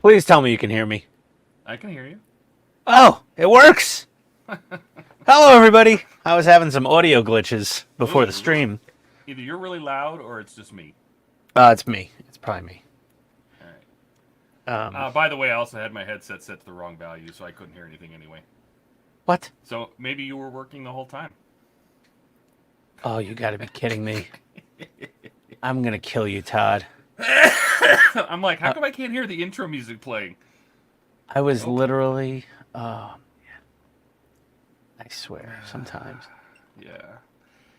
Please tell me you can hear me. I can hear you. Oh, it works. Hello, everybody. I was having some audio glitches before the stream. Either you're really loud or it's just me. It's me. It's probably me. All right. By the way, I also had my headset set to the wrong value, so I couldn't hear anything anyway. What? So maybe you were working the whole time. Oh, you got to be kidding me. I'm going to kill you, Todd. I'm like, how come I can't hear the intro music playing? I was literally... Oh, man. I swear, sometimes. Yeah.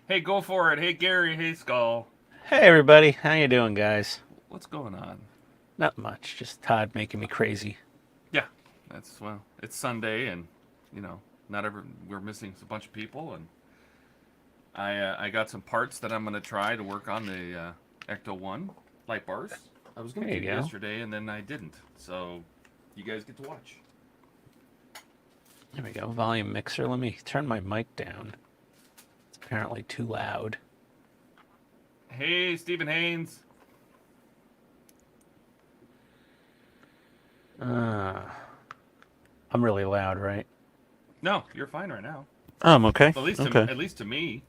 Hey, go for it. Hey, Gary. Hey, Skull. Hey, everybody. How you doing, guys? What's going on? Not much. Just Todd making me crazy. Yeah. Well, it's Sunday, and, we're missing a bunch of people, and I got some parts that I'm going to try to work on the Ecto 1 light bars. I was going to do it yesterday, and then I didn't. So, you guys get to watch. There we go. Volume mixer. Let me turn my mic down. It's apparently too loud. Hey, Stephen Haynes. I'm really loud, right? No, you're fine right now. I'm okay. At least to me.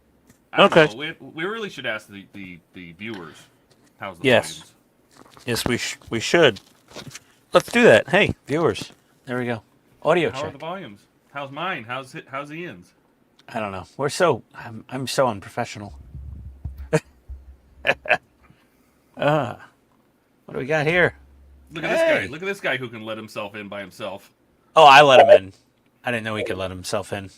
Okay. We really should ask the viewers. How's the yes. volumes? Yes, we should. Let's do that. Hey, viewers. There we go. Audio check. How are the volumes? How's mine? How's Ian's? I don't know. I'm so unprofessional. What do we got here? Look at this guy. Look at this guy who can let himself in by himself. Oh, I let him in. I didn't know he could let himself in.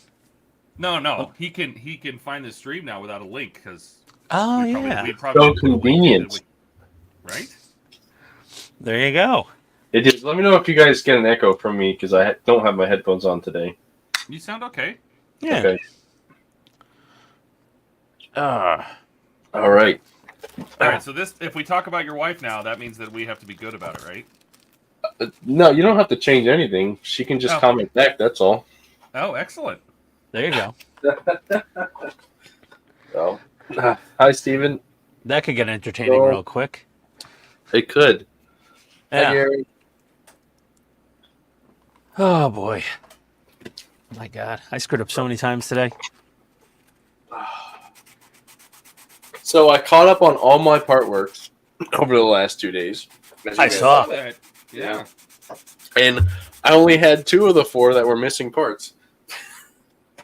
No. He can find the stream now without a link because. Oh, we'd probably so convenient. Right? There you go. It is. Let me know if you guys get an echo from me because I don't have my headphones on today. You sound okay. Yeah. Okay. All right. All right. So if we talk about your wife now, that means that we have to be good about it, right? No, you don't have to change anything. She can just comment back. That's all. Oh, excellent. There you go. So, hi, Steven. That could get entertaining real quick. It could. Yeah. Hi, Gary. Oh, boy. My God. I screwed up so many times today. So I caught up on all my part works over the last 2 days. I saw that. Yeah. And I only had 2 of the 4 that were missing parts.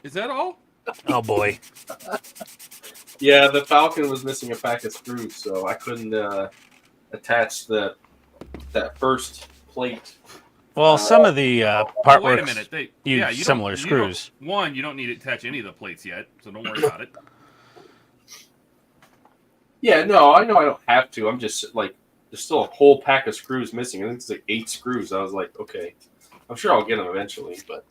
Is that all? Oh, boy. Yeah, the Falcon was missing a pack of screws, so I couldn't attach that first plate. Well, some of the part wait works a minute. use similar screws. You don't need to attach any of the plates yet, so don't worry about it. Yeah, no, I know I don't have to. I'm just like, there's still a whole pack of screws missing. I think it's like 8 screws. I was like, okay, I'm sure I'll get them eventually, but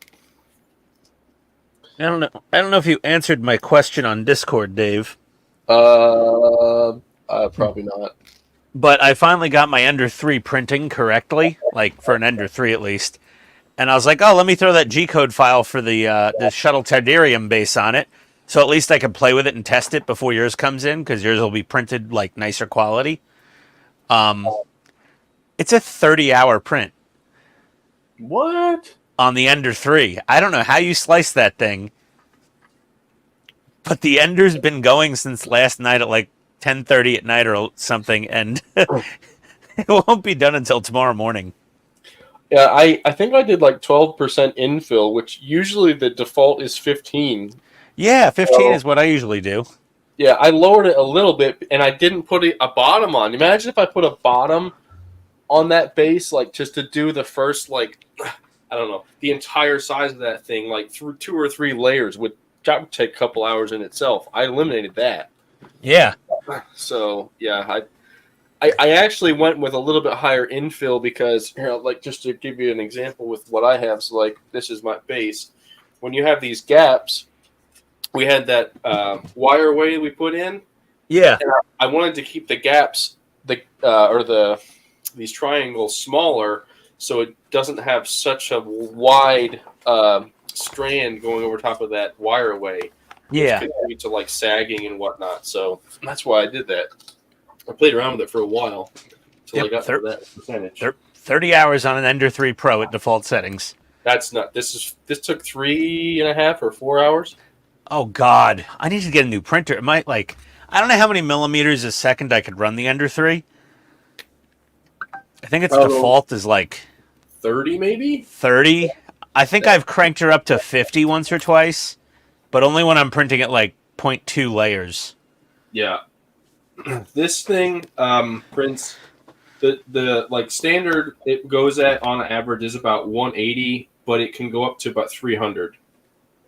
I don't know if you answered my question on Discord, Dave. probably not. But I finally got my Ender 3 printing correctly, like for an Ender 3 at least. And I was like, oh, let me throw that G-code file for the Shuttle Tardarium base on it. So at least I can play with it and test it before yours comes in, because yours will be printed like nicer quality. It's a 30-hour print. What? On the Ender 3. I don't know how you slice that thing. But the Ender's been going since last night at like 10:30 at night or something, and it won't be done until tomorrow morning. Yeah, I think I did like 12% infill, which usually the default is 15. Yeah, 15 is what I usually do. Yeah, I lowered it a little bit, and I didn't put a bottom on. Imagine if I put a bottom on that base, like just to do the first, like, I don't know, the entire size of that thing, like through 2 or 3 layers, that would take a couple hours in itself. I eliminated that. Yeah. So, yeah, I actually went with a little bit higher infill because, like, just to give you an example with what I have, so, like, this is my base. When you have these gaps, we had that wire way we put in. Yeah. And I wanted to keep the gaps, these triangles smaller, so it doesn't have such a wide strand going over top of that wire way. Yeah. Which could lead to like sagging and whatnot. So that's why I did that. I played around with it for a while until I got to that percentage. 30 hours on an Ender 3 Pro at default settings. That's not. This took 3.5 or 4 hours. Oh God, I need to get a new printer. It might I don't know how many millimeters a second I could run the Ender 3. I think its default is 30 maybe? 30. I think I've cranked her up to 50 once or twice, but only when I'm printing at 0.2 layers. Yeah. This thing prints the standard it goes at on average is about 180, but it can go up to about 300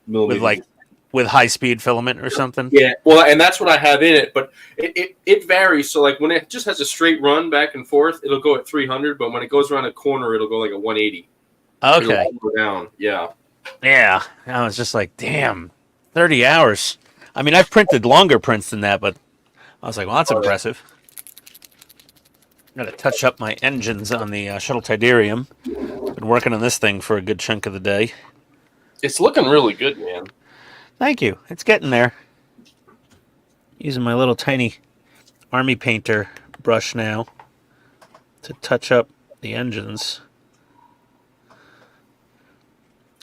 millimeters. With high speed filament or something? Yeah, well, and that's what I have in it, but it varies. So when it just has a straight run back and forth, it'll go at 300, but when it goes around a corner, it'll go a 180. Okay. It'll go down, yeah. Yeah, I was just damn, 30 hours. I mean, I've printed longer prints than that, but I was well, that's impressive. Got to touch up my engines on the Shuttle Tidarium. Been working on this thing for a good chunk of the day. It's looking really good, man. Thank you. It's getting there. Using my little tiny army painter brush now to touch up the engines.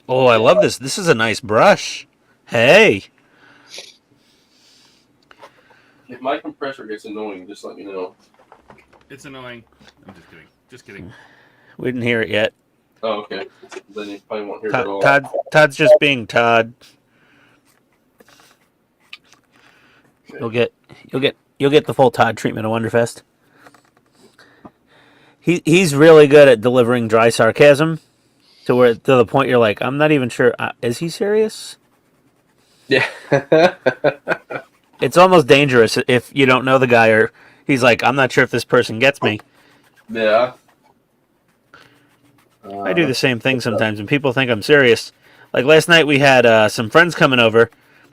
Oh, I love this. This is a nice brush. Hey. If my compressor gets annoying, just let me know. It's annoying. I'm just kidding. Just kidding. We didn't hear it yet. Oh, okay. Then you probably won't hear it at all. Todd's just being Todd. You'll get the full Todd treatment of Wonderfest. He's really good at delivering dry sarcasm to the point you're I'm not even sure. Is he serious? Yeah. It's almost dangerous if you don't know the guy, or he's I'm not sure if this person gets me. Yeah. I do the same thing sometimes, and people think I'm serious. Last night, we had some friends coming over.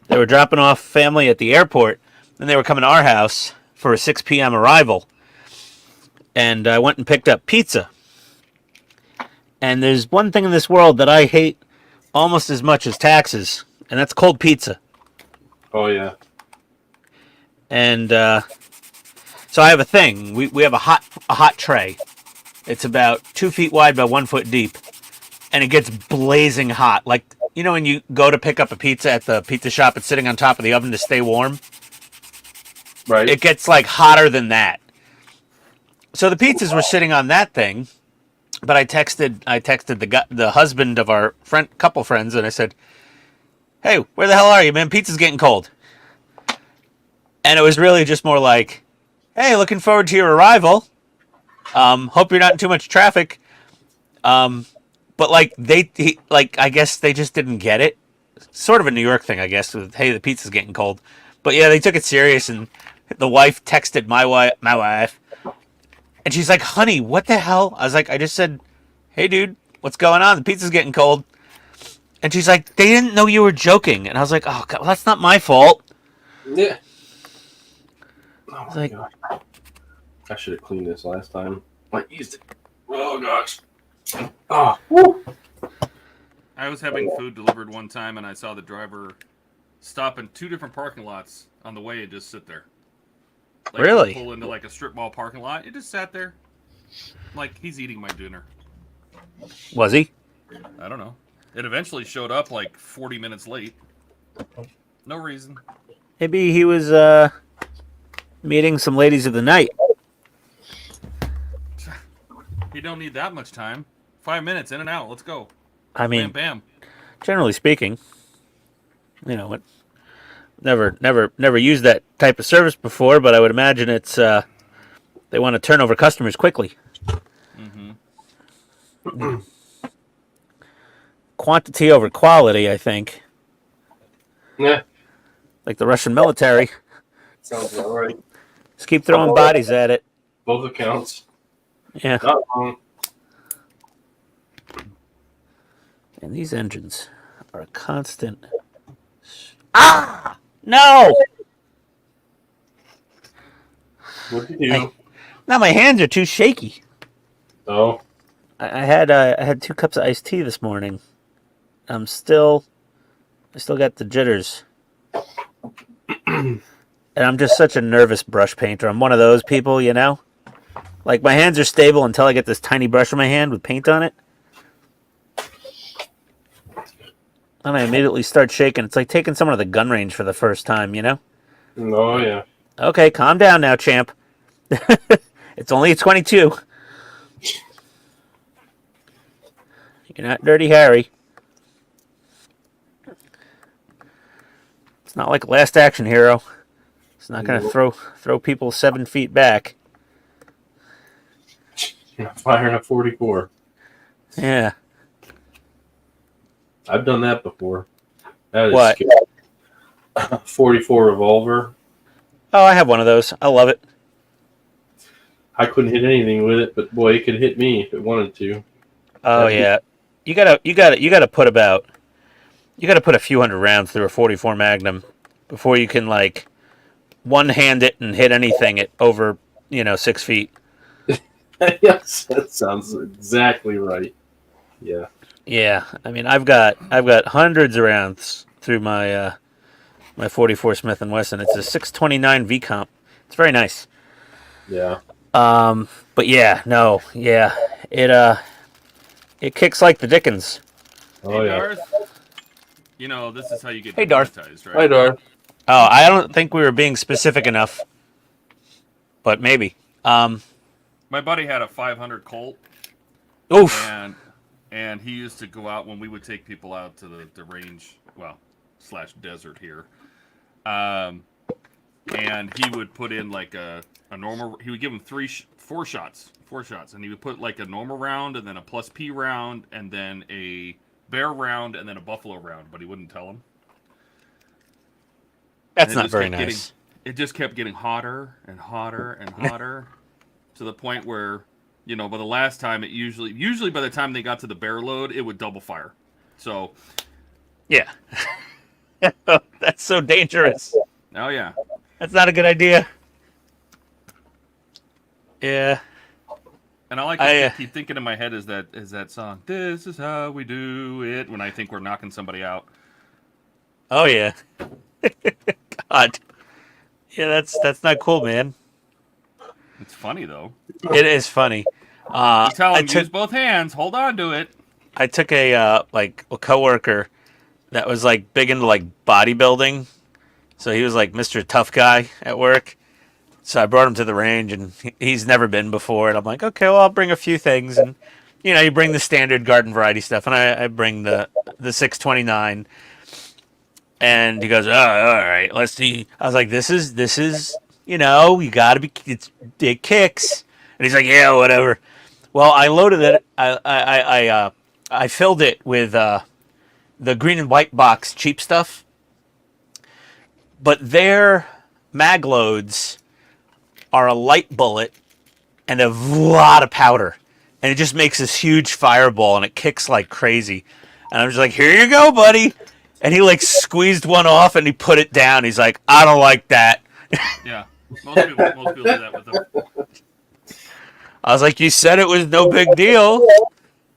They were dropping off family at the airport, and they were coming to our house for a 6 p.m. arrival. And I went and picked up pizza. And there's one thing in this world that I hate almost as much as taxes, and that's cold pizza. Oh, yeah. And so I have a thing. We have a hot tray. It's about 2 feet wide by 1 foot deep, and it gets blazing hot. When you go to pick up a pizza at the pizza shop, it's sitting on top of the oven to stay warm. Right. It gets hotter than that. So the pizzas were sitting on that thing, but I texted the husband of our couple friends, and I said, "Hey, where the hell are you, man? Pizza's getting cold." And it was really just more "Hey, looking forward to your arrival. Hope you're not in too much traffic." But I guess they just didn't get it. Sort of a New York thing, I guess. With hey, the pizza's getting cold. But yeah, they took it serious, and the wife texted my wife, and she's like, "Honey, what the hell?" I was I just said, "Hey, dude, what's going on? The pizza's getting cold." And she's like, "They didn't know you were joking." And I was "Oh God, well, that's not my fault." Yeah. Oh It's my God. I should have cleaned this last time. I used it. Oh gosh. Oh. Woo. I was having food delivered one time, and I saw the driver stop in 2 different parking lots on the way and just sit there. Really? Pull into a strip mall parking lot. It just sat there. He's eating my dinner. Was he? I don't know. It eventually showed up 40 minutes late. No reason. Maybe he was meeting some ladies of the night. You don't need that much time. 5 minutes, in and out. Let's go. I mean, bam, bam. Generally speaking, what? Never used that type of service before, but I would imagine it's they want to turn over customers quickly. Mm-hmm. Quantity over quality, I think. Yeah. Like the Russian military. Sounds about right. Just keep throwing bodies at it. Both accounts. Yeah. Not wrong. And these engines are a constant. Ah! No! What did you do? Now my hands are too shaky. Oh. I had 2 cups of iced tea this morning. I still got the jitters. And I'm just such a nervous brush painter. I'm one of those people, Like my hands are stable until I get this tiny brush in my hand with paint on it. And I immediately start shaking. It's like taking someone to the gun range for the first time, you know? Oh yeah. Okay, calm down now, champ. It's only a 22. You're not Dirty Harry. It's not like Last Action Hero. It's not going to throw people 7 feet back. Firing a 44. Yeah. I've done that before. That is What? scary. 44 revolver. Oh, I have one of those. I love it. I couldn't hit anything with it, but boy, it could hit me if it wanted to. Oh yeah. You gotta put a few hundred rounds through a 44 Magnum before you can like one-hand it and hit anything at over 6 feet. Yes, that sounds exactly right. Yeah. Yeah, I mean I've got hundreds of rounds through my my 44 Smith & Wesson. It's a 629 V comp. It's very nice. Yeah. But yeah, no, yeah, it kicks like the Dickens. Oh Hey, yeah. Darth, this is how you get Hey, Darth. demonetized, right? Hi, Darth. Oh, I don't think we were being specific enough, but maybe. My buddy had a 500 Colt, Oof. and he used to go out when we would take people out to the range, / desert here. And he would put in like a normal. He would give him 4 shots, and he would put like a normal round, and then a plus P round, and then a bear round, and then a buffalo round. But he wouldn't tell him. That's And it not just very kept nice. It just kept getting hotter and hotter and hotter, to the point where, by the last time it usually by the time they got to the bear load, it would double fire. So, Yeah. That's so dangerous. oh yeah. That's not a good idea. Yeah. And I keep thinking in my head is that song, "This is how we do it," when I think we're knocking somebody out. Oh yeah. God. Yeah, that's not cool, man. It's funny though. It is funny. You tell I them, took use both hands, hold on to it. I took a coworker that was like big into like bodybuilding, so he was like Mr. Tough Guy at work. So I brought him to the range, and he's never been before. And I'm like, okay, well, I'll bring a few things, and you bring the standard garden variety stuff, and I bring the 629. And he goes, oh, all right, let's see. I was like, this is you gotta be, it kicks. And he's like, yeah, whatever. Well, I loaded it. I filled it with the green and white box cheap stuff, but their mag loads are a light bullet and a lot of powder, and it just makes this huge fireball, and it kicks like crazy. And I'm just like, here you go, buddy. And he like squeezed one off and he put it down. He's like, I don't like that. Yeah, most people do that with them. I was like, you said it was no big deal.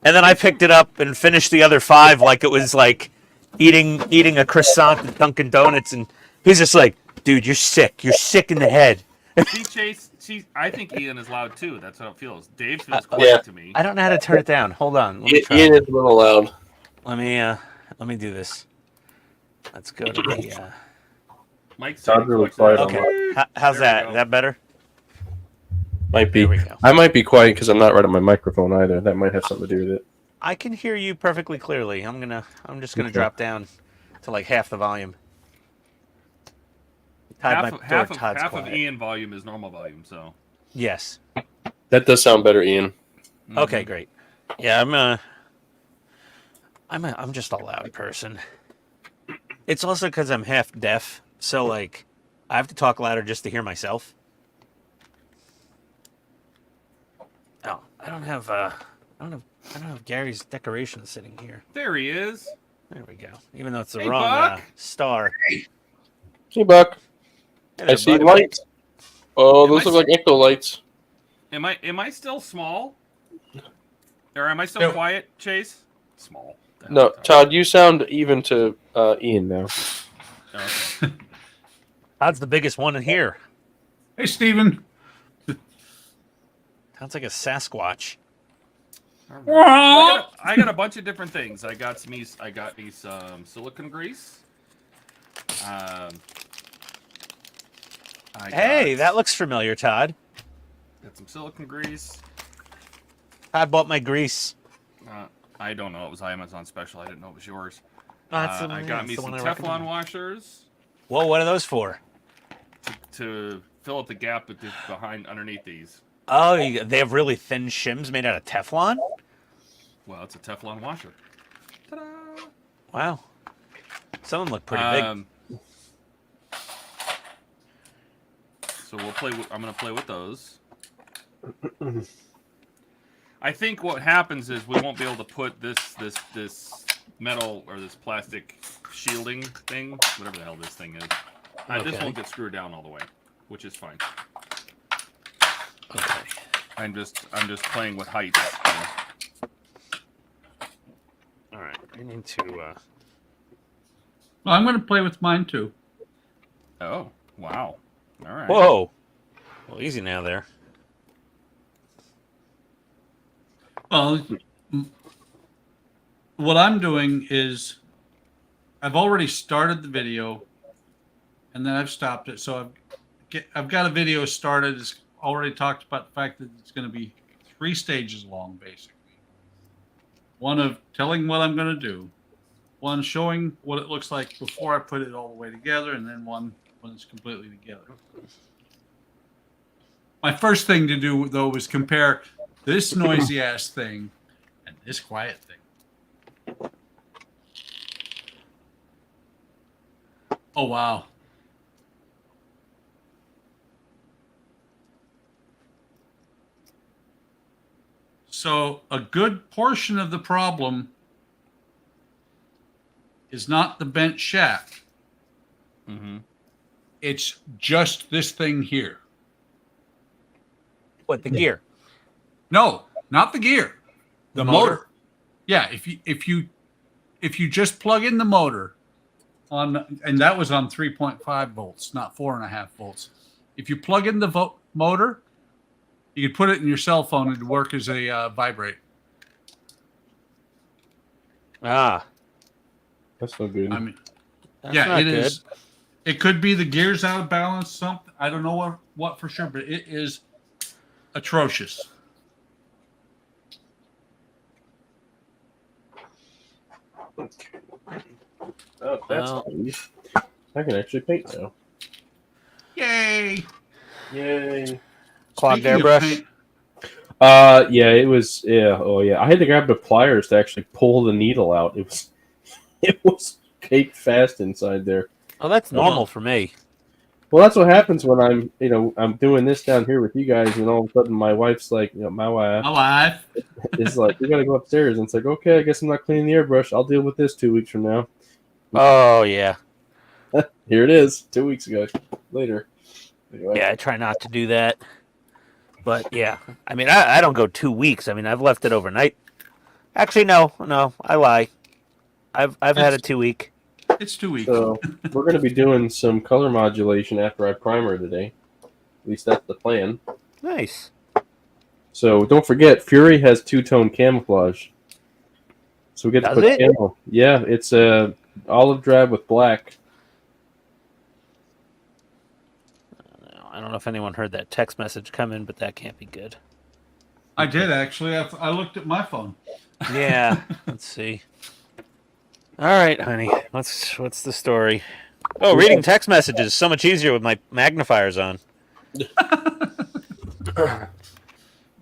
And then I picked it up and finished the other 5 like it was like eating a croissant at Dunkin' Donuts. And he's just like, dude, you're sick. You're sick in the head. See, Chase, I think Ian is loud too. That's how it feels. Dave feels quiet yeah. to me. I don't know how to turn it down. Hold on. Let me try. Ian is a little loud. Let me do this. Let's go to the. Mike's Sounds really quiet on Okay. How's There we that? go. Is that better? Might be. There we go. I might be quiet because I'm not right on my microphone either. That might have something to do with it. I can hear you perfectly clearly. I'm just gonna Okay. drop down to like half the volume. Todd's half of quiet. Ian volume is normal volume, so Yes. That does sound better, Ian. Okay, great. Yeah, I'm just a loud person. It's also because I'm half deaf, so like I have to talk louder just to hear myself. Oh, I don't have Gary's decorations sitting here. There he is. There we go. Even though it's the Hey, wrong Buck. star. Hey, Buck. Hey I there, see Buck. lights. Oh, Am those I look like ecto lights. Am I still small? Or am I still quiet, Chase? Small. No, Todd, you sound even to Ian now. Okay. Todd's the biggest one in here. Hey, Steven. Sounds like a Sasquatch. All right. I got a bunch of different things. I got me some silicone grease. Hey, that looks familiar, Todd. Got some silicone grease. Todd bought my grease. I don't know. It was Amazon special. I didn't know it was yours. I got me some Teflon washers. Well, what are those for? To fill up the gap underneath these. Oh, they have really thin shims made out of Teflon? Well, it's a Teflon washer. Ta-da! Wow. Some of them look pretty big. So we'll play. I'm gonna play with those. I think what happens is we won't be able to put this metal or this plastic shielding thing, whatever the hell this thing is. This won't get screwed down all the way, which is fine. Okay. I'm just playing with heights. All right. I need to. Well, I'm going to play with mine too. Oh, wow. All right. Whoa. Well, easy now there. Well, what I'm doing is I've already started the video, and then I've stopped it. So I've got a video started. It's already talked about the fact that it's going to be 3 stages long, basically. One of telling what I'm going to do, one showing what it looks like before I put it all the way together, and then one when it's completely together. My first thing to do, though, was compare this noisy ass thing and this quiet thing. Oh, wow. So a good portion of the problem is not the bent shaft. Mm-hmm. It's just this thing here. What, the gear? No, not the gear. The motor? motor. Yeah, if you just plug in the motor on, and that was on 3.5 volts, not 4.5 volts. If you plug in the motor, you could put it in your cell phone and it'd work as a vibrate. Ah. That's no good. I mean, That's yeah, not it good. is. It could be the gears out of balance. Something I don't know what for sure, but it is atrocious. Oh, that's nice. I can actually paint now. Yay! Yay. Clogged Speaking of airbrush? paint- Yeah, it was. Yeah, oh yeah. I had to grab the pliers to actually pull the needle out. It was caked fast inside there. Oh, that's normal for me. Well, that's what happens when I'm doing this down here with you guys, and all of a sudden my wife's like, my wife My wife. is like, we gotta go upstairs, and it's like, okay, I guess I'm not cleaning the airbrush. I'll deal with this 2 weeks from now. Oh, yeah. Here it is, 2 weeks ago. Later. Anyway. Yeah, I try not to do that. But, yeah. I mean, I don't go 2 weeks. I mean, I've left it overnight. Actually, no, I lie. I've had a 2 week. It's 2 weeks. So we're going to be doing some color modulation after I primer today. At least that's the plan. Nice. So don't forget, Fury has two-tone camouflage. So we get to Does put it? camo. Yeah, it's a olive drab with black. I don't know if anyone heard that text message come in, but that can't be good. I did actually. I looked at my phone. Yeah. Let's see. All right, honey. What's the story? Oh, reading text messages is so much easier with my magnifiers on.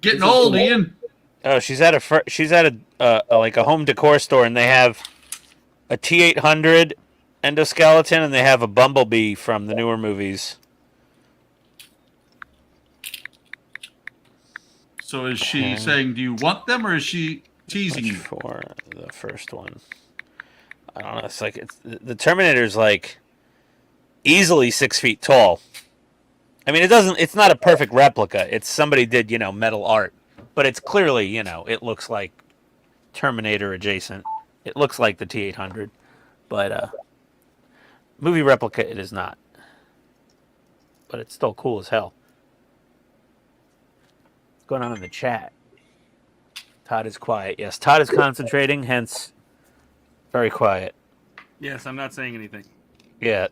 Getting old, Ian. Oh, she's at a like a home decor store, and they have a T800 endoskeleton, and they have a Bumblebee from the newer movies. So is she saying, do you want them, or is she teasing you? For the first one, I don't know. It's like the Terminator's like easily 6 feet tall. I mean, it's not a perfect replica. It's somebody did, metal art, but it's clearly, it looks like Terminator adjacent. It looks like the T800, but movie replica it is not. But it's still cool as hell. going on in the chat? Todd is quiet. Yes, Todd is concentrating, hence very quiet. Yes, I'm not saying anything. Yeah.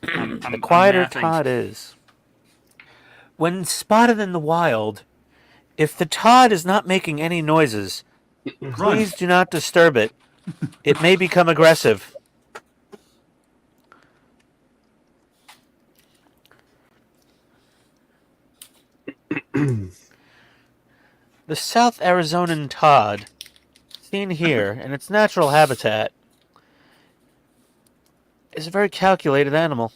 I'm The quieter mathing. Todd is. When spotted in the wild, if the Todd is not making any noises, please do not disturb it. It may become aggressive. The South Arizonan Todd, seen here in its natural habitat, is a very calculated animal.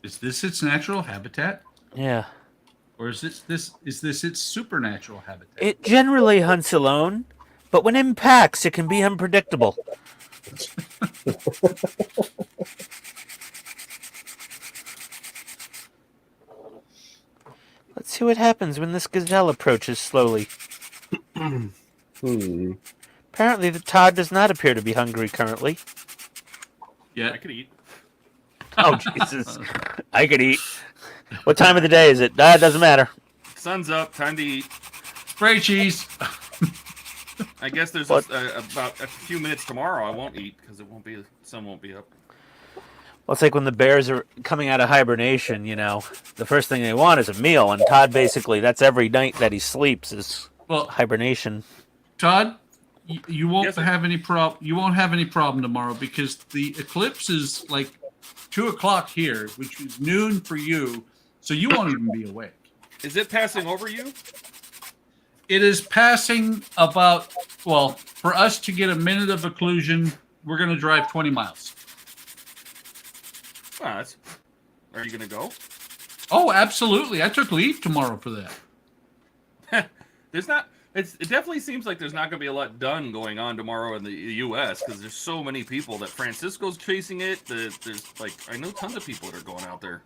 Is this its natural habitat? Yeah. Or is this its supernatural habitat? It generally hunts alone, but when in packs, it can be unpredictable. Let's see what happens when this gazelle approaches slowly. Apparently, the Todd does not appear to be hungry currently. Yeah. I could eat. Oh, Jesus. I could eat. What time of the day is it? It doesn't matter. Sun's up. Time to eat. Spray cheese. I guess there's What? about a few minutes tomorrow. I won't eat because sun won't be up. Well, it's like when the bears are coming out of hibernation, you know, the first thing they want is a meal. And Todd basically, that's every night that he sleeps is hibernation. Todd, you won't Yes, sir. have any problem. You won't have any problem tomorrow because the eclipse is like 2 o'clock here, which is noon for you. So you won't even be awake. Is it passing over you? It is passing about, well, for us to get a minute of occlusion, we're going to drive 20 miles. Ah, are you gonna go? Oh, absolutely. I took leave tomorrow for that. There's not. It definitely seems like there's not gonna be a lot done going on tomorrow in the U.S. because there's so many people that Francisco's chasing it. There's like I know tons of people that are going out there.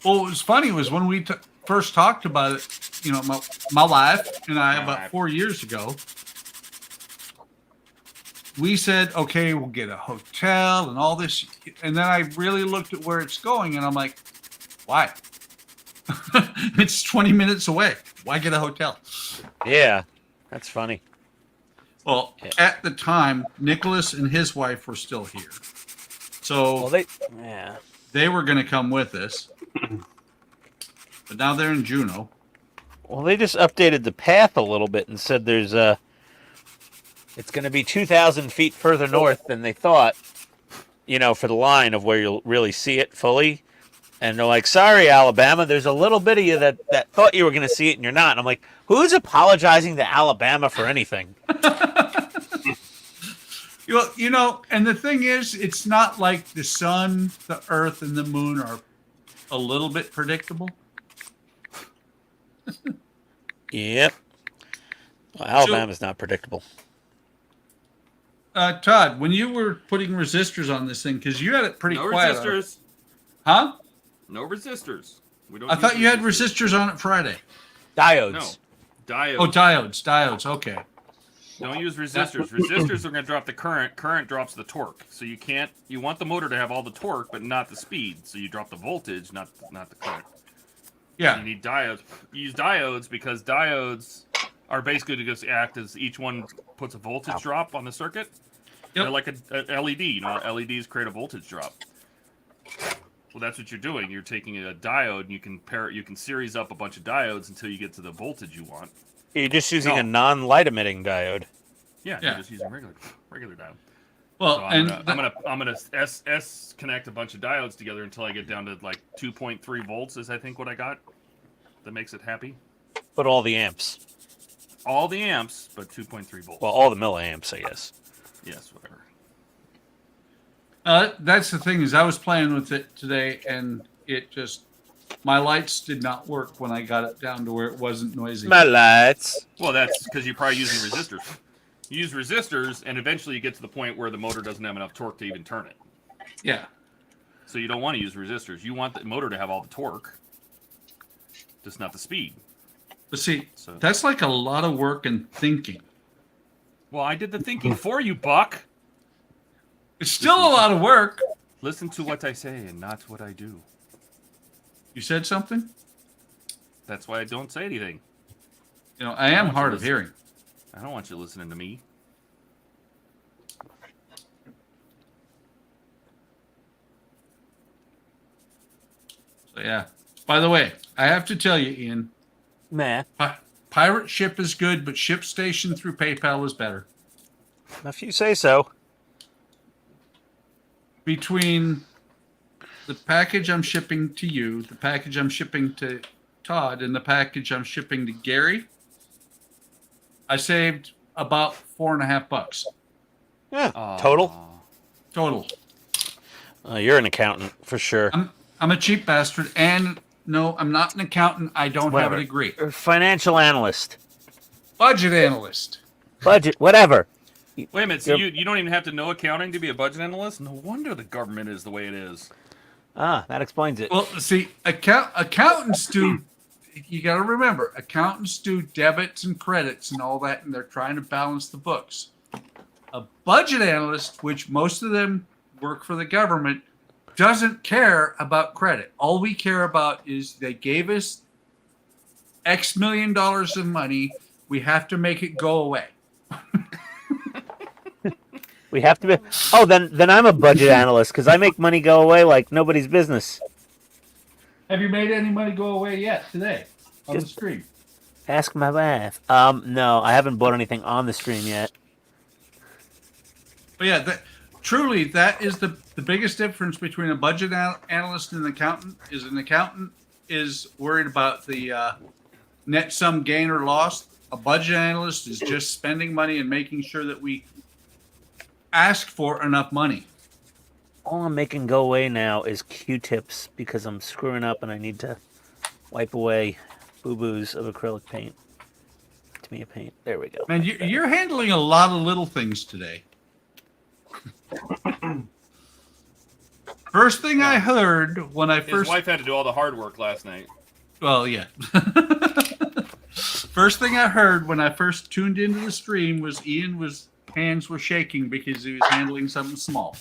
Well, what was funny was when we first talked about it, you know, my wife and I about 4 years ago, we said, okay, we'll get a hotel and all this. And then I really looked at where it's going and I'm like, why? It's 20 minutes away. Why get a hotel? Yeah, that's funny. Well, at the time, Nicholas and his wife were still here. So they were going to come with us. But now they're in Juneau. Well, they just updated the path a little bit and said there's it's going to be 2,000 feet further north than they thought, you know, for the line of where you'll really see it fully. And they're like, sorry, Alabama, there's a little bit of you that thought you were going to see it and you're not. And I'm like, who's apologizing to Alabama for anything? Well, you know, and the thing is, it's not like the sun, the earth, and the moon are a little bit predictable. Yep. Well, Alabama's not predictable. Todd, when you were putting resistors on this thing, because you had it pretty No quiet. resistors. Huh? No resistors. We don't. I use thought you had resistors on it Friday. Diodes. No. Diodes. Oh, diodes. Okay. Don't use resistors. Resistors are going to drop the current. Current drops the torque. So you can't. You want the motor to have all the torque, but not the speed. So you drop the voltage, not the current. Yeah. You need diodes. You use diodes because diodes are basically to just act as each one puts a voltage drop on the circuit. Yep. They're like a LED. You know, LEDs create a voltage drop. Well, that's what you're doing. You're taking a diode and you can pair it. You can series up a bunch of diodes until you get to the voltage you want. You're just using a non-light emitting diode. Yeah, you're just using regular diode. Well, So I'm gonna S connect a bunch of diodes together until I get down to like 2.3 volts is I think what I got. That makes it happy. But all the amps. All the amps, but 2.3 volts. Well, all the milliamps, I guess. Yes, whatever. That's the thing is I was playing with it today and it just my lights did not work when I got it down to where it wasn't noisy. My lights. Well, that's because you're probably using resistors. You use resistors, and eventually you get to the point where the motor doesn't have enough torque to even turn it. Yeah. So you don't want to use resistors. You want the motor to have all the torque, just not the speed. But see, that's like a lot of work and thinking. Well, I did the thinking for you, Buck. It's still a lot of work. Listen to what I say and not what I do. You said something? That's why I don't say anything. You know, I am hard of hearing. I don't want you listening to me. So yeah. By the way, I have to tell you, Ian, Meh. pirate ship is good, but ship station through PayPal is better. If you say so. Between the package I'm shipping to you, the package I'm shipping to Todd, and the package I'm shipping to Gary, I saved about $4.50. Yeah. Aw. Total. You're an accountant for sure. I'm a cheap bastard, and no, I'm not an accountant. I don't Whatever. have a degree. Financial analyst. Budget analyst. Budget. Whatever. Wait a minute, so you don't even have to know accounting to be a budget analyst? No wonder the government is the way it is. Ah, that explains it. Well, see, accountants do. You got to remember, accountants do debits and credits and all that, and they're trying to balance the books. A budget analyst, which most of them work for the government, doesn't care about credit. All we care about is they gave us X million dollars of money. We have to make it go away. We have to be. Oh, then I'm a budget analyst because I make money go away like nobody's business. Have you made any money go away yet today on the stream? Ask my wife. No, I haven't bought anything on the stream yet. But yeah, truly, that is the biggest difference between a budget analyst and an accountant. Is an accountant is worried about the net sum gain or loss. A budget analyst is just spending money and making sure that we ask for enough money. All I'm making go away now is Q-tips because I'm screwing up and I need to wipe away boo-boos of acrylic paint. To me, a paint. There we go. Man, you're handling a lot of little things today. First thing I heard when I His first... wife had to do all the hard work last night. Well, yeah. First thing I heard when I first tuned into the stream was hands were shaking because he was handling something small.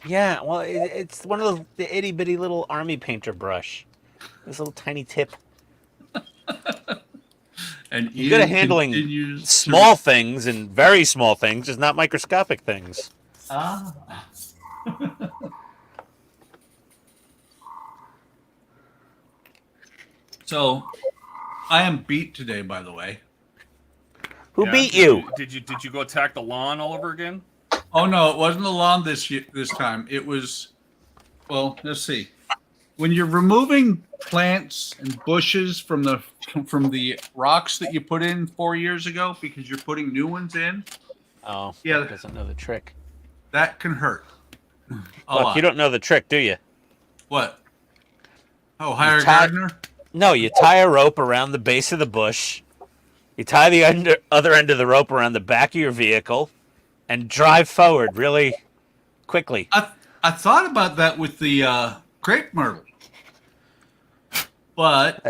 Yeah, well, it's one of the itty-bitty little army painter brush. This little tiny tip. And You're good at handling small things and very small things, just not microscopic things. Ah. So, I am beat today, by the way. Who Yeah, beat you? Did you go attack the lawn all over again? Oh no, it wasn't the lawn this time. It was, well, let's see. When you're removing plants and bushes from the rocks that you put in 4 years ago because you're putting new ones in, Oh, yeah, doesn't know the trick. that can hurt. A Look, lot. you don't know the trick, do you? What? Oh, hire a tie- gardener? No, you tie a rope around the base of the bush. You tie the other end of the rope around the back of your vehicle and drive forward really quickly. I thought about that with the crepe myrtle, but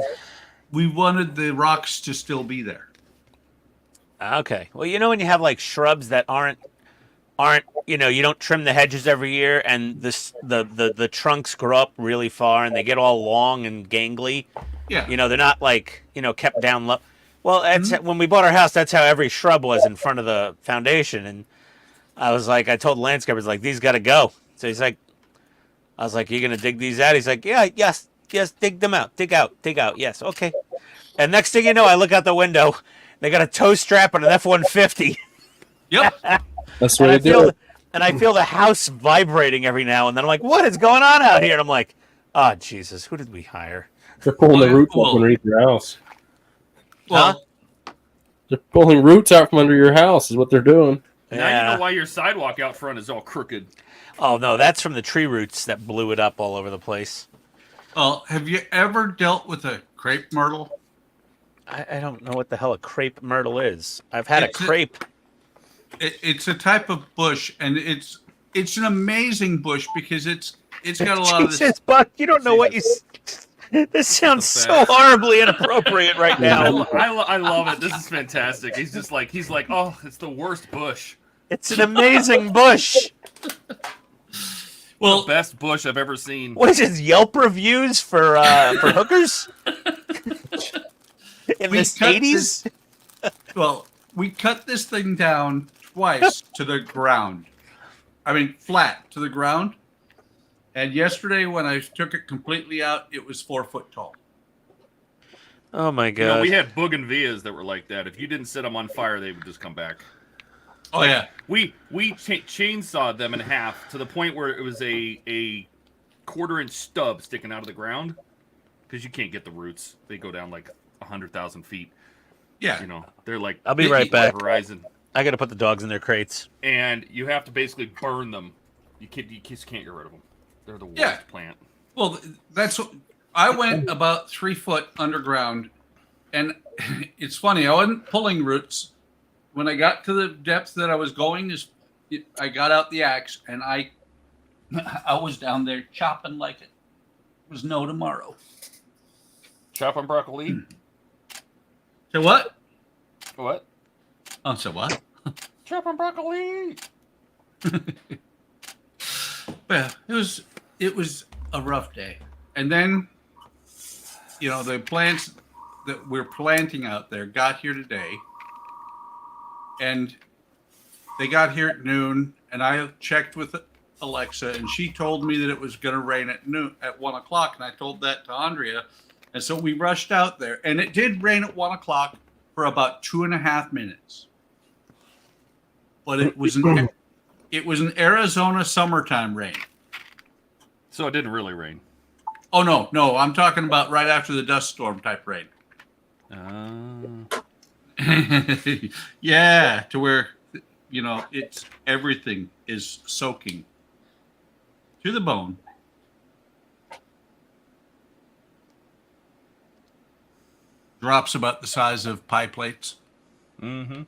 we wanted the rocks to still be there. Okay. Well, you know when you have like shrubs that aren't you don't trim the hedges every year and the trunks grow up really far and they get all long and gangly. Yeah. They're not like, kept down low. Well, that's when we bought our house, that's how every shrub was in front of the foundation. And I told the landscaper, like, these got to go. So he's like, I was like, you going to dig these out? He's like, yeah, yes, dig them out. Dig out. Yes. Okay. And next thing you know, I look out the window. They got a tow strap and an F-150. Yep. That's the way to do it. And I feel the house vibrating every now and then. I'm like, what is going on out here? And I'm like, oh, Jesus, who did we hire? They're pulling the roots up underneath your house. Well, They're pulling roots out from under your house is what they're doing. Now you know why your sidewalk out front is all crooked. Oh, no, that's from the tree roots that blew it up all over the place. well, have you ever dealt with a crepe myrtle? I don't know what the hell a crepe myrtle is. I've had It's a crepe. It's a type of bush, and it's an amazing bush because it's got a lot of Jesus, this. Buck, you don't know what you... This sounds so horribly inappropriate right now. I love it. This is fantastic. He's like, oh, it's the worst bush. It's an amazing bush. The best bush I've ever seen. What is this, Yelp reviews for hookers? In We the cut 80s? Well, we cut this thing down twice to the ground. I mean, flat to the ground. And yesterday, when I took it completely out, it was 4 foot tall. Oh my You know, god. we had bougainvilleas that were like that. If you didn't set them on fire, they would just come back. Oh yeah, We chainsawed them in half to the point where it was a quarter-inch stub sticking out of the ground because you can't get the roots. They go down like 100,000 feet. yeah. You know, they're like I'll be right back. horizon, I gotta put the dogs in their crates. and you have to basically burn them. You just can't get rid of them. They're the worst Yeah. plant. Well, that's what I went about 3 foot underground, and it's funny. I wasn't pulling roots. When I got to the depth that I was going, I got out the axe and I was down there chopping like it was no tomorrow. Chopping broccoli. So what? What? Oh, so what? Chopping broccoli. Yeah, it was a rough day. And then, the plants that we're planting out there got here today. And they got here at noon, and I checked with Alexa, and she told me that it was going to rain at 1 o'clock, and I told that to Andrea. And so we rushed out there, and it did rain at 1 o'clock for about 2.5 minutes. But it was an Arizona summertime rain. So it didn't really rain. Oh, no, I'm talking about right after the dust storm type rain. Yeah, to where, it's everything is soaking to the bone. Drops about the size of pie plates. Mm-hmm.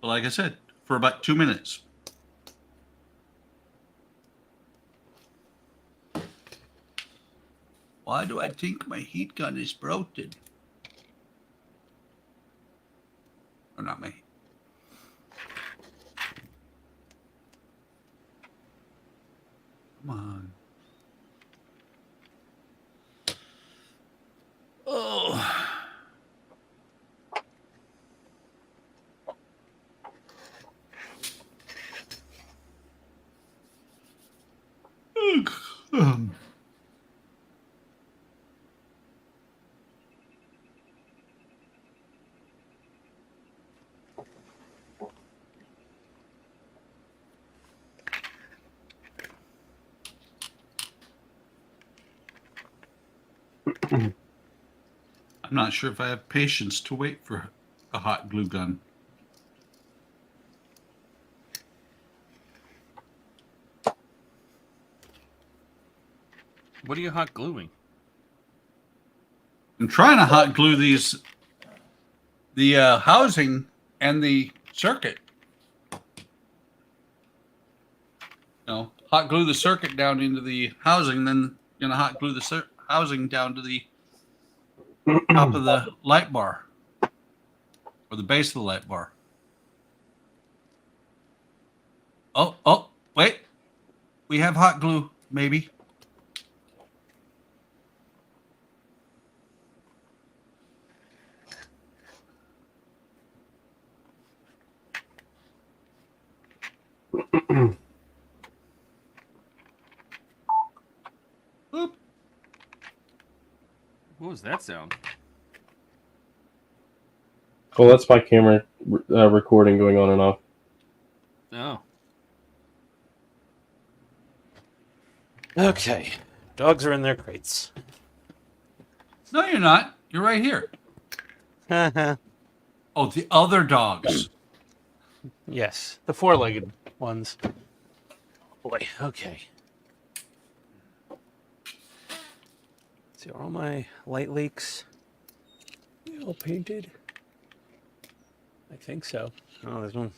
But like I said, for about 2 minutes. Why do I think my heat gun is broken? Or not me. Come on. Oh. I'm not sure if I have patience to wait for a hot glue gun. What are you hot gluing? I'm trying to hot glue the housing and the circuit. Hot glue the circuit down into the housing, then hot glue the housing down to the top of the light bar or the base of the light bar. Oh, wait. We have hot glue, maybe. Oop. What was that sound? Well, that's my camera recording going on and off. Oh. Okay. Dogs are in their crates. No, you're not. You're right here. Oh, the other dogs. Yes, the four-legged ones. Boy, okay. See, are all my light leaks all painted? I think so. Oh, there's one.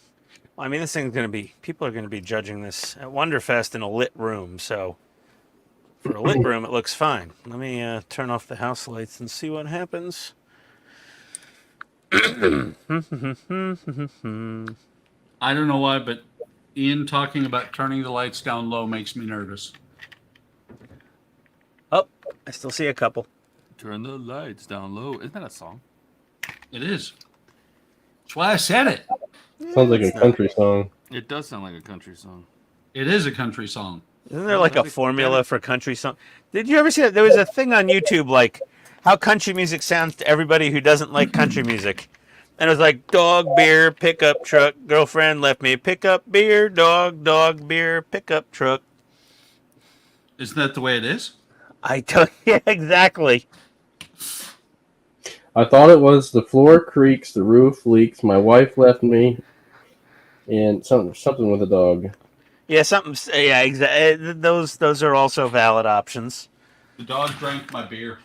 Well, I mean, this thing's going to be, people are going to be judging this at Wonderfest in a lit room, so for a lit room, it looks fine. Let me turn off the house lights and see what happens. I don't know why, but Ian talking about turning the lights down low makes me nervous. Oh, I still see a couple. Turn the lights down low. Isn't that a song? It is. That's why I said it. Sounds like a It's not. country song. It does sound like a country song. It is a country song. Isn't there Oh, like a that'd be- formula for country song? Did you ever see that? There was a thing on YouTube like how country music sounds to everybody who doesn't like country music. And it was like dog, beer, pickup truck, girlfriend left me, pickup beer, dog, beer, pickup truck. Isn't that the way it is? I don't. Yeah, exactly. I thought it was the floor creaks, the roof leaks, my wife left me, and something with a dog. Yeah, something. Yeah, exactly. Those are also valid options. The dog drank my beer.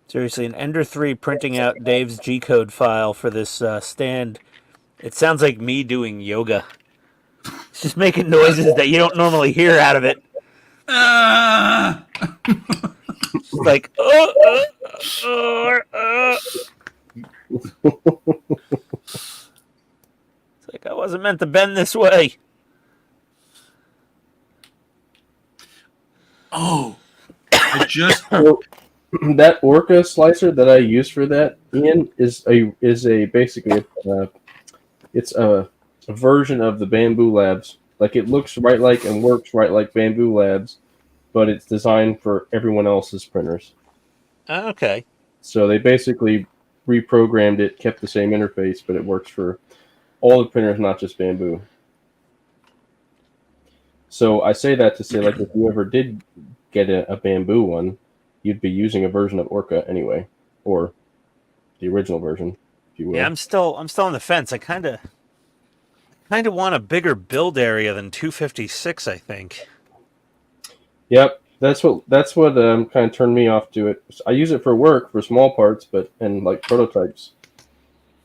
Seriously, an Ender 3 printing out Dave's G-code file for this stand. It sounds like me doing yoga. It's just making noises that you don't normally hear out of it. It's like, It's like I wasn't meant to bend this way. Oh, I just That Orca slicer that I use for that, Ian, is basically it's a version of the Bamboo Labs. Like it looks right like and works right like Bamboo Labs, but it's designed for everyone else's printers. Okay. So they basically reprogrammed it, kept the same interface, but it works for all the printers, not just Bamboo. So I say that to say, like, if you ever did get a Bamboo one, you'd be using a version of Orca anyway, or the original version, if you will. Yeah, I'm still on the fence. I kind of want a bigger build area than 256. I think. Yep, that's what kind of turned me off to it. I use it for work for small parts, and like prototypes,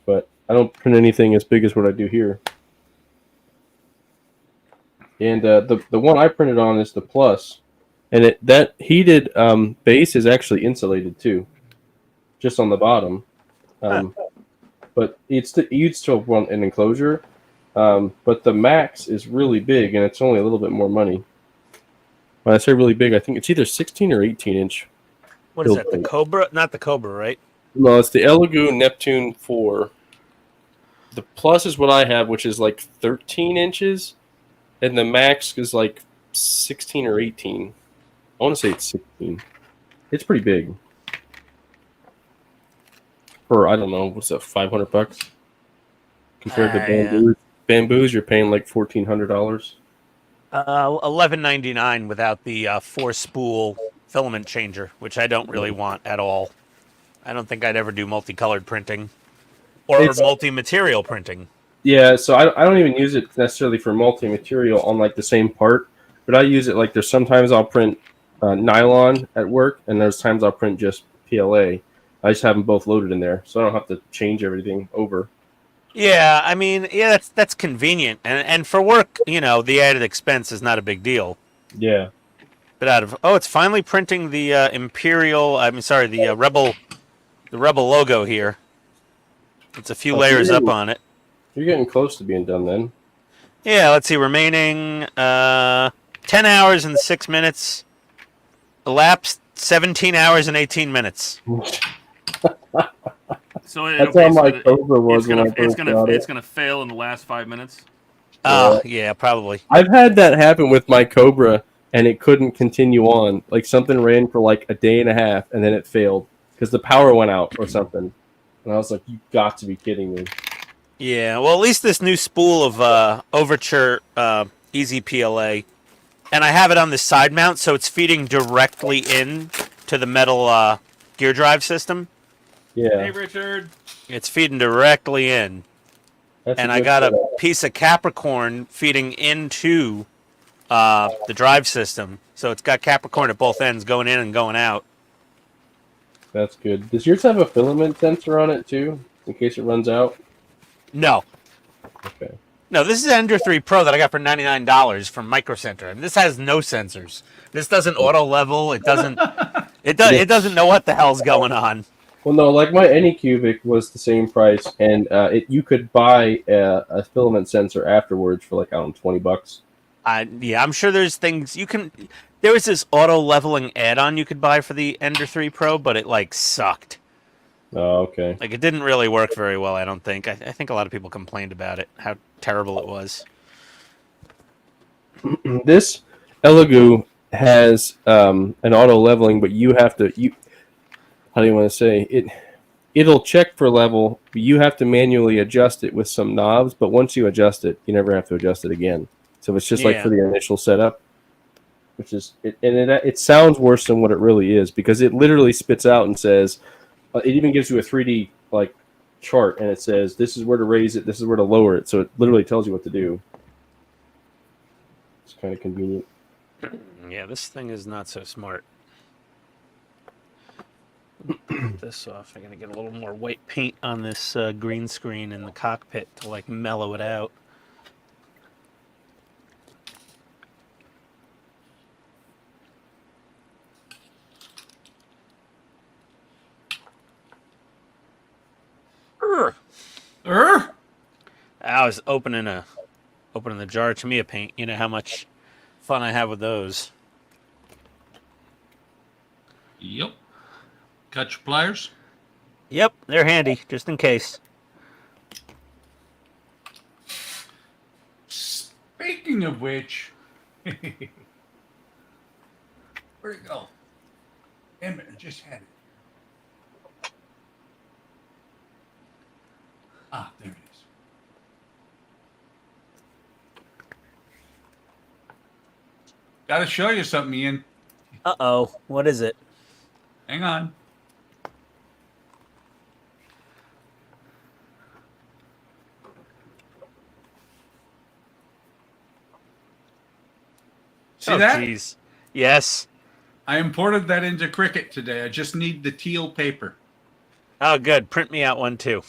but I don't print anything as big as what I do here. And the one I printed on is the Plus, and that heated base is actually insulated too, just on the bottom. But you'd still want an enclosure. But the Max is really big, and it's only a little bit more money. When I say really big, I think it's either 16 or 18 inch. What is that? The Cobra? Not the Cobra, right? No, it's the Elegoo Neptune 4. The Plus is what I have, which is like 13 inches, and the Max is like 16 or 18. I want to say it's 16. It's pretty big. For, I don't know, what's that, $500? Compared to Bamboos. Yeah. Bamboos, you're paying like $1,400. $11.99 without the 4-spool filament changer, which I don't really want at all. I don't think I'd ever do multicolored printing or multi-material printing. Yeah, so I don't even use it necessarily for multi-material on like the same part, but I use it like there's sometimes I'll print nylon at work, and there's times I'll print just PLA. I just have them both loaded in there, so I don't have to change everything over. Yeah, I mean, yeah, that's convenient, and for work, the added expense is not a big deal. Yeah. But it's finally printing the the Rebel logo here. It's a few layers up on it. You're getting close to being done then. Yeah, let's see, remaining 10 hours and 6 minutes. Elapsed 17 hours and 18 minutes. So That's how my Cobra was when I it's first got it. gonna fail in the last 5 minutes. Yeah, probably. I've had that happen with my Cobra, and it couldn't continue on. Like something ran for like a day and a half, and then it failed because the power went out or something. And I was like, "You got to be kidding me!" Yeah, well, at least this new spool of Overture Easy PLA, and I have it on the side mount, so it's feeding directly in to the metal gear drive system. Yeah. Hey, Richard. It's feeding directly in. And I got a piece of Capricorn feeding into the drive system. So it's got Capricorn at both ends going in and going out. That's good. Does yours have a filament sensor on it too, in case it runs out? No. Okay. No, this is an Ender 3 Pro that I got for $99 from Micro Center. And this has no sensors. This doesn't auto level. It doesn't. It doesn't know what the hell's going on. Well, no, like my Anycubic was the same price, and you could buy a filament sensor afterwards for like, I don't know, $20. Yeah, I'm sure there's things you can. There was this auto leveling add-on you could buy for the Ender 3 Pro, but it like sucked. Oh, okay. Like it didn't really work very well. I don't think. I think a lot of people complained about it, how terrible it was. This Elegoo has an auto leveling, but you have to how do you want to say it? It'll check for level, but you have to manually adjust it with some knobs. But once you adjust it, you never have to adjust it again. So it's just like for the initial setup, which is it sounds worse than what it really is because it literally spits out and says it even gives you a 3D like chart and it says this is where to raise it, this is where to lower it. So it literally tells you what to do. It's kind of convenient. Yeah, this thing is not so smart. Put this off. I'm gonna get a little more white paint on this green screen in the cockpit to like mellow it out. I was opening the jar of Tamiya paint. You know how much fun I have with those. Yep. Got your pliers? Yep, they're handy, just in case. Speaking of which, where'd it go? Damn it, I just had it. Ah, there it is. Gotta show you something, Ian. Uh-oh, what is it? Hang on. See that? Jeez. Yes. I imported that into Cricut today. I just need the teal paper. Oh, good. Print me out one, too.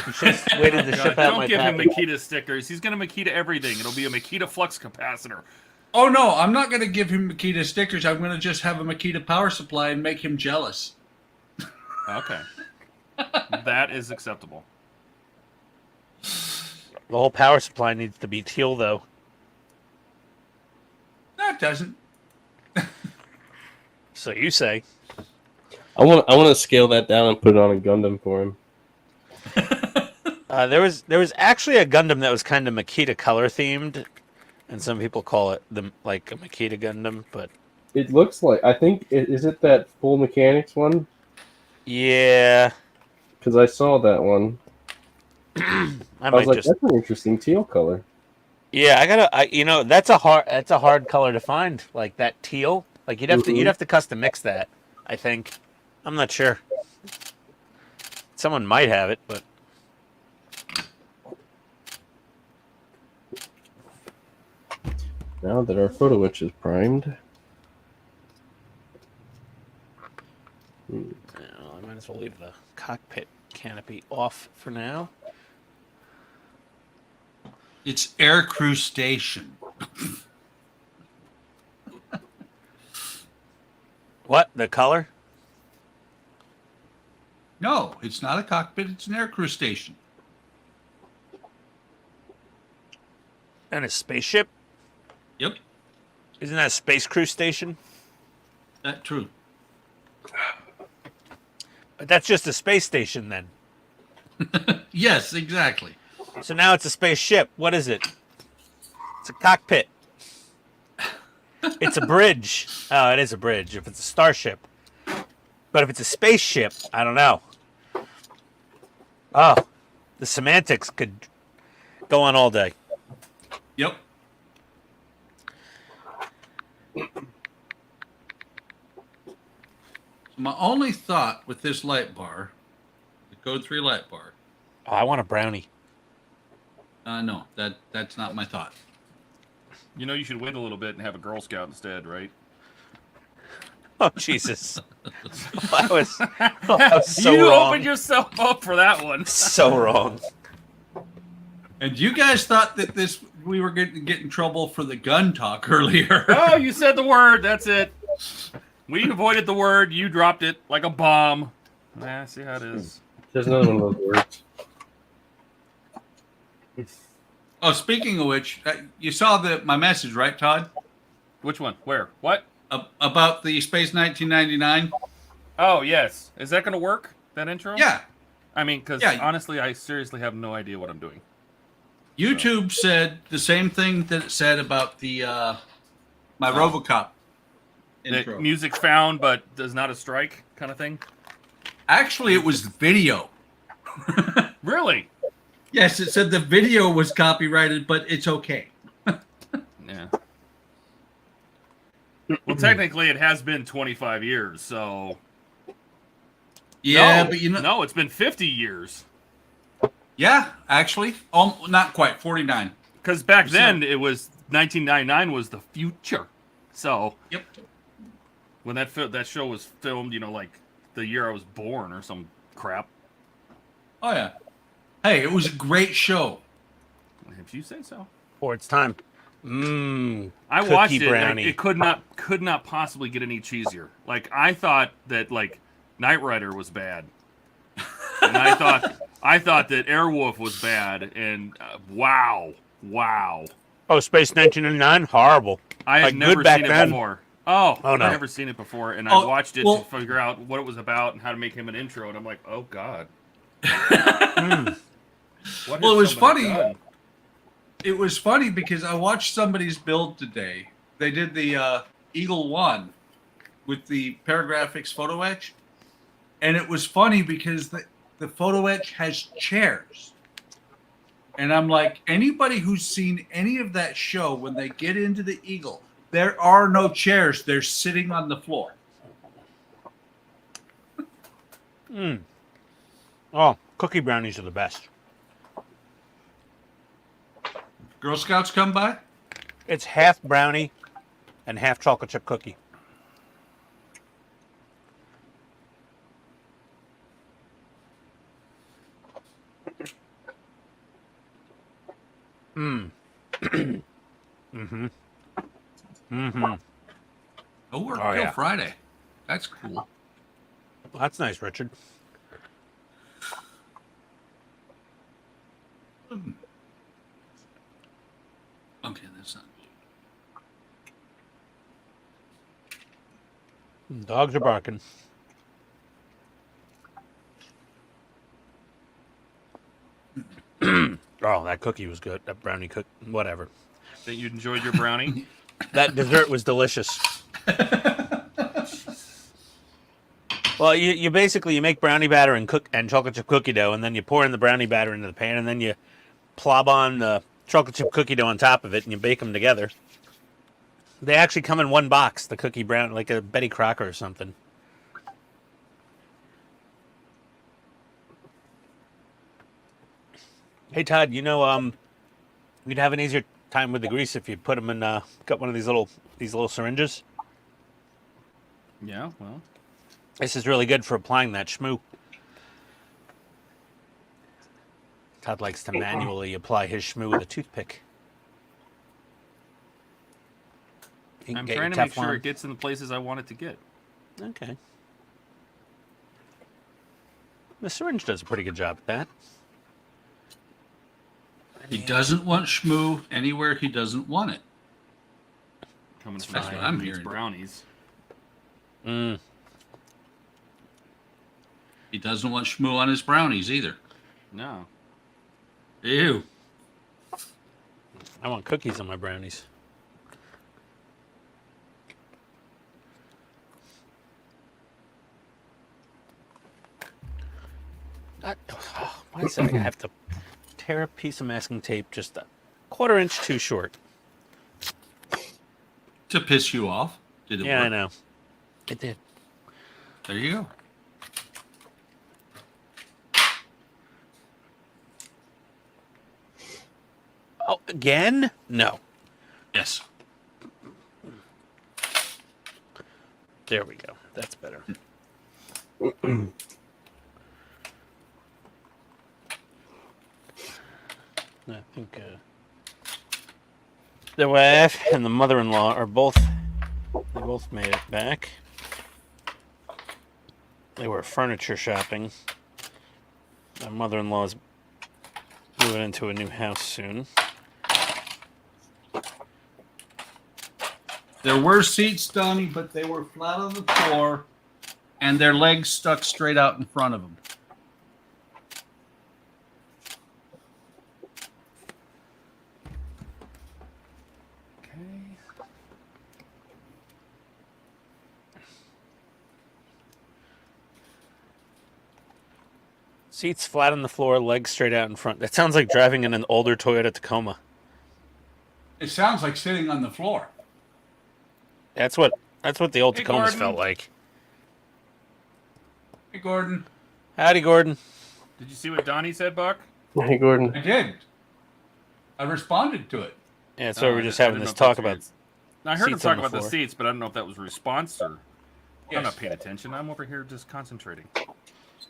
You should have waited to ship out Don't my give him package. Makita stickers. He's going to Makita everything. It'll be a Makita flux capacitor. Oh, no, I'm not going to give him Makita stickers. I'm going to just have a Makita power supply and make him jealous. Okay. That is acceptable. The whole power supply needs to be teal, though. No, it doesn't. So you say. I want to scale that down and put it on a Gundam for him. There was actually a Gundam that was kind of Makita color themed, and some people call it like a Makita Gundam, but It looks like is it that full mechanics one? yeah, Because I saw that one. I I was might like, just that's an interesting teal color. yeah. That's a hard color to find, like that teal. Like you'd have to custom mix that. I think. I'm not sure. Someone might have it, but Now that our photo etch is primed. I might as well leave the cockpit canopy off for now. It's Air Crew Station. What? The color? No, it's not a cockpit. It's an Air Crew Station. And a spaceship? Yep, Isn't that a space crew station? that's true. But that's just a space station then. Yes, exactly. So now it's a spaceship. What is it? It's a cockpit. It's a bridge. Oh, it is a bridge if it's a starship. But if it's a spaceship, I don't know. Oh, the semantics could go on all day. Yep. So my only thought with this light bar, the Code 3 light bar, Oh, I want a brownie. no, that's not my thought. You know, you should wait a little bit and have a Girl Scout instead, right? Oh, Jesus. I was so you wrong. opened yourself up for that one. So wrong. And you guys thought that we were going to get in trouble for the gun talk earlier. Oh, you said the word. That's it. We avoided the word. You dropped it like a bomb. Nah, see how it is. There's another one of those words. Oh, speaking of which, you saw my message, right, Todd? Which one? Where? What? About the Space 1999? Oh, yes. Is that going to work, that intro? Yeah. I mean, because honestly, I seriously have no idea what I'm doing. YouTube said the same thing that it said about the my RoboCop intro. The music's found, but does not a strike kind of thing? Actually, it was video. Really? Yes, it said the video was copyrighted, but it's okay. Yeah. Well, technically, it has been 25 years, so... Yeah, no, but you know... No, it's been 50 years. Yeah, actually. Not quite, 49. Because back then, it was... 1999 was the future. So... Yep. When that show was filmed, you know, like, the year I was born or some crap. Oh, yeah. Hey, it was a great show. If you say so. Or it's time. I watched it. Brownie. It could not possibly get any cheesier. Like, I thought that, like, Knight Rider was bad. And I thought that Airwolf was bad. And wow. Oh, Space 1999? Horrible. I had Like, never good back seen it then? before. Oh no. no. I'd never seen it before. And I watched it to figure out what it was about and how to make him an intro. And I'm like, oh, God. Well, it was funny. It was funny because I watched somebody's build today. They did the Eagle 1 with the Paragraphics photo etch. And it was funny because the photo etch has chairs. And I'm like, anybody who's seen any of that show, when they get into the Eagle, there are no chairs. They're sitting on the floor. Oh, cookie brownies are the best. Girl Scouts come by? It's half brownie and half chocolate chip cookie. Oh, we're Oh, till yeah. Friday. That's cool. Well, that's nice, Richard. Okay, that's not good. Dogs are barking. Oh, that cookie was good. That brownie cook, whatever. Think you enjoyed your brownie? That dessert was delicious. Well, you basically make brownie batter and chocolate chip cookie dough, and then you pour in the brownie batter into the pan, and then you plob on the chocolate chip cookie dough on top of it, and you bake them together. They actually come in one box, the cookie brown, like a Betty Crocker or something. Hey Todd, you know, you'd have an easier time with the grease if you put them in, got one of these little syringes. Yeah, well. This is really good for applying that schmoo. Todd likes to manually apply his schmoo with a toothpick. I'm trying to make sure it gets in the places I want it to get. Okay. The syringe does a pretty good job at that. He doesn't want schmoo anywhere he doesn't want it. Coming from That's the what guy I'm who eats hearing. brownies. He doesn't want schmoo on his brownies either. No. Ew. I want cookies on my brownies. Why is it I have to tear a piece of masking tape just a quarter inch too short? To piss you off. Did it Yeah, I work? know. It did. There you go. Oh, again? No. Yes. There we go. That's better. I think the wife and the mother-in-law are both. They both made it back. They were furniture shopping. My mother-in-law is moving into a new house soon. There were seats, Donnie, but they were flat on the floor, and their legs stuck straight out in front of them. Seats flat on the floor, legs straight out in front. That sounds like driving in an older Toyota Tacoma. It sounds like sitting on the floor. That's what the old Hey, Tacomas Gordon. felt like. Hey, Gordon. Howdy, Gordon. Did you see what Donnie said, Buck? Hey, Gordon. I did. I responded to it. Yeah, so we're just I having didn't this know if talk that's about. I heard him seats on talk the about the floor. seats, but I don't know if that was a response or. I'm Yes. not paying attention. I'm over here just concentrating.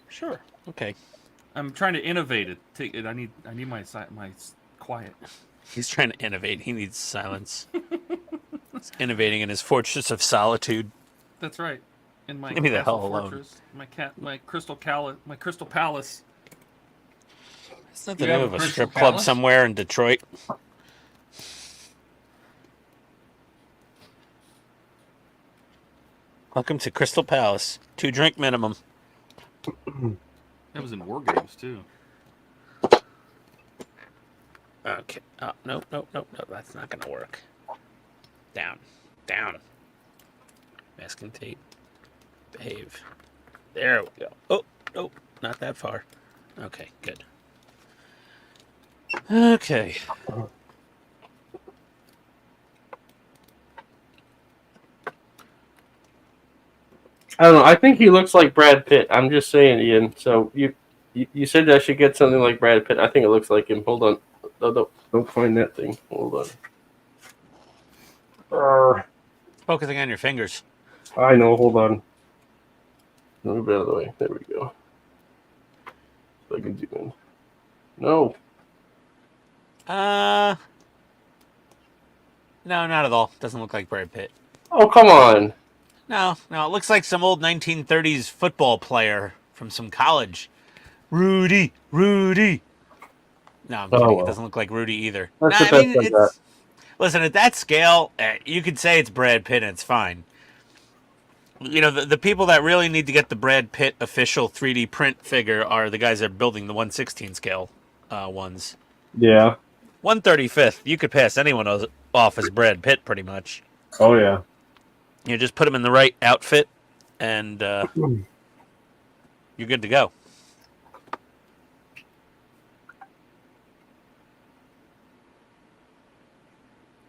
Sure. Okay. I'm trying to innovate it. I need my quiet. He's trying to innovate. He needs silence. He's innovating in his fortress of solitude. That's right. In my Leave me the castle hell alone. fortress, my crystal palace. Isn't that the You name have of a a Crystal strip club Palace? somewhere in Detroit? Welcome to Crystal Palace. 2-drink minimum. That was in War Games too. Okay. Oh, no. That's not going to work. Down. Masking tape. Behave. There we go. Oh, nope. Not that far. Okay, good. Okay. I don't know. I think he looks like Brad Pitt. I'm just saying, Ian. So you said I should get something like Brad Pitt. I think it looks like him. Hold on. Don't find that thing. Hold on. Focusing on your fingers. I know. Hold on. Move it out of the way. There we go. So I can do it. No. No, not at all. Doesn't look like Brad Pitt. Oh, come on. No, it looks like some old 1930s football player from some college. Rudy. No, I'm kidding. well. It doesn't look like Rudy either. That's Nah, the best I got. Listen, at that scale, you could say it's Brad Pitt and it's fine. You know, the people that really need to get the Brad Pitt official 3D print figure are the guys that are building the 1/16 scale ones. Yeah. 1/35th, you could pass anyone off as Brad Pitt pretty much. Oh, yeah. You just put him in the right outfit, and you're good to go.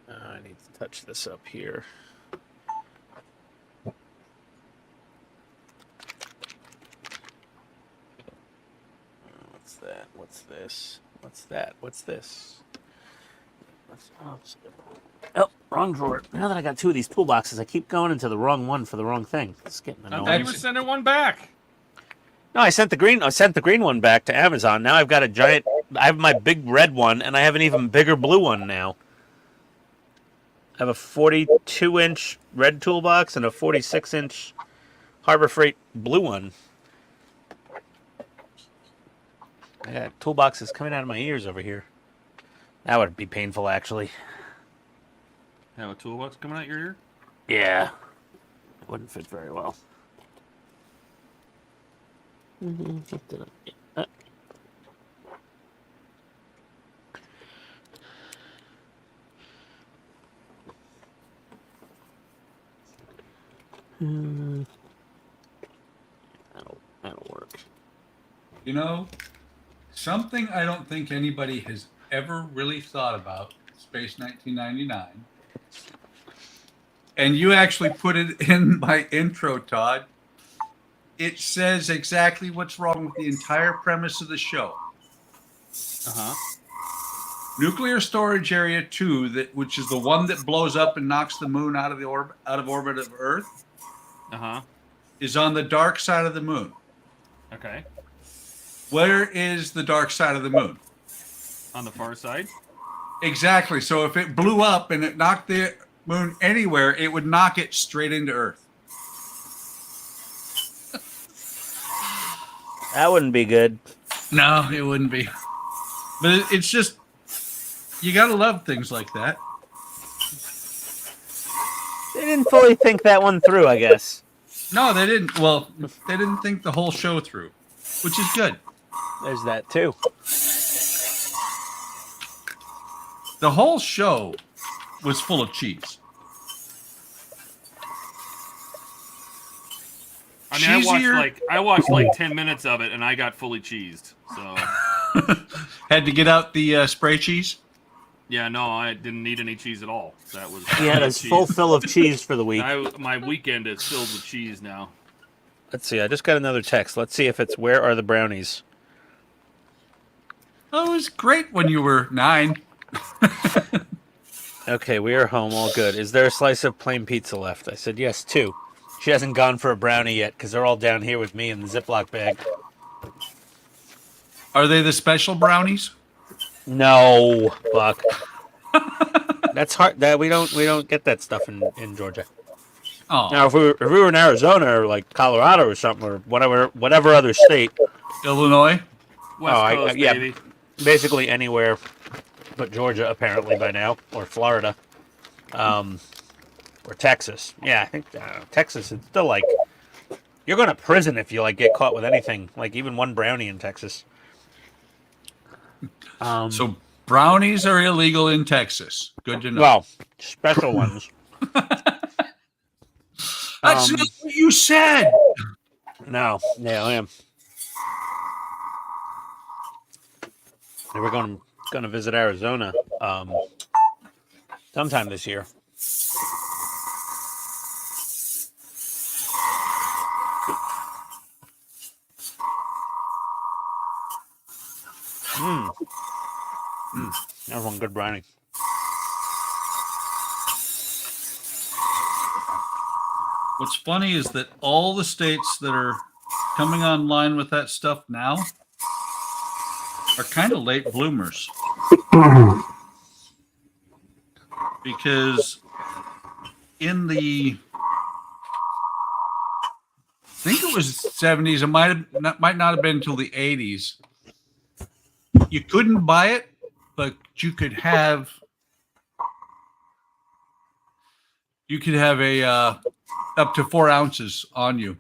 I need to touch this up here. What's that? What's this? What's that? What's this? Oh, wrong drawer. Now that I got two of these toolboxes, I keep going into the wrong one for the wrong thing. It's getting I annoying. thought you were sending one back. No, I sent the green one back to Amazon. Now I've got a giant. I have my big red one, and I have an even bigger blue one now. I have a 42-inch red toolbox and a 46-inch Harbor Freight blue one. I got toolboxes coming out of my ears over here. That would be painful, actually. Have a toolbox coming out your ear? Yeah. It wouldn't fit very well. That'll work. You know, something I don't think anybody has ever really thought about, Space 1999, and you actually put it in my intro, Todd. It says exactly what's wrong with the entire premise of the show. Uh-huh. Nuclear Storage Area 2, which is the one that blows up and knocks the moon out of orbit of Earth, Uh-huh. is on the dark side of the moon. Okay. Where is the dark side of the moon? On the far side? Exactly. So if it blew up and it knocked the moon anywhere, it would knock it straight into Earth. That wouldn't be good. No, it wouldn't be. But it's just, you got to love things like that. They didn't fully think that one through, I guess. No, they didn't. Well, they didn't think the whole show through, which is good. There's that too. The whole show was full of cheese. I mean, I watched like 10 minutes of it, and I got fully cheesed. So Had to get out the spray cheese. yeah, no, I didn't need any cheese at all. That was He had his cheese. full fill of cheese for the week. My weekend is filled with cheese now. Let's see. I just got another text. Let's see if it's where are the brownies. Oh, it was great when you were 9. Okay, we are home. All good. Is there a slice of plain pizza left? I said yes, 2. She hasn't gone for a brownie yet because they're all down here with me in the Ziploc bag. Are they the special brownies? No, Buck. That's hard. That we don't get that stuff in Georgia. Oh, Now, if we were in Arizona or like Colorado or something or whatever other state, Illinois. West Coast, yeah, baby. basically anywhere but Georgia apparently by now, or Florida, or Texas. Yeah, I think Texas is still like you're going to prison if you like get caught with anything, like even one brownie in Texas. So brownies are illegal in Texas. Good to know. Well, special ones. That's not what you said. No, yeah, I am. And we're going to visit Arizona sometime this year. That was one good brownie. What's funny is that all the states that are coming online with that stuff now are kind of late bloomers. Because in the, I think it was 70s, it might not have been until the 80s. You couldn't buy it, but you could have a up to 4 ounces on you.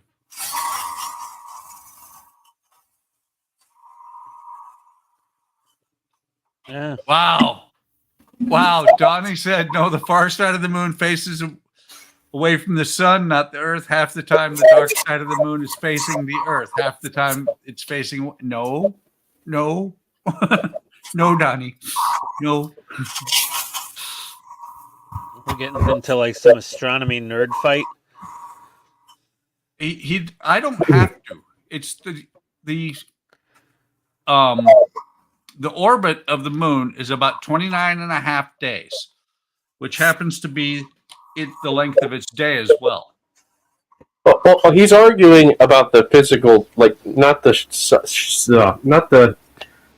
Yeah. Wow. Donnie said, no, the far side of the moon faces away from the sun, not the earth. Half the time, the dark side of the moon is facing the earth. Half the time, it's facing. No, no, Donnie. No. We're getting into like some astronomy nerd fight. I don't have to. It's the orbit of the moon is about 29 and a half days, which happens to be the length of its day as well. Well, he's arguing about the physical, like not the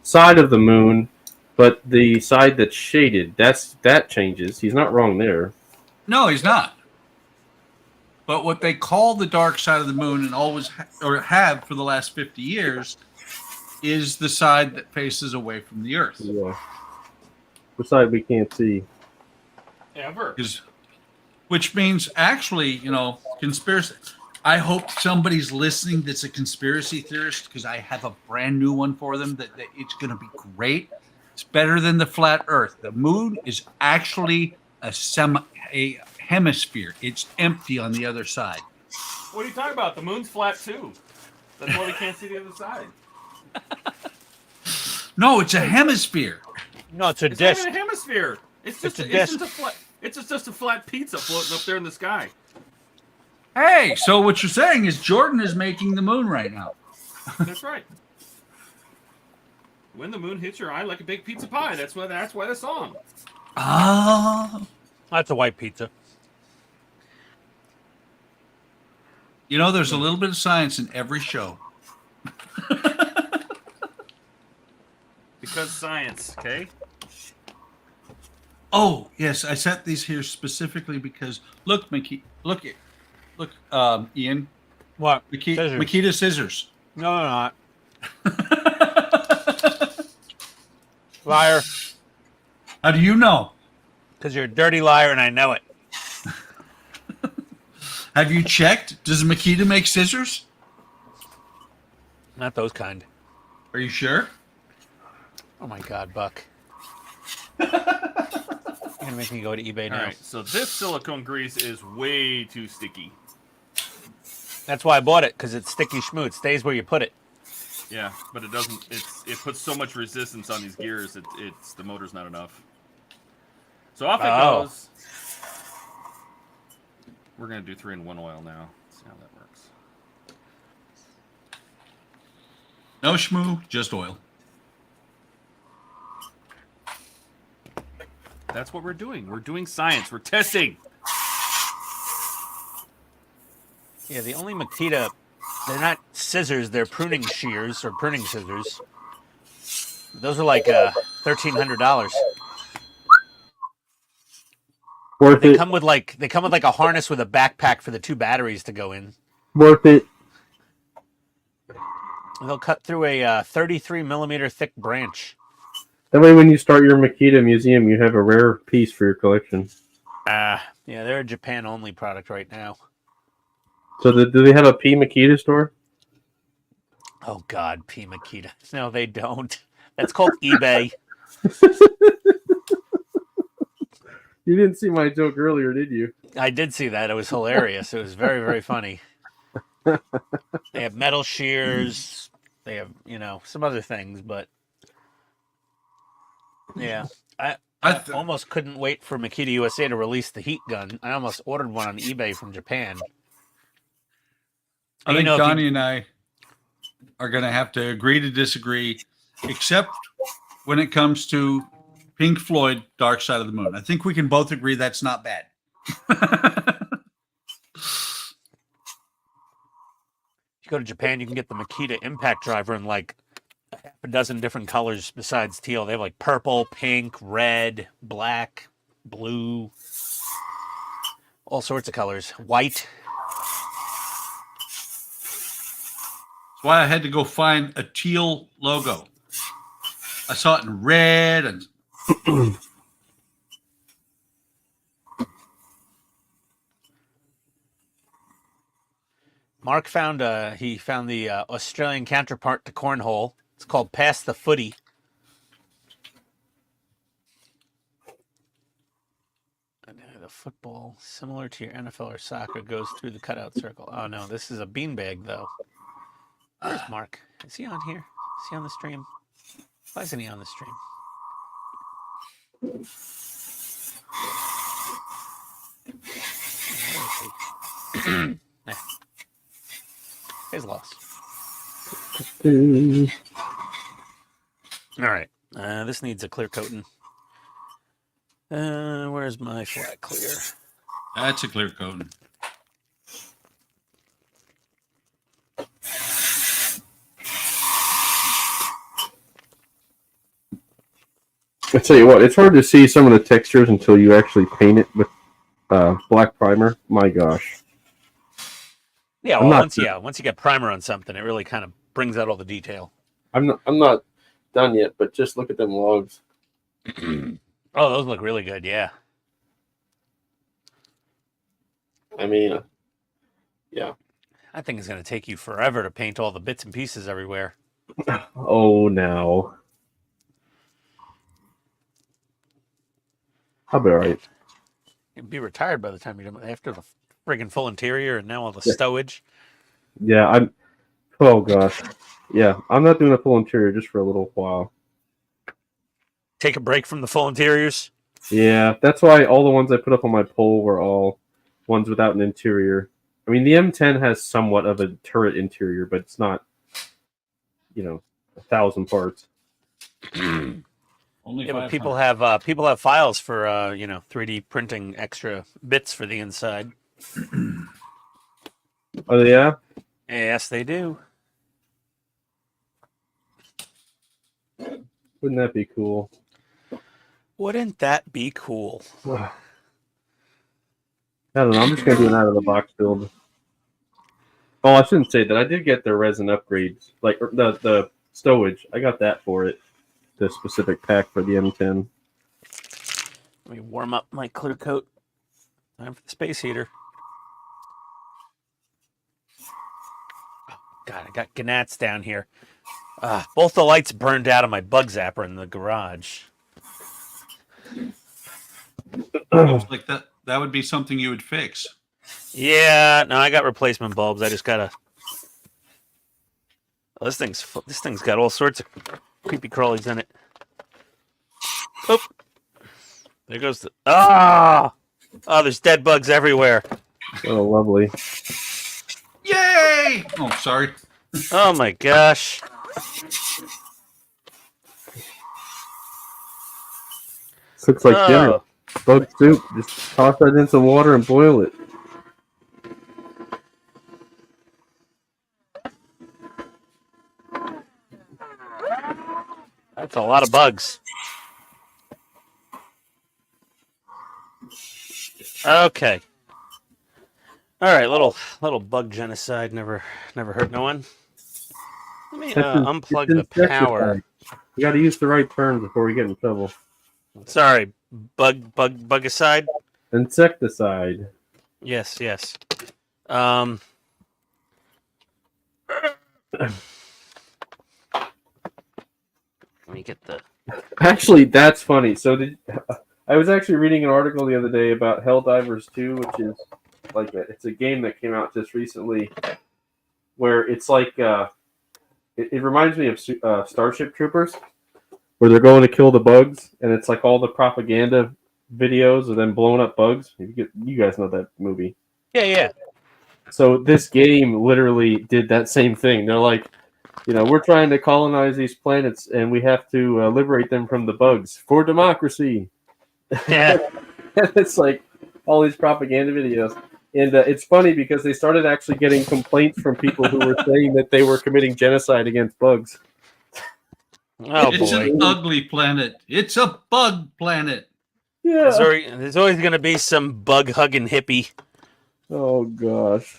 side of the moon, but the side that's shaded. That changes. He's not wrong there. No, he's not. But what they call the dark side of the moon, and always have for the last 50 years, is the side that faces away from the Earth. Yeah. The side we can't see. Ever. Which means, actually, conspiracy. I hope somebody's listening that's a conspiracy theorist, because I have a brand new one for them that it's going to be great. It's better than the flat Earth. The moon is actually a hemisphere. It's empty on the other side. What are you talking about? The moon's flat too. That's why we can't see the other side. No, it's a hemisphere. No, it's a It's disc. not even a hemisphere. It's just a flat pizza floating up there in the sky. Hey, so what you're saying is Jordan is making the moon right now. That's right. When the moon hits your eye like a big pizza pie. That's why the song. Ah. That's a white pizza. There's a little bit of science in every show. Because science, okay? Oh yes, I set these here specifically because look, Mickey, look, Ian, What? Makita scissors. No, they're not. Liar. How do you know? Because you're a dirty liar and I know it. Have you checked? Does Makita make scissors? Not those kind. Are you sure? Oh my God, Buck. You're going to make me go to eBay now. All right, so this silicone grease is way too sticky. That's why I bought it, because it's sticky schmoo. It stays where you put it. Yeah, but it doesn't. It puts so much resistance on these gears. It's the motor's not enough. So off it goes. We're gonna do 3-in-1 oil now. Let's see how that works. No schmoo, just oil. That's what we're doing. We're doing science. We're testing. Yeah, the only Makita, they're not scissors, they're pruning shears or pruning scissors. Those are like $1,300. Worth They it. come with like a harness with a backpack for the 2 batteries to go in. Worth it. They'll cut through a 33 millimeter thick branch. That way, when you start your Makita museum, you have a rare piece for your collection. Yeah, they're a Japan only product right now. So, do they have a P Makita store? Oh God, P Makita. No, they don't. That's called eBay. You didn't see my joke earlier, did you? I did see that. It was hilarious. It was very, very funny. They have metal shears. They have, some other things, but yeah. I almost couldn't wait for Makita USA to release the heat gun. I almost ordered one on eBay from Japan. I think Donnie and I are going to have to agree to disagree, except when it comes to Pink Floyd, Dark Side of the Moon. I think we can both agree that's not bad. If you go to Japan, you can get the Makita impact driver in like half a dozen different colors besides teal. They have like purple, pink, red, black, blue, all sorts of colors. White. That's why I had to go find a teal logo. I saw it in red and Mark found the Australian counterpart to cornhole. It's called Pass the Footy. The football, similar to your NFL or soccer, goes through the cutout circle. Oh no, this is a beanbag though. Where's Mark? Is he on here? Is he on the stream? Why isn't he on the stream? Where is he? He's lost. All right. This needs a clear coating. Where's my flat clear? that's a clear coat. I tell you what, it's hard to see some of the textures until you actually paint it with black primer. My gosh. Yeah, I'm well, not- once you get primer on something, it really kind of brings out all the detail. I'm not done yet, but just look at them logs. Oh, those look really good. Yeah. I mean, yeah. I think it's going to take you forever to paint all the bits and pieces everywhere. Oh, no. I'll be all right. You'll be retired by the time you're done after the friggin' full interior and now all the stowage. Yeah, oh, gosh. Yeah, I'm not doing a full interior just for a little while. Take a break from the full interiors. Yeah, that's why all the ones I put up on my poll were all ones without an interior. I mean, the M10 has somewhat of a turret interior, but it's not, 1,000 parts. Only Yeah, but 500. people have files for 3D printing extra bits for the inside. Oh, yeah? Yes, they do. Wouldn't that be cool? Wouldn't that be cool? I don't know. I'm just gonna do an out of the box build. Oh, I shouldn't say that. I did get their resin upgrades, like the stowage. I got that for it. The specific pack for the M10. Let me warm up my clear coat. Time for the space heater. Oh, God, I got gnats down here. Both the lights burned out of my bug zapper in the garage. Looks like that would be something you would fix. Yeah, no, I got replacement bulbs. I just gotta. Oh, this thing's got all sorts of creepy crawlies in it. Oop. There goes the. Ah! Oh, there's dead bugs everywhere. Oh, lovely. Yay! Oh, sorry. Oh my gosh. Looks like dinner. Bug soup. Just toss that in some water and boil it. That's a lot of bugs. Okay. All right, little bug genocide never hurt no one. Let me unplug the power. You got to use the right terms before we get in trouble. Sorry, bugicide. Insecticide. Yes. Let me get the. Actually, that's funny. So I was actually reading an article the other day about Helldivers 2, which is like it's a game that came out just recently, where it's like it reminds me of Starship Troopers, where they're going to kill the bugs, and it's like all the propaganda videos of them blowing up bugs. You guys know that movie. Yeah. So this game literally did that same thing. They're like, we're trying to colonize these planets, and we have to liberate them from the bugs for democracy. Yeah. It's like all these propaganda videos. And it's funny because they started actually getting complaints from people who were saying that they were committing genocide against bugs. Oh, It's boy. an ugly planet. It's a bug planet. Yeah. There's always going to be some bug-hugging hippie. Oh, gosh.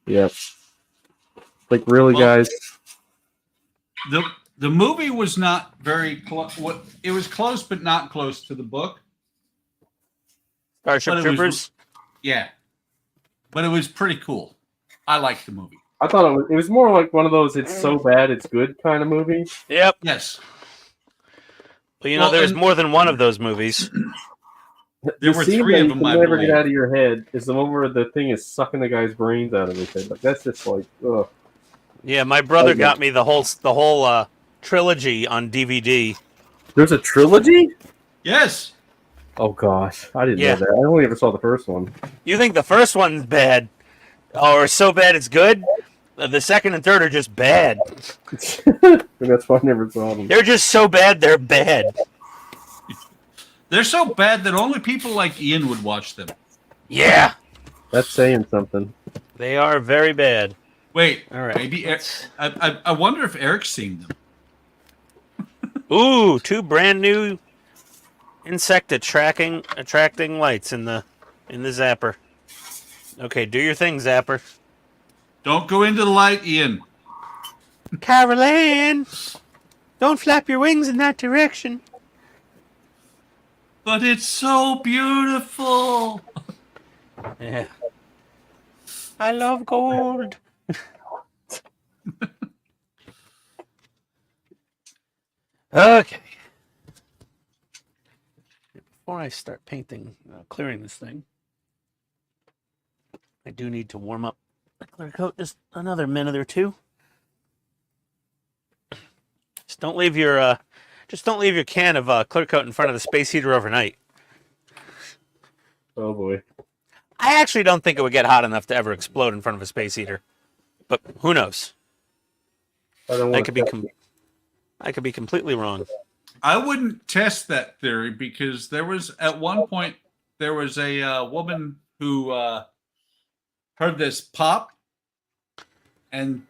Yep. Like, really, Well, guys? The movie was not very close. It was close, but not close to the book. Starship Troopers? Yeah. But it was pretty cool. I liked the movie. I thought it was more like one of those it's so bad it's good kind of movie. Yep. Yes. Well, there's more than one of those movies. There were three of them, you I can never believe. get out of your head is the one where the thing is sucking the guy's brains out of his head. Like, that's just like, ugh. Yeah, my brother got me the whole trilogy on DVD. There's a trilogy? Yes. Oh, gosh. I didn't know that. I only ever saw the first one. You think the first one's bad, or so bad it's good? The second and third are just bad. That's why I never saw them. They're just so bad, they're bad. They're so bad that only people like Ian would watch them. Yeah. That's saying something. They are very bad. Wait, all right. Maybe I wonder if Eric's seen them. Ooh, 2 brand new insect attracting lights in the zapper. Okay, do your thing, zapper. Don't go into the light, Ian. Carol Ann, don't flap your wings in that direction. But it's so beautiful. Yeah. I love gold. Okay. Before I start painting, clearing this thing, I do need to warm up the clear coat just another minute or two. Just don't leave your can of clear coat in front of the space heater overnight. Oh, boy. I actually don't think it would get hot enough to ever explode in front of a space heater, but who knows? I could be completely wrong. I wouldn't test that theory because there was at one point there was a woman who heard this pop, and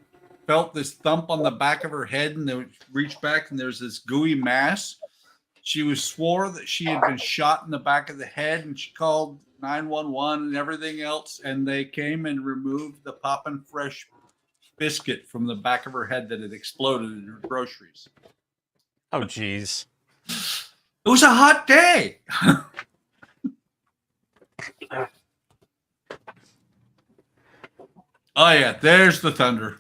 felt this thump on the back of her head, and they reached back, and there's this gooey mass. She swore that she had been shot in the back of the head, and she called 911 and everything else, and they came and removed the Poppin' Fresh biscuit from the back of her head that had exploded in her groceries. Oh, jeez. It was a hot day. Oh, yeah, there's the thunder.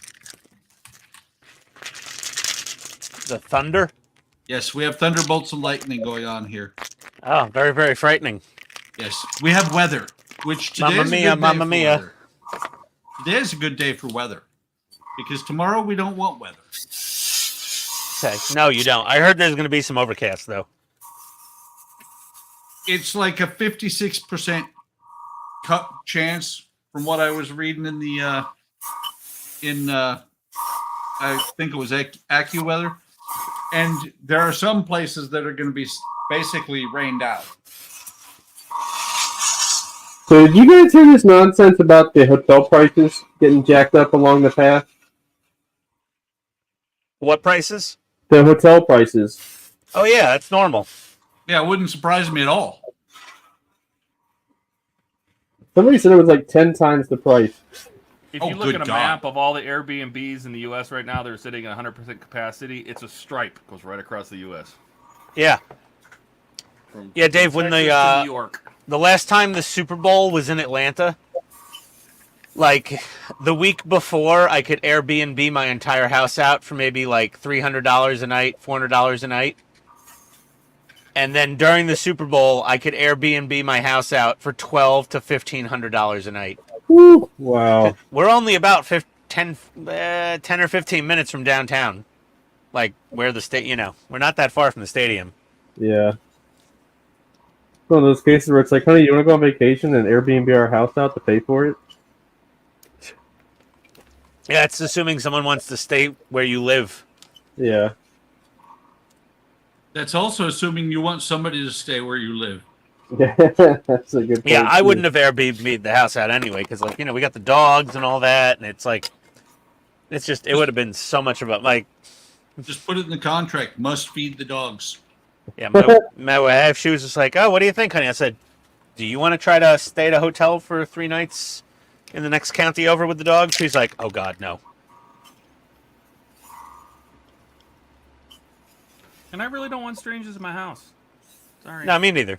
The thunder? Yes, we have thunderbolts and lightning going on here. Oh, very, very frightening. Yes, we have weather, which today Mamma is a mia, good day mamma for mia. weather. Today is a good day for weather because tomorrow we don't want weather. Okay. No, you don't. I heard there's going to be some overcast, though. It's like a 56% chance from what I was reading in the I think it was AccuWeather, and there are some places that are going to be basically rained out. So did you guys hear this nonsense about the hotel prices getting jacked up along the path? What prices? The hotel prices. Oh, yeah, that's normal. Yeah, it wouldn't surprise me at all. Somebody said it was like 10 times the price. If Oh, you look good at a God. map of all the Airbnbs in the U.S. right now, they're sitting at 100% capacity. It's a stripe goes right across the U.S. Yeah. From Yeah, Dave, when Texas the to New York. the last time the Super Bowl was in Atlanta, like the week before, I could Airbnb my entire house out for maybe like $300 a night, $400 a night. And then during the Super Bowl, I could Airbnb my house out for $1,200 to $1,500 a night. Woo. Wow. We're only about 10 or 15 minutes from downtown. Like where the state, we're not that far from the stadium. Yeah. One of those cases where it's like, honey, you want to go on vacation and Airbnb our house out to pay for it? Yeah, it's assuming someone wants to stay where you live. Yeah. That's also assuming you want somebody to stay where you live. That's a good point. Yeah, I too. wouldn't have Airbnb'd the house out anyway, because, like, we got the dogs and all that, and it's like, it would have been so much about, like, Just put it in the contract. Must feed the dogs. yeah, my wife, she was just like, oh, what do you think, honey? I said, do you want to try to stay at a hotel for 3 nights in the next county over with the dogs? She's like, oh, God, no. And I really don't want strangers in my house. Sorry. No, me neither.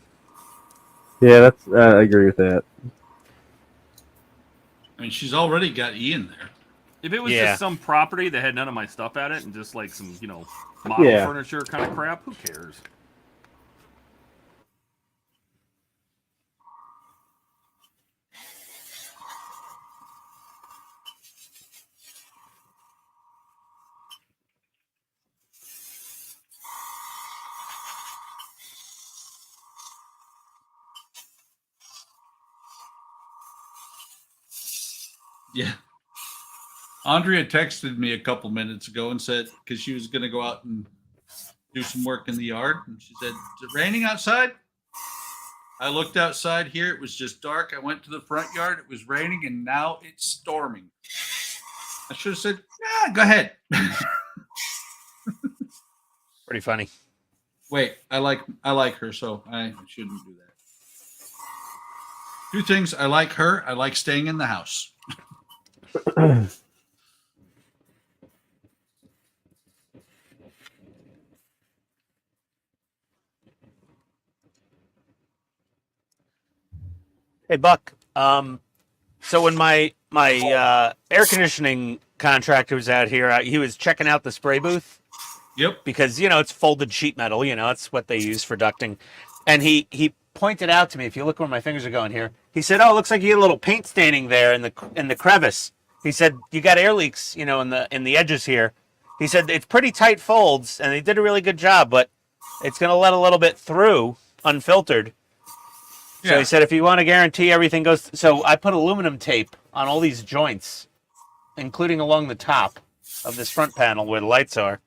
Yeah, that's. I agree with that. I mean, she's already got Ian there. If it was Yeah. just some property that had none of my stuff at it and just like some, model Yeah. furniture kind of crap, who cares? Yeah. Andrea texted me a couple minutes ago and said, because she was going to go out and do some work in the yard. And she said, is it raining outside? I looked outside here. It was just dark. I went to the front yard. It was raining, and now it's storming. I should have said, yeah, go ahead. Pretty funny. Wait, I like her, so I shouldn't do that. 2 things. I like her. I like staying in the house. Hey, Buck. So when my air conditioning contractor was out here, he was checking out the spray booth Yep. because it's folded sheet metal. It's what they use for ducting. And he pointed out to me, if you look where my fingers are going here, he said, "Oh, it looks like you get a little paint staining there in the crevice." He said, "You got air leaks, in the edges here." He said it's pretty tight folds, and they did a really good job, but it's going to let a little bit through unfiltered. So Yeah. he said, if you want to guarantee everything goes... So I put aluminum tape on all these joints, including along the top of this front panel where the lights are.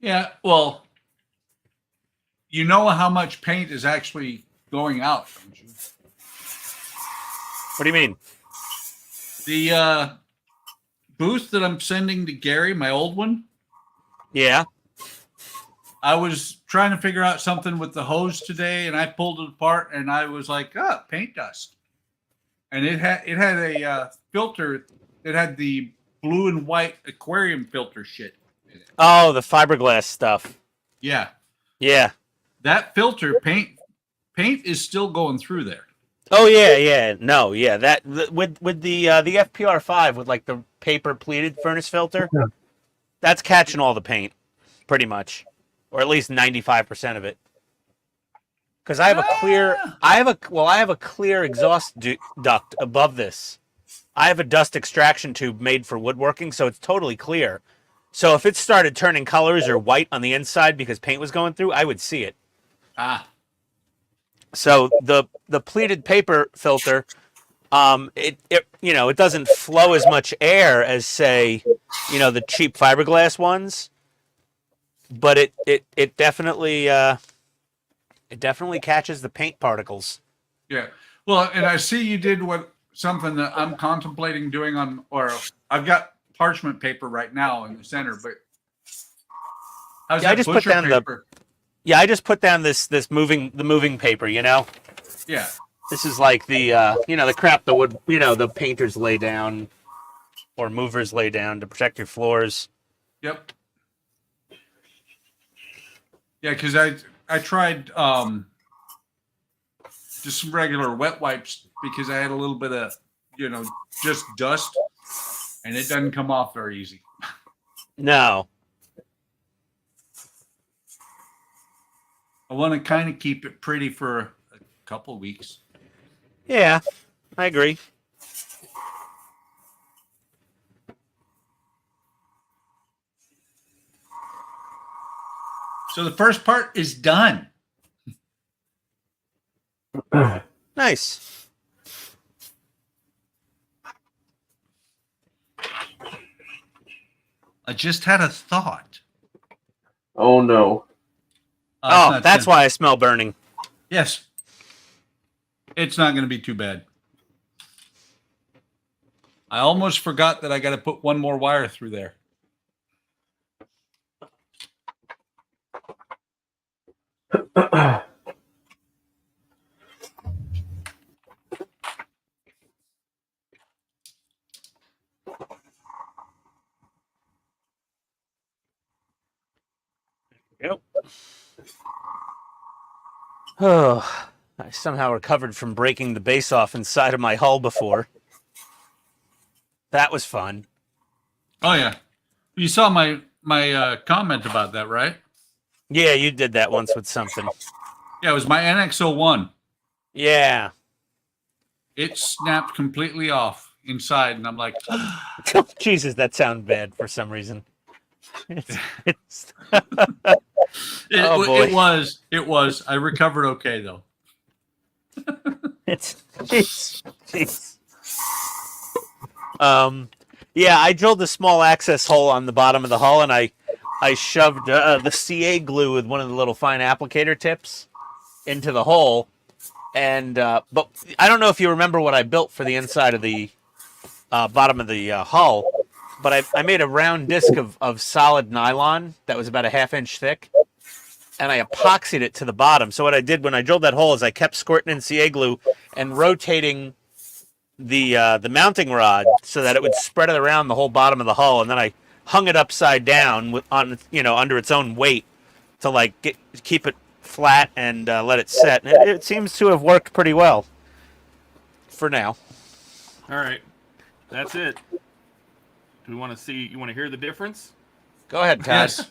Yeah, well, you know how much paint is actually going out, don't you? What do you mean? The booth that I'm sending to Gary, my old one, Yeah. I was trying to figure out something with the hose today, and I pulled it apart, and I was like, "Ah, paint dust." And it had a filter. It had the blue and white aquarium filter shit in it. Oh, the fiberglass stuff. Yeah, Yeah. that filter paint is still going through there. Oh yeah, yeah. No, yeah. With the FPR5 with like the paper pleated furnace filter, that's catching all the paint, pretty much, or at least 95% of it. Because I have a clear, I have a clear exhaust duct above this. I have a dust extraction tube made for woodworking, so it's totally clear. So if it started turning colors or white on the inside because paint was going through, I would see it. Ah, So the pleated paper filter, it doesn't flow as much air as, say, the cheap fiberglass ones, but it definitely catches the paint particles. yeah. Well, and I see you did something that I'm contemplating doing or I've got parchment paper right now in the center, but how's Yeah, I that just put butcher down paper? Yeah, I just put down this moving paper. Yeah. This is like the the crap the painters lay down or movers lay down to protect your floors. Yep. Yeah, because I tried just some regular wet wipes because I had a little bit of just dust, and it doesn't come off very easy. No. I want to kind of keep it pretty for a couple weeks. Yeah, I agree. So the first part is done. Nice. I just had a thought. Oh no. Oh, that's why I smell burning. Yes. It's not going to be too bad. I almost forgot that I got to put one more wire through there. Yep. Oh, I somehow recovered from breaking the base off inside of my hull before. That was fun. Oh yeah, you saw my comment about that, right? Yeah, you did that once with something. Yeah, it was my NX01. Yeah. It snapped completely off inside, and I'm like, Jesus, that sounds bad for some reason. It's oh boy. It was. I recovered okay though. Jeez. Yeah, I drilled a small access hole on the bottom of the hull, and I shoved the CA glue with one of the little fine applicator tips into the hole. And but I don't know if you remember what I built for the inside of the bottom of the hull, but I made a round disc of solid nylon that was about a 1/2 inch thick, and I epoxied it to the bottom. So what I did when I drilled that hole is I kept squirting in CA glue and rotating the mounting rod so that it would spread it around the whole bottom of the hull, and then I hung it upside down under its own weight to keep it flat and let it set. And it seems to have worked pretty well for now. All right, that's it. Do we want to see? You want to hear the difference? Go ahead, Todd. Yes.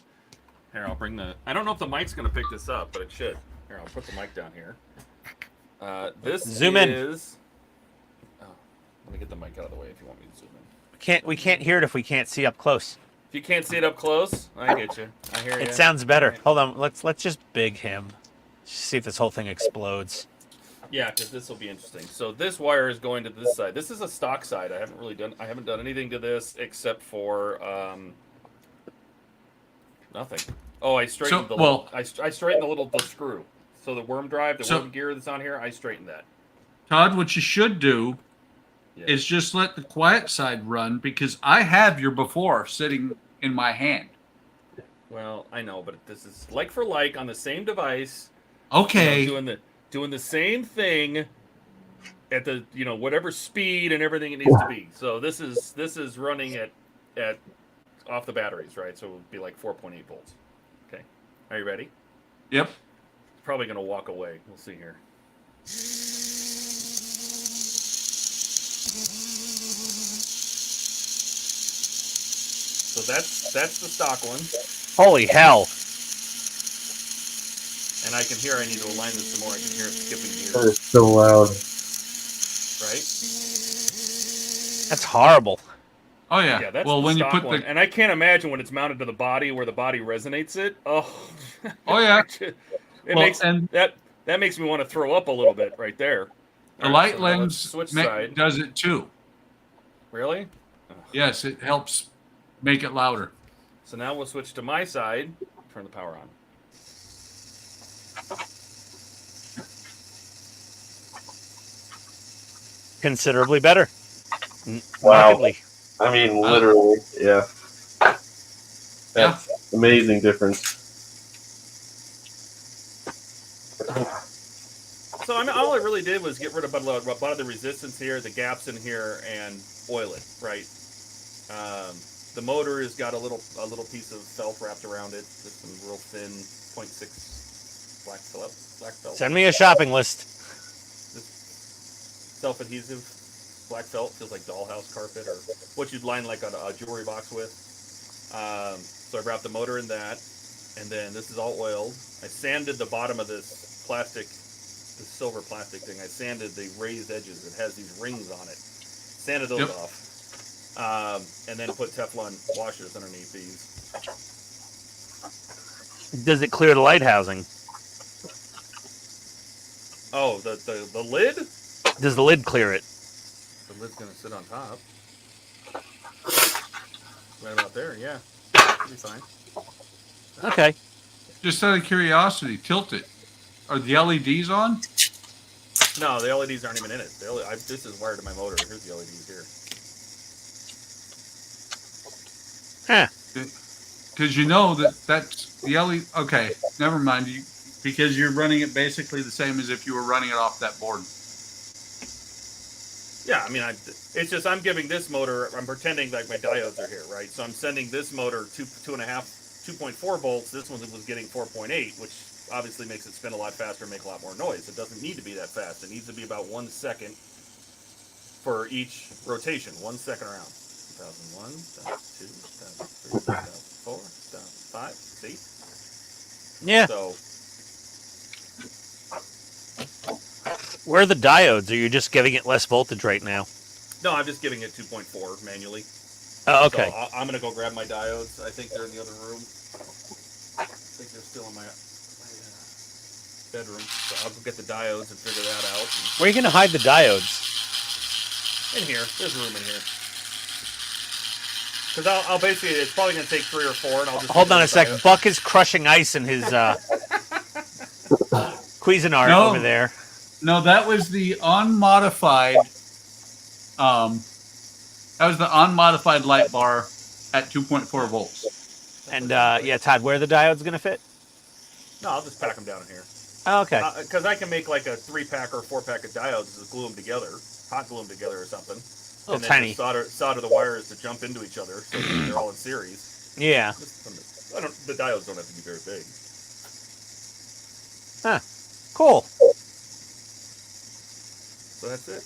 Here, I'll bring the. I don't know if the mic's going to pick this up, but it should. Here, I'll put the mic down here. This Zoom in. is. Oh, let me get the mic out of the way if you want me to zoom in. We can't hear it if we can't see up close. If you can't see it up close, I get you. I hear you. It sounds better. Hold on, let's just big him. See if this whole thing explodes. Yeah, because this will be interesting. So this wire is going to this side. This is a stock side. I haven't done anything to this except for nothing. Oh, I straightened I straightened the screw. So the worm drive, worm gear that's on here, I straightened that. Todd, what you should do is just let the quiet side run, because I have your before sitting in my hand. Well, I know, but this is like for like on the same device. Okay. You know, doing the same thing at the whatever speed and everything it needs to be. So this is running at off the batteries, right? So it would be like 4.8 volts. Okay, are you ready? Yep. It's probably gonna walk away. We'll see here. So that's the stock one. Holy hell! And I can hear I need to align this some more. I can hear it skipping That gears. is so loud. Right? That's horrible. Oh yeah. Yeah, that's well, the when you stock put one. the And I can't imagine when it's mounted to the body where the body resonates it. Oh. oh yeah, It well, makes and that makes me want to throw up a little bit right there. the All right, light so now let's lens switch side. does it too. Really? Yes, it helps make it louder. So now we'll switch to my side. Turn the power on. Considerably better. Wow. Markedly. I mean, literally, yeah. That's amazing difference. So I mean, all I really did was get rid of a lot of the resistance here, the gaps in here, and oil it. Right. The motor has got a little piece of felt wrapped around it, just some real thin 0.6 black felt. Send me a shopping list. Self-adhesive black felt, feels like dollhouse carpet or what you'd line like a jewelry box with. So I wrapped the motor in that, and then this is all oiled. I sanded the bottom of this plastic, this silver plastic thing. I sanded the raised edges. It has these rings on it. Sanded those off. And then put Teflon washers underneath these. Does it clear the light housing? Oh, the lid? Does the lid clear it? The lid's gonna sit on top. Right about there, yeah. Should be fine. Okay. Just out of curiosity, tilt it. Are the LEDs on? No, the LEDs aren't even in it. This is wired to my motor. Here's the LEDs here. Huh. Because you know that's the LED. Okay, never mind. Because you're running it basically the same as if you were running it off that board. Yeah, I mean, it's just I'm giving this motor. I'm pretending like my diodes are here, right? So I'm sending this motor 2.4 volts. This one was getting 4.8, which obviously makes it spin a lot faster and make a lot more noise. It doesn't need to be that fast. It needs to be about 1 second for each rotation. 1 second around. 2001, 2002, 2003, 2004, 2005. See? Yeah. So Where are the diodes? Are you just giving it less voltage right now? no, I'm just giving it 2.4 manually. Oh, okay. So I'm gonna go grab my diodes. I think they're in the other room. I think they're still in my bedroom. So I'll go get the diodes and figure that out. Where are you going to hide the diodes? In here, there's room in here. Because I'll basically, it's probably gonna take 3 or 4, and I'll just Hold on a sec. Buck is crushing ice in his Cuisinart over there. No, that was the unmodified. That was the unmodified light bar at 2.4 volts. And yeah, Todd, where are the diodes going to fit? No, I'll just pack them down in here. Oh, okay. Because I can make like a 3-pack or 4-pack of diodes and glue them together, hot glue them together or something. Little And then tiny. just solder the wires to jump into each other so that they're all in series. Yeah. The diodes don't have to be very big. Huh. Cool. So that's it.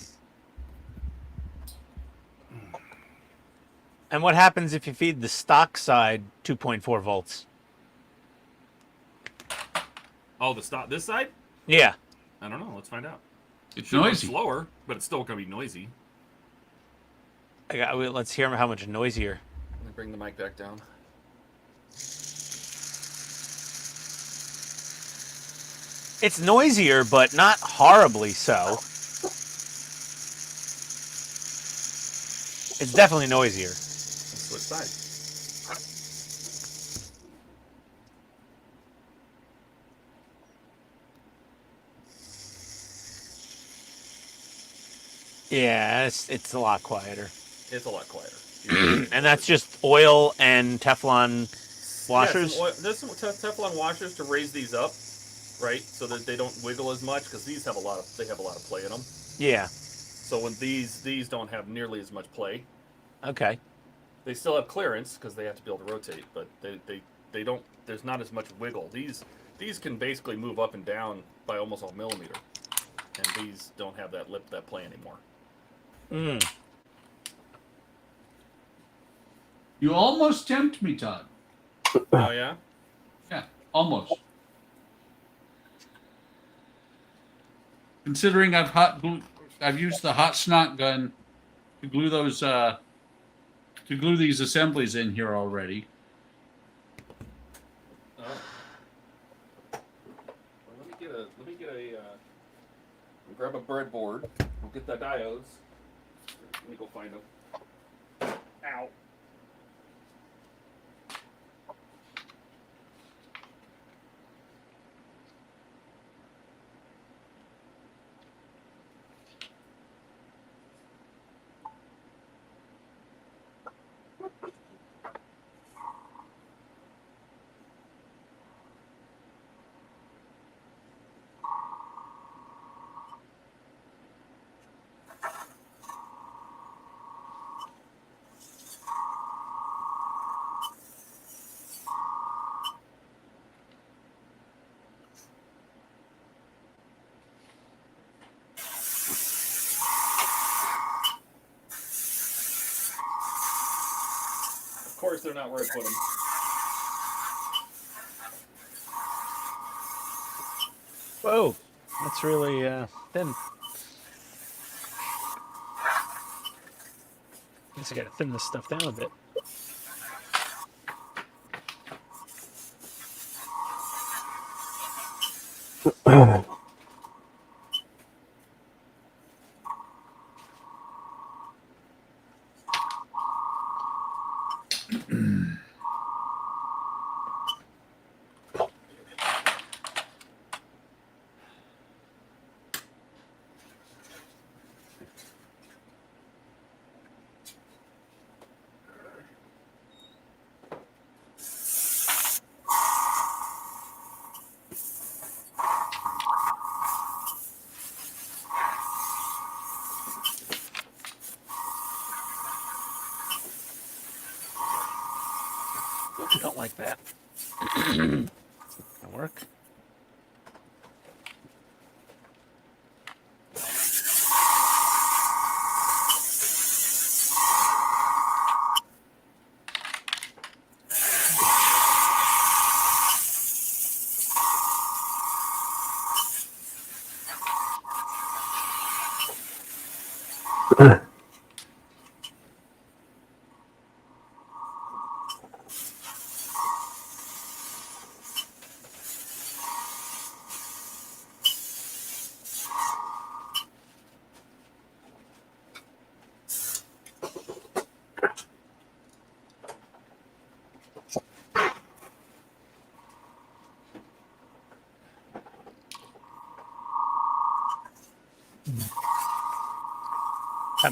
And what happens if you feed the stock side 2.4 volts? Oh, this side? Yeah. I don't know. Let's find out. It's Should go noisy. slower, but it's still gonna be noisy. Let's hear how much noisier. Let me bring the mic back down. It's noisier, but not horribly so. It's definitely noisier. Let's switch sides. Yeah, it's a lot quieter. It's a lot quieter. And that's just oil and Teflon washers? Yeah, there's some Teflon washers to raise these up, right? So that they don't wiggle as much, because these have a lot of play in them. Yeah. So when these don't have nearly as much play. Okay. They still have clearance because they have to be able to rotate, but they don't. There's not as much wiggle. These can basically move up and down by almost a millimeter, and these don't have that play anymore. Mm. You almost tempt me, Todd. Oh yeah. Yeah, almost. Considering I've used the hot snot gun to glue those these assemblies in here already. Oh. Well, let me get a grab a breadboard. We'll get the diodes. Let me go find them. Ow. Of course, they're not where I put them. Whoa. That's really thin. Guess I gotta thin this stuff down a bit. I don't like that. Gonna work.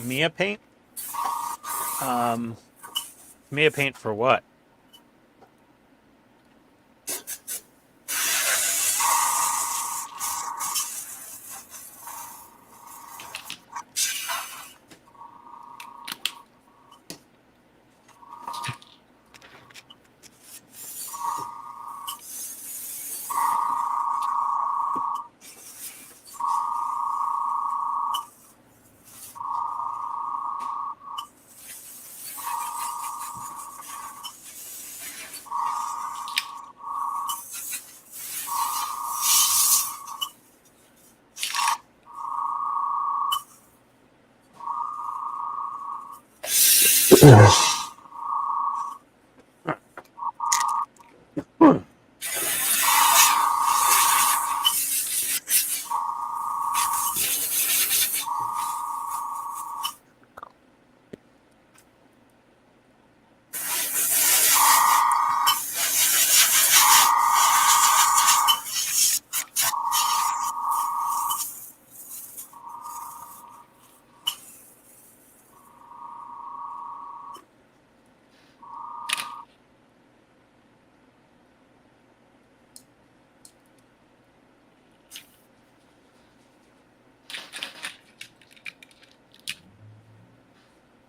Mia paint? Mia paint for what?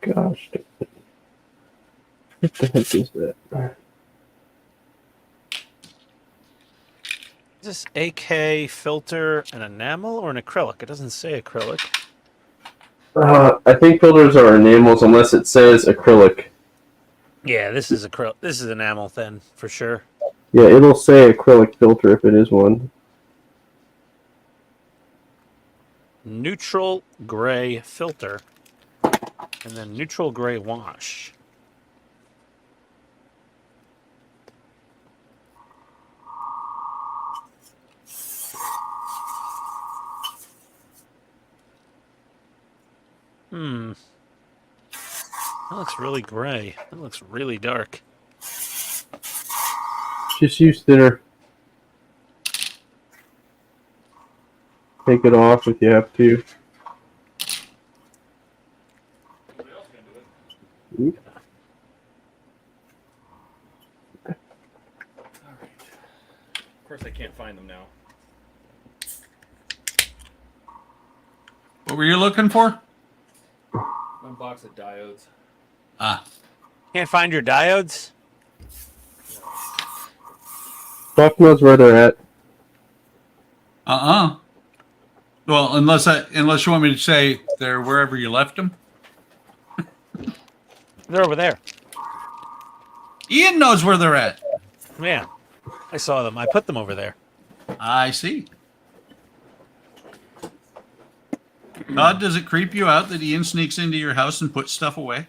Gosh. What the heck is that? Is this AK filter an enamel or an acrylic? It doesn't say acrylic. I think filters are enamels unless it says acrylic. Yeah, this is acrylic. This is enamel then, for sure. Yeah, it'll say acrylic filter if it is one. Neutral gray filter. And then neutral gray wash. That looks really gray. That looks really dark. Just use thinner. Take it off if you have to. Of course, I can't find them now. What were you looking for? One box of diodes. Ah. Can't find your diodes? Buck knows where they're at. Well, unless you want me to say they're wherever you left them. They're over there. Ian knows where they're at. Yeah. I saw them. I put them over there. I see. Todd, does it creep you out that Ian sneaks into your house and puts stuff away?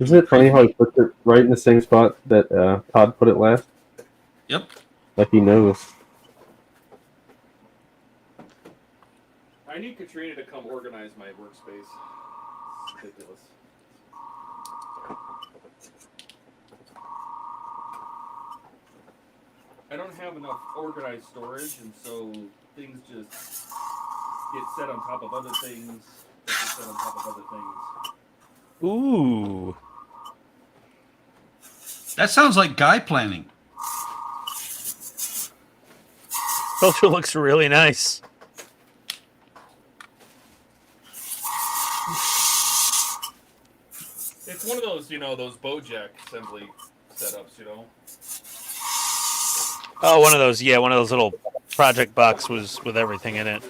Isn't it funny how he puts it right in the same spot that Todd put it last? Yep. Like he knows. I need Katrina to come organize my workspace. It's ridiculous. I don't have enough organized storage, and so things just get set on top of other things. That get set on top of other things. Ooh. That sounds like guy planning. Filter looks really nice. It's one of those, those Bojack assembly setups, Oh, one of those. Yeah, one of those little project box was with everything in it.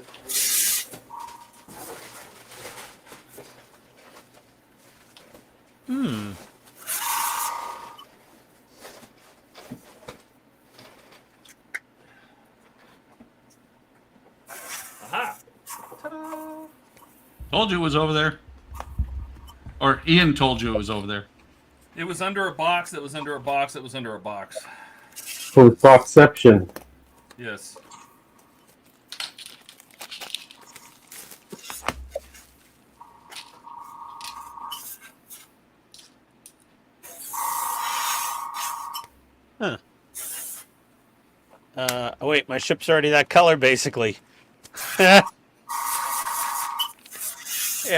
Aha! Told you it was over there. Or Ian told you it was over there. It was under a box that was under a box that was under a box. For boxception. Yes. Huh. Oh wait, my ship's already that color, basically. Yeah,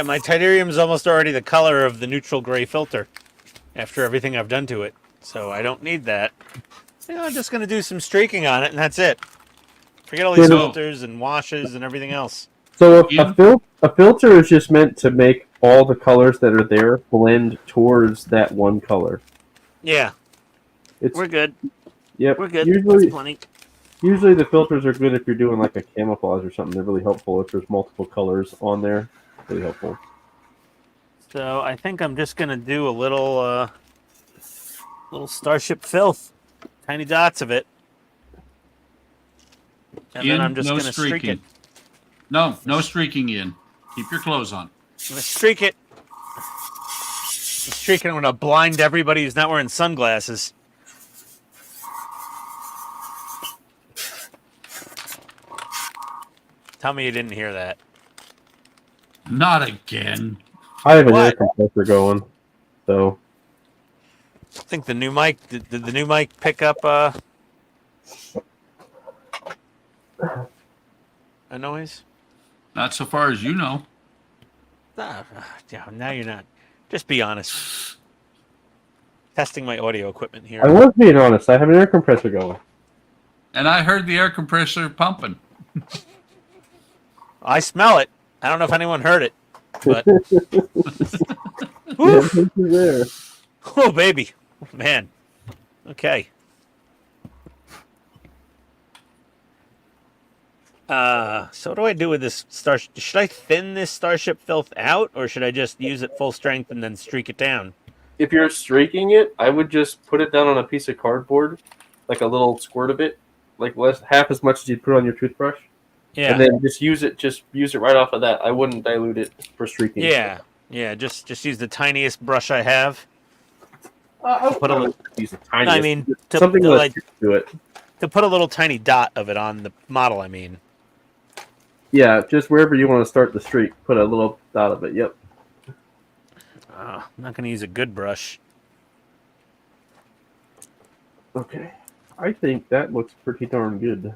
my Titanium's almost already the color of the neutral gray filter after everything I've done to it. So I don't need that. I'm just going to do some streaking on it, and that's it. Forget all these filters and washes and everything else. So a filter is just meant to make all the colors that are there blend towards that one color. Yeah. We're good. Yep. We're good. Usually, That's plenty. Usually the filters are good if you're doing like a camouflage or something. They're really helpful if there's multiple colors on there. Really helpful. So I think I'm just gonna do a little Starship filth, tiny dots of it, and Ian, then I'm just no gonna streak it. No streaking, Ian. Keep your clothes on. I'm gonna streak it. I'm streaking. I'm gonna blind everybody who's not wearing sunglasses. Tell me you didn't hear that. Not again. I have an air compressor going, so. I think the new mic did the new mic pick up a noise? Not so far as you know. Yeah, now you're not. Just be honest. Testing my audio equipment here. I was being honest. I have an air compressor going. And I heard the air compressor pumping. I smell it. I don't know if anyone heard it, but Yeah, thank you there. oh baby, man. Okay. So what do I do with this starship? Should I thin this starship filth out, or should I just use it full strength and then streak it down? If you're streaking it, I would just put it down on a piece of cardboard, like a little squirt of it, like half as much as you'd put on your toothbrush. Yeah. And then just use it right off of that. I wouldn't dilute it for streaking. Yeah. Yeah. Just use the tiniest brush I have. I Put a little. use the tiniest. I mean, something to, like like, do it. to put a little tiny dot of it on the model. I mean. Yeah, just wherever you want to start the streak, put a little dot of it. Yep. I'm not going to use a good brush. Okay. I think that looks pretty darn good.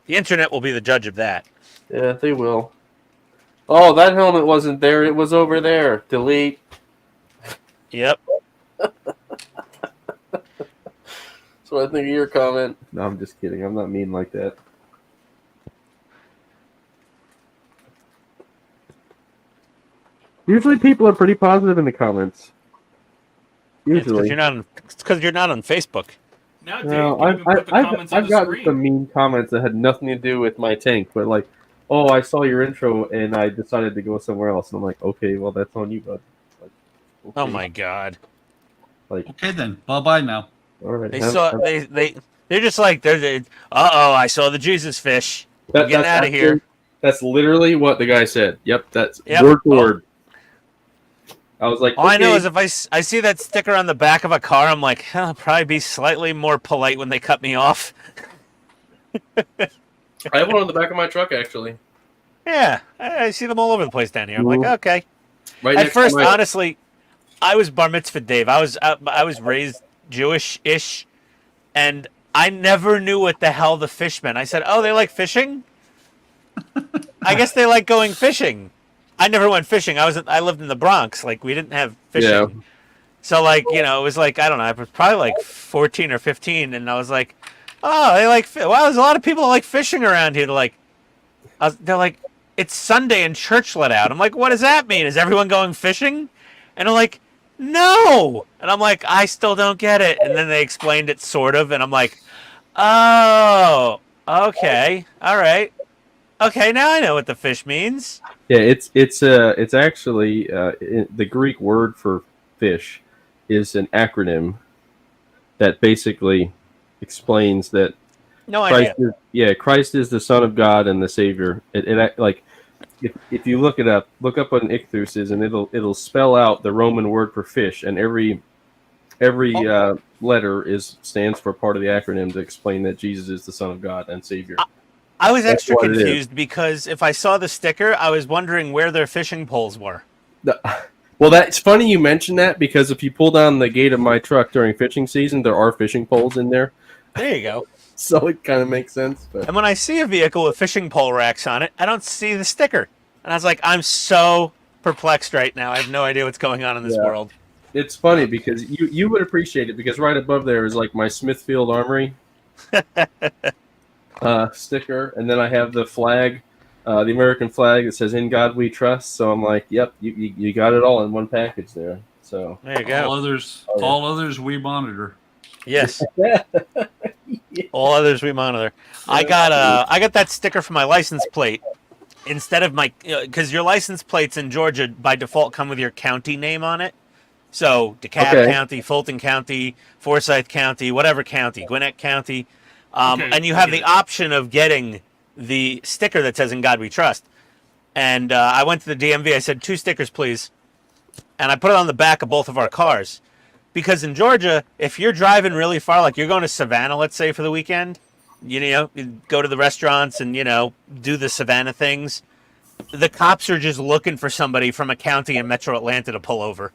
The internet will be the judge of that. Yeah, they will. Oh, that helmet wasn't there. It was over there. Delete. Yep. So I think of your comment. No, I'm just kidding. I'm not mean like that. Usually people are pretty positive in the comments. Usually. It's because you're not on Facebook. Now, Dave, No, you even put the comments on I've the gotten screen. some mean comments that had nothing to do with my tank, but like, oh, I saw your intro and I decided to go somewhere else. And I'm like, okay, well, that's on you, bud. Like, okay. Oh my god. Like, Okay then. Bye bye now. all right. They're just like I saw the Jesus fish. I'm getting out of here. That's literally what the guy said. Yep, that's Yep. word for word. I was like, All I know okay. is if I see that sticker on the back of a car, I'm like, I'll probably be slightly more polite when they cut me off. I have one on the back of my truck, actually. Yeah, I see them all over the place down here. I'm like, okay. Right At next first, to my... honestly, I was bar mitzvah Dave. I was raised Jewish-ish, and I never knew what the hell the fish meant. I said, oh, they like fishing? I guess they like going fishing. I never went fishing. I lived in the Bronx. Like, we didn't have fishing. Yeah. So, like, you know, it was like, I don't know, I was probably like 14 or 15, and I was like, oh, they like, wow, there's a lot of people that like fishing around here. They're like, it's Sunday and church let out. I'm like, what does that mean? Is everyone going fishing? And they're like, no. And I'm like, I still don't get it. And then they explained it sort of, and I'm like, oh, okay, all right. Okay, now I know what the fish means. Yeah, it's actually the Greek word for fish is an acronym that basically explains that No idea. Christ is the Son of God and the Savior. It like if you look up on ichthus and it'll spell out the Roman word for fish, and every letter stands for part of the acronym to explain that Jesus is the Son of God and Savior. I was That's extra what it is. confused because if I saw the sticker, I was wondering where their fishing poles were. Well, that's funny you mentioned that, because if you pull down the gate of my truck during fishing season, there are fishing poles in there. There you go. So it kind of makes sense. But And when I see a vehicle with fishing pole racks on it, I don't see the sticker. And I was like, I'm so perplexed right now. I have no idea what's going on in this world. it's funny because you would appreciate it, because right above there is like my Smithfield Armory sticker, and then I have the flag, the American flag that says "In God We Trust." So I'm like, yep, you got it all in one package there. So There you go. All others we monitor. Yes. All others we monitor. I got that sticker for my license plate instead of my, because your license plates in Georgia by default come with your county name on it. So DeKalb County, Fulton County, Forsyth County, whatever county, Gwinnett County, and you have the option of getting the sticker that says "In God We Trust." And I went to the DMV. I said 2 stickers, please, and I put it on the back of both of our cars. Because in Georgia, if you're driving really far, like you're going to Savannah, let's say, for the weekend, you go to the restaurants and, do the Savannah things, the cops are just looking for somebody from a county in Metro Atlanta to pull over.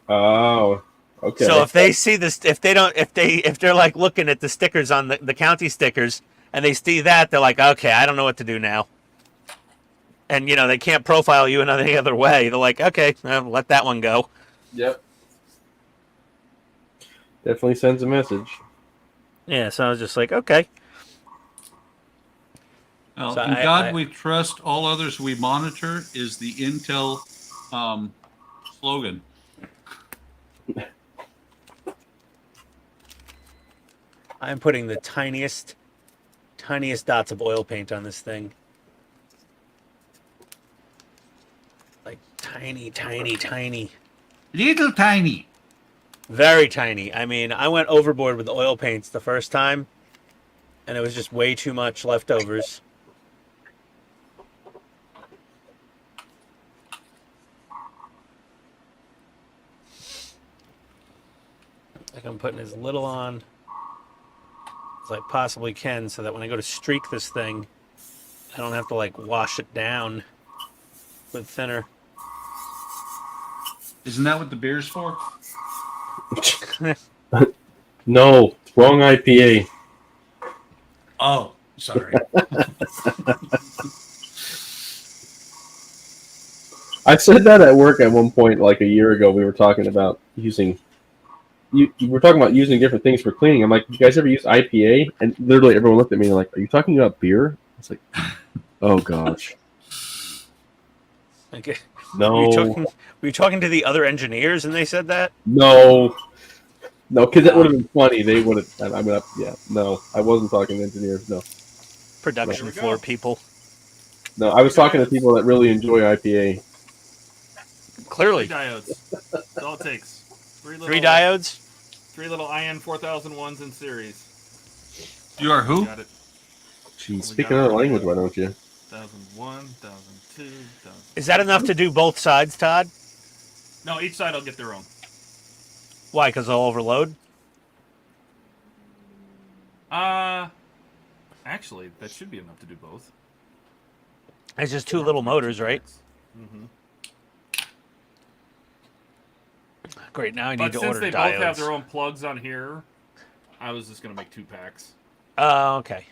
oh, okay. So if they see this, if they're like looking at the stickers on the county stickers and they see that, they're like, okay, I don't know what to do now. And, they can't profile you in any other way. They're like, okay, let that one go. Yep. Definitely sends a message. Yeah, so I was just like, okay. Well, So in God we trust, all others we monitor is the Intel slogan. I'm putting the tiniest dots of oil paint on this thing. Like tiny, tiny, tiny. Little tiny. Very tiny. I mean, I went overboard with oil paints the first time, and it was just way too much leftovers. Like I'm putting as little on as I possibly can so that when I go to streak this thing, I don't have to like wash it down with thinner. Isn't that what the beer's for? No, wrong IPA. Oh, sorry. I said that at work at one point, like a year ago. We were talking about using. You were talking about using different things for cleaning. I'm like, you guys ever use IPA? And literally everyone looked at me and like, are you talking about beer? It's like, oh gosh, Okay. no, Were you talking to the other engineers and they said that? no, because that would have been funny. They would have. I mean, yeah, no, I wasn't talking to engineers. No, Production Here we floor go. people. no, I was talking to people that really enjoy IPA. Clearly. 3 diodes. That's all it takes. 3 3 diodes? 3 little IN 4001s in series. You are who? Got it. Jeez, speak another language, why don't you? 1001, 1002, 1000. Is that enough to do both sides, Todd? No, each side will get their own. Why? Because they'll overload? Actually, that should be enough to do both. It's just 2 little motors, right? Mm-hmm. Great, now I need But to since order they diodes. both have their own plugs on here, I was just going to make 2 packs. Oh, okay.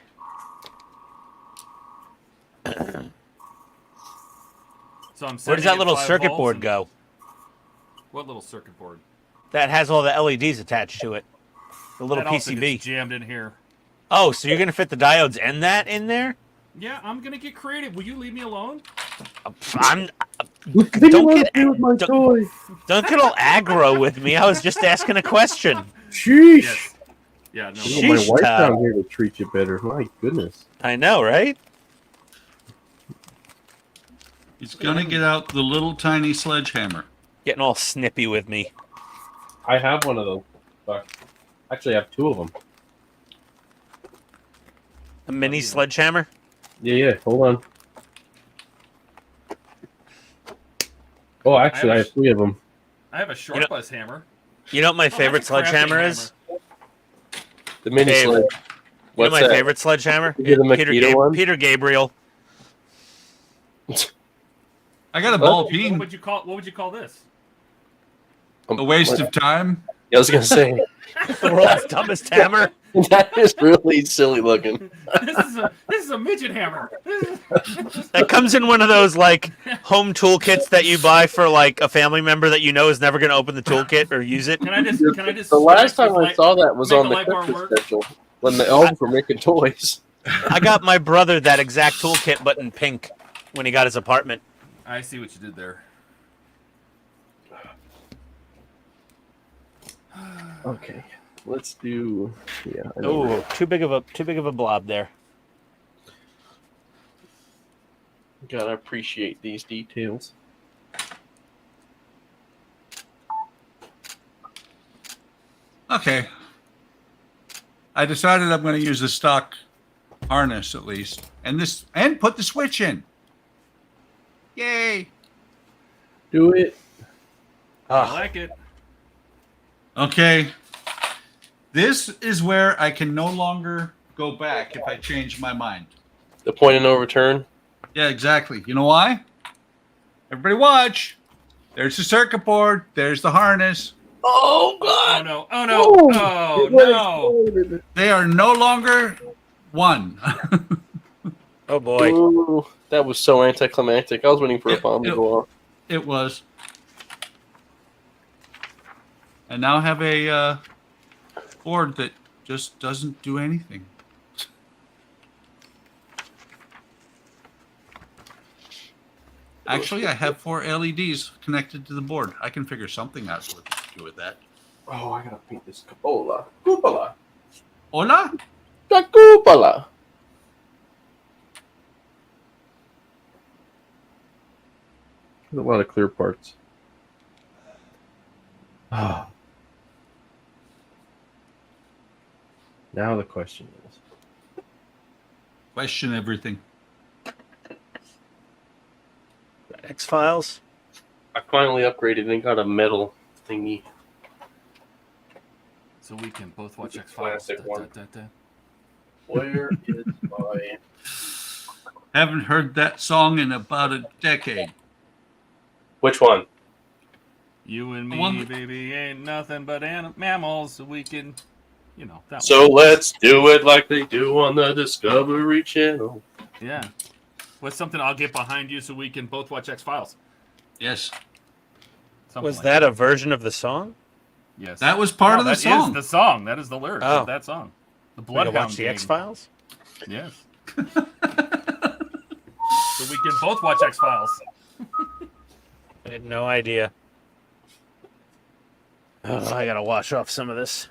So I'm Where does sending that it little 5 circuit volts board and- go? What little circuit board? That has all the LEDs attached to it. The little That also PCB. gets jammed in here. Oh, so you're going to fit the diodes and that in there? Yeah, I'm going to get creative. Will you leave me alone? I'm... What do you Don't want get- to do with my don't- toy? Don't get all aggro with me. I was just asking a question. Sheesh. Yes. Yeah, no. I want Sheesh, my wife Todd. down here to treat you better. My goodness. I know, right? He's gonna get out the little tiny sledgehammer. Getting all snippy with me. I have one of those. Actually, I have 2 of them. A mini yeah. sledgehammer? Yeah. Hold on. Oh, actually, I have 3 of them. I have a sharp bus hammer. You know what my that's favorite a crafting sledgehammer hammer. is? The mini Dave. sled. You know What's my that? favorite sledgehammer? Is it the Makita one? Peter Gabriel. I got a What? ball What peen. would you call this? A waste of time. I was gonna say The world's dumbest hammer. that is really silly looking. This is a midget hammer. That comes in one of those like home toolkits that you buy for like a family member that you know is never going to open the toolkit or use it. Can I just The last scratch time this I light- saw that was make on the the light bar Christmas work? special when the elves were making toys. I got my brother that exact toolkit, but in pink, when he got his apartment. I see what you did there. Okay. Let's do. Yeah. I know. Oh, too big of a blob there. Gotta appreciate these details. Okay. I decided I'm going to use the stock harness at least, and put the switch in. Yay! Do it. I like it. Okay. This is where I can no longer go back if I change my mind. The point of no return. Yeah, exactly. You know why? Everybody watch. There's the circuit board. There's the harness. Oh Oh God! no! Oh no! Oh no! They are no longer one. Oh boy. Ooh, that was so anticlimactic. I was waiting for a bomb to go off. It was. And now I have a board that just doesn't do anything. Actually, I have 4 LEDs connected to the board. I can figure something out to do with that. Oh, I gotta paint this cupola. Cupola. Hola? The cupola. There's a lot of clear parts. Ah. Now the question is, Question everything. X-Files? I finally upgraded and got a metal thingy. So we can both watch X-Files. Classic one. Da, da. Where is my... Haven't heard that song in about a decade. Which one? You and me, One- baby, ain't nothing but mammals. So we can, you know, that So one. let's do it like they do on the Discovery Channel. Yeah. What's something I'll get behind you so we can both watch X-Files? Yes. Something Was like that a version of the song? Yes. That was part of the That song. is the song. That is the lyrics Oh. of that song. The We could Bloodhound watch the Gang. X-Files? Yes. So we can both watch X-Files. I had no idea. Oh, I gotta wash off some of this.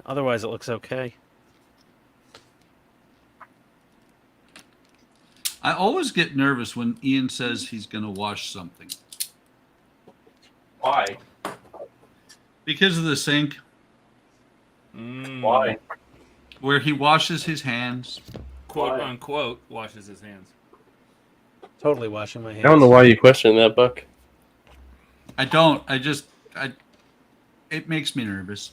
Otherwise, it looks okay. I always get nervous when Ian says he's going to wash something. Why? Because of the sink Why? where he washes his hands. Quote Why? unquote washes his hands. Totally washing my hands. I don't know why you question that, Buck. I don't. It makes me nervous.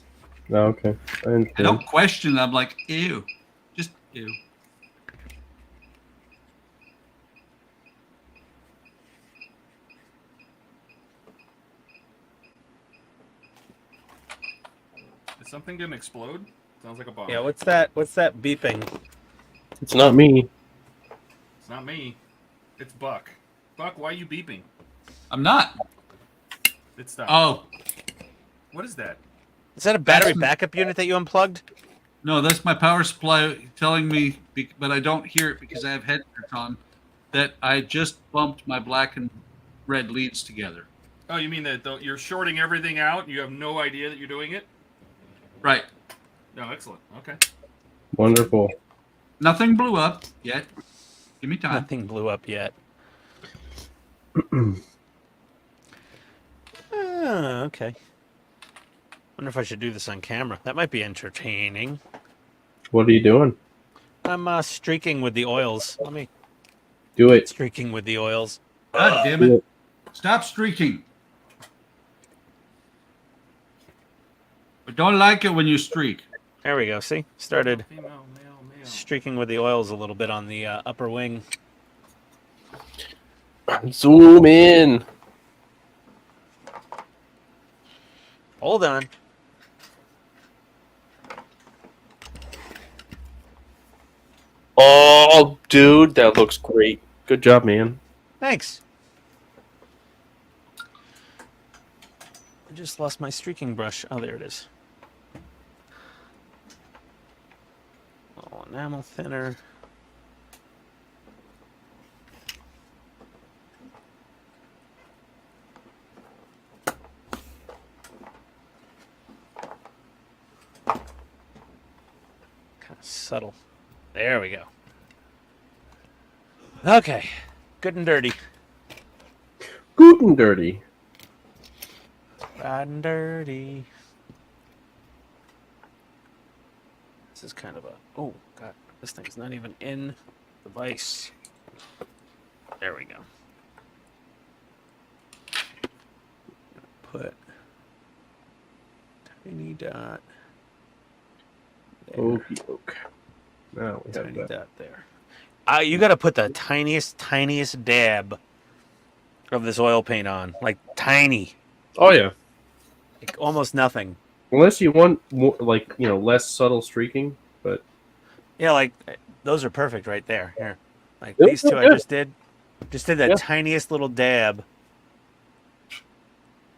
oh, okay. I I understand. don't question it. I'm like, ew. Just ew. Is something gonna explode? Sounds like a bomb. Yeah, what's that? What's that beeping? It's not me. It's not me. It's Buck. Buck, why are you beeping? I'm not. It stopped. Oh, What is that? Is that a battery That's- backup unit that you unplugged? no, that's my power supply telling me, but I don't hear it because I have headsets on, that I just bumped my black and red leads together. Oh, you mean that you're shorting everything out? You have no idea that you're doing it? Right. No, excellent. Okay. Wonderful. Nothing blew up yet. Give me time. Nothing blew up yet. Okay. Wonder if I should do this on camera. That might be entertaining. What are you doing? I'm streaking with the oils. Let me Do it. streaking with the oils. God damn it. Stop streaking. I don't like it when you streak. There we go. See, started Female, male, male. streaking with the oils a little bit on the upper wing. Zoom in. Hold on. Oh, dude, that looks great. Good job, man. Thanks. I just lost my streaking brush. Oh, there it is. Oh, enamel thinner. Kind of subtle. There we go. Okay. Good and dirty. Good and dirty. Bad and dirty. This is kind of a... Oh, God. This thing's not even in the vise. There we go. Put tiny dot there. Okie doke. Now we have Tiny that. dot there. You got to put the tiniest dab of this oil paint on. Like, tiny. Oh yeah. Like, almost nothing. Unless you want more, like, you know, less subtle streaking, but Yeah, like, those are perfect right there. Here. Like, Yep, these two I yeah. just did. Just did that Yeah. tiniest little dab.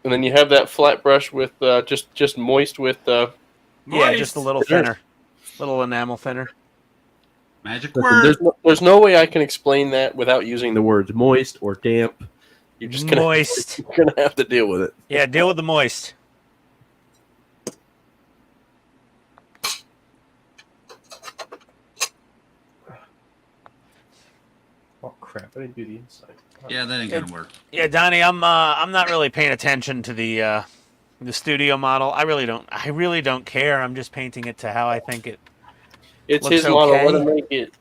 And then you have that flat brush with just moist with Yeah, Moist. just a little thinner. Little enamel thinner. Magic listen, word. there's no way I can explain that without using the words moist or damp You're just gonna Moist. you're gonna have to deal with it. Yeah, deal with the moist. Oh crap! I didn't do the inside. Yeah, that ain't gonna work. Yeah, Donnie, I'm not really paying attention to the studio model. I really don't care. I'm just painting it to how I think it. It's Looks his model. okay. Let him make it.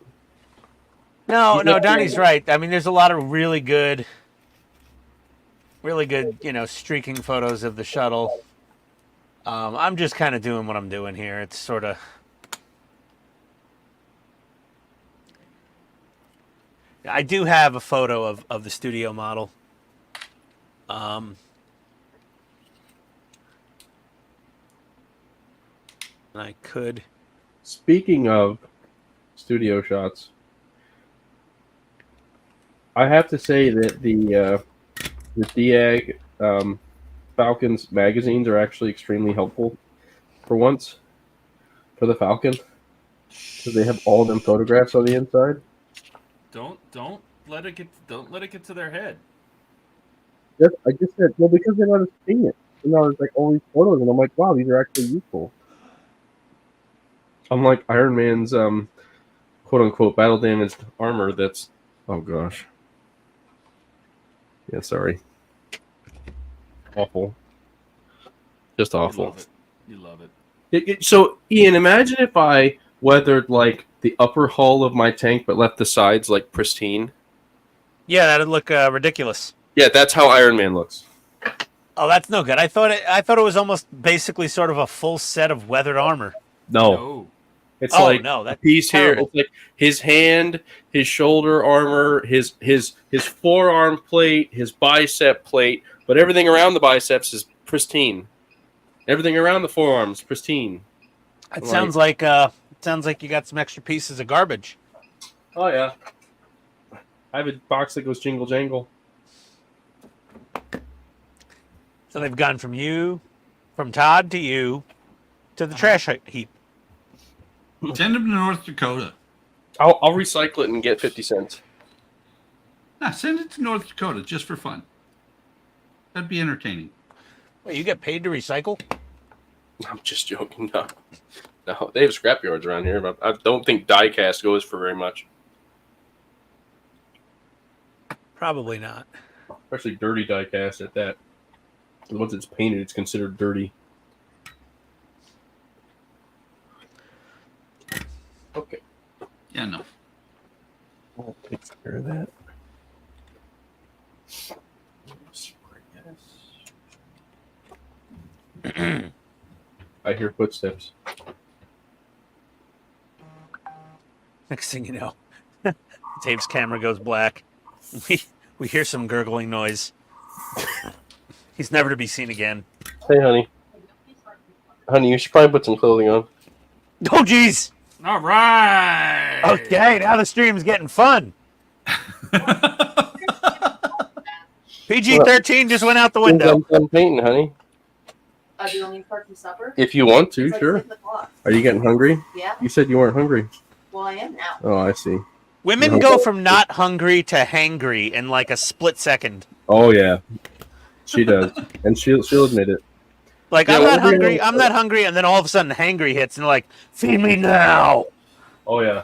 No, Yeah. Donnie's right. I mean, there's a lot of really good, streaking photos of the shuttle. I'm just kind of doing what I'm doing here. It's sort of. I do have a photo of the studio model. I could. Speaking of studio shots, I have to say that the Diag Falcons magazines are actually extremely helpful for once for the Falcon because they have all of them photographs on the inside. Don't let it get to their head. I just said, well, because they're not seeing it. There's like all these photos, and I'm like, wow, these are actually useful. Unlike Iron Man's quote unquote battle damaged armor that's oh gosh. Yeah, sorry. Awful. Just awful. You love it. So, Ian, imagine if I weathered like the upper hull of my tank, but left the sides like pristine. Yeah, that'd look ridiculous. Yeah, that's how Iron Man looks. Oh, that's no good. I thought it was almost basically sort of a full set of weathered armor. No. It's Oh, like no, that's a piece here. terrible. It's like his hand, his shoulder armor, his forearm plate, his bicep plate, but everything around the biceps is pristine. Everything around the forearms pristine. It sounds like you got some extra pieces of garbage. Oh yeah. I have a box that goes jingle jangle. So they've gone from Todd to you, to the trash heap. Send them to North Dakota. I'll recycle it and get 50 cents. Nah, send it to North Dakota just for fun. That'd be entertaining. Wait, you get paid to recycle? I'm just joking. No, they have scrapyards around here, but I don't think diecast goes for very much. Probably not. Especially dirty diecast at that. Once it's painted, it's considered dirty. Okay. Yeah, no. I'll take care of that. I hear footsteps. Next thing you know, Dave's camera goes black. We hear some gurgling noise. He's never to be seen again. Hey, honey. Honey, you should probably put some clothing on. Oh, jeez. All right. Okay, now the stream's getting fun. PG-13 just went out the window. I'm done painting, honey. Do you want me to start some supper? If you want to, It's like sure. 6 o'clock. Are you getting hungry? Yeah. You said you weren't hungry. Well, I am now. Oh, I see. Women go from not hungry to hangry in like a split second. Oh yeah, she does, and she'll admit it. Like, Yeah, I'm not well, hungry, I'm not hungry, and then all of a sudden hangry hits, and they're like, feed me now. Oh yeah.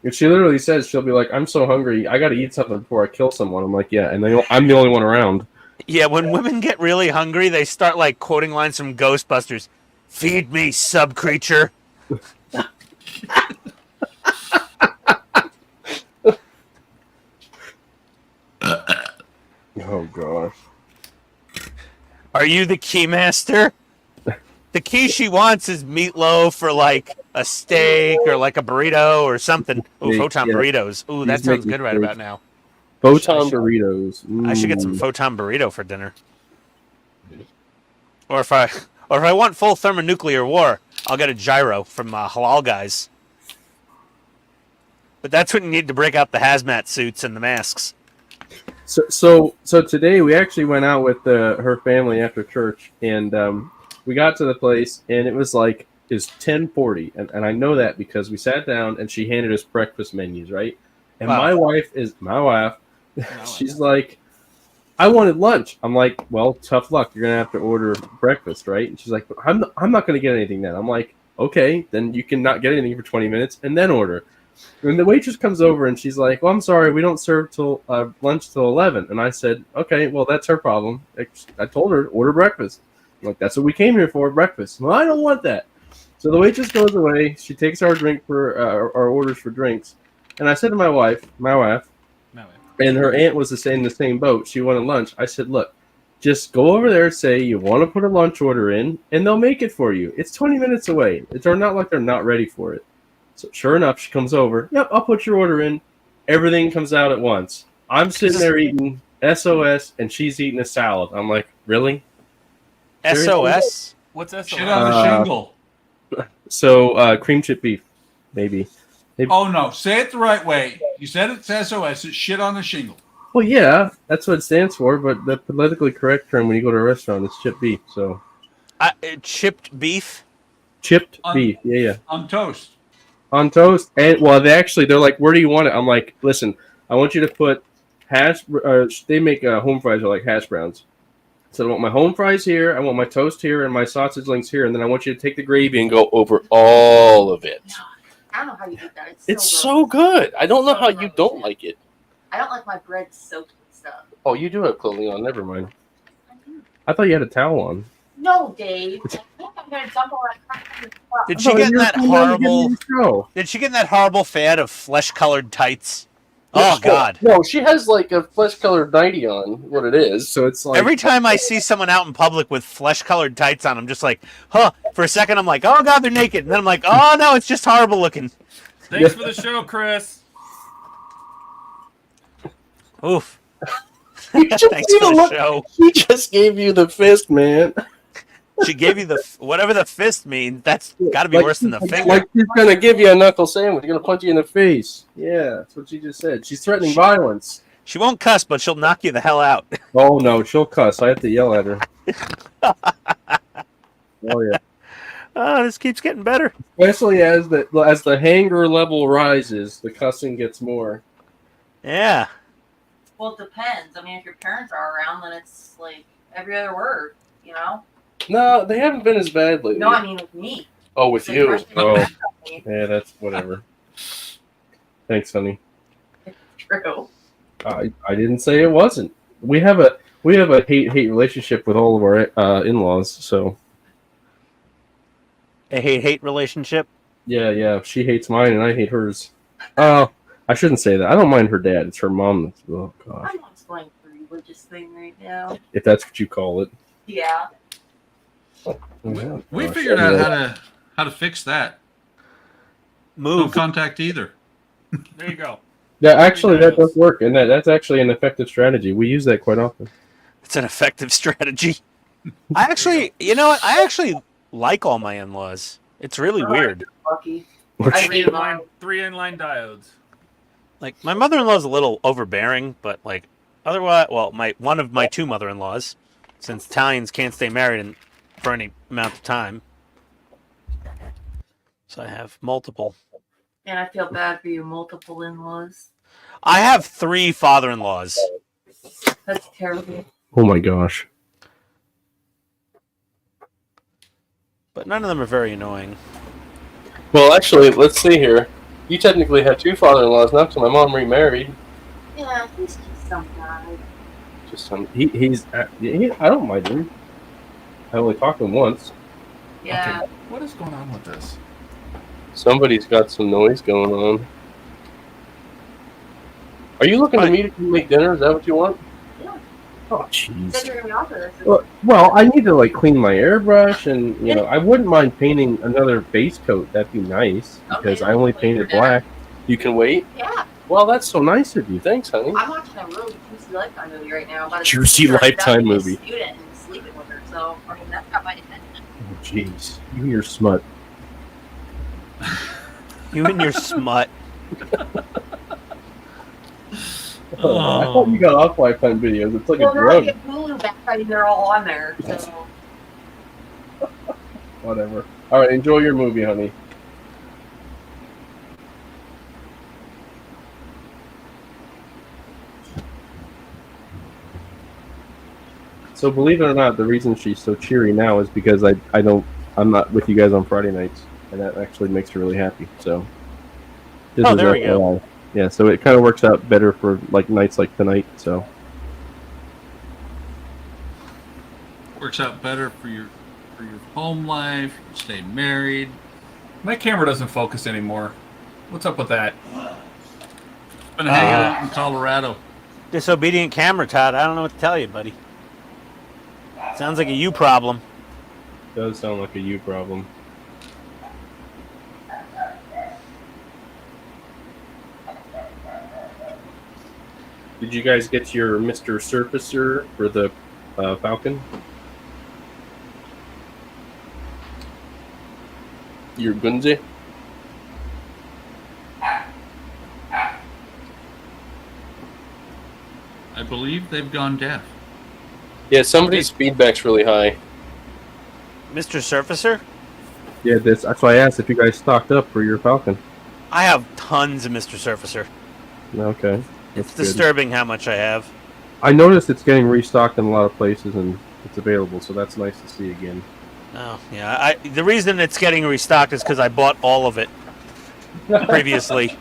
If she literally says, she'll be like, "I'm so hungry, I got to eat something before I kill someone." I'm like, "Yeah," and then I'm the only one around. Yeah, when women get really hungry, they start like quoting lines from Ghostbusters. Feed me, sub-creature. Oh gosh. Are you the keymaster? The key she wants is meatloaf or like a steak or like a burrito or something. Ooh, Steak, photon yeah. burritos. Ooh, that He's sounds making good right steak. about now. Photon should- burritos. I should get some Mm. photon burrito for dinner. Or if I want full thermonuclear war, I'll get a gyro from Halal Guys. But that's when you need to break out the hazmat suits and the masks. So today we actually went out with her family after church, and we got to the place, and it was like it's 10:40, and I know that because we sat down and she handed us breakfast menus, right? And Wow. my wife She's like, I wanted lunch. I'm like, well, tough luck. You're gonna have to order breakfast, right? And she's like, I'm not gonna get anything then. I'm like, okay, then you can not get anything for 20 minutes and then order. And the waitress comes over and she's like, well, I'm sorry, we don't serve till lunch till 11. And I said, okay, well, that's her problem. I told her, order breakfast. I'm like, that's what we came here for, breakfast. Well, I don't want that. So the waitress goes away. She takes our drink for our orders for drinks. And I said to my wife, and her aunt was in the same boat. She wanted lunch. I said, look, just go over there, say you want to put a lunch order in, and they'll make it for you. It's 20 minutes away. It's not like they're not ready for it. So sure enough, she comes over. Yep, I'll put your order in. Everything comes out at once. I'm sitting there eating SOS, and she's eating a salad. I'm like, really? SOS? What's SOS? Shit on the shingle. So cream chip beef, maybe. Oh no, say it the right way. You said it's SOS. It's shit on the shingle. Well, yeah, that's what it stands for. But the politically correct term when you go to a restaurant is chipped beef. So Chipped beef? Chipped beef, yeah. On toast. On toast, and well, they're like, where do you want it? I'm like, listen, I want you to put they make home fries are like hash browns. So I want my home fries here, I want my toast here, and my sausage links here, and then I want you to take the gravy and go over all of it. I don't know how you do that. It's so good. I don't know how you don't like it. I don't like my bread soaked with stuff. Oh, you do have clothing on. Never mind. I thought you had a towel on. No, Dave. I think I'm gonna jump on that. Did she get in that horrible? Did she get in that horrible fad of flesh-colored tights? Oh God! No, she has like a flesh-colored nightie on. What it is? So it's like every time I see someone out in public with flesh-colored tights on, I'm just like, huh. For a second, I'm like, oh God, they're naked, and then I'm like, oh no, it's just horrible looking. Thanks for the show, Chris. Oof. Thanks for the show. He just gave you the fist, man. She gave you the whatever the fist means. That's got to be worse than the finger. Like she's gonna give you a knuckle sandwich. She's gonna punch you in the face. Yeah, that's what she just said. She's threatening violence. She won't cuss, but she'll knock you the hell out. Oh no, she'll cuss. I have to yell at her. Oh yeah. Oh, this keeps getting better. Especially as the hanger level rises, the cussing gets more. Yeah. Well, it depends. I mean, if your parents are around, then it's like every other word, you know? No, they haven't been as bad lately. No, I mean with me. Oh, with Like, you. first thing Oh, me. yeah, that's whatever. Thanks, honey. True. I didn't say it wasn't. We have a hate relationship with all of our in-laws. So A hate relationship. yeah. She hates mine and I hate hers. Oh, I shouldn't say that. I don't mind her dad. It's her mom. Oh gosh. I'm not explaining the religious thing right now. If that's what you call it. Yeah. We figured out how to fix that. No Move. contact either. There you go. Yeah, actually, that does work, and that's actually an effective strategy. We use that quite often. It's an effective strategy. I actually, you know what? I actually like all my in-laws. It's really weird. Lucky. Three inline diodes. Like my mother-in-law's a little overbearing, but like otherwise, well, one of my two mother-in-laws, since Italians can't stay married for any amount of time, so I have multiple. And I feel bad for you, multiple in-laws. I have 3 father-in-laws. That's terrible. Oh my gosh. But none of them are very annoying. Well, actually, let's see here. You technically have 2 father-in-laws now, because my mom remarried. Yeah, he's just some guy. Just some. I don't mind him. I only talked to him once. Yeah. Okay, what is going on with this? Somebody's got some noise going on. Are you looking to me to make dinner? Is that what you want? Yeah. Oh, You said jeez. you're going to offer this. Well, I need to clean my airbrush, and I wouldn't mind painting another base coat. That'd be nice because Okay, I only wait painted for dinner. black. You can wait. Yeah. Well, that's so nice of you. Thanks, honey. I'm watching a really juicy Lifetime movie right now. About a Juicy sister Lifetime abducting a movie. Student and sleeping with her. So, I mean, that's got my attention. Oh, jeez. You and your smut. You and your smut. Oh, I thought you got off Lifetime videos. It's like Well, a they're like drug. a Hulu back. I mean, they're all on there. So, Whatever. All right, enjoy your movie, honey. So believe it or not, the reason she's so cheery now is because I'm not with you guys on Friday nights, and that actually makes her really happy. So. This Oh, is there we go. FYI. Yeah, so it kind of works out better for like nights like tonight. So. Works out better for your home life, stay married. My camera doesn't focus anymore. What's up with that? Been hanging out in Colorado. Disobedient camera, Todd. I don't know what to tell you, buddy. Sounds like a you problem. Does sound like a you problem. Did you guys get your Mr. Surfacer for the Falcon? Your Gunze? I believe they've gone deaf. Yeah, somebody's feedback's really high. Mr. Surfacer? Yeah, that's why I asked if you guys stocked up for your Falcon. I have tons of Mr. Surfacer. Okay. It's That's good. disturbing how much I have. I noticed it's getting restocked in a lot of places and it's available, so that's nice to see again. Oh, yeah. The reason it's getting restocked is because I bought all of it previously.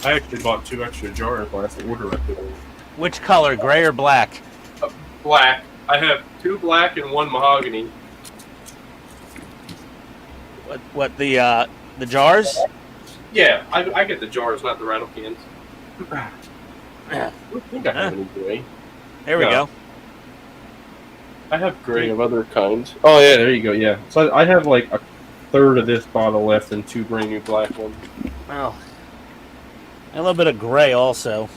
I actually bought 2 extra jars last order. Which color, gray or black? Black. I have 2 black and 1 mahogany. What the jars? Yeah, I get the jars, not the rattle cans. Yeah. I don't think I have any gray. There we No. go. I have gray of other kinds. Oh yeah, there you go. Yeah, so I have like a third of this bottle left and 2 brand new black ones. Oh. A little bit of gray also.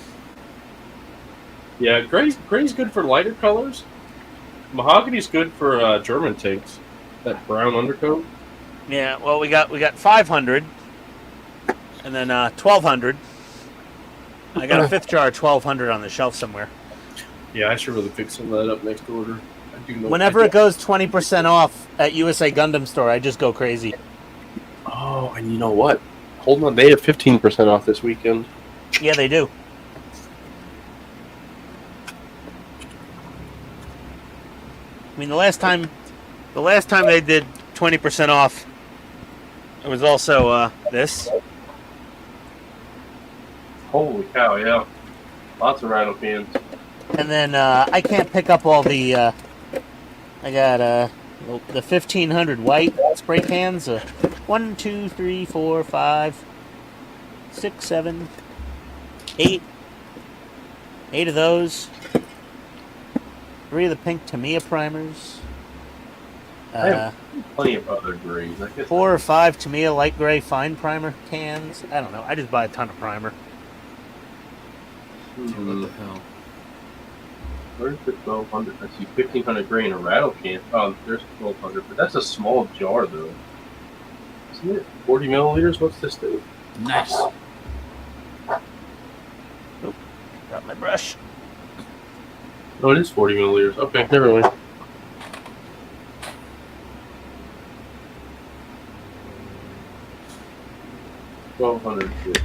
Yeah, gray's good for lighter colors. Mahogany's good for German tanks. That brown undercoat. Yeah, well, we got 500, and then 1,200. I got a 5th jar of 1,200 on the shelf somewhere. Yeah, I should really pick some of that up next order. I do know. Whenever it goes 20% off at USA Gundam Store, I just go crazy. Oh, and you know what? Hold on, they have 15% off this weekend. Yeah, they do. I mean, the last time they did 20% off, it was also this. Holy cow! Yeah, lots of rattle cans. And then I can't pick up all the. I got the 1,500 white spray cans. 1, 2, 3, 4, 5, 6, 7, 8. 8 of those. 3 of the pink Tamiya primers. I have plenty of other grays. I guess 4 or 5 Tamiya light gray fine primer cans. I don't know. I just buy a ton of primer. What the hell? Where's the 1,200? I see 1,500 gray in a rattle can. Oh, there's 1,200, but that's a small jar, though. Isn't it 40 milliliters? What's this thing? Nice. Got my brush. Oh, it is 40 milliliters. Okay, never mind. $1,250.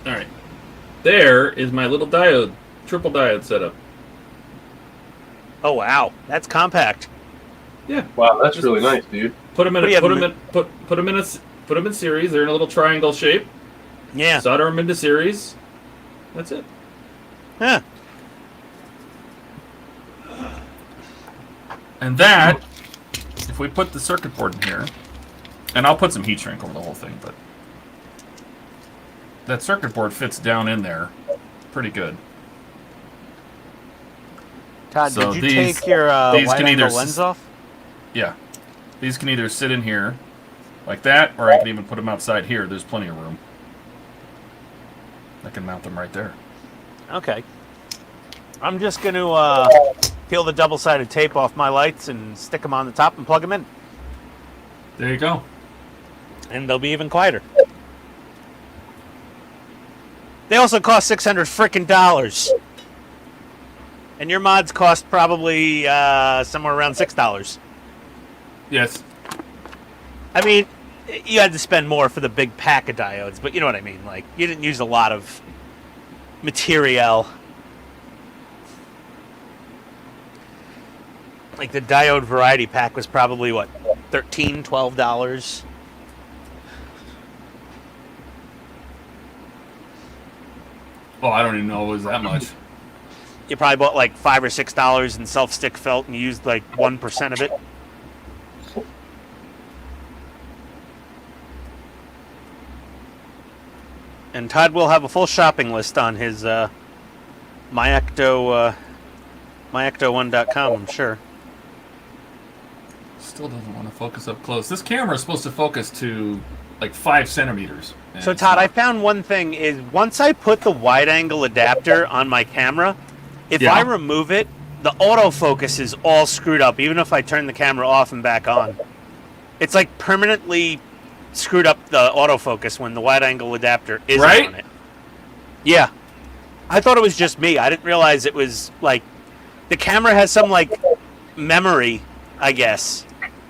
All right. There is my little diode, triple diode setup. Oh wow, that's compact. Yeah. Wow, that's really nice, dude. Put them in. What do you Put them in series. They're in a little triangle shape. Yeah. Solder them into series. That's it. Huh. And that, if we put the circuit board in here, and I'll put some heat shrink over the whole thing, but that circuit board fits down in there pretty good. Todd, So did you these- take your these wide can angle either lens off? Yeah. These can either sit in here like that, or I can even put them outside here. There's plenty of room. I can mount them right there. Okay. I'm just going to peel the double-sided tape off my lights and stick them on the top and plug them in. There you go. And they'll be even quieter. They also cost $600 frickin' dollars. And your mods cost probably somewhere around $6. Yes. I mean, you had to spend more for the big pack of diodes, but you know what I mean. Like, you didn't use a lot of material. Like, the diode variety pack was probably, what, $13, $12? Oh, I don't even know it was that much. You probably bought like $5 or $6 in self-stick felt and you used like 1% of it. And Todd will have a full shopping list on his myecto1.com, I'm sure. Still doesn't want to focus up close. This camera is supposed to focus to like 5 centimeters. So Todd, I found one thing is once I put the wide-angle adapter on my camera, if I remove it, the autofocus is all screwed up, even if I turn the camera off and back on. It's like permanently screwed up the autofocus when the wide-angle adapter isn't on it. Yeah. I thought it was just me. I didn't realize it was, like, the camera has some, like, memory, I guess.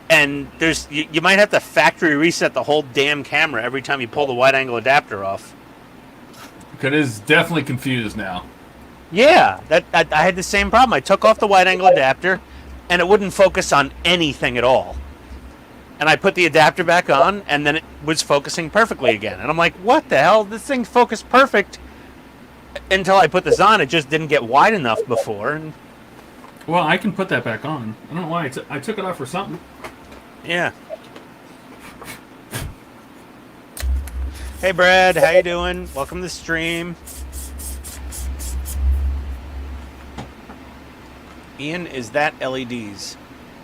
And there's you might have to factory reset the whole damn camera every time you pull the wide-angle adapter off. It is definitely confused now. Yeah, I had the same problem. I took off the wide-angle adapter, and it wouldn't focus on anything at all. And I put the adapter back on, and then it was focusing perfectly again. And I'm like, what the hell? This thing focused perfect until I put this on. It just didn't get wide enough before. And well, I can put that back on. I don't know why. I took it off for something. yeah. Hey, Brad. How you doing? Welcome to the stream. Ian, is that LEDs?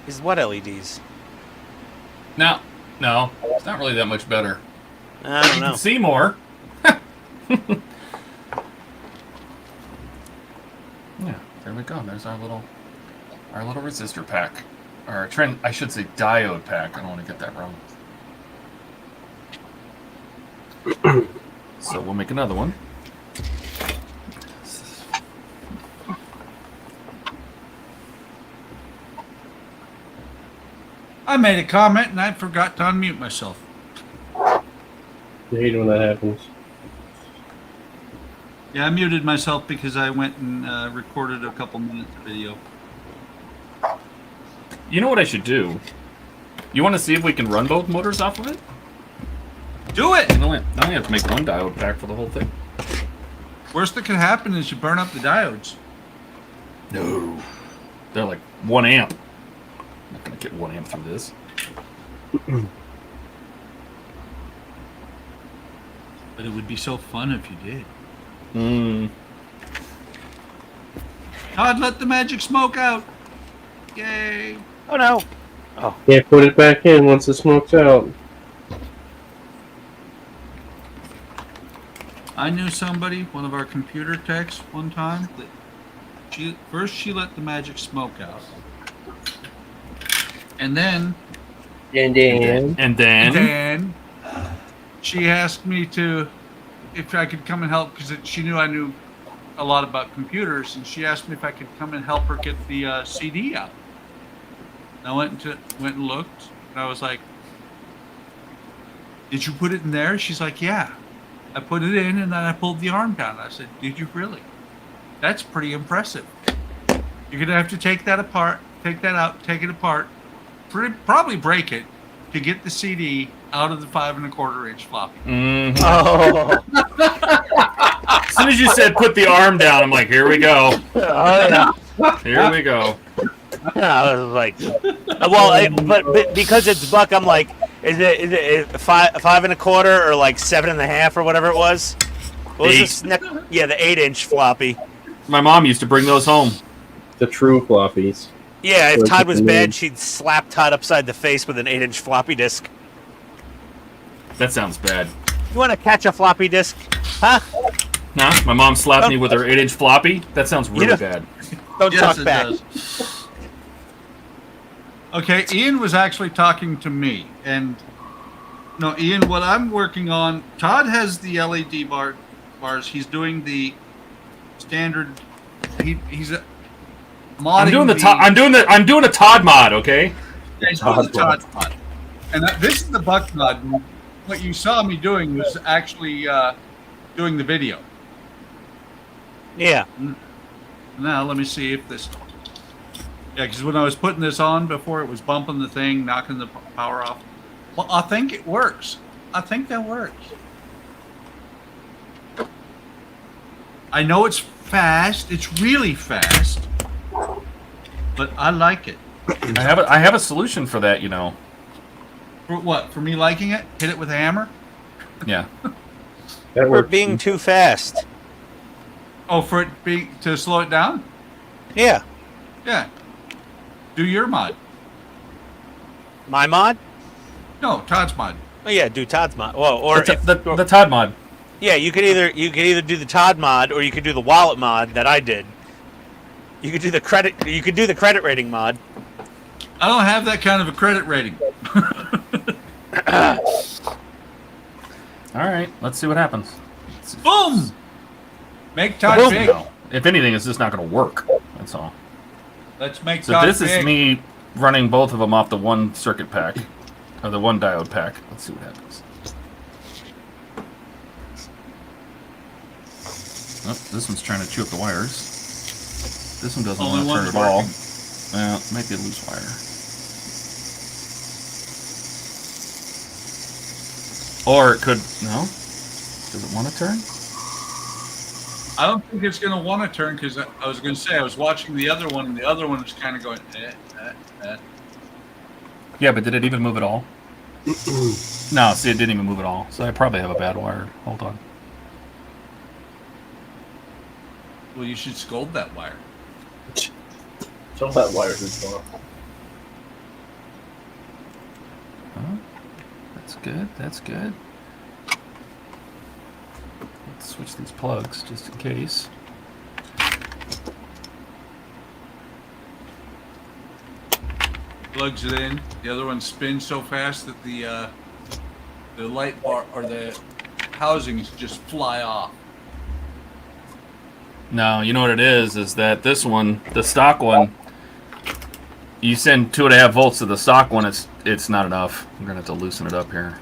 Is what LEDs? No, it's not really that much better. I don't You know. can see more. Yeah, there we go. There's our little resistor pack, or I should say diode pack. I don't want to get that wrong. So we'll make another one. I made a comment and I forgot to unmute myself. I hate when that happens. Yeah, I muted myself because I went and recorded a couple minutes of video. You know what I should do? You want to see if we can run both motors off of it? Do it! I only have to make one diode pack for the whole thing. Worst that can happen is you burn up the diodes. No. They're like 1 amp. I'm not going to get 1 amp through this. But it would be so fun if you did. Todd, let the magic smoke out. Yay. Oh, no. Can't put it back in once the smoke's out. I knew somebody, one of our computer techs, one time, that she let the magic smoke out. And then she asked me if I could come and help because she knew I knew a lot about computers, and she asked me if I could come and help her get the CD out. And I went and looked, and I was like, "Did you put it in there?" She's like, "Yeah." I put it in, and then I pulled the arm down. I said, "Did you really? That's pretty impressive. You're gonna have to take that apart, take that out, take it apart, probably break it to get the CD out of the 5 1/4 inch floppy." Mm-hmm. Oh. As soon as you said put the arm down, I'm like, here we go. Oh, yeah. Here we go. I was like, well, but because it's Buck, I'm like, is it 5 1/4 or like 7 1/2 or whatever it was? What was this? Yeah, the 8 inch floppy. My mom used to bring those home. The true floppies. Yeah, if Todd was bad, she'd slap Todd upside the face with an 8 inch floppy disk. That sounds bad. You want to catch a floppy disk? Huh? Nah, my mom slapped me with her 8 inch floppy. That sounds really bad. Don't talk back. Does. Okay, Ian was actually talking to me, and no, Ian, what I'm working on, Todd has the LED bars. He's doing the standard. He's modding. I'm doing a Todd mod, okay? Yeah, he's doing the Todd mod. And this is the BUCKMAN. What you saw me doing was actually doing the video. Yeah. Now let me see if this. Yeah, because when I was putting this on before, it was bumping the thing, knocking the power off. Well, I think it works. I think that works. I know it's fast. It's really fast, but I like it. I have a solution for that, you know. For what? For me liking it? Hit it with a hammer? Yeah. That We're works. being too fast. Oh, for it to slow it down? Yeah. Yeah. Do your mod. My mod? No, Todd's mod. Oh yeah, do Todd's mod. Well, or The, if, the TODD mod. yeah, you could either do the Todd mod or you could do the wallet mod that I did. You could do the credit rating mod. I don't have that kind of a credit rating. All right, let's see what happens. Boom! Make Todd Boom. big. No. If anything, it's just not going to work. That's all. Let's make So Todd this big. is me running both of them off the one circuit pack, or the one diode pack. Let's see what happens. Oh, this one's trying to chew up the wires. This one doesn't Only want to turn one's at all. working. Well, it might be a loose wire. Or it could... No? Does it want to turn? I don't think it's going to want to turn because I was going to say I was watching the other one and the other one was kind of going. Yeah, but did it even move at all? No, see, it didn't even move at all. So I probably have a bad wire. Hold on. Well, you should scold that wire. Tell that wire's is gone. Oh, that's good. That's good. Let's switch these plugs just in case. Plugs it in. The other one spins so fast that the light bar or the housings just fly off. No, you know what it is that this one, the stock one, you send 2.5 volts to the stock one, it's not enough. I'm gonna have to loosen it up here.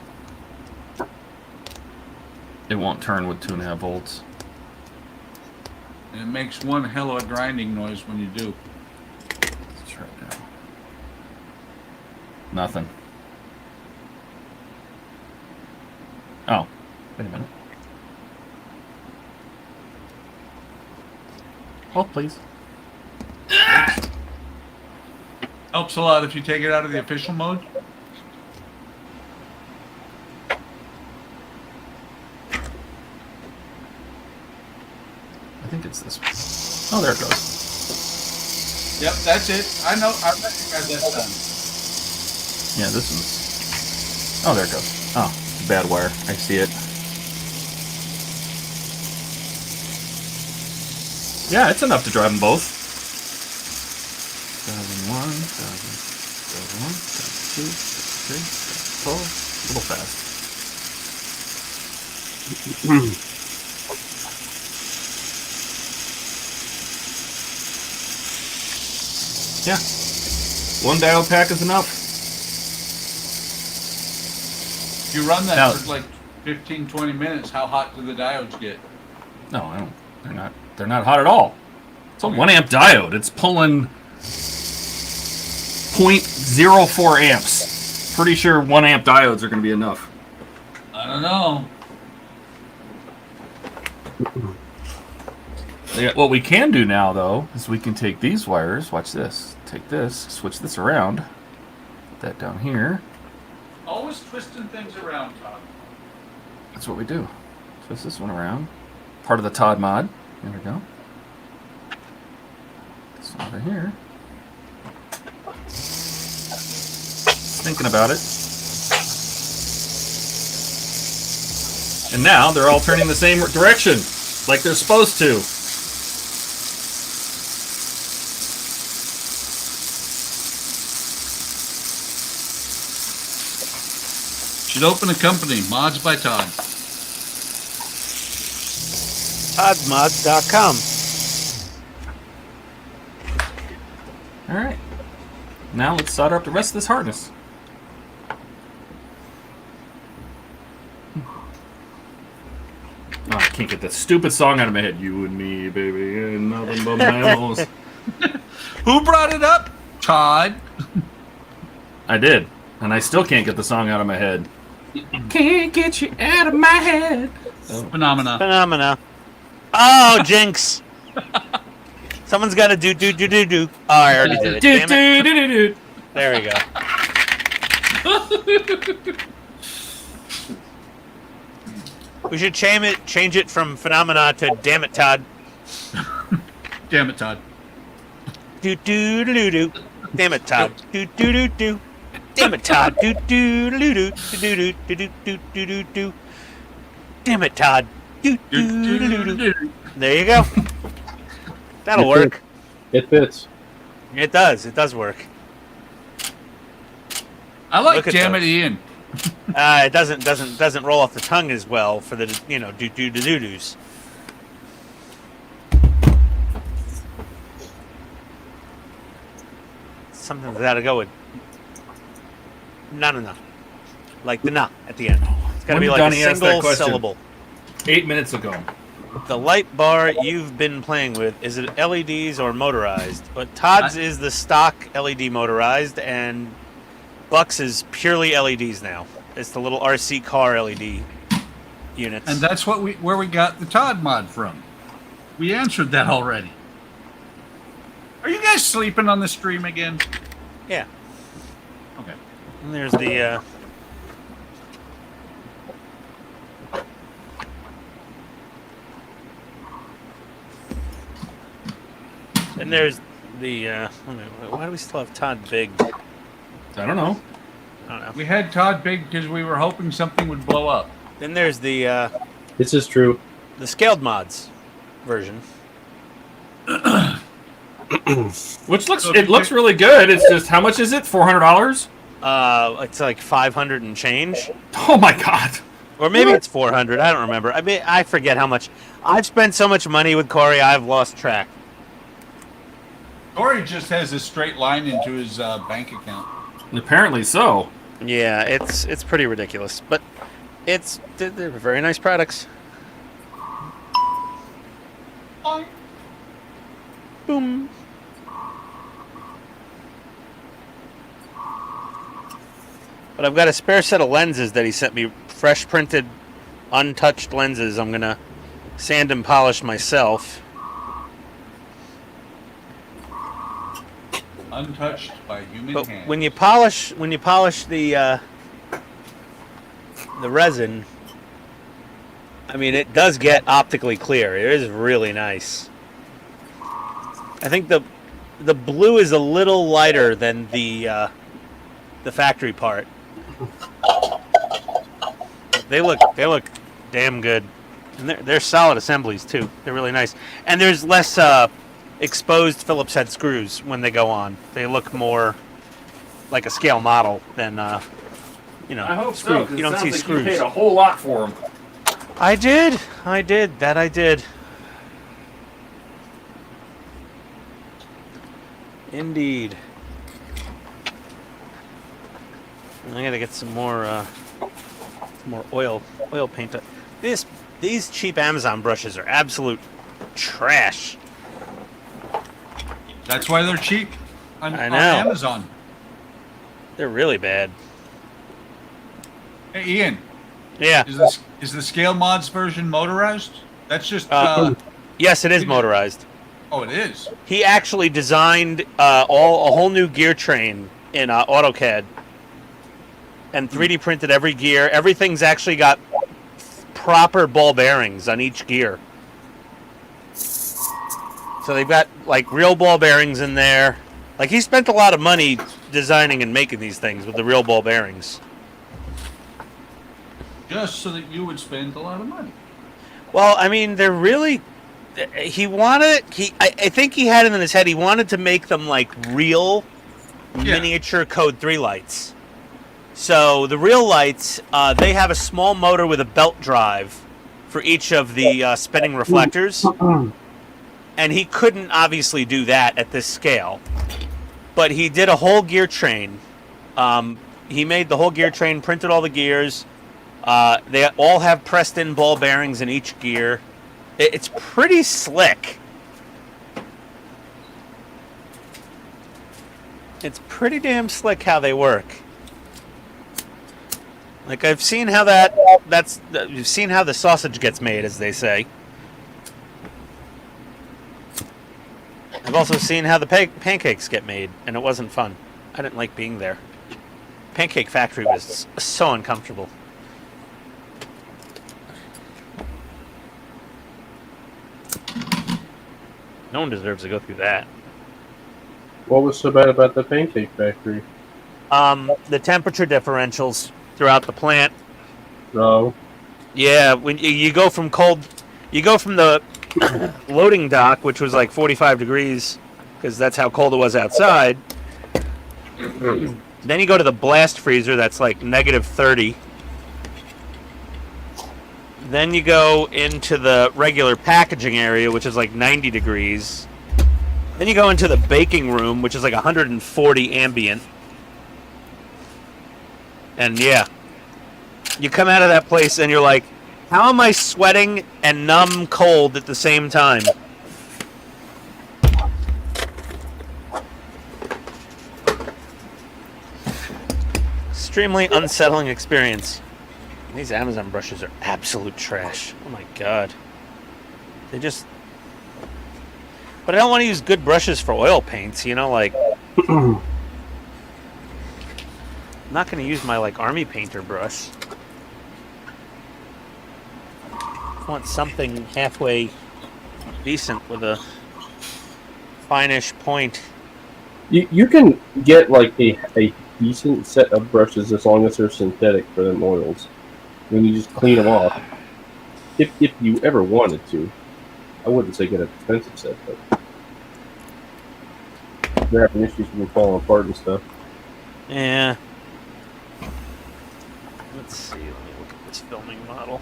It won't turn with 2.5 volts. And it makes one hell of a grinding noise when you do. Let's try it now. Nothing. Oh, wait a minute. Hold, please. Helps a lot if you take it out of the official mode. I think it's this one. Oh, there it goes. Yep, that's it. I know. I recognize that sound. Yeah, this one's... Oh, there it goes. Oh, it's a bad wire. I see it. Yeah, it's enough to drive them both. 2001, 2001, 2002, 2003, 2012. A little fast. Yeah. One diode pack is enough. If you run that Now- for like 15, 20 minutes, how hot do the diodes get? No, I don't. They're not hot at all. It's a 1 amp diode. It's pulling 0.04 amps. Pretty sure 1 amp diodes are going to be enough. I don't know. Yeah, what we can do now, though, is we can take these wires. Watch this. Take this. Switch this around. Put that down here. Always twisting things around, Todd. That's what we do. Twist this one around. Part of the TODD mod. There we go. This one over here. Thinking about it. And now they're all turning the same direction, like they're supposed to. Should open a company, Mods by Todd. ToddMods.com. All right. Now let's solder up the rest of this harness. Oh, I can't get that stupid song out of my head. You and me, baby, and nothing but mammals. Who brought it up? Todd. I did, and I still can't get the song out of my head. Can't get you out of my head. Phenomena. Oh, jinx! Someone's got to do. Oh, I already did it. Damn it. There we go. We should change it from phenomena to damn it, Todd. Damn it, Todd. Do. Damn it, Todd. Do. Damn it, Todd. Do. Damn it, Todd. Do. There you go. That'll work. It fits. It does. It does work. I like Look at Damn those. It, Ian. It doesn't roll off the tongue as well for the do-do-do-do's. Something's got to go with no. Like the na at the end. It's got to When be did like Donnie a ask that single question? syllable. 8 minutes ago. The light bar you've been playing with, is it LEDs or motorized? But Todd's is the stock LED motorized, and Buck's is purely LEDs now. It's the little RC car LED units. And that's where we got the Todd mod from. We answered that already. Are you guys sleeping on the stream again? Yeah. Okay. And there's the and there's the why do we still have Todd Big? I don't know. I don't know. We had Todd Big because we were hoping something would blow up. Then there's the This is true. scaled mods version. Which looks really good. It's just, how much is it? $400? It's like 500 and change. Oh my god. Or maybe it's 400. I don't remember. I mean, I forget how much. I've spent so much money with Corey, I've lost track. Corey just has a straight line into his bank account. Apparently so. Yeah, it's pretty ridiculous, but they're very nice products. Boom. But I've got a spare set of lenses that he sent me, fresh printed, untouched lenses. I'm gonna sand and polish myself. Untouched by human But hands. when you polish the resin, I mean, it does get optically clear. It is really nice. I think the blue is a little lighter than the factory part. They look damn good, and they're solid assemblies too. They're really nice, and there's less exposed Phillips head screws when they go on. They look more like a scale model than I hope screw. so. 'Cause You it don't sounds see like screws. You paid a whole lot for them. I did. I did. Indeed. I gotta get some more oil paint. These cheap Amazon brushes are absolute trash. That's why they're cheap on I know. Amazon. They're really bad. Hey, Ian, Yeah. is the scale mods version motorized? That's just Yes, it is motorized. oh, it is. He actually designed a whole new gear train in AutoCAD and 3D printed every gear. Everything's actually got proper ball bearings on each gear. So they've got like real ball bearings in there. Like, he spent a lot of money designing and making these things with the real ball bearings. Just so that you would spend a lot of money. Well, I mean, they're really. I think he had it in his head. He wanted to make them like real miniature Code 3 lights. So the real lights, they have a small motor with a belt drive for each of the spinning reflectors. And he couldn't obviously do that at this scale. But he did a whole gear train. He made the whole gear train, printed all the gears, They all have pressed-in ball bearings in each gear. It's pretty slick. It's pretty damn slick how they work. Like, I've seen how you've seen how the sausage gets made, as they say. I've also seen how the pancakes get made, and it wasn't fun. I didn't like being there. Pancake Factory was so uncomfortable. No one deserves to go through that. What was so bad about the Pancake Factory? The temperature differentials throughout the plant. No. Yeah, when you go from the loading dock, which was like 45 degrees, because that's how cold it was outside. Then you go to the blast freezer, that's like -30. Then you go into the regular packaging area, which is like 90 degrees. Then you go into the baking room, which is like 140 ambient. And yeah, you come out of that place and you're like, how am I sweating and numb cold at the same time? Extremely unsettling experience. These Amazon brushes are absolute trash. Oh my god. They just... But I don't want to use good brushes for oil paints, you know, like... I'm not going to use my, like, army painter brush. I want something halfway decent with a fine-ish point. You can get, like, a decent set of brushes as long as they're synthetic for them oils. When you just clean them off. If you ever wanted to. I wouldn't say get an expensive set, but they're having issues with them falling apart and stuff. Yeah. Let's see, let me look at this filming model.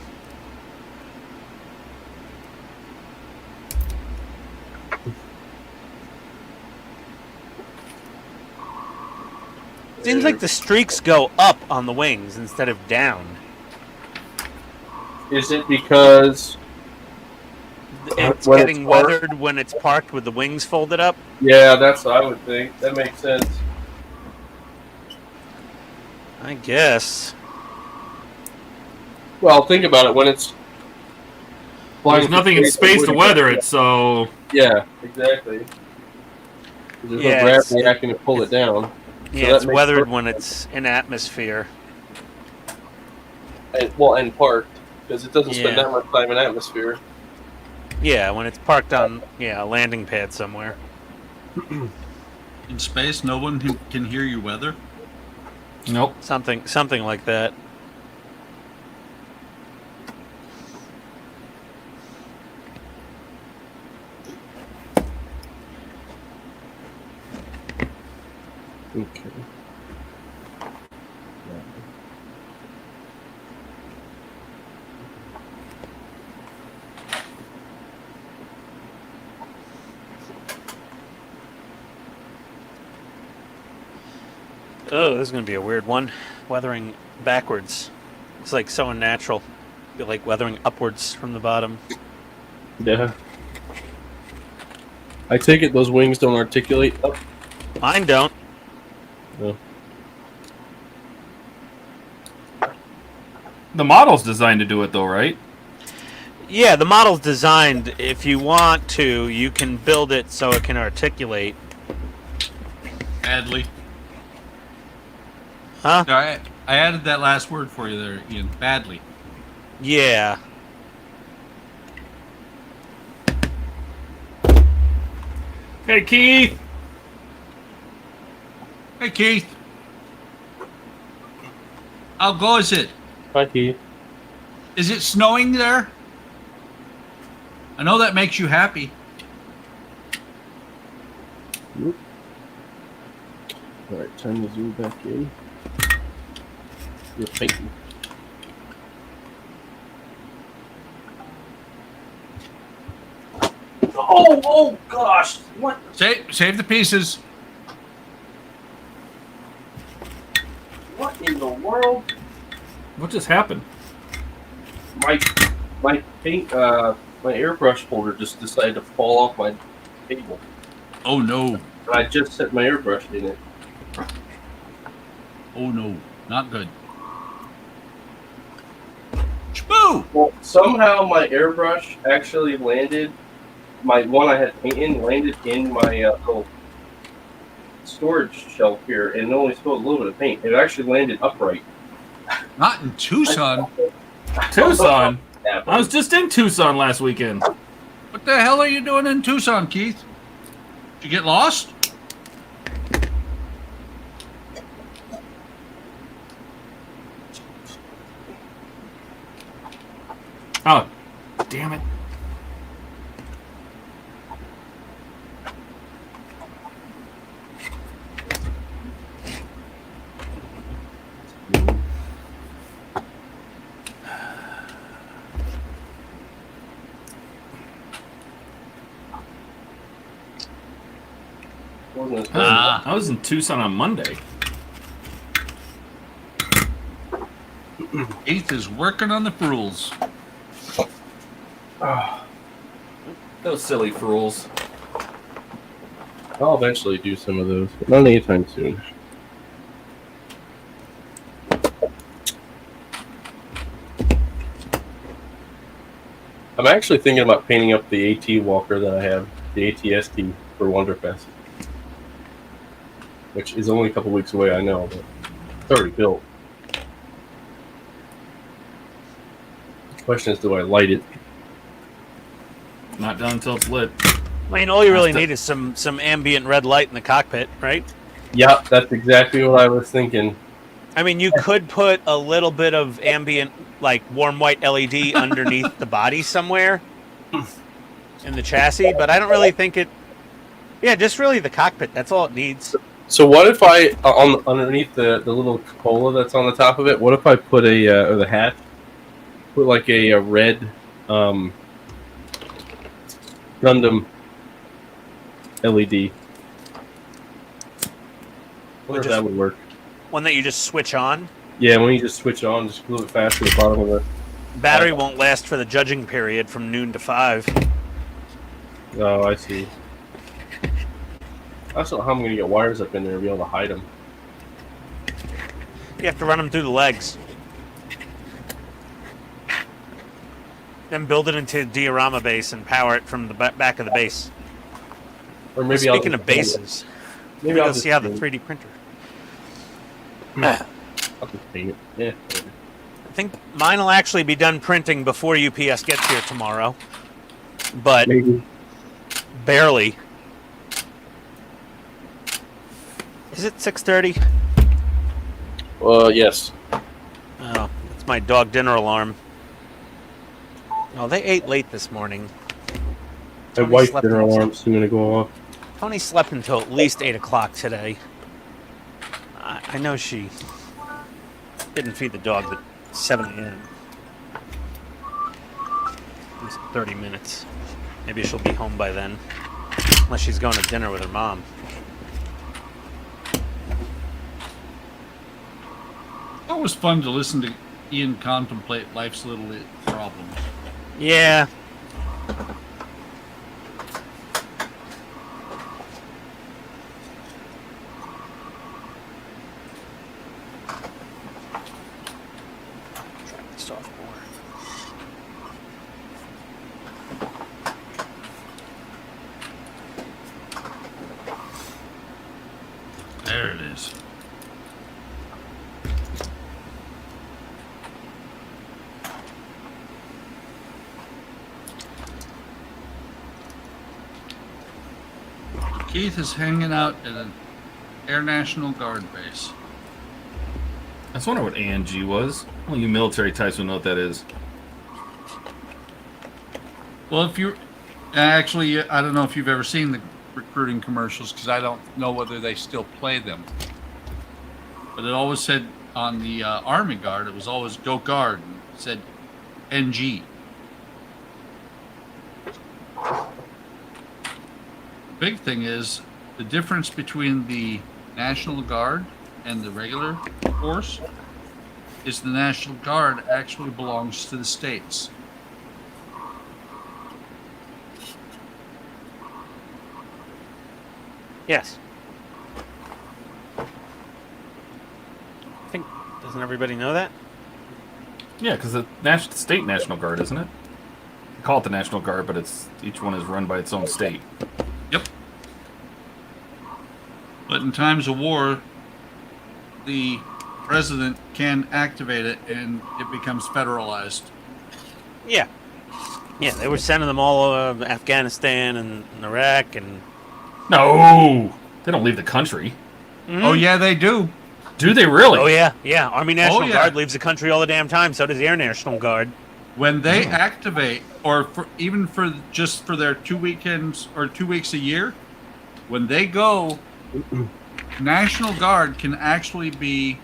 Seems like the streaks go up on the wings instead of down. Is it because it's when getting it's parked? weathered when it's parked with the wings folded up? Yeah, that's what I would think. That makes sense. I guess. Well, think about it. When it's There's nothing in space to weather it, so... Yeah, exactly. There's no gravity acting to pull it down. Yeah, it's weathered when it's in atmosphere. And parked, because it doesn't spend that much time in atmosphere. Yeah, when it's parked on a landing pad somewhere. In space, no one can hear you weather? Nope. Something like that. Okay. Oh, this is going to be a weird one. Weathering backwards. It's like so unnatural. Feel like weathering upwards from the bottom. Yeah. I take it those wings don't articulate up? Mine don't. No. The model's designed to do it, though, right? Yeah, the model's designed, if you want to, you can build it so it can articulate. Badly. Huh? No, I added that last word for you there, Ian. Badly. Yeah. Hey, Keith! Hey, Keith. How goes it? Hi, Keith. Is it snowing there? I know that makes you happy. Nope. Alright, time to zoom back in. You're painting. Oh gosh! What? Save the pieces. What in the world? What just happened? my paint my airbrush holder just decided to fall off my table. Oh no. And I just set my airbrush in it. Oh no. Not good. Shboo! Well, somehow my airbrush actually landed. My one I had paint in landed in my little storage shelf here, and it only spilled a little bit of paint. It actually landed upright. Not in Tucson. Tucson. Yeah, I was just in Tucson last weekend. What the hell are you doing in Tucson, Keith? Did you get lost? Oh, damn it. wasn't as bad. I was in Tucson on Monday. Keith is working on the rules. Those silly fools. I'll eventually do some of those, but not anytime soon. I'm actually thinking about painting up the AT walker that I have, the ATST for Wonderfest, which is only a couple weeks away, I know, but it's already built. The question is, do I light it? Not done until it's lit. I mean, all you really need is some ambient red light in the cockpit, right? Yep, that's exactly what I was thinking. I mean, you could put a little bit of ambient, like warm white LED underneath the body somewhere in the chassis, but I don't really think it. Yeah, just really the cockpit. That's all it needs. So what if I, underneath the little cupola that's on the top of it, what if I put or the hat, put like a red Gundam LED? I wonder if that would work. One that you just switch on. Yeah, when you just switch on, just a little bit faster at the bottom of it. Battery won't last for the judging period from noon to 5. Oh, I see. I don't know how I'm going to get wires up in there to be able to hide them. You have to run them through the legs. Then build it into a diorama base and power it from the back of the base. Or maybe Speaking I'll of bases, maybe I'll I'll see just how the paint 3D printer. I'll just paint it. Yeah. I think mine will actually be done printing before UPS gets here tomorrow, but Maybe. barely. Is it 6:30? Yes. Oh, that's my dog dinner alarm. Oh, they ate late this morning. My Tony wife's slept dinner until- alarm's soon going to go off. Tony slept until at least 8 o'clock today. I know she didn't feed the dog at 7 a.m. It's 30 minutes. Maybe she'll be home by then. Unless she's going to dinner with her mom. Always fun to listen to Ian contemplate life's little problems. Yeah. Sophomore. There it is. Keith is hanging out at an Air National Guard base. I was wondering what ANG was. Well, you military types will know what that is. Well, if you actually, I don't know if you've ever seen the recruiting commercials because I don't know whether they still play them. But it always said on the Army Guard, it was always Go Guard. And it said NG. The big thing is the difference between the National Guard and the regular force is the National Guard actually belongs to the states. Yes. Doesn't everybody know that? Yeah, because the state National Guard, isn't it? They call it the National Guard, but each one is run by its own state. Yep. But in times of war, the president can activate it and it becomes federalized. Yeah. Yeah, they were sending them all over Afghanistan and Iraq and... No! They don't leave the country. Mhm. Oh, yeah, they do. Do they really? Oh, yeah, yeah. Army National yeah. Guard leaves the country all the damn time. So does the Air National Guard. When they activate, or even for just for their 2 weekends or 2 weeks a year, when they go, National Guard can actually be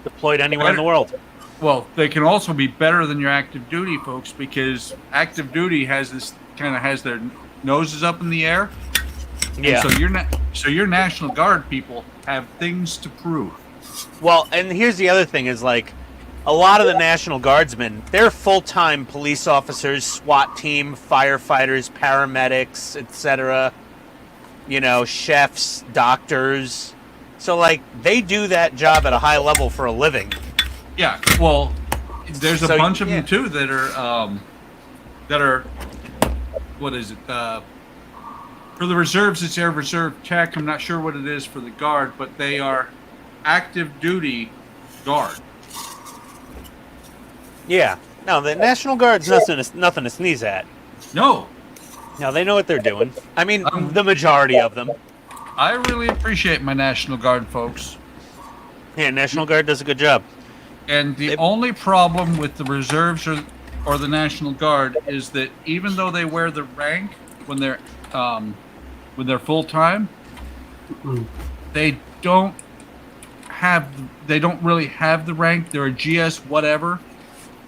Deployed anywhere in the world. well, they can also be better than your active duty folks, because active duty has this kind of has their noses up in the air. Yeah. And so your National Guard people have things to prove. Well, and here's the other thing is, like, a lot of the National Guardsmen, they're full-time police officers, SWAT team, firefighters, paramedics, etc. You know, chefs, doctors. So, like, they do that job at a high level for a living. Yeah, well, there's a So, bunch of yeah. them too that are what is it? For the reserves, it's Air Reserve Tech. I'm not sure what it is for the Guard, but they are active duty Guard. Yeah. No, the National Guard's nothing to sneeze at. No, No, they know what they're doing. I mean, Um, the majority of them. I really appreciate my National Guard folks. Yeah, National Guard does a good job. And the only problem with the reserves or the National Guard is that even though they wear the rank when they're full time, they don't really have the rank. They're a GS whatever,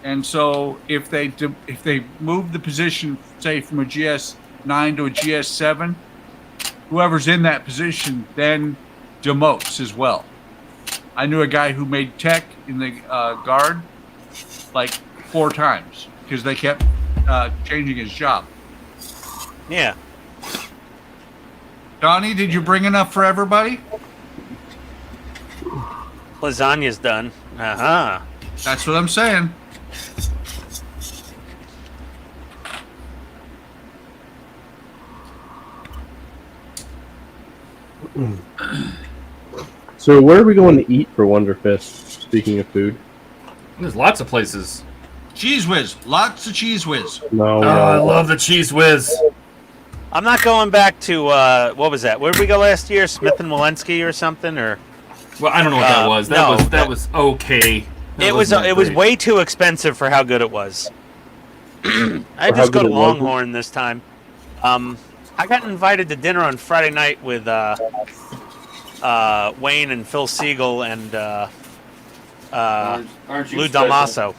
and so if they move the position, say from a GS 9 to a GS 7, whoever's in that position then demotes as well. I knew a guy who made tech in the Guard like 4 times because they kept changing his job. Yeah. Donnie, did you bring enough for everybody? Lasagna's done. Uh-huh. That's what I'm saying. So where are we going to eat for Wonderfest? Speaking of food, There's lots of places. Cheese Whiz. Lots of Cheese Whiz. no. Oh, I love the Cheese Whiz. I'm not going back to, what was that? Where did we go last year? Smith and Walensky or something? Or Well, I don't know what that was. That was okay. That it was wasn't great. way too expensive for how good it was. I how just go good to it wasn't? Longhorn this time. I got invited to dinner on Friday night with Wayne and Phil Siegel and Aren't you Lou special? Dalmaso.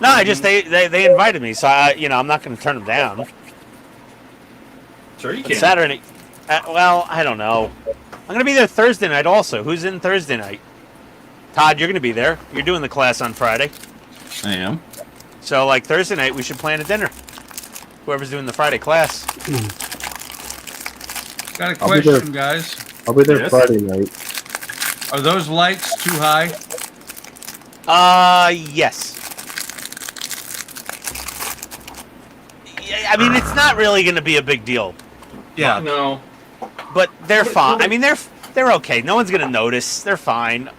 No, I just they invited me, so I'm not going to turn them down. Sure you But can. Saturday, well, I don't know. I'm going to be there Thursday night also. Who's in Thursday night? Todd, you're going to be there. You're doing the class on Friday. I am. So, like, Thursday night, we should plan a dinner. Whoever's doing the Friday class. Got a I'll be there. question, guys. I'll be there Yes? Friday night. Are those lights too high? Yes. Yeah, I mean, it's not really going to be a big deal, Yeah. No. but they're fine. I mean, they're okay. No one's going to notice. They're fine.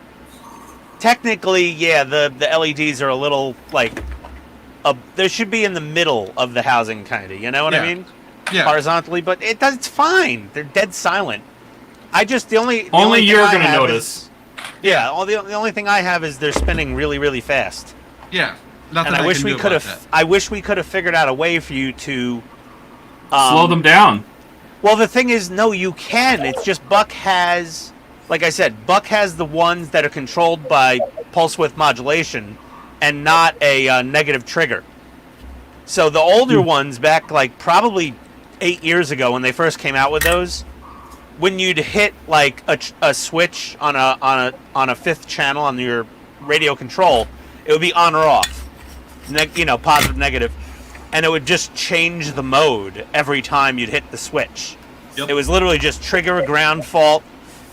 Technically, yeah, the LEDs are a little, like, they should be in the middle of the housing, kind of. You know what I Yeah. mean? Yeah. Horizontally, but it's fine. They're dead silent. The only Only thing you're I gonna have notice. Yeah, the only thing I have is they're spinning really, really fast. Yeah. Nothing And I wish can we do could about have. that. I wish we could have figured out a way for you to Slow them down. Well, the thing is, no, you can. It's just Buck has, like I said, Buck has the ones that are controlled by pulse width modulation, and not a negative trigger. So the older ones, back like probably 8 years ago when they first came out with those, when you'd hit like a switch on a fifth channel on your radio control, it would be on or off, positive, negative, and it would just change the mode every time you'd hit the switch. Yep. It was literally just trigger a ground fault,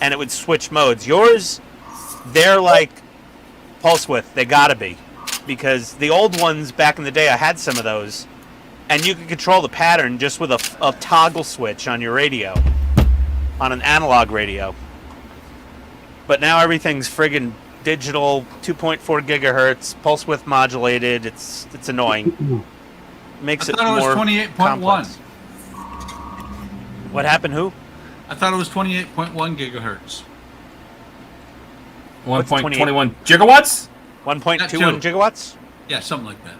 and it would switch modes. Yours, they're like pulse width. They gotta be, because the old ones back in the day, I had some of those, and you could control the pattern just with a toggle switch on your radio, on an analog radio. But now everything's friggin' digital, 2.4 gigahertz, pulse width modulated. It's annoying. Makes it I thought more it was 28.1. complex. What happened? Who? I thought it was 28.1 gigahertz. 1.21 gigawatts? 1.21 gigawatts? Yeah, something like that.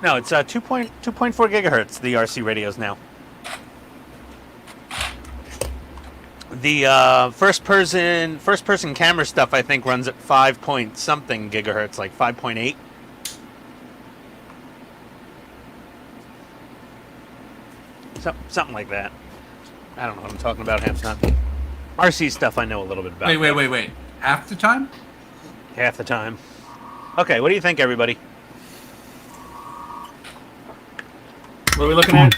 No, it's 2.4 gigahertz. The RC radios now. The first person camera stuff, I think, runs at 5 point something gigahertz, like 5.8. Something like that. I don't know what I'm talking about half the time. RC stuff I know a little bit about. Wait. Half the time? Half the time. Okay, what do you think, everybody? What are we looking at?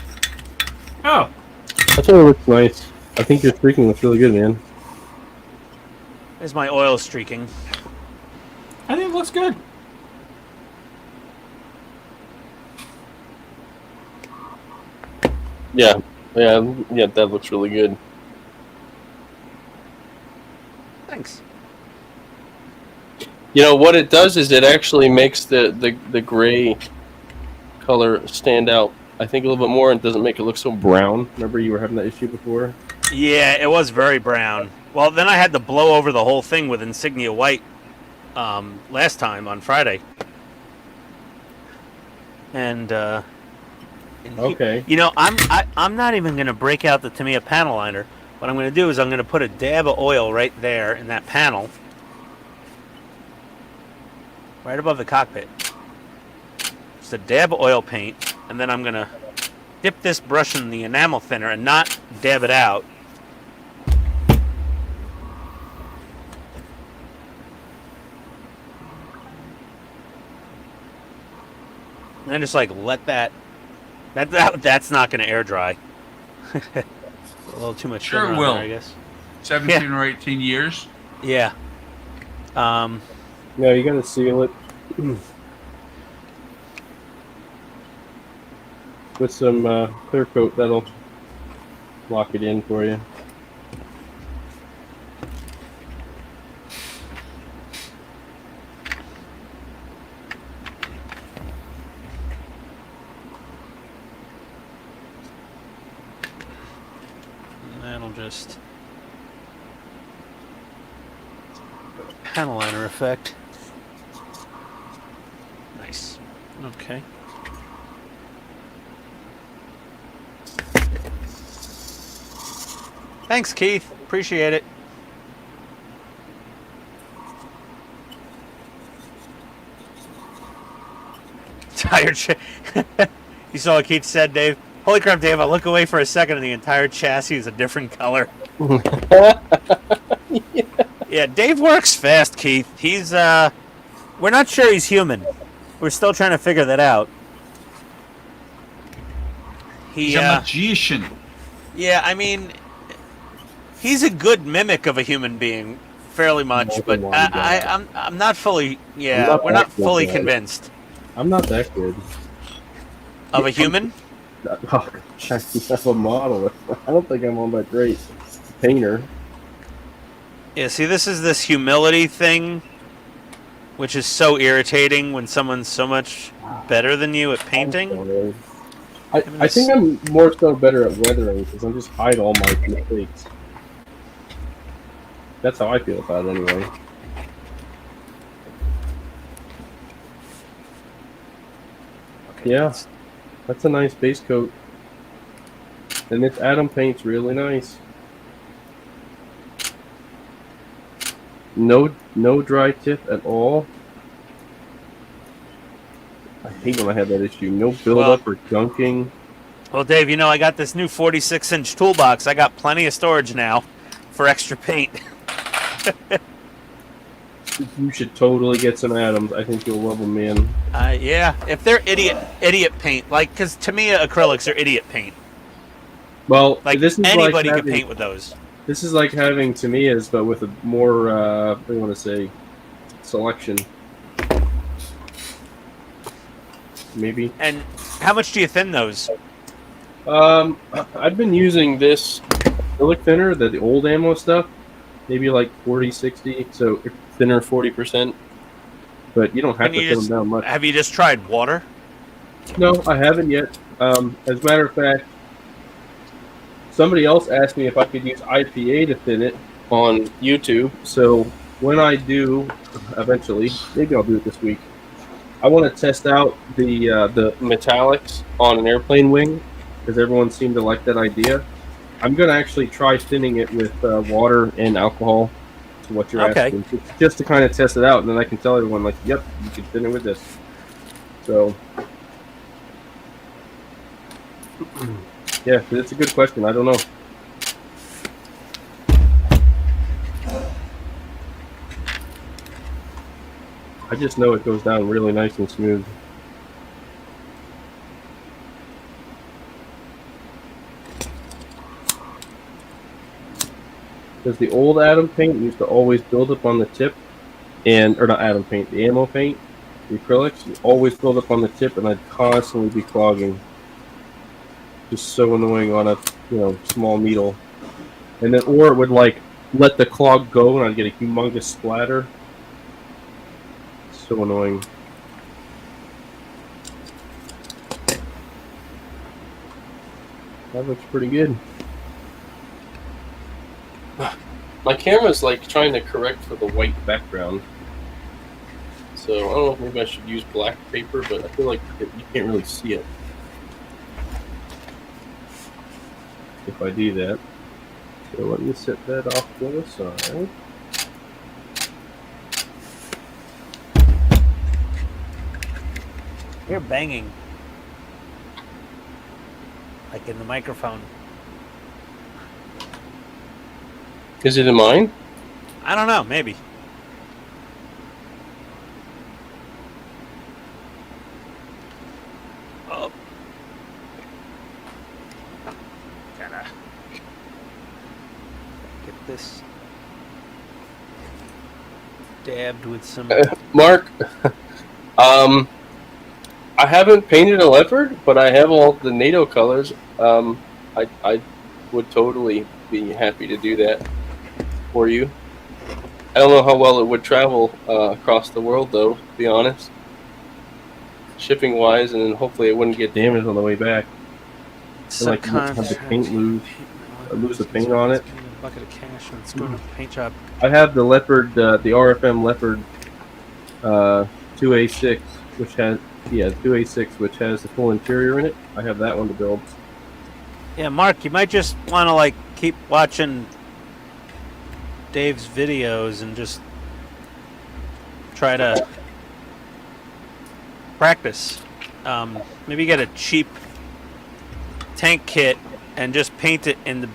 Oh, I thought it looks nice. I think your streaking looks really good, man. There's my oil streaking. I think it looks good. Yeah, that looks really good. Thanks. You know what it does is it actually makes the gray color stand out, I think, a little bit more, and doesn't make it look so brown. Remember you were having that issue before? Yeah, it was very brown. Well, then I had to blow over the whole thing with Insignia White last time on Friday. And Okay. I'm not even going to break out the Tamiya panel liner. What I'm going to do is I'm going to put a dab of oil right there in that panel, right above the cockpit. Just a dab of oil paint, and then I'm going to dip this brush in the enamel thinner and not dab it out. And then just like let that's not going to air dry. A little too much Sure sugar on will. there, I guess. 17 or 18 years. Yeah. No, you gotta seal it with some clear coat. That'll lock it in for you. That'll just panel liner effect. Nice. Okay. Thanks, Keith. Appreciate it. Tired shit. You saw what Keith said, Dave? Holy crap, Dave, I look away for a second and the entire chassis is a different color. Yeah, Dave works fast, Keith. He's, we're not sure he's human. We're still trying to figure that out. He's a magician. Yeah, I mean, he's a good mimic of a human being, fairly much, but I'm not fully, we're not fully convinced. I'm not that good. Of a human? Oh, gosh, I have a model. I don't think I'm all that great painter. Yeah, see, this is this humility thing, which is so irritating when someone's so much better than you at painting. I think I'm more so better at weathering because I just hide all my mistakes. That's how I feel about it anyway. Okay, yeah, that's a nice base coat. And this Atom paint's really nice. No dry tip at all. I hate when I have that issue. No buildup or gunking. Well, Dave, I got this new 46-inch toolbox. I got plenty of storage now for extra paint. You should totally get some Atoms. I think you'll love them, man. Yeah, if they're idiot paint, like, because to me acrylics are idiot paint. Well, Like this is anybody like can paint with those. This is like having Tamiya's, but with a more, what do you want to say, selection. Maybe. And how much do you thin those? I've been using this acrylic thinner, the old ammo stuff, maybe like 40, 60, so thinner 40%. But you don't have to thin them down much. Have you just tried water? No, I haven't yet. As a matter of fact, somebody else asked me if I could use IPA to thin it on YouTube. So when I do, eventually, maybe I'll do it this week. I want to test out the metallics on an airplane wing because everyone seemed to like that idea. I'm going to actually try thinning it with water and alcohol. To what you're asking, just to kind of test it out, and then I can tell everyone like, "Yep, you can thin it with this." So. Yeah, it's a good question. I don't know. I just know it goes down really nice and smooth. Because the old Atom paint used to always build up on the tip, or not Atom paint, the ammo paint, the acrylics, always build up on the tip, and I'd constantly be clogging. Just so annoying on a small needle, and then or it would like let the clog go and I'd get a humongous splatter. So annoying. That looks pretty good. My camera's like trying to correct for the white background, so I don't know if maybe I should use black paper, but I feel like you can't really see it if I do that. So let me set that off to the side. You're banging. Like in the microphone. Is it in mine? I don't know, maybe. Oh. Gotta get this dabbed with some... Mark, I haven't painted a leopard, but I have all the NATO colors. I would totally be happy to do that for you. I don't know how well it would travel across the world, though, to be honest. Shipping wise, and then hopefully it wouldn't get damaged on the way back. Like have the paint lose the paint on it. A bucket of cash and it's going to the paint shop. I have the leopard, the RFM leopard 2A6, which has 2A6, which has the full interior in it. I have that one to build. Yeah, Mark, you might just want to like keep watching Dave's videos and just try to practice. Maybe get a cheap tank kit and just paint it in the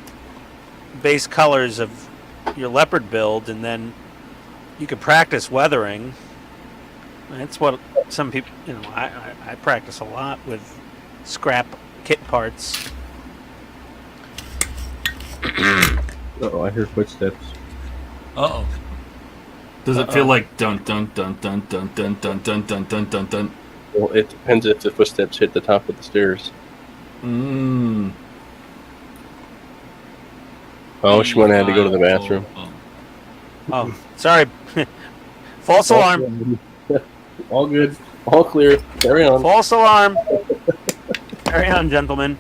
base colors of your leopard build, and then you can practice weathering. That's what some people, I practice a lot with scrap kit parts. Uh-oh, I hear footsteps. Uh-oh. Does it feel like dun dun dun dun dun dun dun dun dun dun dun dun? Well, it depends if the footsteps hit the top of the stairs. Oh, she went and had to go to the bathroom. Oh, sorry. False alarm. All good. All clear. Carry on. False alarm. Carry on, gentlemen.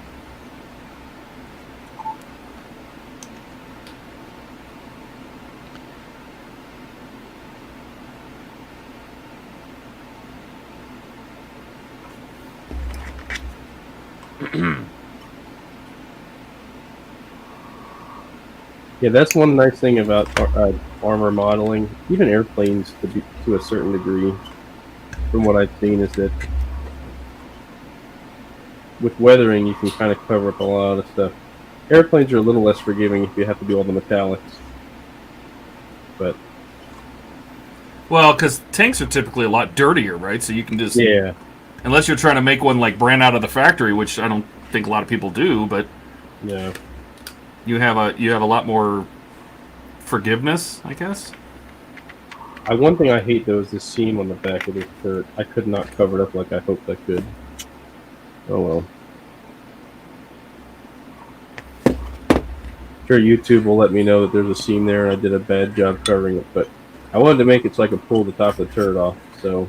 Yeah, that's one nice thing about armor modeling, even airplanes to a certain degree, from what I've seen, is that with weathering you can kind of cover up a lot of stuff. Airplanes are a little less forgiving if you have to do all the metallics. But Well, because tanks are typically a lot dirtier, right? So you can just Yeah. unless you're trying to make one like brand out of the factory, which I don't think a lot of people do, but Yeah. you have a lot more forgiveness, I guess. One thing I hate though is the seam on the back of this shirt. I could not cover it up like I hoped I could. Oh well. Sure, YouTube will let me know that there's a seam there and I did a bad job covering it, but I wanted to make it so I could pull the top of the turret off, so.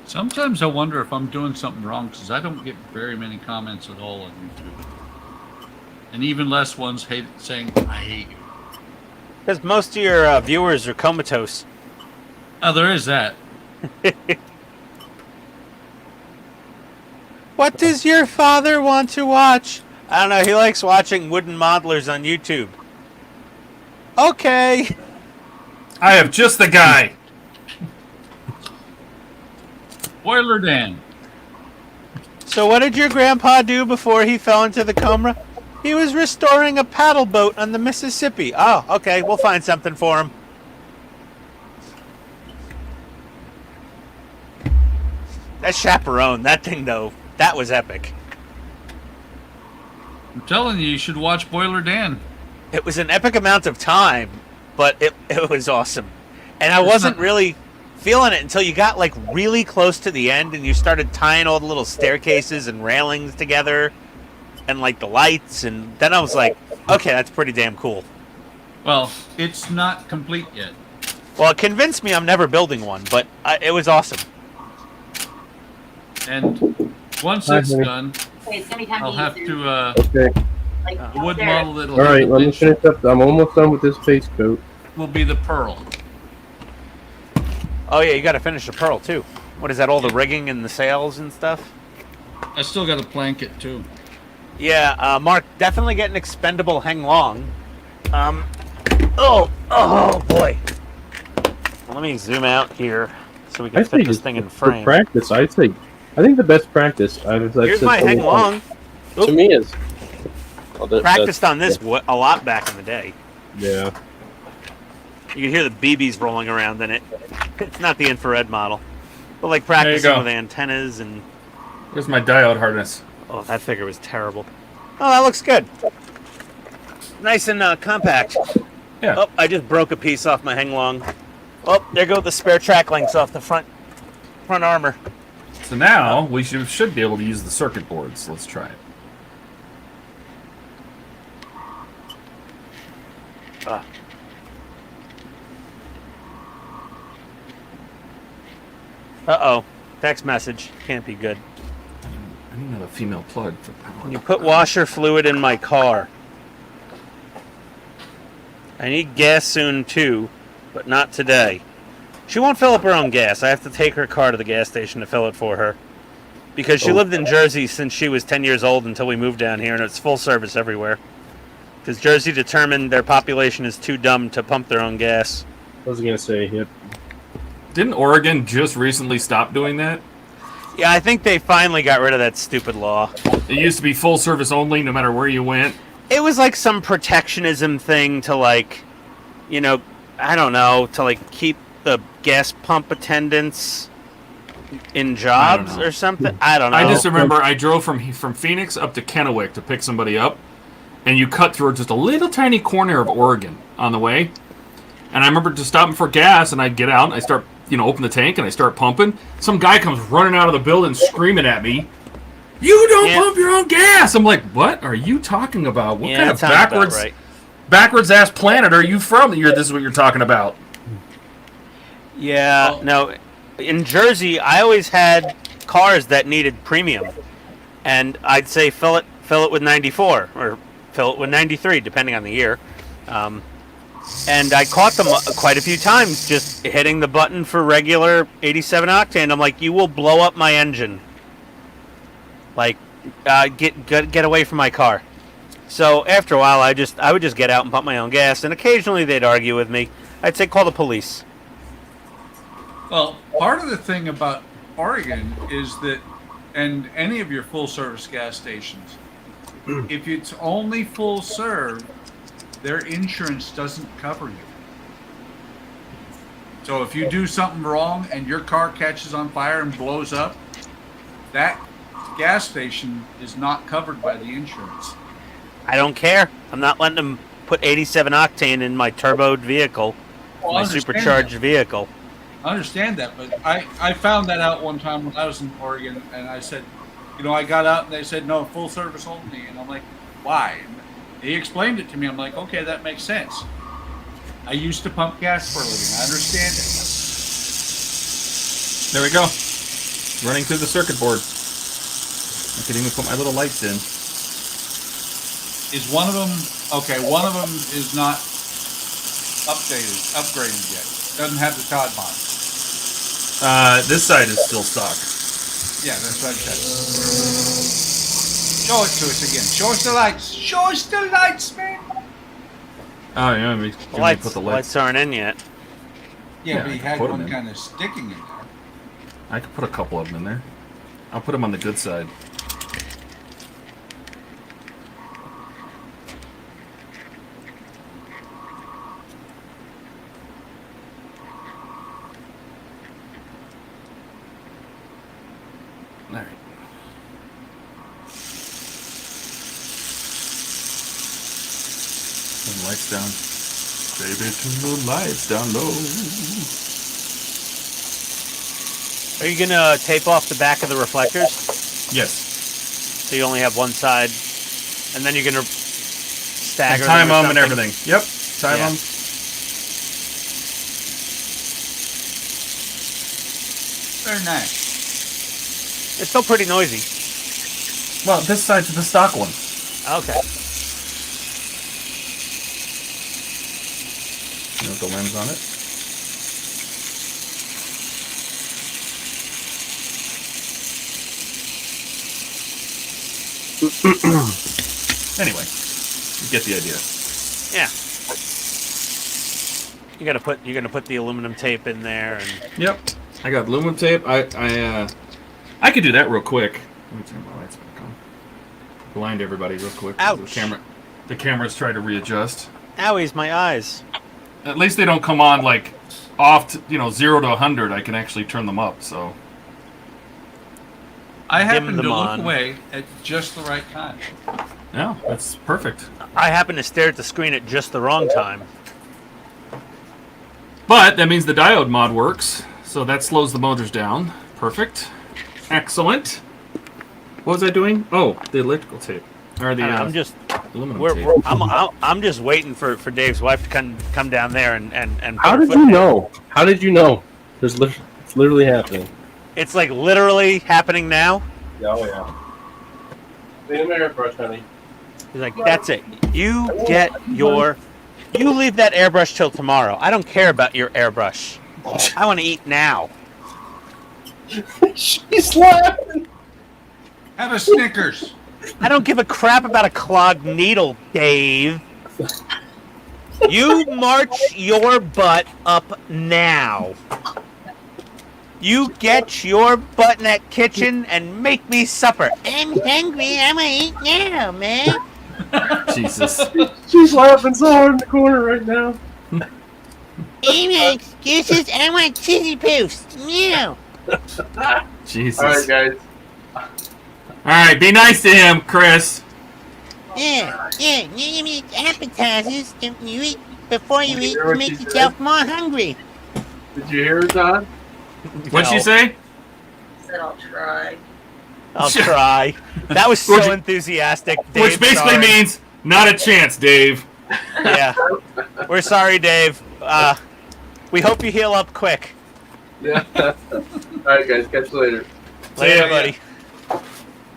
Sometimes I wonder if I'm doing something wrong because I don't get very many comments at all on YouTube. And even less ones saying, I hate you. Because most of your viewers are comatose. Oh, there is that. What does your father want to watch? I don't know. He likes watching wooden modelers on YouTube. Okay. I have just the guy. Boiler Dan. So what did your grandpa do before he fell into the coma? He was restoring a paddle boat on the Mississippi. Oh, okay. We'll find something for him. That chaperone, that thing though, that was epic. I'm telling you, you should watch Boiler Dan. It was an epic amount of time, but it was awesome. And I wasn't really feeling it until you got like really close to the end and you started tying all the little staircases and railings together and like the lights, and then I was like, okay, that's pretty damn cool. Well, it's not complete yet. Well, it convinced me I'm never building one, but it was awesome. And once it's done, Okay, it's gonna be time I'll to have use to, Okay. like the wood upstairs. model that'll Alright, let me finish up. I'm almost done with this face coat. will be the pearl. Oh yeah, you got to finish the pearl too. What is that? All the rigging and the sails and stuff. I still got to plank it too. Yeah, Mark, definitely get an expendable hang long. Oh boy. Let me zoom out here so we can fit this thing in frame. For practice, I think the best practice. Here's my hang long. To me is Practiced on this a lot back in the day. Yeah. You can hear the BBs rolling around in it. It's not the infrared model, but like practicing go. with antennas and. Where's my diode harness? Oh, that figure was terrible. Oh, that looks good. Nice and compact. Yeah. Oh, I just broke a piece off my hang long. Oh, there go the spare track links off the front armor. So now we should be able to use the circuit boards. Let's try it. Uh-oh. Text message. Can't be good. I need another female plug for power. Can you put washer fluid in my car? I need gas soon too, but not today. She won't fill up her own gas. I have to take her car to the gas station to fill it for her. Because she lived in Jersey since she was 10 years old until we moved down here, and it's full service everywhere. Because Jersey determined their population is too dumb to pump their own gas. I was gonna say, yep. Didn't Oregon just recently stop doing that? Yeah, I think they finally got rid of that stupid law. It used to be full service only, no matter where you went. It was like some protectionism thing to like, you know, I don't know, to like keep the gas pump attendants in jobs or something. I don't know. I just remember I drove from Phoenix up to Kennewick to pick somebody up, and you cut through just a little tiny corner of Oregon on the way. And I remember just stopping for gas, and I'd get out, and I start, open the tank, and I start pumping. Some guy comes running out of the building screaming at me, "You don't pump your own gas!" I'm like, what are you talking about? What kind of backwards ass planet are you from that this is what you're talking about? Yeah, no. In Jersey, I always had cars that needed premium. And I'd say fill it with 94, or fill it with 93, depending on the year. And I caught them quite a few times just hitting the button for regular 87 octane. I'm like, you will blow up my engine. Like, get away from my car. So after a while, I would just get out and pump my own gas, and occasionally they'd argue with me. I'd say call the police. Well, part of the thing about Oregon is that, and any of your full service gas stations, if it's only full serve, their insurance doesn't cover you. So if you do something wrong and your car catches on fire and blows up, that gas station is not covered by the insurance. I don't care. I'm not letting them put 87 octane in my turboed vehicle, Well, I my understand supercharged that. vehicle. I understand that, but I found that out one time when I was in Oregon, and I said, you know, I got out and they said, no, full service only. And I'm like, why? And he explained it to me. I'm like, okay, that makes sense. I used to pump gas for a living. I understand it. There we go. Running through the circuit board. I can even put my little lights in. Is one of them, okay, one of them is not upgraded yet. Doesn't have the TODD mod. This side is still stock. Yeah, that's what I said. Show it to us again. Show us the lights. Show us the lights, man. Oh, yeah, we The lights aren't in yet. Yeah, Yeah, but I he can had put 'em one in. kind of sticking in there. I could put a couple of them in there. I'll put them on the good side. All right. Turn the lights down. Baby, turn the lights down low. Are you gonna tape off the back of the reflectors Yes. so you only have one side, and then you're gonna stagger And time them or and something? everything. Yep. Time Yeah. them. Very nice. It's still pretty noisy. Well, this side's the stock one. Okay. You know, the lens on it. Anyway, you get the idea. Yeah. You're gonna put the aluminum tape in there, and Yep. I got aluminum tape. I could do that real quick. Let me turn my lights back on. Blind everybody real quick. Ouch. The cameras try to readjust. owies, my eyes. At least they don't come on like off to, 0 to 100. I can actually turn them up. So I Dim happened to them look on. away at just the right time. yeah, that's perfect. I happen to stare at the screen at just the wrong time. But that means the diode mod works, so that slows the motors down. Perfect. Excellent. What was I doing? Oh, the electrical tape. Or the I'm just aluminum tape. I'm just waiting for Dave's wife to come down there and How put her did foot you down. know? How did you know? It's literally happening. It's like literally happening now. Oh yeah. Clean my airbrush, honey. He's like, that's it. You leave that airbrush till tomorrow. I don't care about your airbrush. I want to eat now. She's laughing. Have a Snickers. I don't give a crap about a clogged needle, Dave. You march your butt up now. You get your butt in that kitchen and make me supper. I'm hungry. I'm gonna eat now, man. Jesus. She's laughing so hard in the corner right now. Any excuses? I want cheesy poofs. Meow. Jesus. All right, guys. All right, be nice to him, Chris. Yeah. You eat appetizers. You eat before you Did you eat hear to what make she yourself more hungry. Did you hear her, Todd? What'd she say? Said I'll try. I'll try. That was so enthusiastic, Dave. Which basically sorry. means not a chance, Dave. Yeah. We're sorry, Dave. We hope you heal up quick. Yeah. All right, guys. Catch you later. Later, buddy.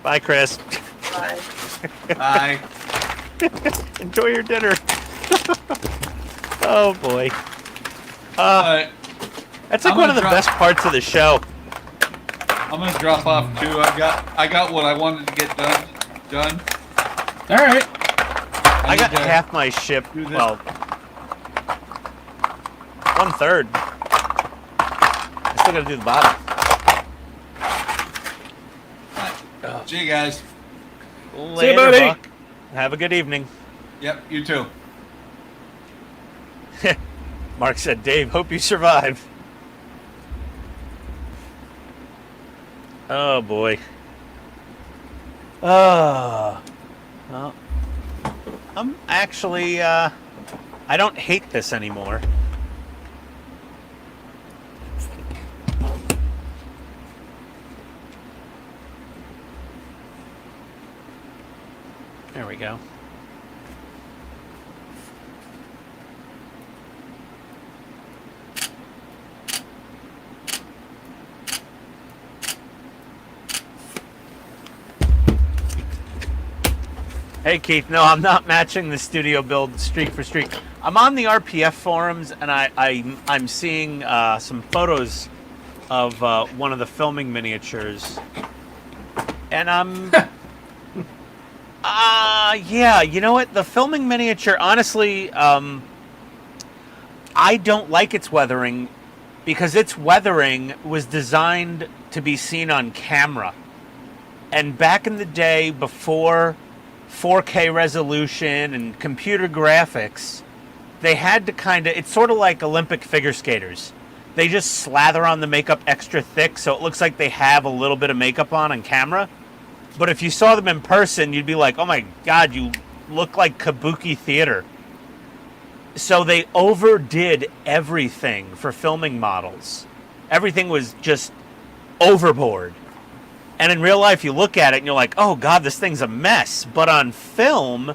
Bye, Chris. Bye. Bye. Enjoy your dinner. Oh boy. But That's like I'm one of gonna the try- best parts of the show. I'm gonna drop off too. I got what I wanted to get done. All right. I got need to half my ship. do this. Well, 1/3. I still gotta do the bottom. See you guys. Later, buddy. Buck. Have a good evening. Yep, you too. Mark said, Dave, hope you survive. Oh, boy. Oh. Well, I'm actually, I don't hate this anymore. There we go. Hey Keith, no, I'm not matching the studio build streak for streak. I'm on the RPF forums and I'm seeing some photos of one of the filming miniatures, and I'm yeah, you know what? The filming miniature, honestly, I don't like its weathering because its weathering was designed to be seen on camera. And back in the day, before 4K resolution and computer graphics, they had to kind of, it's sort of like Olympic figure skaters. They just slather on the makeup extra thick so it looks like they have a little bit of makeup on camera. But if you saw them in person, you'd be like, oh my God, you look like kabuki theater. So they overdid everything for filming models. Everything was just overboard. And in real life, you look at it and you're like, oh God, this thing's a mess. But on film,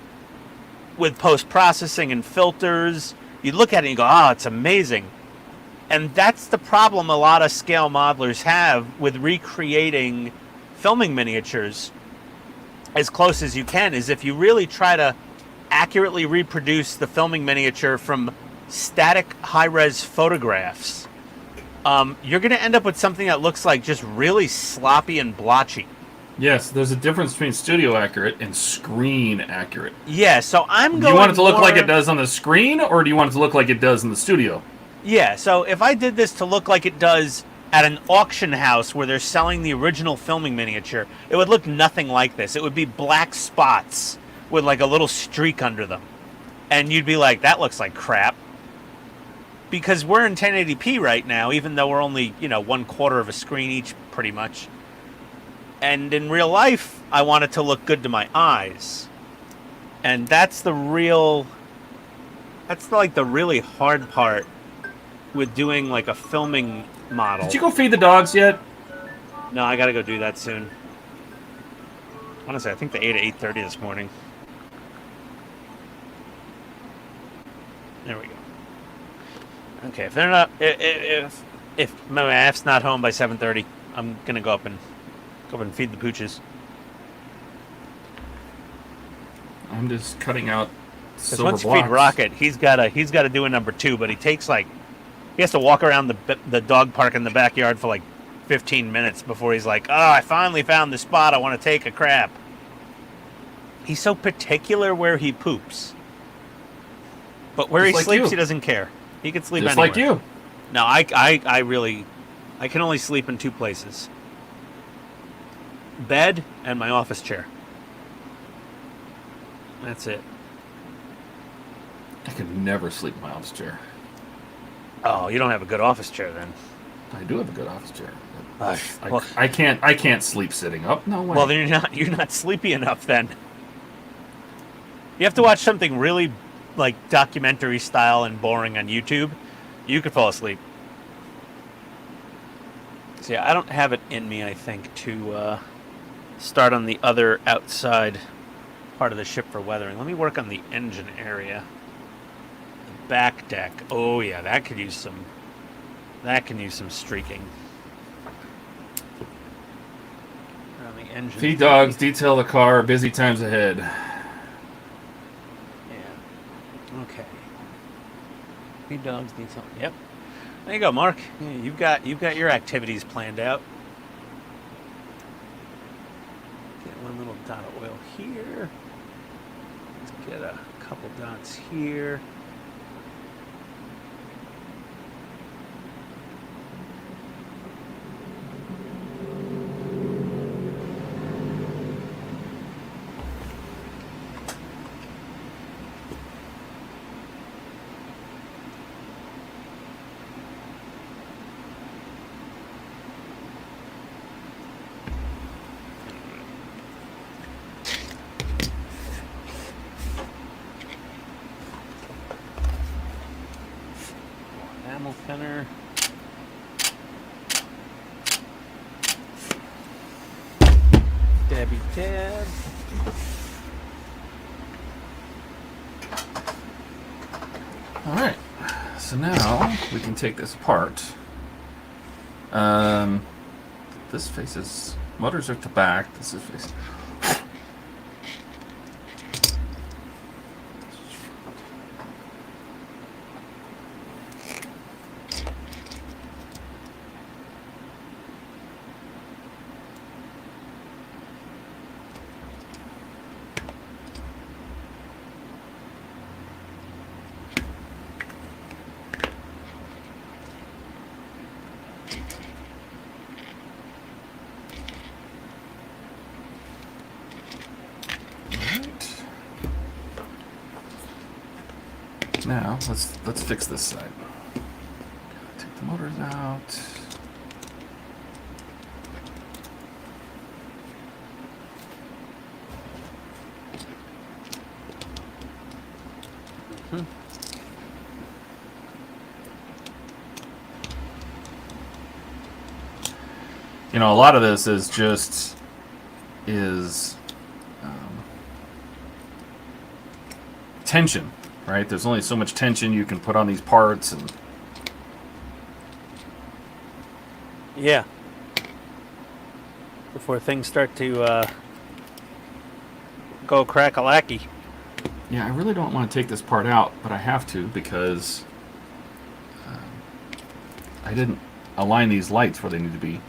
with post-processing and filters, you look at it and you go, oh, it's amazing. And that's the problem a lot of scale modelers have with recreating filming miniatures as close as you can, is if you really try to accurately reproduce the filming miniature from static high-res photographs, you're going to end up with something that looks like just really sloppy and blotchy. Yes, there's a difference between studio accurate and screen accurate. Yeah, so I'm going Do you want it to look more... like it does on the screen, or do you want it to look like it does in the studio? Yeah, so if I did this to look like it does at an auction house where they're selling the original filming miniature, it would look nothing like this. It would be black spots with like a little streak under them. And you'd be like, that looks like crap. Because we're in 1080p right now, even though we're only, 1/4 of a screen each, pretty much. And in real life, I want it to look good to my eyes. And that's the real... That's like the really hard part with doing like a filming model. Did you go feed the dogs yet? No, I gotta go do that soon. Honestly, I think they ate at 8:30 this morning. There we go. Okay, if they're not, if my wife's not home by 7:30, I'm gonna go up and feed the pooches. I'm just cutting out Because silver once you blocks. feed Rocket, he's gotta do a number 2, but he takes he has to walk around the dog park in the backyard for like 15 minutes before he's like, oh, I finally found the spot I want to take a crap. He's so particular where he poops. But where Just he like sleeps, you. he doesn't care. He can sleep Just anywhere. like you. No, I can only sleep in 2 places. Bed and my office chair. That's it. I could never sleep in my office chair. Oh, you don't have a good office chair then. I do have a good office chair. Well, I can't sleep sitting up. No way. well, then you're not sleepy enough then. You have to watch something really like documentary style and boring on YouTube. You could fall asleep. So yeah, I don't have it in me, I think, to start on the other outside part of the ship for weathering. Let me work on the engine area. The back deck. Oh yeah, that can use some streaking. On the engine. Feed dogs, detail the car, busy times ahead. Yeah. Okay. Feed dogs, detail. Yep. There you go, Mark. Yeah, you've got your activities planned out. dot of oil here. Let's get a couple dots here. Enamel thinner. Dabby dab. All right, so now we can take this apart. This faces motors are at the back. This is facing. Now let's fix this side. Take the motors out. You know, a lot of this is just tension. Right? There's only so much tension you can put on these parts, and Yeah. Before things start to go crack-a-lacky. yeah, I really don't want to take this part out, but I have to because I didn't align these lights where they need to be.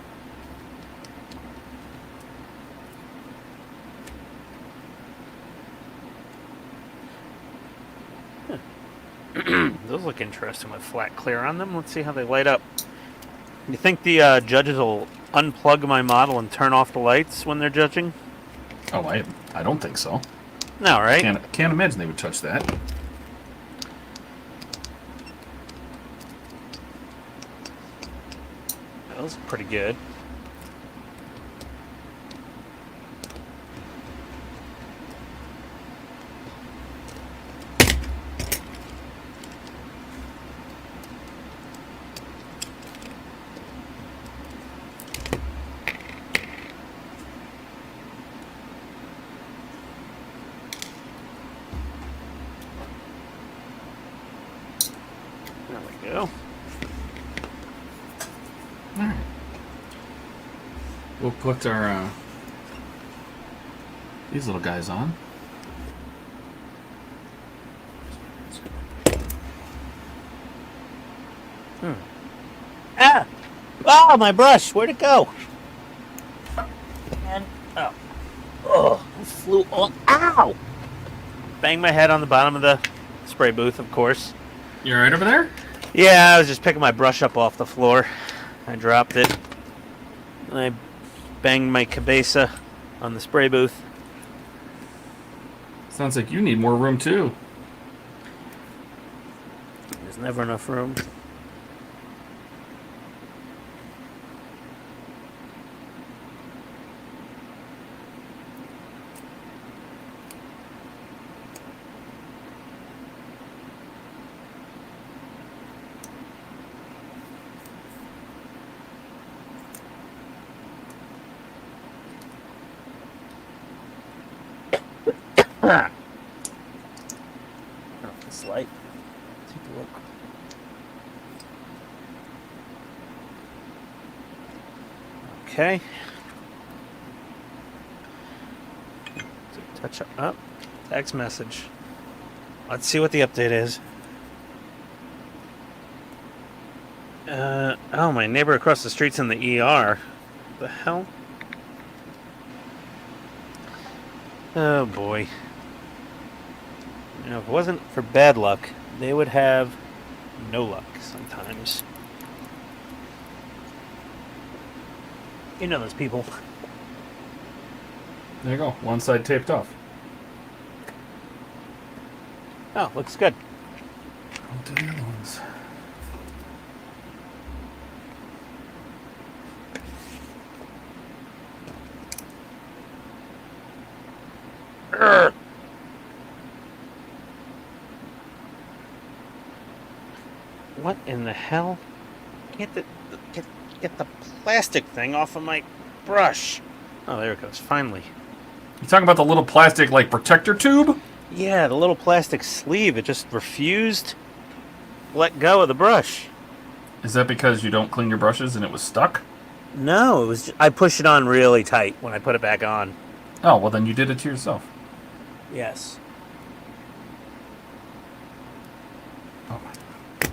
Those look interesting with flat clear on them. Let's see how they light up. You think the judges will unplug my model and turn off the lights when they're judging? Oh, I don't think so. No, right? Can't imagine they would touch that. Those are pretty good. There we go. All right. We'll put our these little guys on. Ah! Oh, my brush! Where'd it go? And oh, it flew all. Ow! Banged my head on the bottom of the spray booth, of course. You all right over there? Yeah, I was just picking my brush up off the floor. I dropped it. And I banged my cabeza on the spray booth. Sounds like you need more room too. There's never enough room. Off this light. Take a look. Okay. Touch up. Text message. Let's see what the update is. Oh, my neighbor across the street's in the ER. What the hell? Oh boy. You know, if it wasn't for bad luck, they would have no luck sometimes. You know those people. There you go. One side taped off. Oh, looks good. On to the other ones. Urgh. What in the hell? Get the plastic thing off of my brush. Oh, there it goes. Finally. You talking about the little plastic like protector tube? Yeah, the little plastic sleeve. It just refused to let go of the brush. Is that because you don't clean your brushes and it was stuck? No, it was. I pushed it on really tight when I put it back on. Oh, well then you did it to yourself. Yes. Oh my.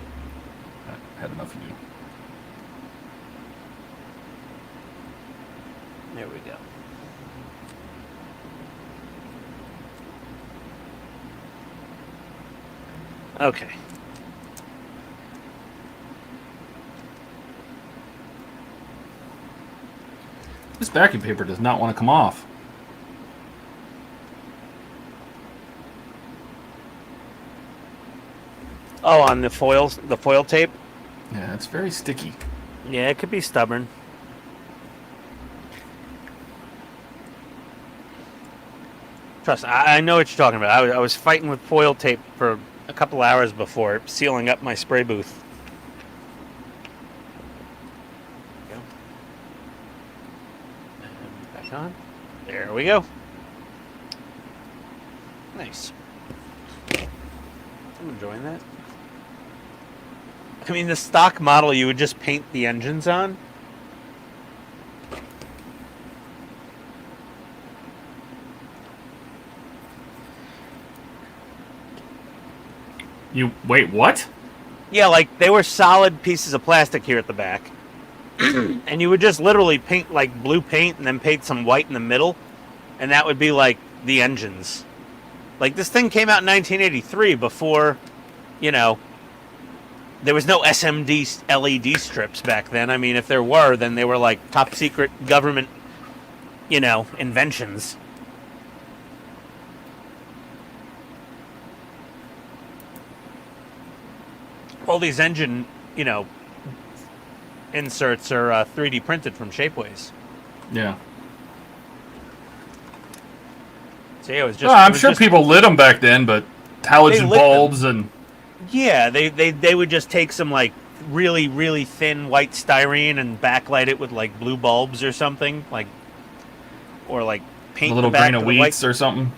I had enough of you. There we go. Okay. This backing paper does not want to come off. Oh, on the foil tape? Yeah, it's very sticky. Yeah, it could be stubborn. Trust, I know what you're talking about. I was fighting with foil tape for a couple hours before sealing up my spray booth. There we go. And back on. There we go. Nice. I'm enjoying that. I mean, the stock model you would just paint the engines on. You wait, what? Yeah, like they were solid pieces of plastic here at the back. And you would just literally paint like blue paint and then paint some white in the middle. And that would be like the engines. Like this thing came out in 1983 before, you know, there was no SMD LED strips back then. I mean, if there were, then they were like top secret government, you know, inventions. All these engine, you know, inserts are 3D printed from Shapeways. Yeah. So yeah, it was just. Oh, I'm sure people lit them back then, but halogen lit bulbs and. Yeah, they would just take some like really, really thin white styrene and backlight it with like blue bulbs or something, like, or like paint A little the back grain of to the wheats white. or something.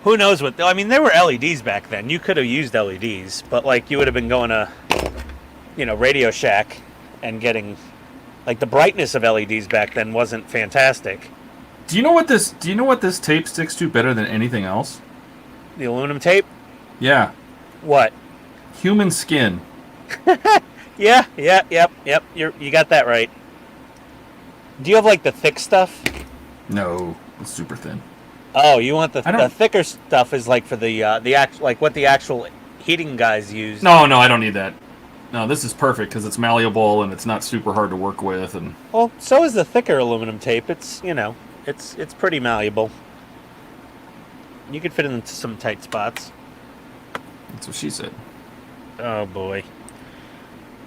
Who knows what? I mean, there were LEDs back then. You could have used LEDs, but like you would have been going to, you know, Radio Shack and getting, like the brightness of LEDs back then wasn't fantastic. Do you know what this? Do you know what this tape sticks to better than anything else? The aluminum tape? Yeah, What? human skin. Yeah, yep. You got that right. Do you have like the thick stuff? No, it's super thin. Oh, you want I the don't- thicker stuff is like for the actual, like what the actual heating guys use. No, I don't need that. No, this is perfect because it's malleable and it's not super hard to work with. And Well, so is the thicker aluminum tape. It's, you know, it's pretty malleable. You could fit it into some tight spots. that's what she said. Oh boy.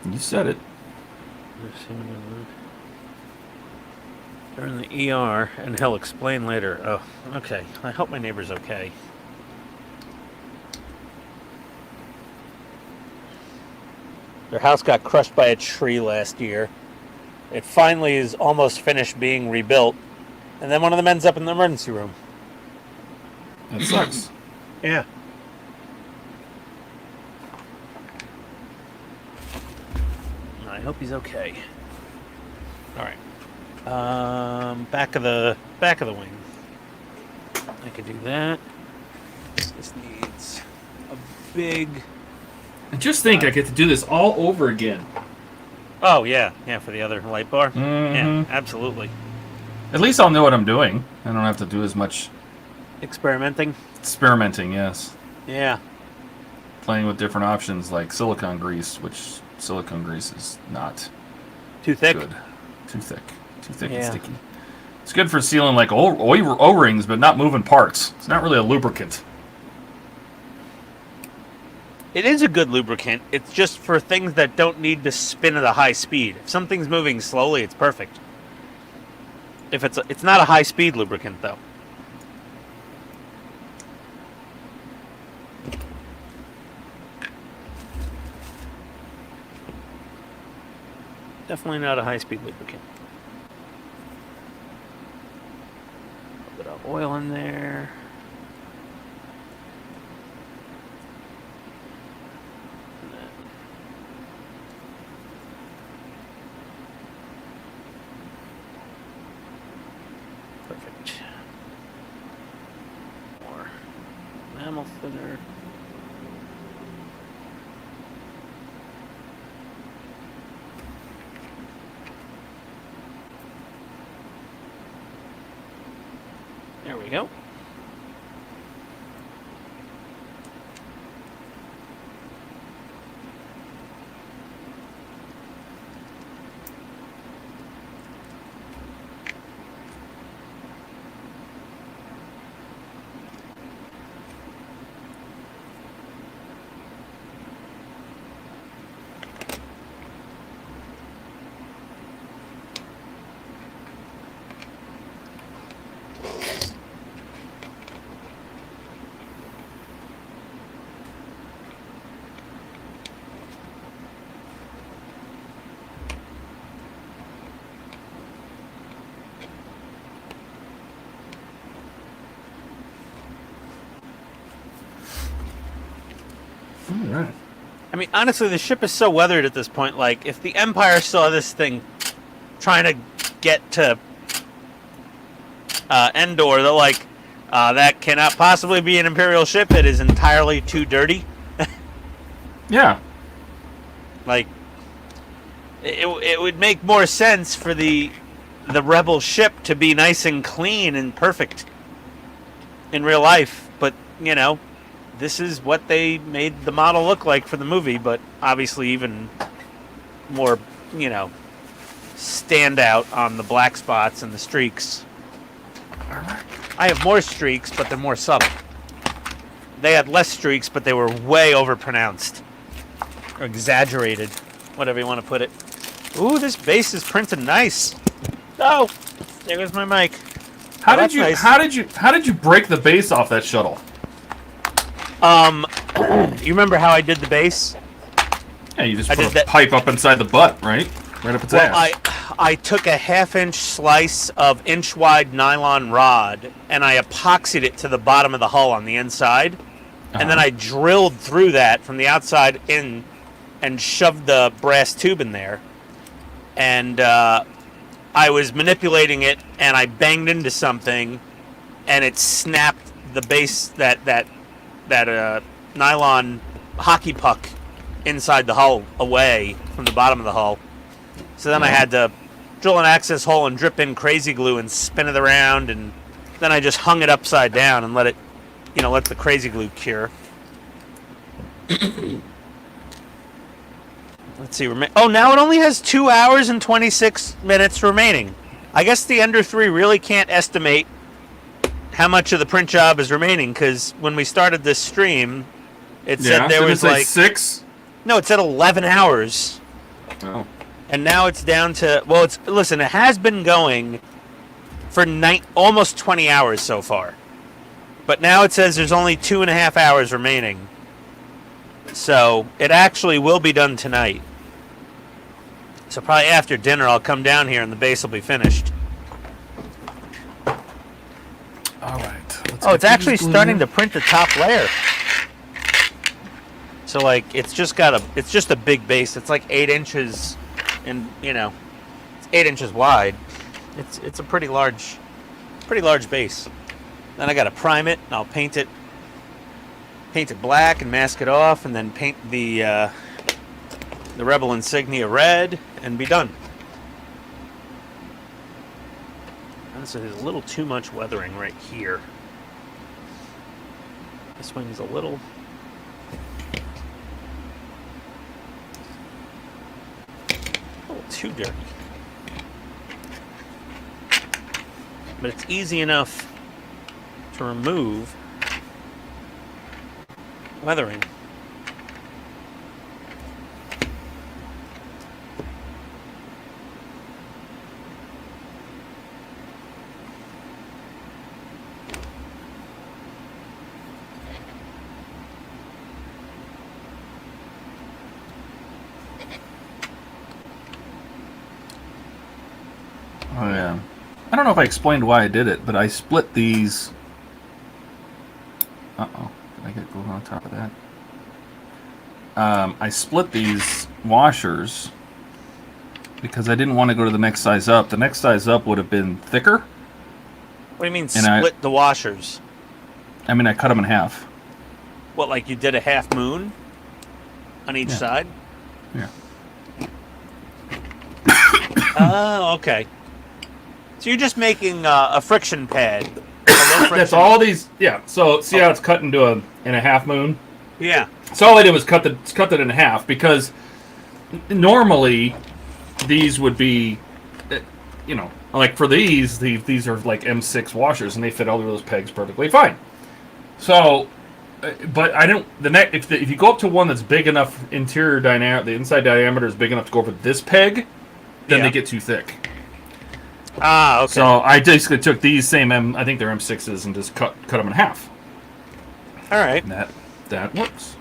You said it. They're in the ER, and he'll explain later. Oh, okay. I hope my neighbor's okay. Their house got crushed by a tree last year. It finally is almost finished being rebuilt, and then one of them ends up in the emergency room. That sucks. Yeah. I hope he's okay. All right. Back of the wing. I could do that. This needs a big. And just think, I get to do this all over again. Oh yeah, for the other light bar. Mhm. Yeah, absolutely. At least I'll know what I'm doing. I don't have to do as much Experimenting. Experimenting, yes. Yeah. Playing with different options like silicone grease, which silicone grease is not Too thick. good. Too thick. Too thick Yeah. and sticky. It's good for sealing like O-rings, but not moving parts. It's not really a lubricant. It is a good lubricant. It's just for things that don't need to spin at a high speed. If something's moving slowly, it's perfect. If it's not a high speed lubricant though. Definitely not a high speed lubricant. A bit of oil in there. Perfect. More enamel thinner. There we go. All right. I mean, honestly, the ship is so weathered at this point. Like, if the Empire saw this thing trying to get to Endor, they're like, that cannot possibly be an Imperial ship. It is entirely too dirty. Yeah. Like, it would make more sense for the Rebel ship to be nice and clean and perfect in real life. But, you know, this is what they made the model look like for the movie, but obviously even more, you know, stand out on the black spots and the streaks. I have more streaks, but they're more subtle. They had less streaks, but they were way overpronounced. Or exaggerated, whatever you want to put it. Ooh, this base is printed nice. Oh, there goes my mic. How Oh, did you that's nice. how did you break the base off that shuttle? You remember how I did the base? Yeah, you just I put did a that- pipe up inside the butt, right? Right up its Well, ass. I took a 1/2 inch slice of inch-wide nylon rod, and I epoxied it to the bottom of the hull on the inside. And then I drilled through that from the outside in and shoved the brass tube in there. And I was manipulating it, and I banged into something, and it snapped the base, that nylon hockey puck inside the hull away from the bottom of the hull. So then I had to drill an access hole and drip in crazy glue and spin it around, and then I just hung it upside down and let it, you know, let the crazy glue cure. Let's see. Oh, now it only has 2 hours and 26 minutes remaining. I guess the Ender 3 really can't estimate how much of the print job is remaining, because when we started this stream, it said there was like 6. no, it said 11 hours. Oh. And now it's down to, well, listen, it has been going for almost 20 hours so far. But now it says there's only 2.5 hours remaining. So it actually will be done tonight. So probably after dinner I'll come down here and the base will be finished. All right. Oh, it's actually starting to print the top layer. So like it's just a big base. It's like 8 inches. And you know, it's 8 inches wide. It's a pretty large base. Then I gotta prime it, and I'll paint it black and mask it off, and then paint the Rebel insignia red, and be done. And so there's a little too much weathering right here. swing's a little too dirty. But it's easy enough to remove weathering. Oh, yeah. I don't know if I explained why I did it, but I split these. Uh-oh. Did I get gold on top of that? I split these washers because I didn't want to go to the next size up. The next size up would have been thicker. What do you mean And split the washers? I mean, I cut them in half. What, like you did a half moon on each side? Yeah. Oh, okay. So you're just making a friction pad. A low That's friction- all these. Yeah. So see how it's cut into a half moon. Yeah. So all I did was cut it in half because normally these would be, you know, like for these are like M6 washers and they fit all of those pegs perfectly fine. So, but I don't. If you go up to one that's big enough interior diameter, the inside diameter is big enough to go over this peg, then they get too thick. Ah, okay. So I basically took these same I think they're M6s and just cut them in half. All right. And that works.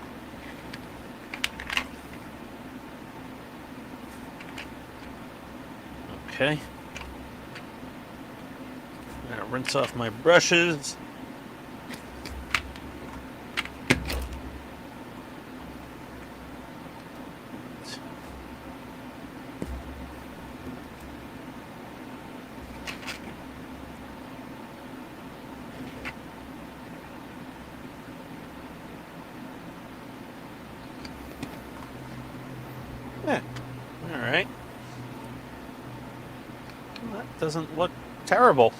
Okay. Now rinse off my brushes. Yeah. All right. Well, that doesn't look terrible.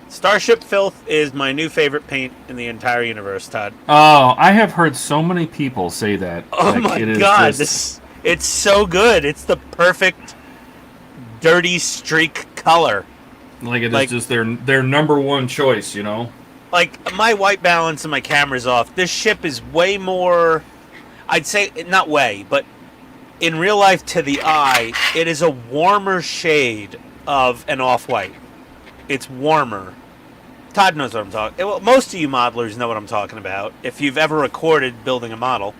Starship Filth is my new favorite paint in the entire universe, Todd. Oh, I have heard so many people say that. Oh Like, my it is god, just- it's so good. It's the perfect dirty streak color. Like it is Like- just their number one choice, you know. Like, my white balance and my camera's off. This ship is way more, I'd say, not way, but in real life to the eye, it is a warmer shade of an off-white. It's warmer. Todd knows what I'm talking. Well, most of you modelers know what I'm talking about. If you've ever recorded building a model,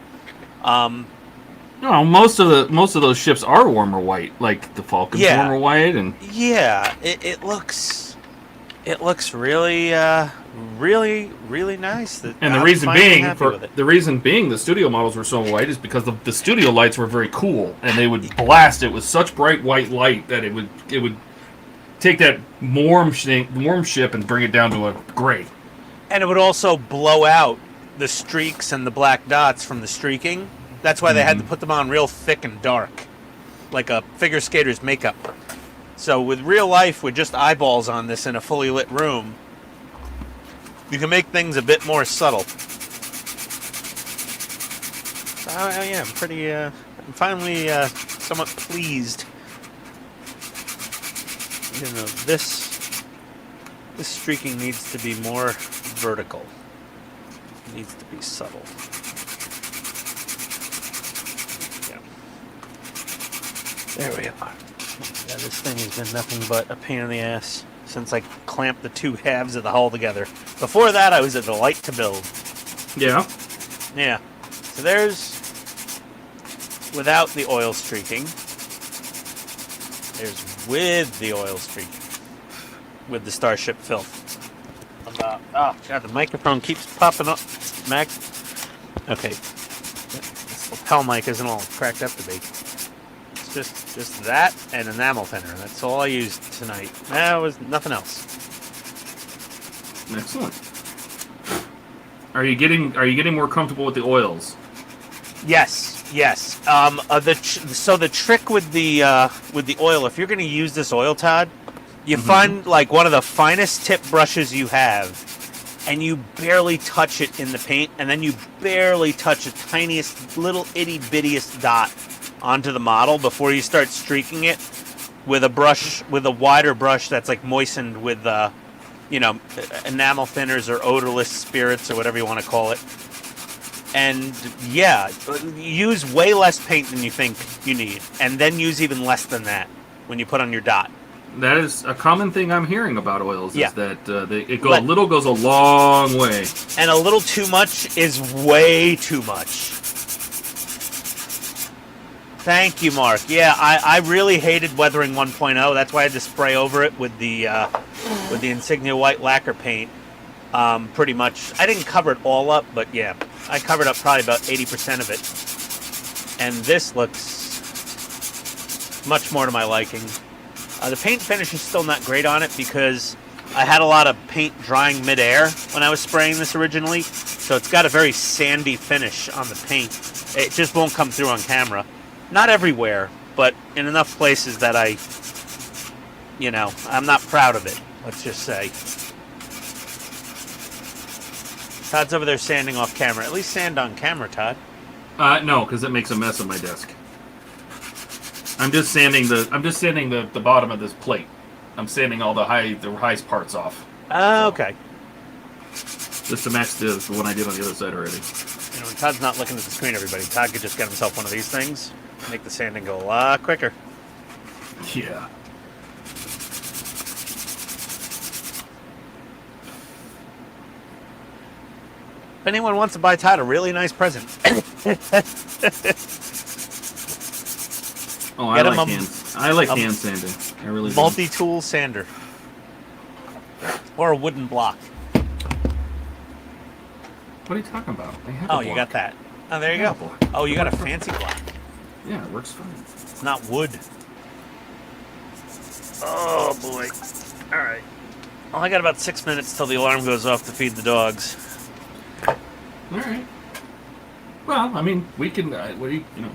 No, most of those ships are warmer white, like the Falcon's Yeah. warmer white, and yeah, it looks really, really nice. and the I'm reason finally being happy with it. the studio models were so white is because the studio lights were very cool, and they would blast it with such bright white light that it would take that warm ship and bring it down to a gray. And it would also blow out the streaks and the black dots from the streaking. That's why they had to put them on real thick and dark, like a figure skater's makeup. So with real life, with just eyeballs on this in a fully lit room, you can make things a bit more subtle. Yeah, I'm pretty, I'm finally somewhat pleased. You know, this streaking needs to be more vertical. It needs to be subtle. Yeah. There we are. Yeah, this thing has been nothing but a pain in the ass since I clamped the two halves of the hull together. Before that, I was a delight to build. Yeah. Yeah. So there's without the oil streaking. There's with the oil streaking. With the Starship Filth. Oh, God, the microphone keeps popping up. Mac. Okay. This lapel mic isn't all cracked up to be. It's just that and enamel thinner. That's all I used tonight. That was nothing else. Excellent. Are you getting more comfortable with the oils? Yes, yes. So the trick with the oil, if you're going to use this oil, Todd, you find like one of the finest tip brushes you have, and you barely touch it in the paint, and then you barely touch a tiniest little itty bittiest dot onto the model before you start streaking it with a brush, with a wider brush that's like moistened with, you know, enamel thinners or odorless spirits or whatever you want to call it. And yeah, use way less paint than you think you need, and then use even less than that when you put on your dot. That is a common thing I'm hearing about oils. Yeah. Is that a little goes a long way, and a little too much is way too much. Thank you, Mark. Yeah, I really hated Weathering 1.0. That's why I had to spray over it with the Insignia white lacquer paint. Pretty much, I didn't cover it all up, but yeah, I covered up probably about 80% of it. And this looks much more to my liking. The paint finish is still not great on it because I had a lot of paint drying midair when I was spraying this originally, so it's got a very sandy finish on the paint. It just won't come through on camera. Not everywhere, but in enough places that I'm not proud of it, let's just say. Todd's over there sanding off camera. At least sand on camera, Todd. No, because it makes a mess of my desk. I'm just sanding the bottom of this plate. I'm sanding all the highest parts off. Okay. Just to match the one I did on the other side already. You know, when Todd's not looking at the screen, everybody, Todd could just get himself one of these things, make the sanding go a lot quicker. Yeah. If anyone wants to buy Todd a really nice present, Oh, I Get like him hand sanding. I really do. multi-tool sander. Or a wooden block. What are you talking about? I have Oh, a you block. got that. Oh, there you I go. have a block. Oh, you got a fancy block. Yeah, it works fine. It's not wood. Oh, boy. All right. Well, I got about 6 minutes till the alarm goes off to feed the dogs. All right. Well, I mean, we can. What do you know?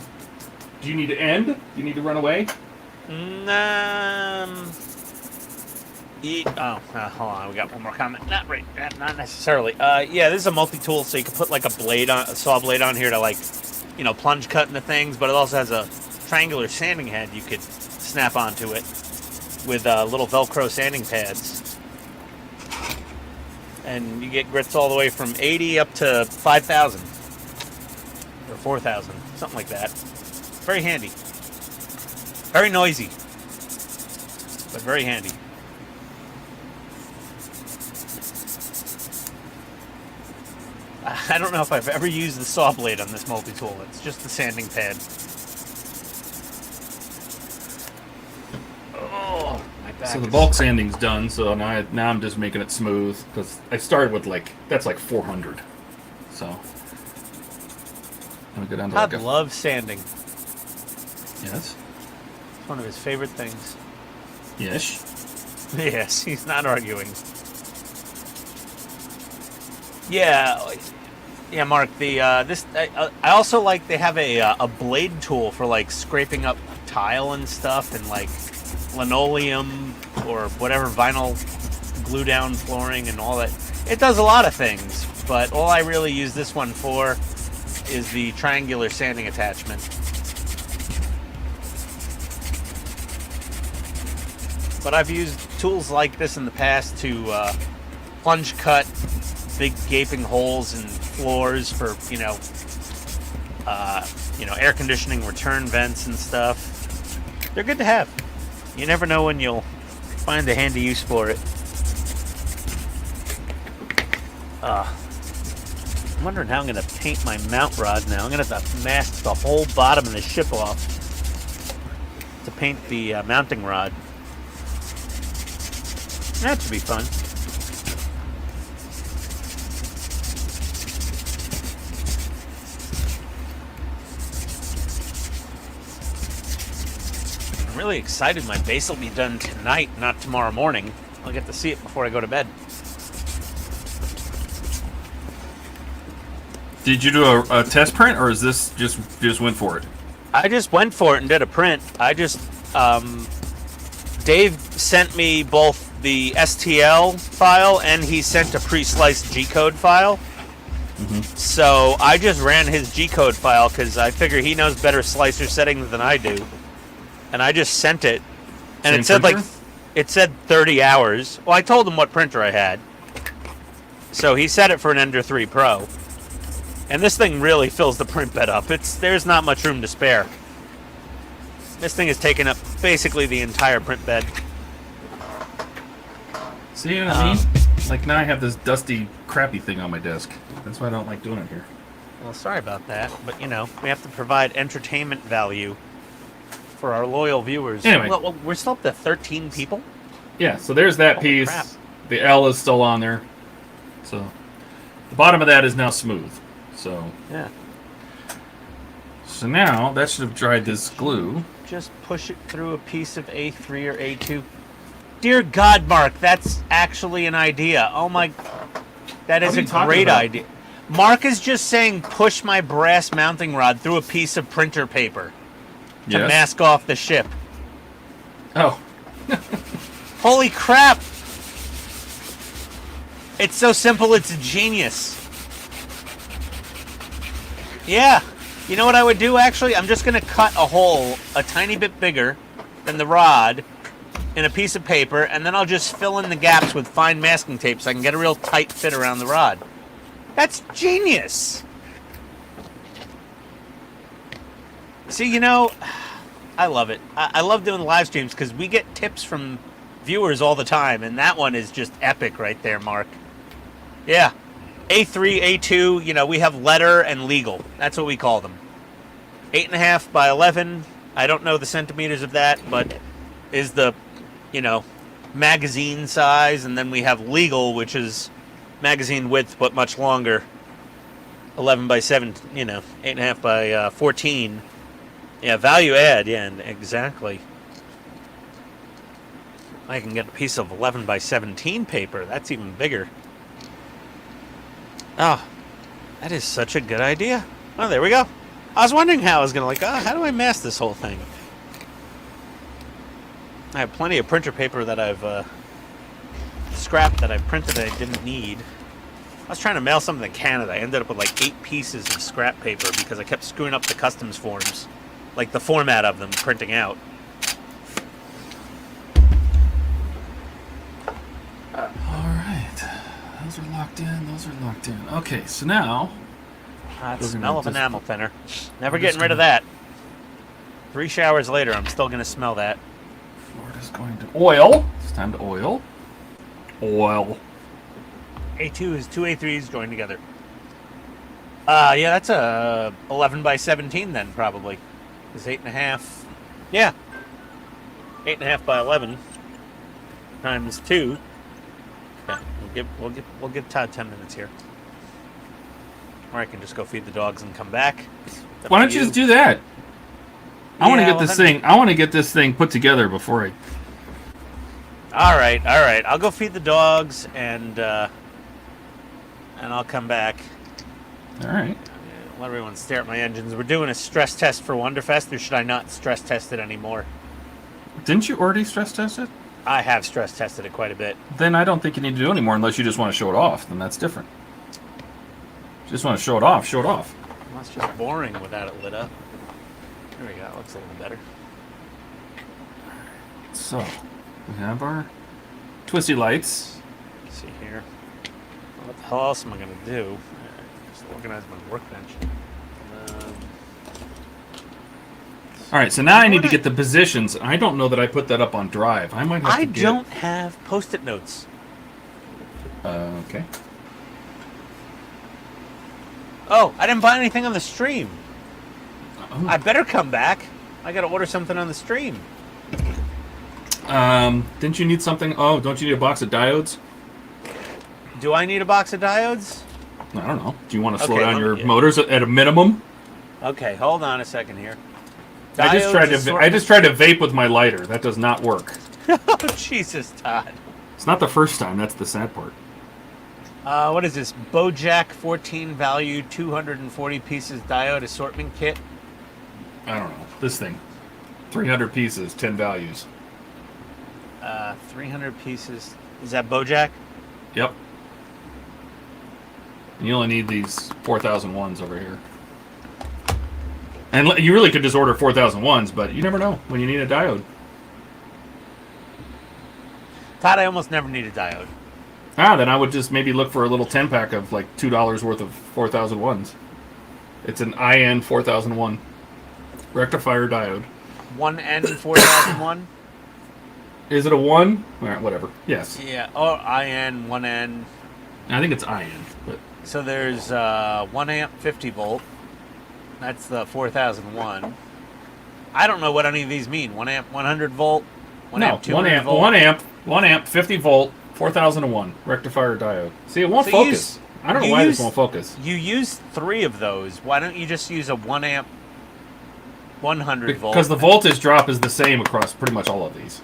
Do you need to end? Do you need to run away? Hold on. We got one more comment. Not necessarily. Yeah, this is a multi-tool, so you can put like a saw blade on here to like, plunge cut into things. But it also has a triangular sanding head you could snap onto it with little Velcro sanding pads. And you get grits all the way from 80 up to 5,000 or 4,000, something like that. Very handy. Very noisy, but very handy. I don't know if I've ever used the saw blade on this multi-tool. It's just the sanding pad. Oh, my back. So the bulk sanding's done. So now I'm just making it smooth because I started with that's like 400. So I'm gonna go down to Todd loves sanding. Yes. It's one of his favorite things. Yes. Yes, he's not arguing. Yeah, Mark. I also like they have a blade tool for like scraping up tile and stuff, and like linoleum or whatever vinyl glue down flooring and all that. It does a lot of things, but all I really use this one for is the triangular sanding attachment. But I've used tools like this in the past to plunge cut big gaping holes in floors for air conditioning return vents and stuff. They're good to have. You never know when you'll find a handy use for it. I'm wondering how I'm going to paint my mount rod now. I'm going to have to mask the whole bottom of the ship off to paint the mounting rod. That should be fun. I'm really excited my base will be done tonight, not tomorrow morning. I'll get to see it before I go to bed. Did you do a test print, or is this just went for it? I just went for it and did a print. Dave sent me both the STL file, and he sent a pre-sliced G-code file. So I just ran his G-code file because I figure he knows better slicer settings than I do, and I just sent it, and Same it said printer? like it said 30 hours. Well, I told him what printer I had, so he set it for an Ender 3 Pro, and this thing really fills the print bed up. There's not much room to spare. This thing has taken up basically the entire print bed. See what I mean? Like now I have this dusty, crappy thing on my desk. That's why I don't like doing it here. Well, sorry about that, but you know, we have to provide entertainment value for our loyal viewers. Anyway. Well, we're still up to 13 people? Yeah, so there's that Holy piece. crap. The L is still on there. So the bottom of that is now smooth. So Yeah. So now that should have dried this glue. Just push it through a piece of A3 or A2. Dear God, Mark, that's actually an idea. Oh my... That is What are a you talking great about? idea. Mark is just saying push my brass mounting rod through a piece of printer paper to Yes. mask off the ship. Oh. Holy crap! It's so simple, it's genius. Yeah. You know what I would do, actually? I'm just going to cut a hole a tiny bit bigger than the rod in a piece of paper, and then I'll just fill in the gaps with fine masking tape so I can get a real tight fit around the rod. That's genius! See, you know, I love it. I love doing live streams because we get tips from viewers all the time, and that one is just epic right there, Mark. Yeah. A3, A2, you know, we have letter and legal. That's what we call them. 8.5 by 11. I don't know the centimeters of that, but is the, you know, magazine size. And then we have legal, which is magazine width, but much longer. 11 by 7, you know, 8.5 by 14. Yeah, value add, yeah, exactly. I can get a piece of 11 by 17 paper. That's even bigger. Oh, that is such a good idea. Oh, there we go. I was wondering how I was going to how do I mask this whole thing? I have plenty of printer paper that I've scrapped that I've printed that I didn't need. I was trying to mail something to Canada. I ended up with like 8 pieces of scrap paper because I kept screwing up the customs forms. Like the format of them printing out. Alright. Those are locked in, those are locked in. Okay, so now That We're gonna smell of just- enamel thinner. Never we're getting just rid of gonna- that. 3 showers later, I'm still going to smell that. Florida's going to oil. It's time to oil. Oil. A2 is 2 A3s joined together. Yeah, that's a 11 by 17 then, probably. It's 8.5. Yeah. 8.5 by 11 times 2. Yeah, we'll give Todd 10 minutes here. Or I can just go feed the dogs and come back. It's up Why to don't you just do that? I want to get this thing. I want to get this thing put together before I. All right. I'll go feed the dogs and I'll come back. All right. Let everyone stare at my engines. We're doing a stress test for Wonderfest, or should I not stress test it anymore? Didn't you already stress test it? I have stress tested it quite a bit. Then I don't think you need to do anymore unless you just want to show it off. Then that's different. Just want to show it off. Show it off. Well, it's just boring without it lit up. There we go. It looks a little better. So we have our twisty lights. Let's see here. What the hell else am I going to do? Just organize my workbench. All right. So now I need to get the positions. I don't know that I put that up on Drive. I might have to I get. don't have post-it notes. Okay. Oh, I didn't buy anything on the stream. Oh. I better come back. I got to order something on the stream. Didn't you need something? Oh, don't you need a box of diodes? Do I need a box of diodes? I don't know. Do you want to slow Okay, down let your me- motors at a minimum? Okay, hold on a second here. I just tried to. I Diodes just tried to vape with my lighter. That does not work. Oh, Jesus, Todd. It's not the first time. That's the sad part. What is this? Bojack 14 value 240 pieces diode assortment kit. I don't know. This thing, 300 pieces, 10 values. 300 pieces. Is that Bojack? Yep. And you only need these 4001s over here. And you really could just order 4001s, but you never know when you need a diode. Todd, I almost never need a diode. Then I would just maybe look for a little 10-pack of like $2 worth of 4001s. It's an IN 4001 rectifier diode. 1N 4001? Is it a 1? All right, whatever. Yes. Yeah. Oh, IN, 1N. I think it's IN, but So there's 1 amp 50 volt. That's the 4001. I don't know what any of these mean. 1 amp 100 volt. 1 amp 200 volt. 1 amp 50 volt 4001 rectifier diode. See, it won't So focus. I don't know why this won't focus. You use 3 of those. Why don't you just use a 1 amp 100 volt? Because the voltage drop is the same across pretty much all of these.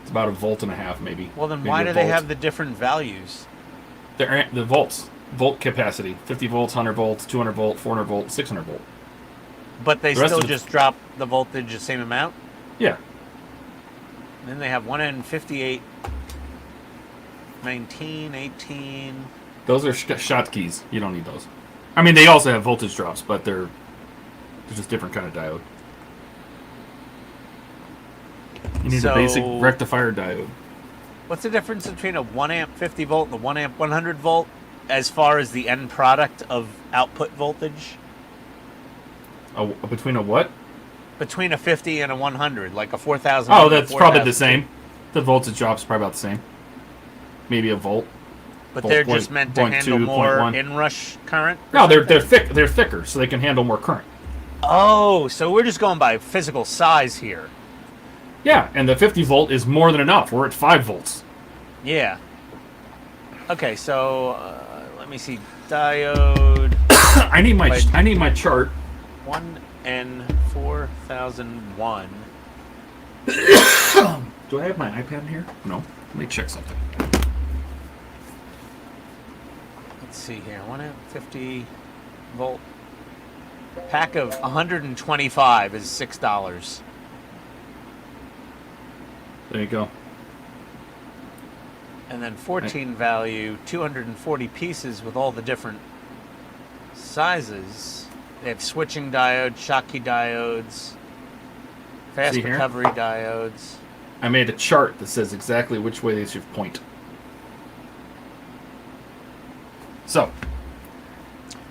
It's about 1.5 volts, maybe. Well, then maybe why a do they volt. have the different values? The volts? Volt capacity. 50 volts, 100 volts, 200 volt, 400 volt, 600 volt. But they The rest still of it- just drop the voltage the same amount? Yeah. Then they have 1N 58, 19, 18. Those are shot keys. You don't need those. I mean, they also have voltage drops, but they're just different kind of diode. You need a basic rectifier diode. What's the difference between a 1 amp 50 volt and the 1 amp 100 volt as far as the end product of output voltage? Between a what? Between a 50 and a 100, like a 4000. Oh, that's probably the same. The voltage drop's probably about the same. Maybe a volt. But Volt they're point- just meant to point handle 2, more point 1. inrush current? No, they're thick. They're thicker, so they can handle more current. Oh, so we're just going by physical size here. Yeah, and the 50 volt is more than enough. We're at 5 volts. Yeah. Okay, so let me see. Diode I need my chart. 1N 4001. Do I have my iPad in here? No. Let me check something. Let's see here. 1 amp 50 volt. Pack of 125 is $6. There you go. And then 14 value, 240 pieces with all the different sizes. They have switching diodes, Schottky diodes, fast See here? recovery diodes. I made a chart that says exactly which way they should point. So,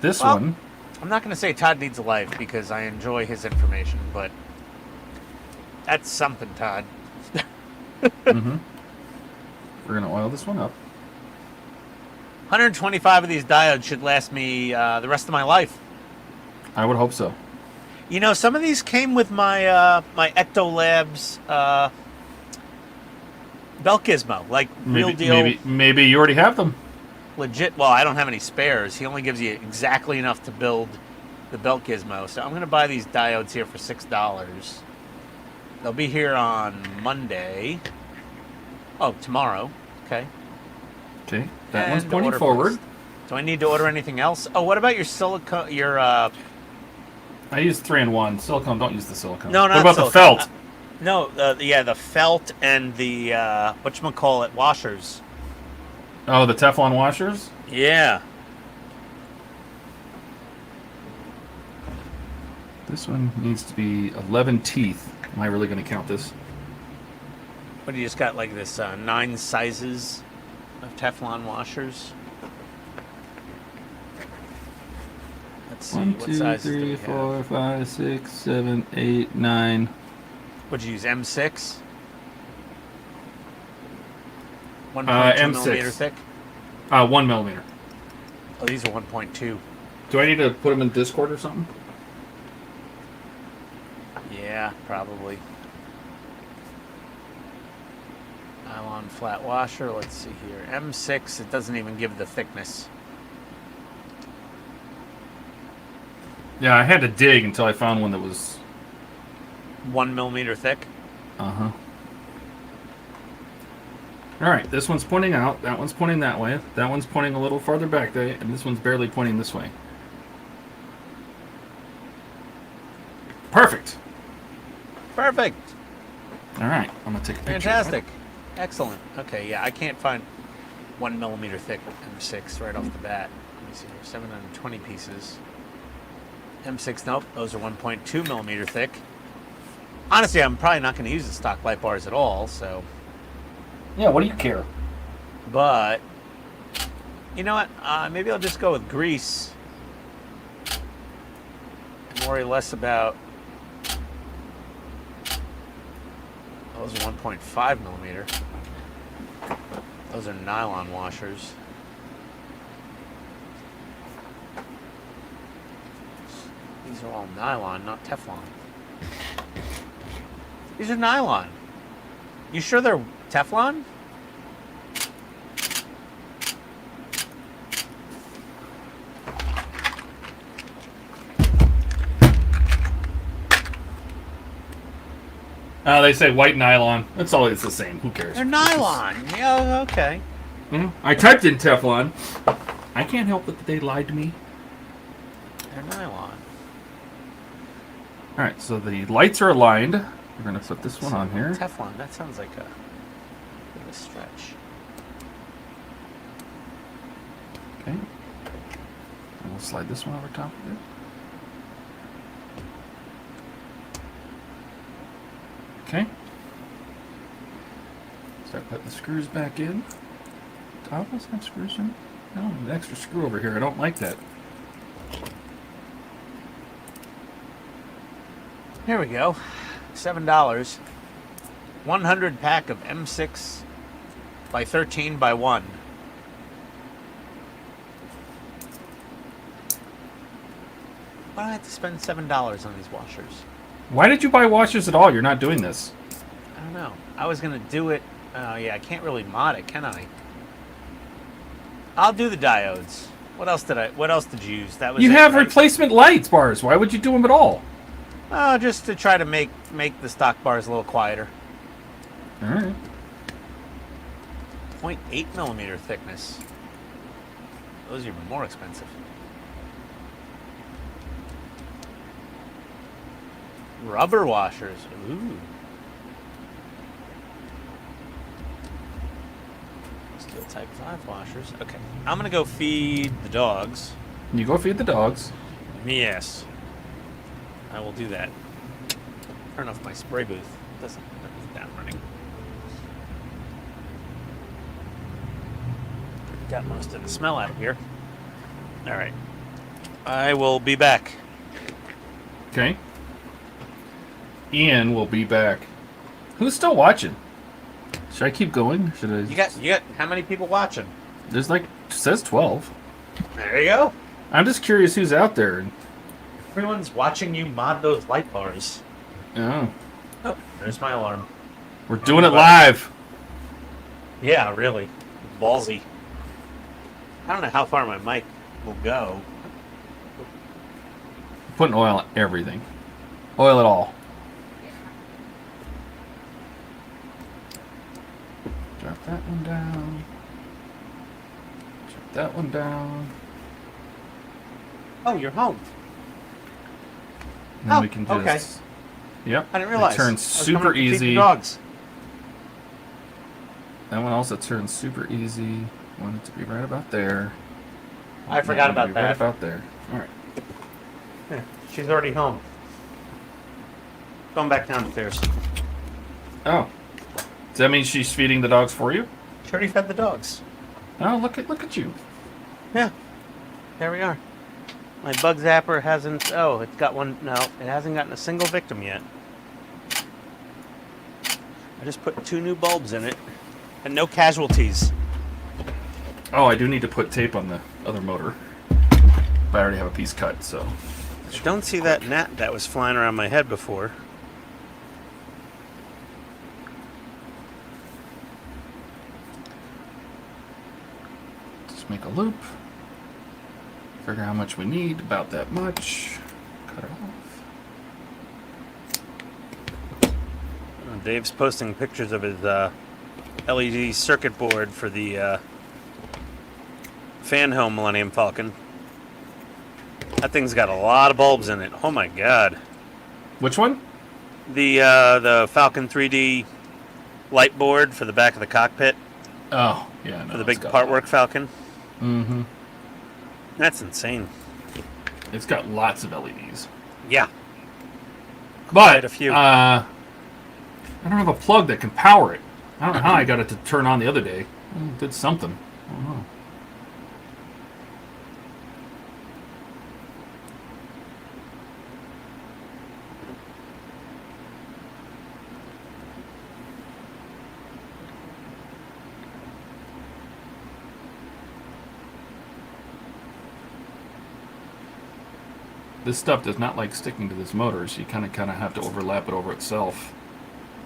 this Well, one... I'm not going to say Todd needs a life because I enjoy his information, but that's something, Todd. Mm-hmm. We're going to oil this one up. 125 of these diodes should last me the rest of my life. I would hope so. You know, some of these came with my my Ecto Labs belt gizmo, like real deal, Maybe you already have them. legit. Well, I don't have any spares. He only gives you exactly enough to build the belt gizmo. So I'm going to buy these diodes here for $6. They'll be here on Monday. Oh, tomorrow. Okay. Okay, that And one's pointing order forward. placed. Do I need to order anything else? Oh, what about your silicone? Your I use 3-in-1. Silicone, don't use the silicone. No, not What about silicone. the felt? no, yeah, the felt and the whatchamacallit washers. Oh, the Teflon washers? Yeah. This one needs to be 11 teeth. Am I really going to count this? What do you just got like this 9 sizes of Teflon washers? Let's see, 1, what 2, sizes do 3, we 4, have? 5, 6, 7, 8, 9. What'd you use, M6? 1.2 M6. millimeter thick? 1 millimeter. Oh, these are 1.2. Do I need to put them in Discord or something? Yeah, probably. Nylon flat washer, let's see here. M6, it doesn't even give the thickness. Yeah, I had to dig until I found one that was... 1 millimeter thick. Uh-huh. Alright, this one's pointing out, that one's pointing that way, that one's pointing a little farther back there, and this one's barely pointing this way. Perfect! Perfect. Alright, I'm gonna take a picture. Fantastic. Excellent. Okay, yeah, I can't find 1 millimeter thick M6 right off the bat. Let me see here. 720 pieces. M6, nope. Those are 1.2 millimeter thick. Honestly, I'm probably not going to use the stock light bars at all, so. Yeah, what do you care? But, you know what? Maybe I'll just go with grease. And worry less about. Those are 1.5 millimeter. Those are nylon washers. These are all nylon, not Teflon. These are nylon. You sure they're Teflon? They say white nylon. That's all. It's the same. Who cares? They're nylon. Yeah, okay. I typed in Teflon. I can't help it that they lied to me. They're nylon. All right, so the lights are aligned. We're gonna put this one on here. Teflon. That sounds like a bit of a stretch. Okay. And we'll slide this one over top of it. Okay. Start putting the screws back in. Top, let's have screws in. No, an extra screw over here. I don't like that. Here we go. $7. 100 pack of M6 by 13 by 1. Why do I have to spend $7 on these washers? Why did you buy washers at all? You're not doing this. I don't know. I was gonna do it. Oh yeah, I can't really mod it, can I? I'll do the diodes. What else did you use? That was You it, have right? replacement lights bars. Why would you do them at all? Oh, just to try to make the stock bars a little quieter. All right. 0.8 millimeter thickness. Those are even more expensive. Rubber washers. Ooh. Steel type 5 washers. Okay. I'm going to go feed the dogs. You go feed the dogs. Yes. I will do that. Turn off my spray booth. Doesn't down running. Got most of the smell out of here. All right. I will be back. Okay. Ian will be back. Who's still watching? Should I keep going? Should I? You got how many people watching? There's like, it says 12. There you go. I'm just curious who's out there. Everyone's watching you mod those light bars. Oh. Oh, there's my alarm. We're doing it live. Yeah, really. Ballsy. I don't know how far my mic will go. Putting oil on everything. Oil it all. Drop that one down. Drop that one down. Oh, you're home. And then Oh, we can just. okay. Yep. I didn't realize. It turns I was coming super up to feed the easy. dogs. That one also turns super easy. Want it to be right about there. I forgot Want it to about be that. Right about there. All right. Yeah, she's already home. Going back downstairs. Oh. Does that mean she's feeding the dogs for you? She already fed the dogs. Oh, look at you. Yeah. There we are. My bug zapper hasn't... Oh, it's got one... No, it hasn't gotten a single victim yet. I just put 2 new bulbs in it. And no casualties. Oh, I do need to put tape on the other motor. But I already have a piece cut, so. I don't see that gnat that was flying around my head before. Just make a loop. Figure how much we need, about that much. Cut it off. Dave's posting pictures of his LED circuit board for the fan home Millennium Falcon. That thing's got a lot of bulbs in it. Oh my god. Which one? The Falcon 3D light board for the back of the cockpit Oh, yeah. No, for the big partwork Falcon. Mm-hmm. That's insane. It's got lots of LEDs. Yeah. But Quite a few. I don't have a plug that can power it. I don't know how I got it to turn on the other day. It did something. I don't know. This stuff does not like sticking to this motor, so you kind of have to overlap it over itself.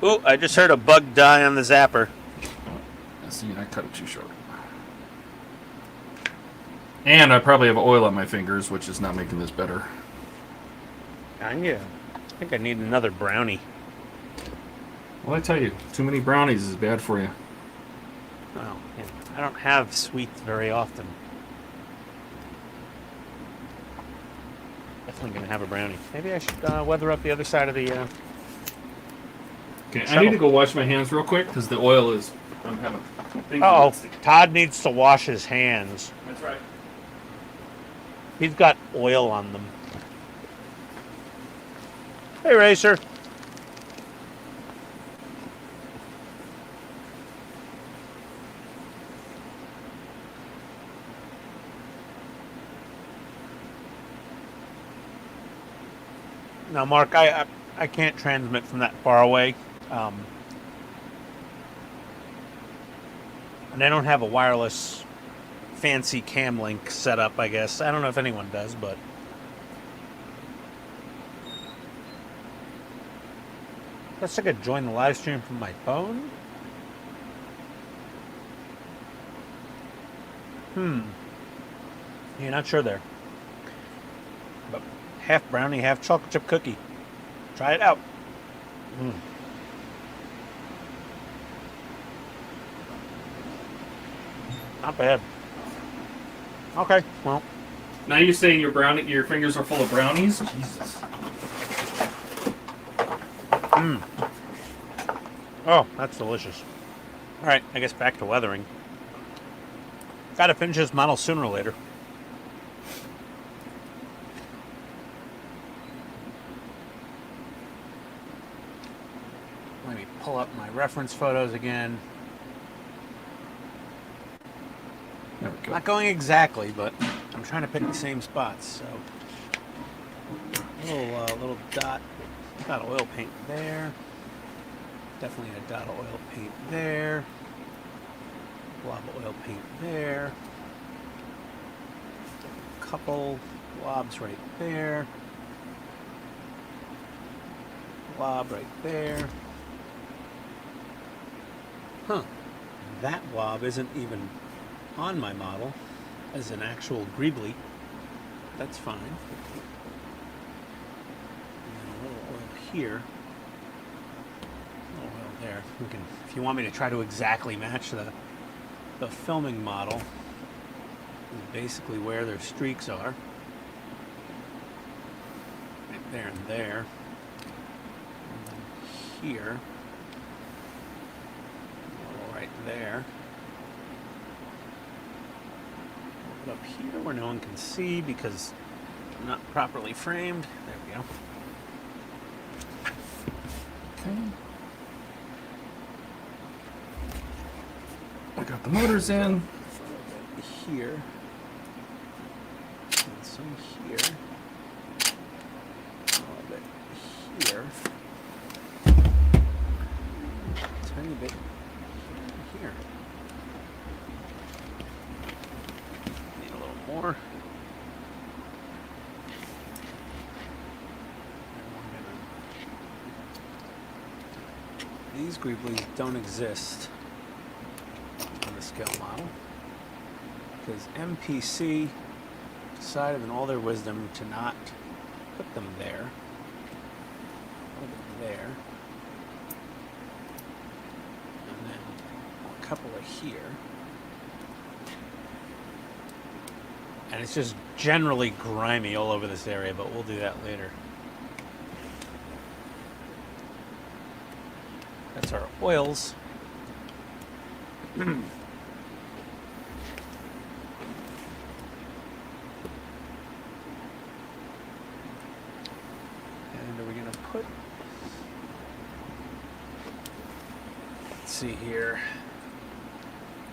Ooh, I just heard a bug die on the zapper. See, I cut it too short. And I probably have oil on my fingers, which is not making this better. I think I need another brownie. Well, I tell you, too many brownies is bad for you. Oh, yeah. I don't have sweets very often. Definitely gonna have a brownie. Maybe I should weather up the other side of the. Okay, I shuttle. need to go wash my hands real quick because the oil is. I'm having. Oh, Todd needs to wash his hands. That's right. He's got oil on them. Hey, Racer. Now, Mark, I can't transmit from that far away. And I don't have a wireless fancy cam link set up, I guess. I don't know if anyone does, but... I guess I could join the live stream from my phone? You're not sure there. But half brownie, half chocolate chip cookie. Try it out. Not bad. Okay, well. Now you're saying your fingers are full of brownies? Jesus. Oh, that's delicious. All right, I guess back to weathering. Got to finish this model sooner or later. Let me pull up my reference photos again. There we go. Not going exactly, but I'm trying to pick the same spots. So, little dot of oil paint there. Definitely a dot of oil paint there. Blob of oil paint there. A couple blobs right there. Blob right there. Huh. That blob isn't even on my model as an actual greebly. That's fine. And a little oil here. A little oil there. We can, if you want me to try to exactly match the filming model, is basically where their streaks are. Right there and there. And then here. A little right there. Up here where no one can see because I'm not properly framed. There we go. Okay. I got the motors in. Here. And some here. A little bit here. Tiny bit here. More. These greeblies don't exist on the scale model because MPC decided in all their wisdom to not put them there. Put them there. And then a couple of here. And it's just generally grimy all over this area, but we'll do that later. That's our oils. And are we gonna put? Let's see here.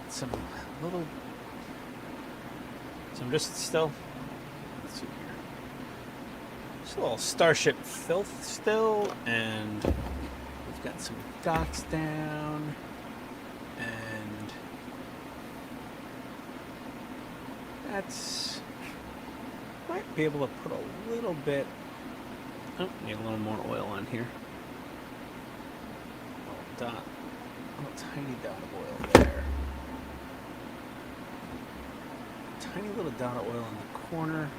Some little. So I'm just still. Let's see here. Just a little Starship filth still, and we've got some dots down, and that's. Might be able to put a little bit. Oh, need a little more oil on here. A little dot, a little tiny dot of oil there. Tiny little dot of oil in the corner of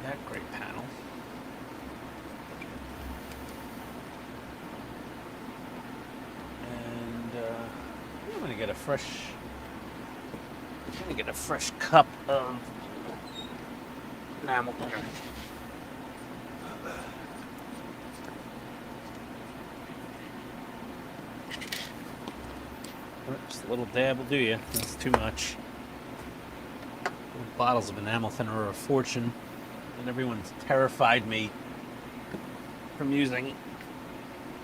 that great panel. And I'm gonna get a fresh. I'm gonna get a fresh cup of enamel cleaner. Just a little dab will do you. That's too much. Little bottles of enamel thinner are a fortune, and everyone's terrified me from using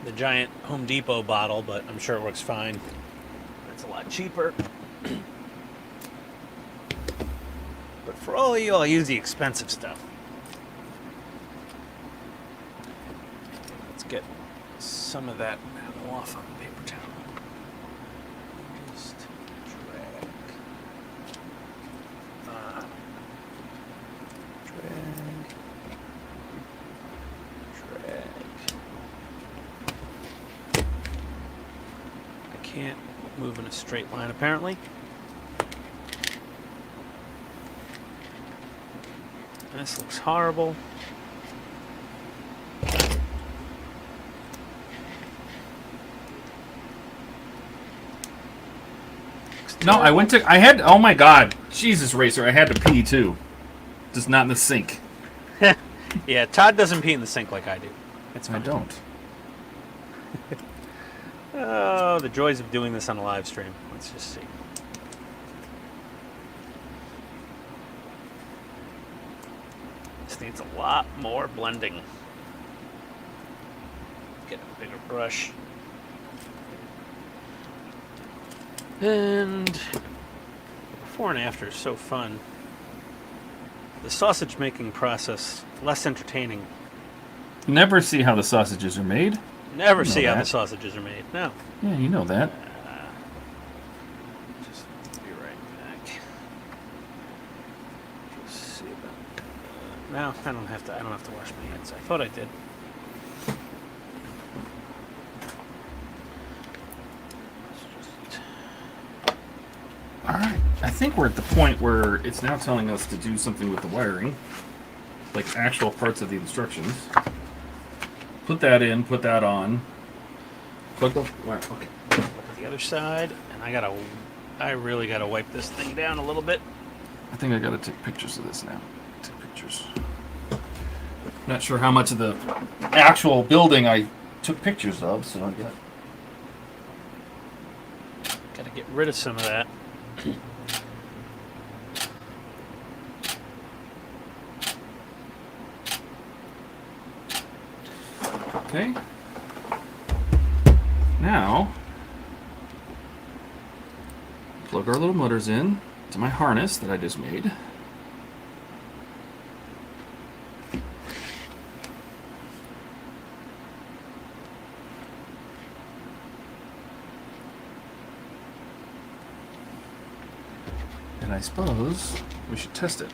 the giant Home Depot bottle, but I'm sure it works fine. It's a lot cheaper. But for all of you, I'll use the expensive stuff. Let's get some of that enamel off on the paper towel. Just drag. Drag. I can't move in a straight line, apparently. This looks horrible. No, I went to. I had. Oh my God, Jesus, Racer! I had to pee too. Just not in the sink. Yeah, Todd doesn't pee in the sink like I do. It's fine. I don't. Oh, the joys of doing this on a live stream. Let's just see. This needs a lot more blending. Get a bigger brush. And before and after is so fun. The sausage making process, less entertaining. Never see how the sausages are made. Never You know see how that. the sausages are made. No. Yeah, you know that. Just be right back. Just see about. No, I don't have to. I don't have to wash my hands. I thought I did. All right. I think we're at the point where it's now telling us to do something with the wiring, like actual parts of the instructions. Put that in. Put that on. Plug the wire. Okay. Look at the other side, and I really gotta wipe this thing down a little bit. I think I gotta take pictures of this now. Take pictures. Not sure how much of the actual building I took pictures of, so I Gotta get rid of some of that. Okay. Now, plug our little motors in to my harness that I just made. And I suppose we should test it.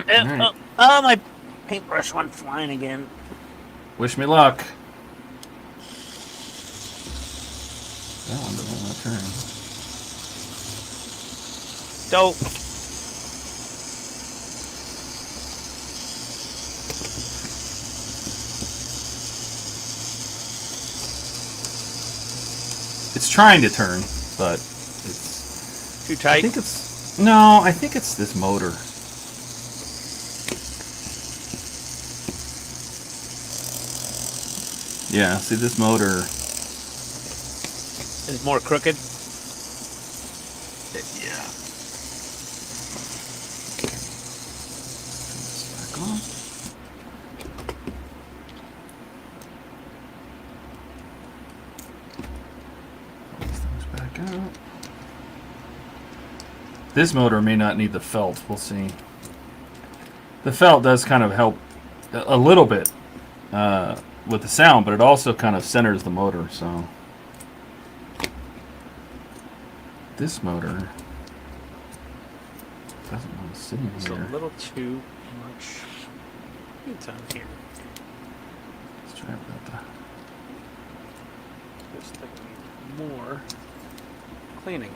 Right. Oh, my paintbrush went flying again. Wish me luck. That one doesn't want to turn. Dope. It's trying to turn, but it's Too tight. I think it's No, I think it's this motor. Yeah, see this motor. Is more crooked. Yeah. Back out. This motor may not need the felt. We'll see. The felt does kind of help a little bit with the sound, but it also kind of centers the motor. So this motor doesn't want to sit in It's here. a little too much. It's on here. Let's try about that. This thing needs more cleaning.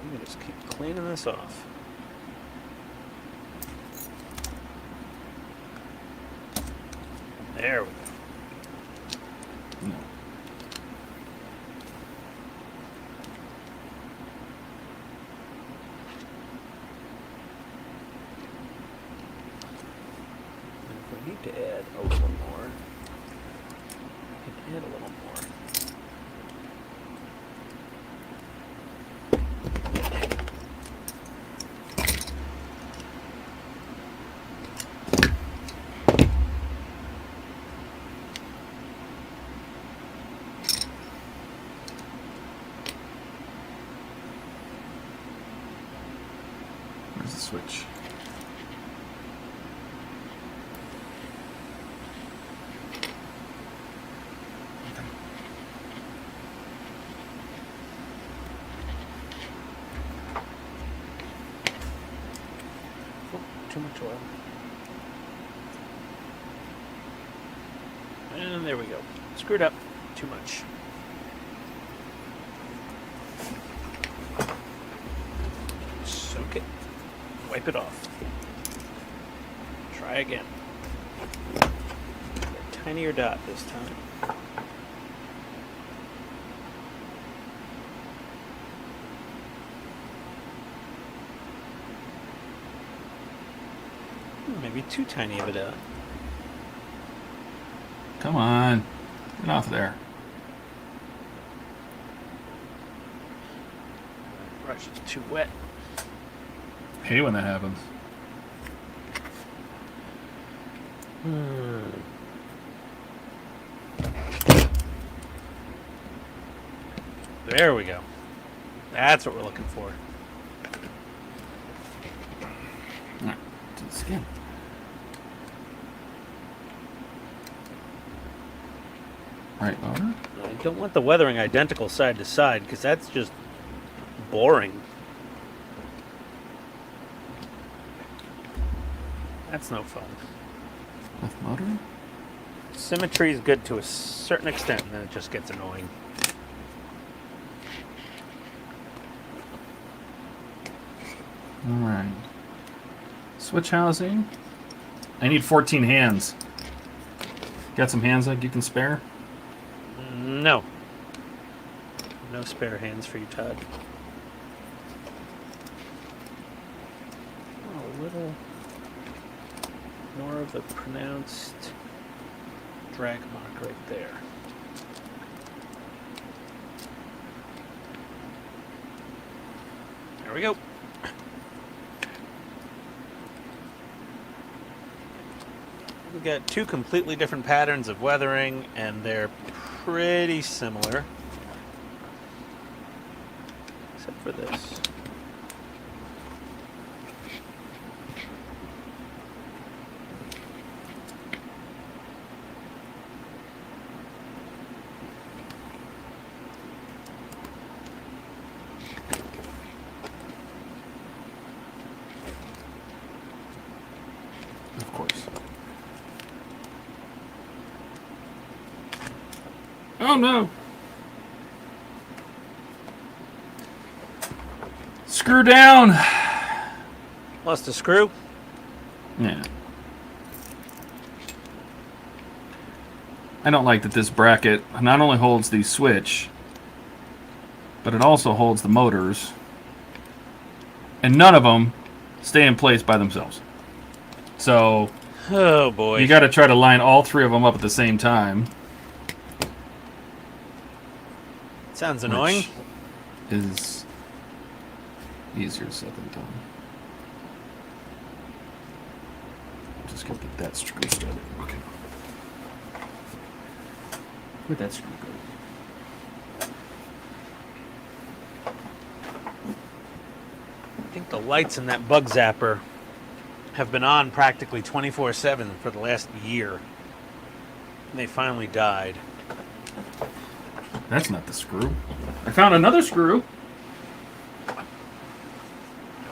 I'm gonna just keep cleaning this off. There we go. No. If we need to add a little more, we can add a little more. Where's the switch? Oh, too much oil. And there we go. Screwed up. Too much. Soak it. Wipe it off. Try again. A tinier dot this time. Maybe too tiny of a dot. Come on. Get off there. Brush is too wet. Hate when that happens. There we go. That's what we're looking for. Alright, to the skin. Right motor. I don't want the weathering identical side to side because that's just boring. That's no fun. Left motor. Symmetry is good to a certain extent, and then it just gets annoying. Alright. Switch housing. I need 14 hands. Got some hands like you can spare? No. No spare hands for you, Todd. Oh, a little more of a pronounced drag mark right there. There we go. We've got two completely different patterns of weathering, and they're pretty similar. Except for this. Of course. Oh no! Screw down! Lost a screw? Yeah. I don't like that this bracket not only holds the switch, but it also holds the motors. And none of them stay in place by themselves. So Oh boy. you got to try to line all 3 of them up at the same time. Sounds annoying. Which is easier said than done. Just gonna get that screw started. Okay. Where'd that screw go? I think the lights in that bug zapper have been on practically 24/7 for the last year. And they finally died. That's not the screw. I found another screw.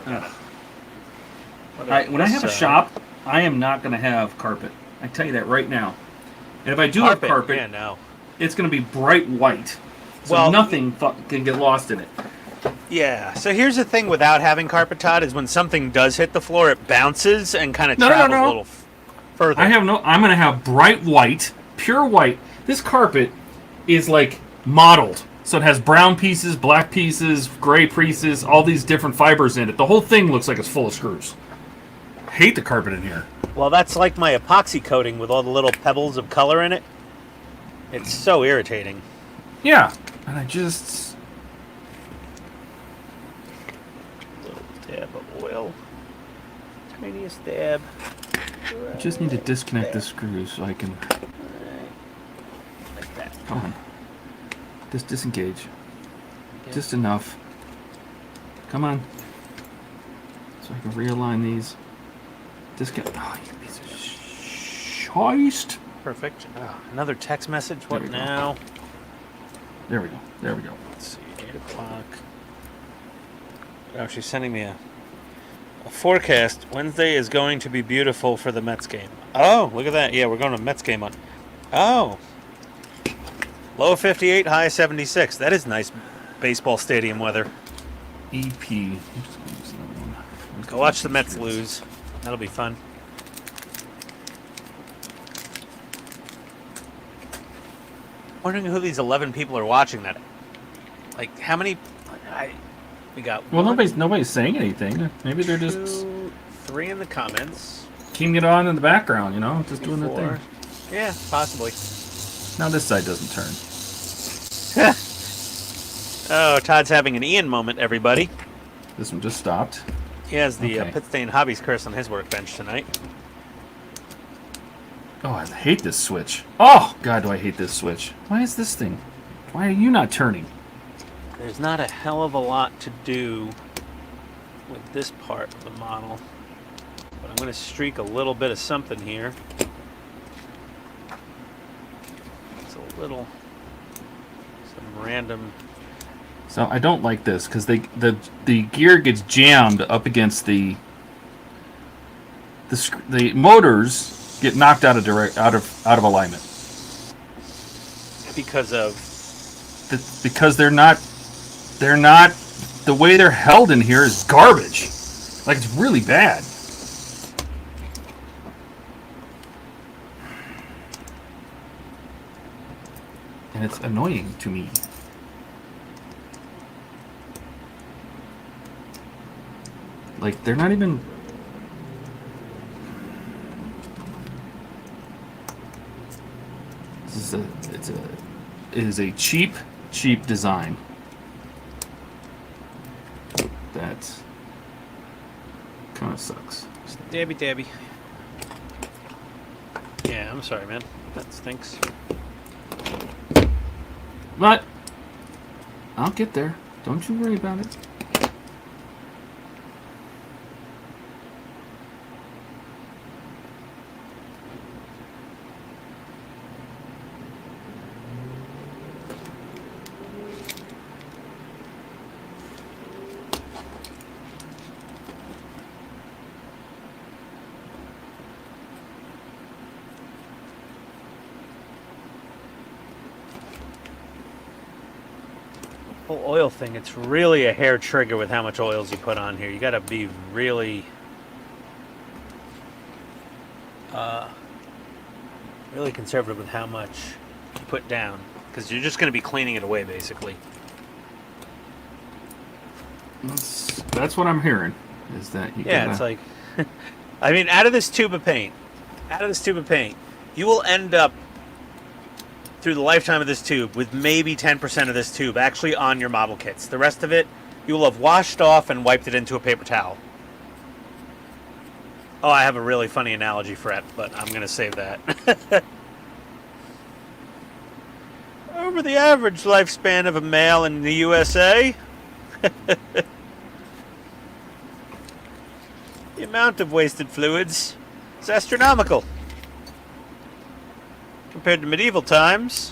When I have a shop, I am not going to have carpet. I tell you that right now. And if I do have carpet, yeah, no. it's going to be bright white. So Well, nothing can get lost in it. Yeah. So here's the thing without having carpet, Todd, is when something does hit the floor, it bounces and kind of No, no, travels no. a little further. I'm going to have bright white, pure white. This carpet is like mottled. So it has brown pieces, black pieces, gray pieces, all these different fibers in it. The whole thing looks like it's full of screws. Hate the carpet in here. Well, that's like my epoxy coating with all the little pebbles of color in it. It's so irritating. Yeah. And I just... Little dab of oil. Tiniest dab. I just need to disconnect the screws so I can... Like that. Come on. Just disengage. Yeah. Just enough. Come on. So I can realign these. Disconnect. Oh, you piece of shite. Perfect. Oh, another text message. There What we go. now? There we go. There we go. Let's see. 8 o'clock. Oh, she's sending me a forecast. Wednesday is going to be beautiful for the Mets game. Oh, look at that. Yeah, we're going to Mets game on. Oh. Low 58, high 76. That is nice baseball stadium weather. EP. I'm just gonna use another one. Go watch the Mets lose. That'll be fun. Wondering who these 11 people are watching that. Like, how many? We got. Well, one, nobody's saying anything. Maybe they're just 2, 3 in the comments. keeping it on in the background, you know, just doing their 4. thing. Yeah, possibly. Now this side doesn't turn. Oh, Todd's having an Ian moment, everybody. This one just stopped. He has the Okay. PITSTAIN Hobbies curse on his workbench tonight. Oh, I hate this switch. Oh, God, do I hate this switch. Why is this thing? Why are you not turning? There's not a hell of a lot to do with this part of the model. But I'm going to streak a little bit of something here. It's a little... some random... So I don't like this because the gear gets jammed up against the motors get knocked out of alignment because of because they're not the way they're held in here is garbage. Like, it's really bad. And it's annoying to me. Like, they're not even... It is a cheap design. That kind of sucks. Dabby. Yeah, I'm sorry, man. That stinks. But I'll get there. Don't you worry about it. Whole oil thing, it's really a hair trigger with how much oils you put on here. You gotta be really really conservative with how much you put down, because you're just going to be cleaning it away basically. That's what I'm hearing. Is that you Yeah, gotta, it's like, I mean, out of this tube of paint, you will end up through the lifetime of this tube with maybe 10% of this tube actually on your model kits. The rest of it, you will have washed off and wiped it into a paper towel. Oh, I have a really funny analogy for it, but I'm going to save that. Over the average lifespan of a male in the USA, the amount of wasted fluids is astronomical. Compared to medieval times,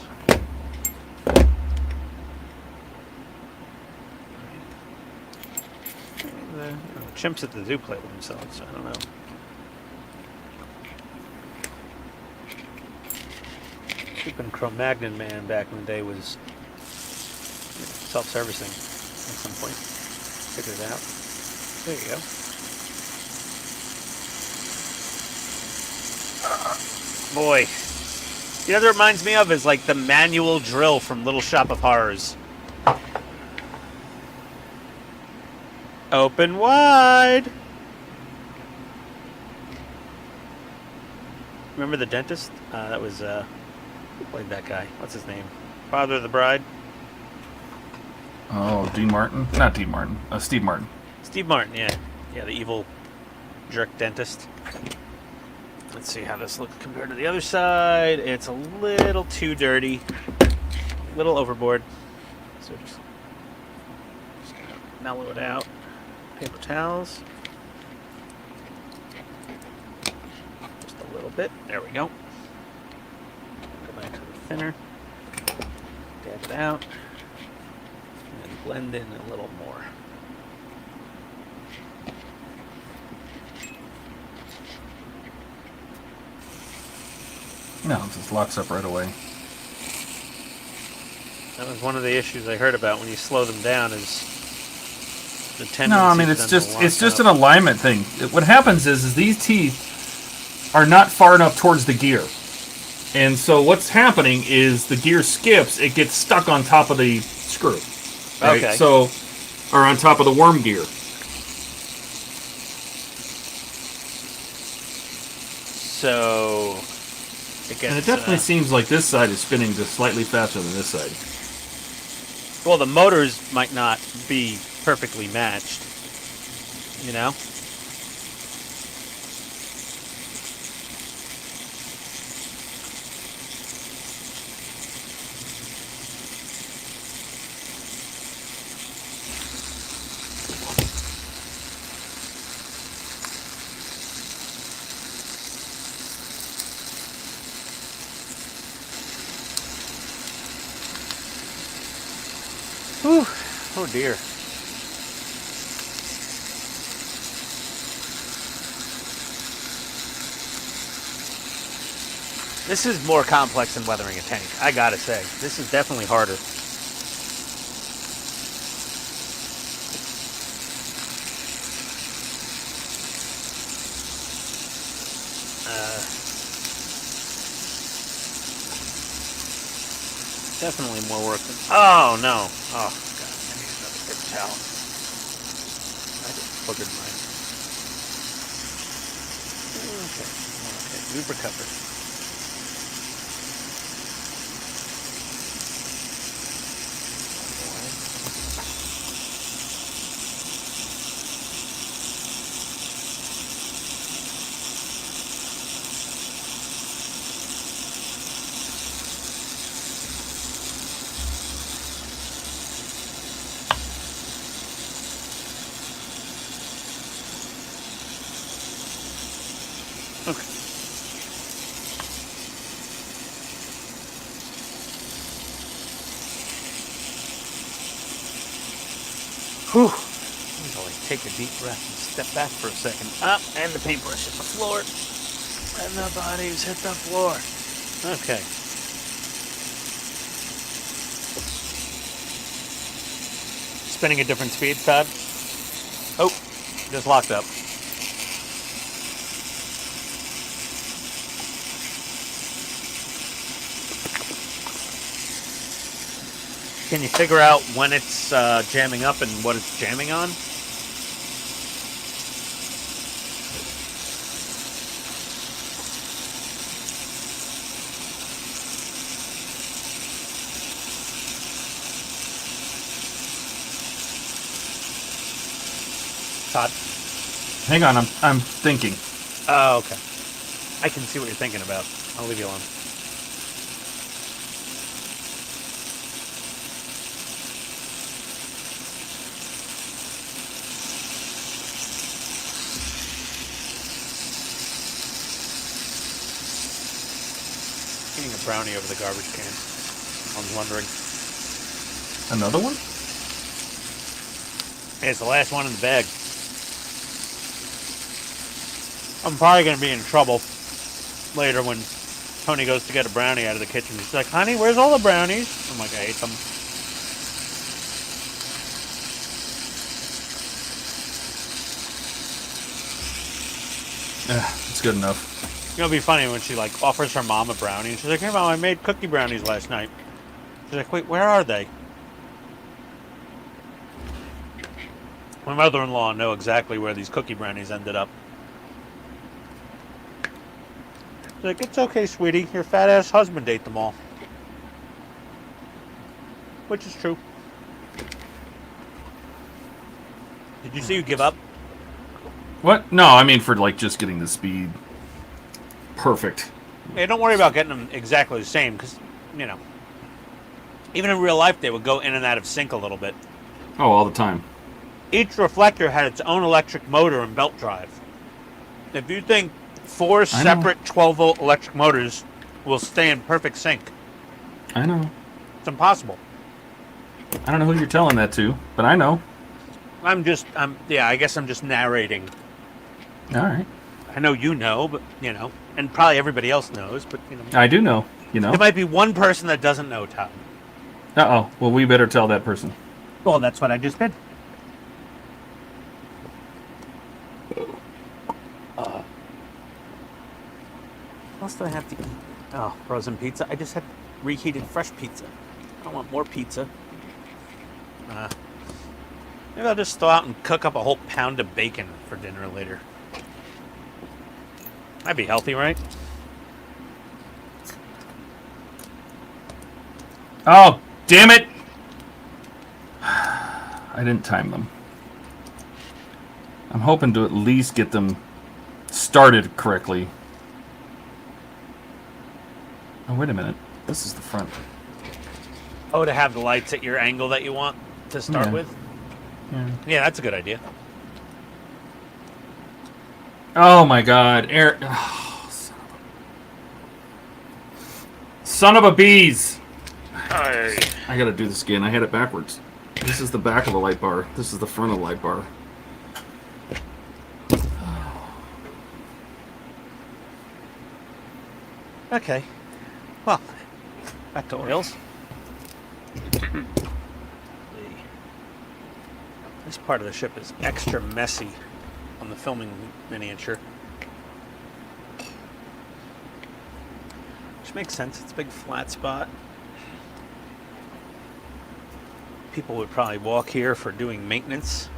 the chimps at the zoo play with themselves, so I don't know. Stupid Cro-Magnon man back in the day was self-servicing at some point. Figured it out. There you go. Boy. You know what it reminds me of is like the manual drill from Little Shop of Horrors. Open wide. Remember the dentist? That was who played that guy? What's his name? Father of the Bride. Oh, Dean Martin? Not Dean Martin. Steve Martin. Steve Martin, yeah. Yeah, the evil jerk dentist. Let's see how this looks compared to the other side. It's a little too dirty. A little overboard. So just gonna mellow it out. Paper towels. Just a little bit. There we go. Go back to the thinner. Dab it out. And then blend in a little more. No, it just locks up right away. That was one of the issues I heard about when you slow them down is the tendency. No, I mean it's just an alignment thing. What happens is these teeth are not far enough towards the gear, and so what's happening is the gear skips. It gets stuck on top of the screw. Right? Okay. So, or on top of the worm gear. So it gets, And it definitely seems like this side is spinning just slightly faster than this side. well, the motors might not be perfectly matched, you know? Whew. Oh dear. This is more complex than weathering a tank, I gotta say. This is definitely harder. Definitely more work than... Oh, no. Oh, God. I need another paper towel. I just boogered mine. Okay. Okay. We've recovered. Okay. Whew. I'll like take a deep breath and step back for a second. Up, and the paintbrush hit the floor. And the bodies hit the floor. Okay. Spinning at different speeds, Todd? Oh, just locked up. Can you figure out when it's jamming up and what it's jamming on? Todd? Hang on, I'm thinking. Oh, okay. I can see what you're thinking about. I'll leave you alone. Eating a brownie over the garbage can. I was wondering. Another one? Hey, it's the last one in the bag. I'm probably going to be in trouble later when Tony goes to get a brownie out of the kitchen. She's like, honey, where's all the brownies? I'm like, I ate them. It's good enough. It'll be funny when she like offers her mom a brownie and she's like, hey mom, I made cookie brownies last night. She's like, wait, where are they? My mother-in-law know exactly where these cookie brownies ended up. She's like, it's okay, sweetie. Your fat-ass husband ate them all. Which is true. Did you see you give up? What? No, I mean for like just getting the speed perfect. Hey, don't worry about getting them exactly the same, because, you know, even in real life, they would go in and out of sync a little bit. Oh, all the time. Each reflector had its own electric motor and belt drive. If you think 4 separate 12-volt electric motors will stay in perfect sync, I know. it's impossible. I don't know who you're telling that to, but I know. Yeah, I guess I'm just narrating. All right. I know you know, but, you know, and probably everybody else knows, but, you know. I do know, you know. There might be one person that doesn't know, Todd. Uh-oh. Well, we better tell that person. Well, that's what I just did. What else do I have to eat? Oh, frozen pizza. I just had reheated fresh pizza. I don't want more pizza. Maybe I'll just go out and cook up a whole pound of bacon for dinner later. That'd be healthy, right? Oh, damn it! I didn't time them. I'm hoping to at least get them started correctly. Oh, wait a minute. This is the front. Oh, to have the lights at your angle that you want to start with? Yeah. Yeah, that's a good idea. Oh my god. Air. Oh, son of a bees! I gotta do this again. I had it backwards. This is the back of the light bar. This is the front of the light bar. Okay. Well, back to oils. This part of the ship is extra messy on the filming miniature. Which makes sense. It's a big flat spot. People would probably walk here for doing maintenance.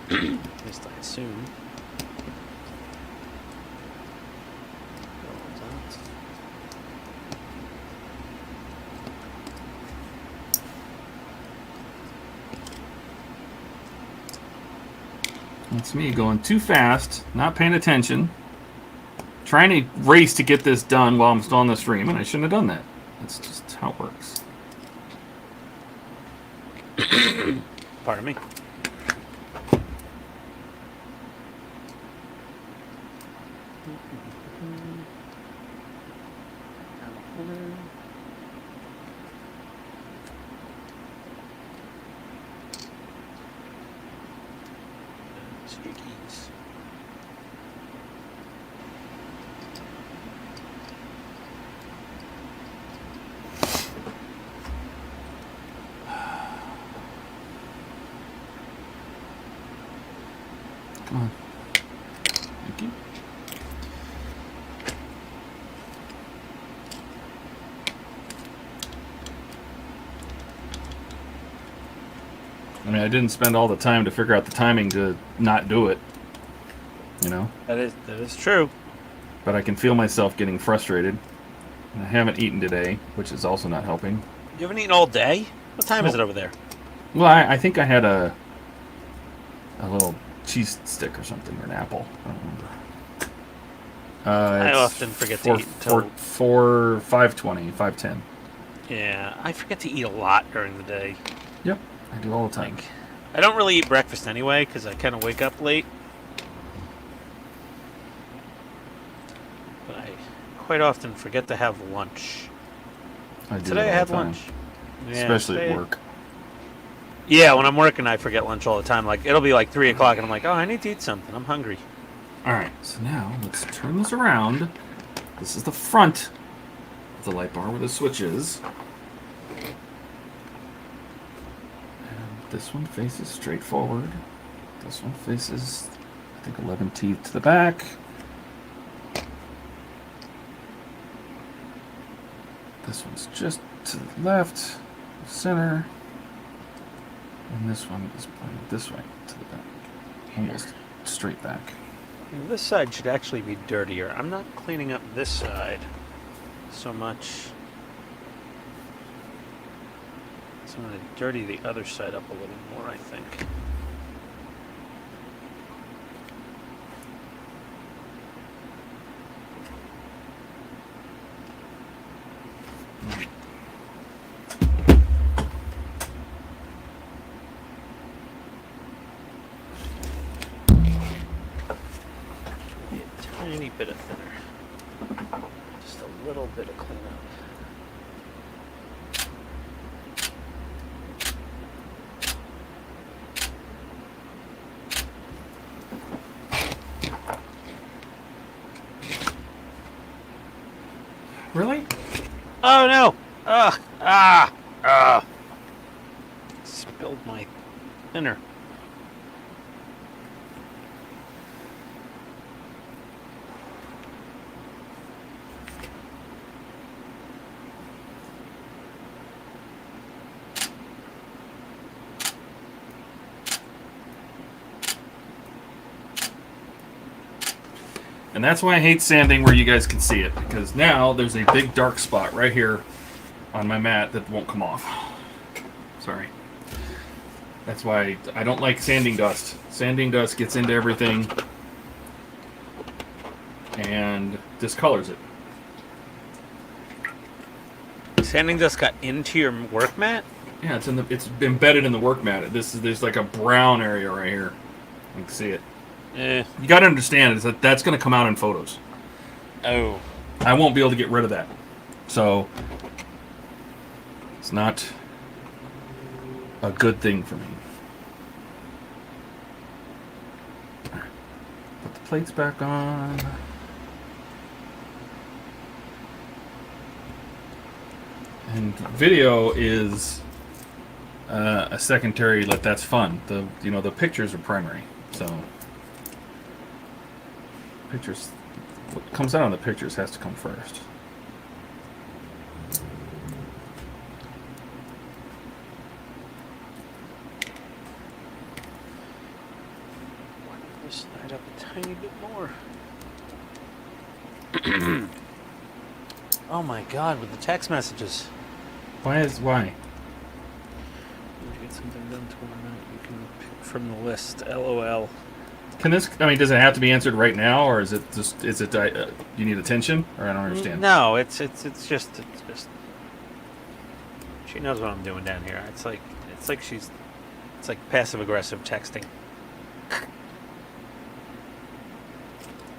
At least I assume. That's me going too fast, not paying attention, trying to race to get this done while I'm still on the stream, and I shouldn't have done that. That's just how it works. Pardon me. Come on. Thank you. I mean, I didn't spend all the time to figure out the timing to not do it. You know? That is true. But I can feel myself getting frustrated. And I haven't eaten today, which is also not helping. You haven't eaten all day? What time is it over there? Well, I think I had a little cheese stick or something, or an apple. I don't remember. I It's often forget to eat until... 5:20, 5:10. Yeah, I forget to eat a lot during the day. Yep, I do all the time. Like, I don't really eat breakfast anyway, because I kind of wake up late. But I quite often forget to have lunch. I do Today I it all had the time. lunch. Yeah, Especially today- at work. Yeah, when I'm working, I forget lunch all the time. Like, it'll be like 3 o'clock, and I'm like, oh, I need to eat something. I'm hungry. Alright, so now let's turn this around. This is the front of the light bar where the switch is. And this one faces straight forward. This one faces, I think, 11 teeth to the back. This one's just to the left, center. And this one is pointed this way to the back. Almost straight back. This side should actually be dirtier. I'm not cleaning up this side so much. So I'm going to dirty the other side up a little more, I think. Tiny bit of thinner. Just a little bit of cleanup. Really? Oh no! Spilled my thinner. And that's why I hate sanding where you guys can see it, because now there's a big dark spot right here on my mat that won't come off. Sorry. That's why I don't like sanding dust. Sanding dust gets into everything and discolors it. Sanding dust got into your work mat? Yeah, it's embedded in the work mat. There's like a brown area right here. You can see it. Eh. You got to understand is that that's going to come out in photos. Oh. I won't be able to get rid of that. So it's not a good thing for me. All right. Put the plates back on. And video is a secondary. That's fun. The pictures are primary. So pictures. What comes out on the pictures has to come first. Just slide up a tiny bit more. Oh my god, with the text messages. Why? Need to get something done tomorrow night. You can pick from the list. LOL. Can this? I mean, does it have to be answered right now, or is it just? Is it? You need attention, or I don't understand. No, it's just. She knows what I'm doing down here. It's like passive aggressive texting.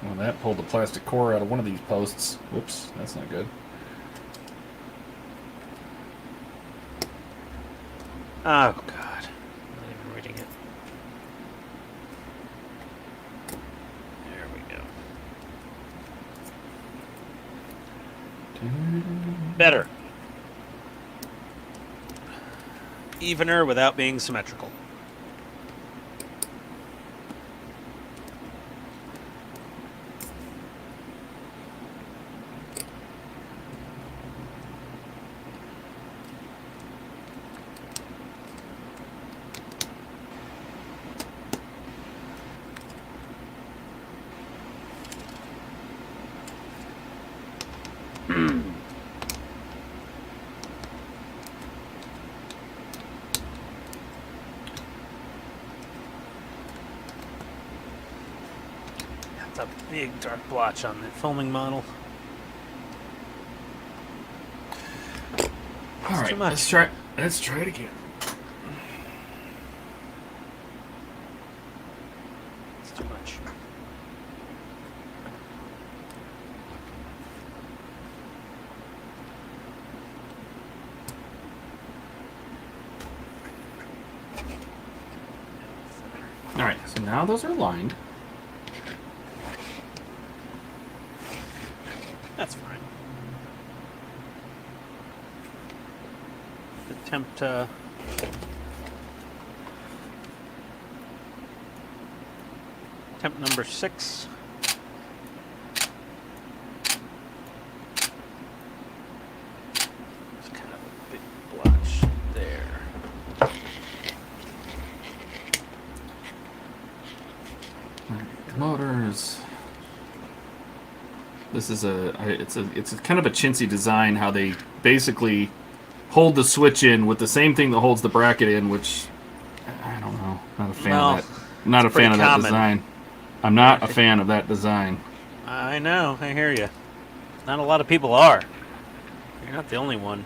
Well, that pulled the plastic core out of one of these posts. Whoops, that's not good. Oh god, I'm not even reading it. There we go. Better. Evener without being symmetrical. It's a big dark blotch on the filming model. All right, too much. Let's try it again. It's too much. All right, so now those are lined. That's fine. Attempt attempt number 6. It's kind of a big blotch there. The motors. This is it's a kind of a chintzy design. How they basically hold the switch in with the same thing that holds the bracket in, which I don't know. Not a fan of that. Not a fan of that design. I'm not a fan of that design. I know. I hear you. Not a lot of people are. You're not the only one.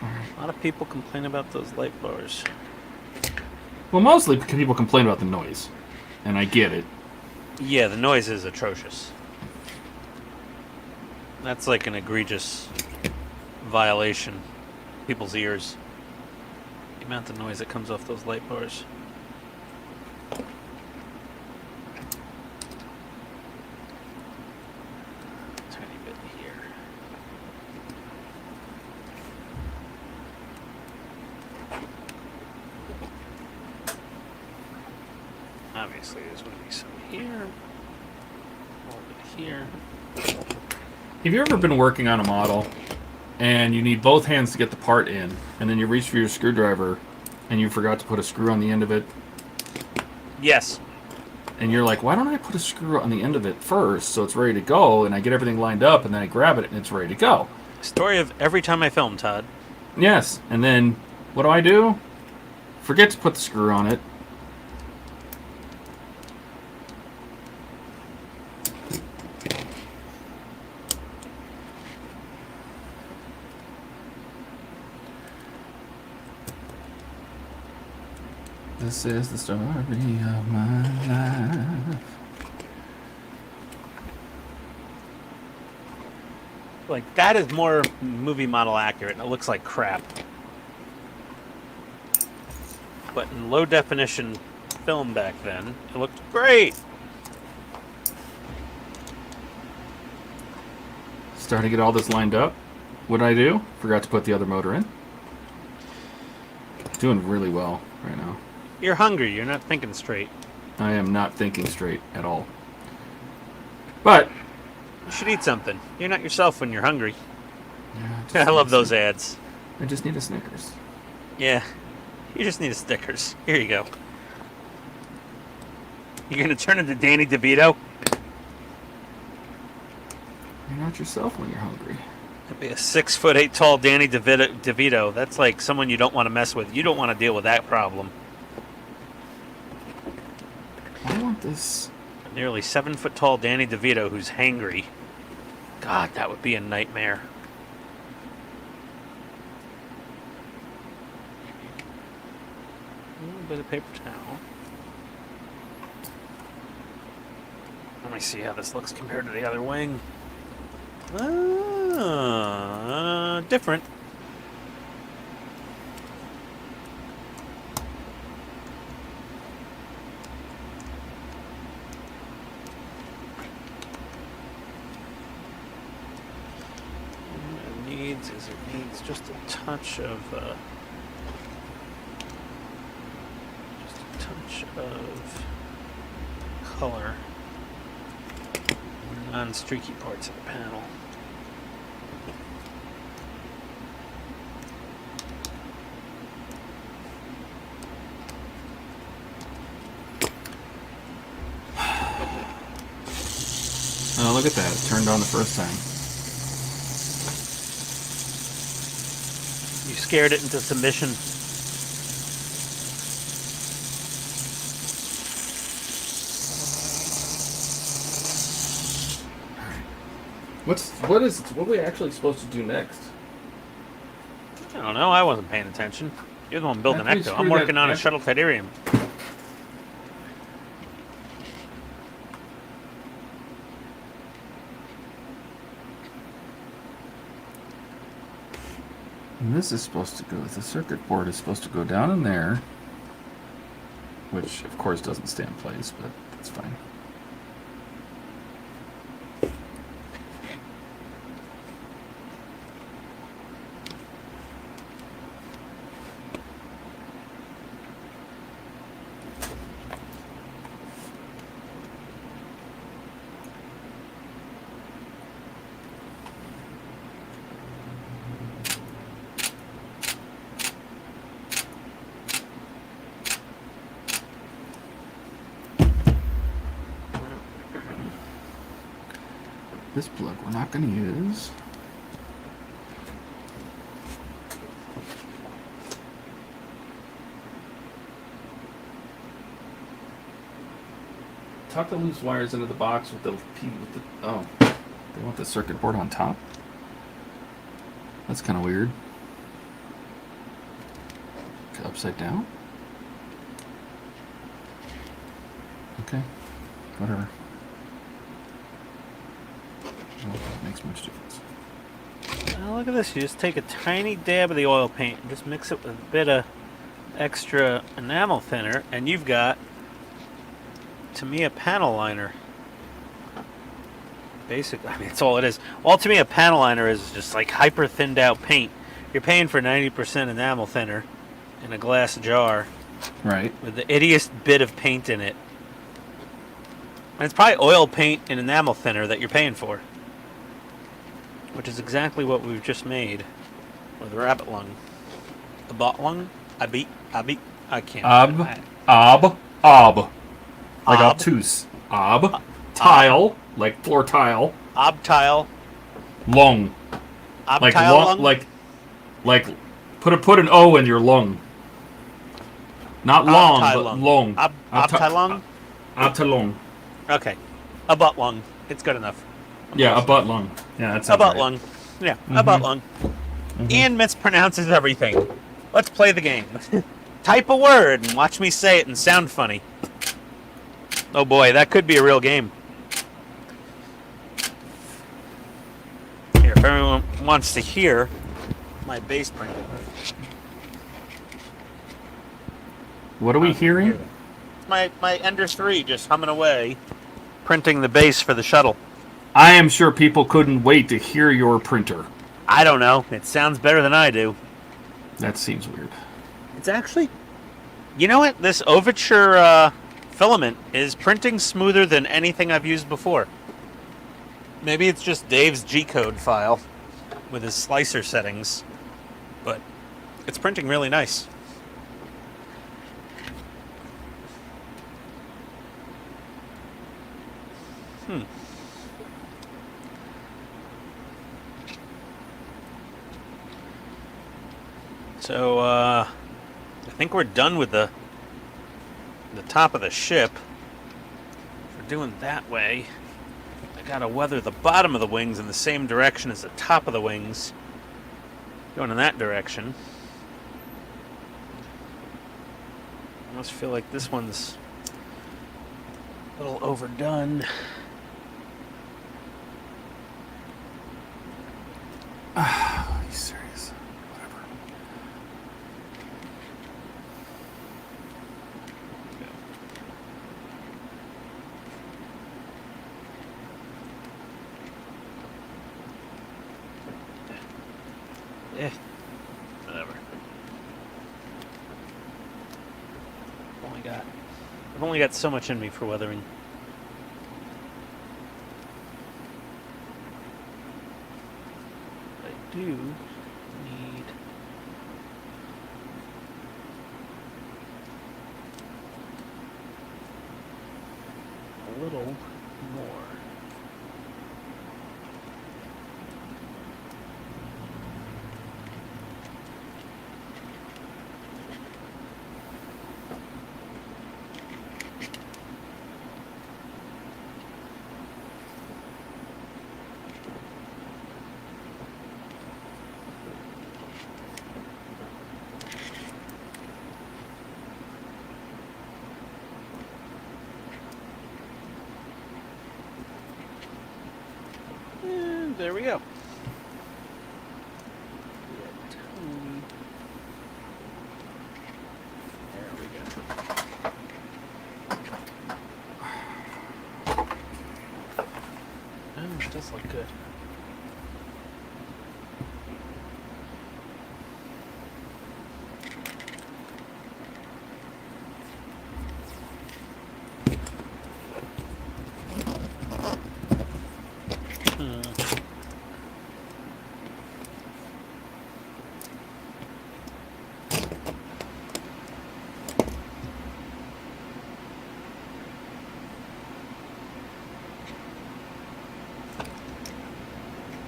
A lot of people complain about those light bars. Well, mostly people complain about the noise, and I get it. Yeah, the noise is atrocious. That's like an egregious violation. People's ears. The amount of noise that comes off those light bars. Tiny bit here. Obviously, there's going to be some here. A little bit here. Have you ever been working on a model and you need both hands to get the part in, and then you reach for your screwdriver and you forgot to put a screw on the end of it? Yes. And you're like, why don't I put a screw on the end of it first so it's ready to go, and I get everything lined up, and then I grab it and it's ready to go? Story of every time I film, Todd. Yes, and then what do? Forget to put the screw on it. This is the story of my life. Like, that is more movie model accurate, and it looks like crap. But in low definition film back then, it looked great. Starting to get all this lined up. What did I do? Forgot to put the other motor in. Doing really well right now. You're hungry. You're not thinking straight. I am not thinking straight at all. But You should eat something. You're not yourself when you're hungry. yeah, I love those ads. I just need a Snickers. Yeah. You just need a Snickers. Here you go. You're going to turn into Danny DeVito? You're not yourself when you're hungry. That'd be a 6'8" tall Danny DeVito. That's like someone you don't want to mess with. You don't want to deal with that problem. I want this. A nearly 7 foot tall Danny DeVito who's hangry. God, that would be a nightmare. A little bit of paper towel. Let me see how this looks compared to the other wing. Different. It needs just a touch of color on streaky parts of the panel. Oh, look at that. It turned on the first time. You scared it into submission. What are we actually supposed to do next? I don't know. I wasn't paying attention. You're the one building After we Ecto. screw I'm working that- on a after- shuttle Tydirium. And this is supposed to go. The circuit board is supposed to go down in there, which of course doesn't stay in place, but that's fine. This plug we're not going to use. Tuck the loose wires into the box with the oh, they want the circuit board on top. That's kind of weird. Upside down. Okay, whatever. I don't think it makes much difference. Oh, look at this. You just take a tiny dab of the oil paint and just mix it with a bit of extra enamel thinner, and you've got, to me, a panel liner. Basically, I mean, that's all it is. All to me, a panel liner is just like hyper thinned out paint. You're paying for 90% enamel thinner in a glass jar Right. with the ittiest bit of paint in it. And it's probably oil paint and enamel thinner that you're paying for. Which is exactly what we've just made with rabbit lung. A bot lung? I can't. Ob. Like Ob. obtuse. Ob. Tile. Like floor tile. Obtile. Lung. Like Obtile lung? like put an O in your lung. Not long, Obtile but lung. long. Obtile lung? Obtile. Okay. A butt lung. It's good enough. Yeah, a butt lung. Yeah, that's A butt lung. Yeah, a butt lung. Mhm. Ian mispronounces everything. Let's play the game. Type a word and watch me say it and sound funny. Oh boy, that could be a real game. Here, if everyone wants to hear my bass printing. What are we hearing? My Ender 3 just humming away, printing the base for the shuttle. I am sure people couldn't wait to hear your printer. I don't know. It sounds better than I do. That seems weird. It's actually... You know what? This Overture filament is printing smoother than anything I've used before. Maybe it's just Dave's G-code file with his slicer settings, but it's printing really nice. So, I think we're done with the top of the ship. If we're doing that way, I gotta weather the bottom of the wings in the same direction as the top of the wings. Going in that direction. I almost feel like this one's a little overdone. Are you serious? Whatever. Whatever. I've only got so much in me for weathering. I do need a little more. there we go. There we go. Oh, it does look good.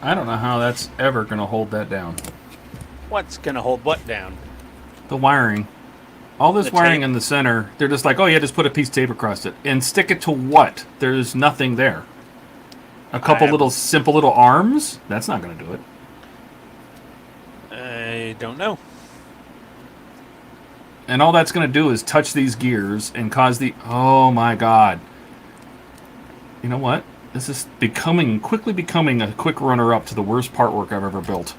I don't know how that's ever going to hold that down. What's gonna hold what down? The wiring. All this The wiring tape? in the center, they're just like, oh yeah, just put a piece of tape across it. And stick it to what? There's nothing there. A couple I- little simple little arms? That's not going to do it. I don't know. And all that's going to do is touch these gears and cause the... Oh my god. You know what? This is quickly becoming a quick runner-up to the worst part work I've ever built.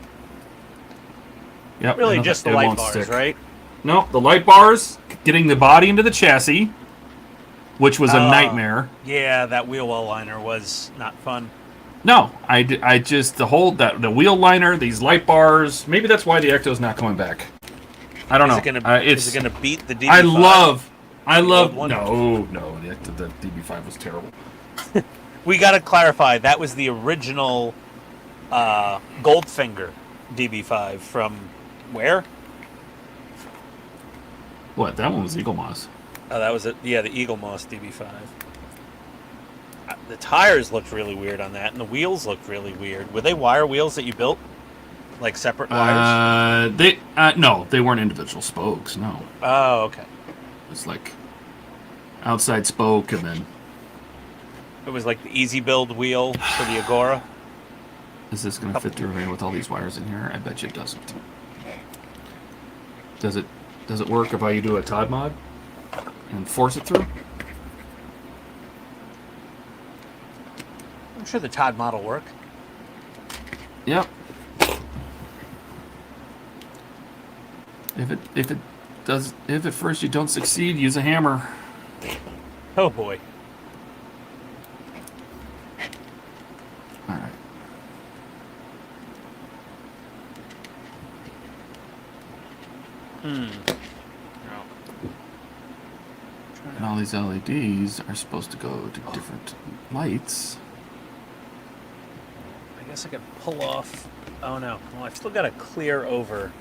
Yep. Really, and just the it light won't bars, stick. right? No, the light bars, getting the body into the chassis, which was a Oh. nightmare. Yeah, that wheel well liner was not fun. No, I just the wheel liner, these light bars. Maybe that's why the Ecto's not coming back. I don't know. Is it gonna beat the DB5? I love. old one? No, the DB5 was terrible. We got to clarify. That was the original Goldfinger DB5 from where? What? That one was Eagle Moss. Oh, that was it. Yeah, the Eagle Moss DB5. The tires looked really weird on that, and the wheels looked really weird. Were they wire wheels that you built, like separate wires? No, they weren't individual spokes. No, Oh, okay. it's like outside spoke and then. It was like the easy build wheel for the Agora. Is this going to fit through here with all these wires in here? I bet you it doesn't. Does it work if I do a TODD mod and force it through? I'm sure the TODD mod will work. Yep. If at first you don't succeed, use a hammer. Oh boy. All right. No. And all these LEDs are supposed to go to different lights. I guess I could pull off. Oh no. Well, I've still got to clear over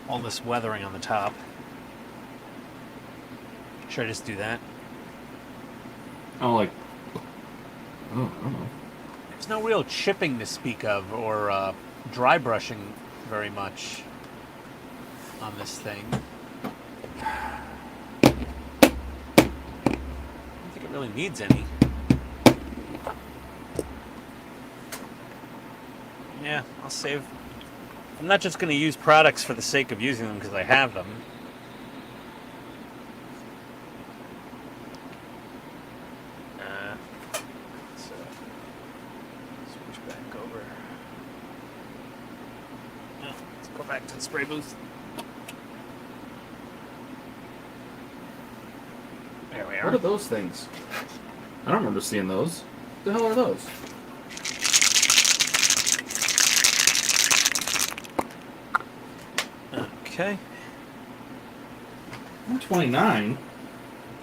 all this weathering on the top. Should I just do that? Oh, like. Oh, I don't know. There's no real chipping to speak of or dry brushing very much on this thing. I don't think it really needs any. Yeah, I'll save. I'm not just going to use products for the sake of using them because I have them. So, switch back over. Oh, let's go back to the spray booth. There we are. What are those things? I don't remember seeing those. What the hell are those? Okay. 129?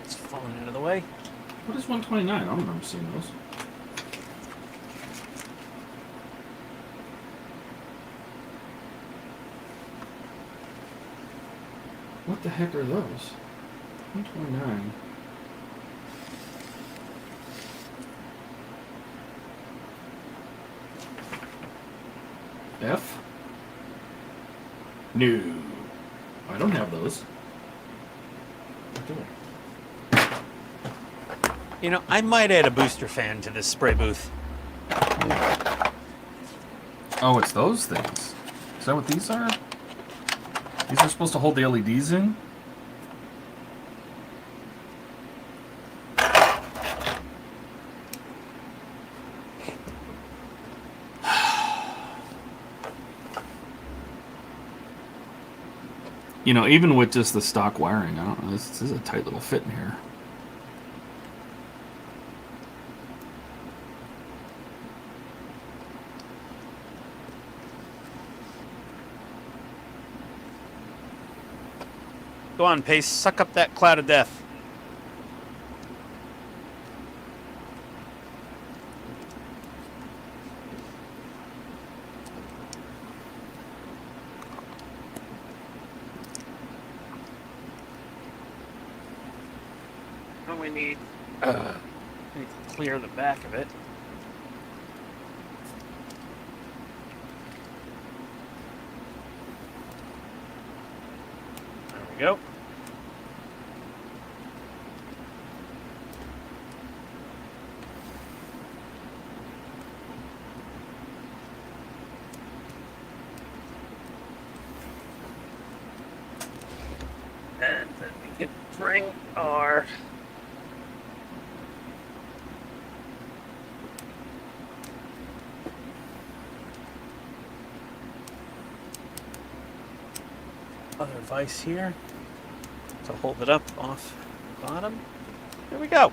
It's falling out of the way. What is 129? I don't remember seeing those. What the heck are those? 129. F? No. I don't have those. What do I? You know, I might add a booster fan to this spray booth. Oh, it's those things. Is that what these are? These are supposed to hold the LEDs in? you know, even with just the stock wiring, I don't know. This is a tight little fit in here. Go on, Pace. Suck up that cloud of death. We need to clear the back of it. There we go. And then we can bring our other vise here to hold it up off the bottom. There we go.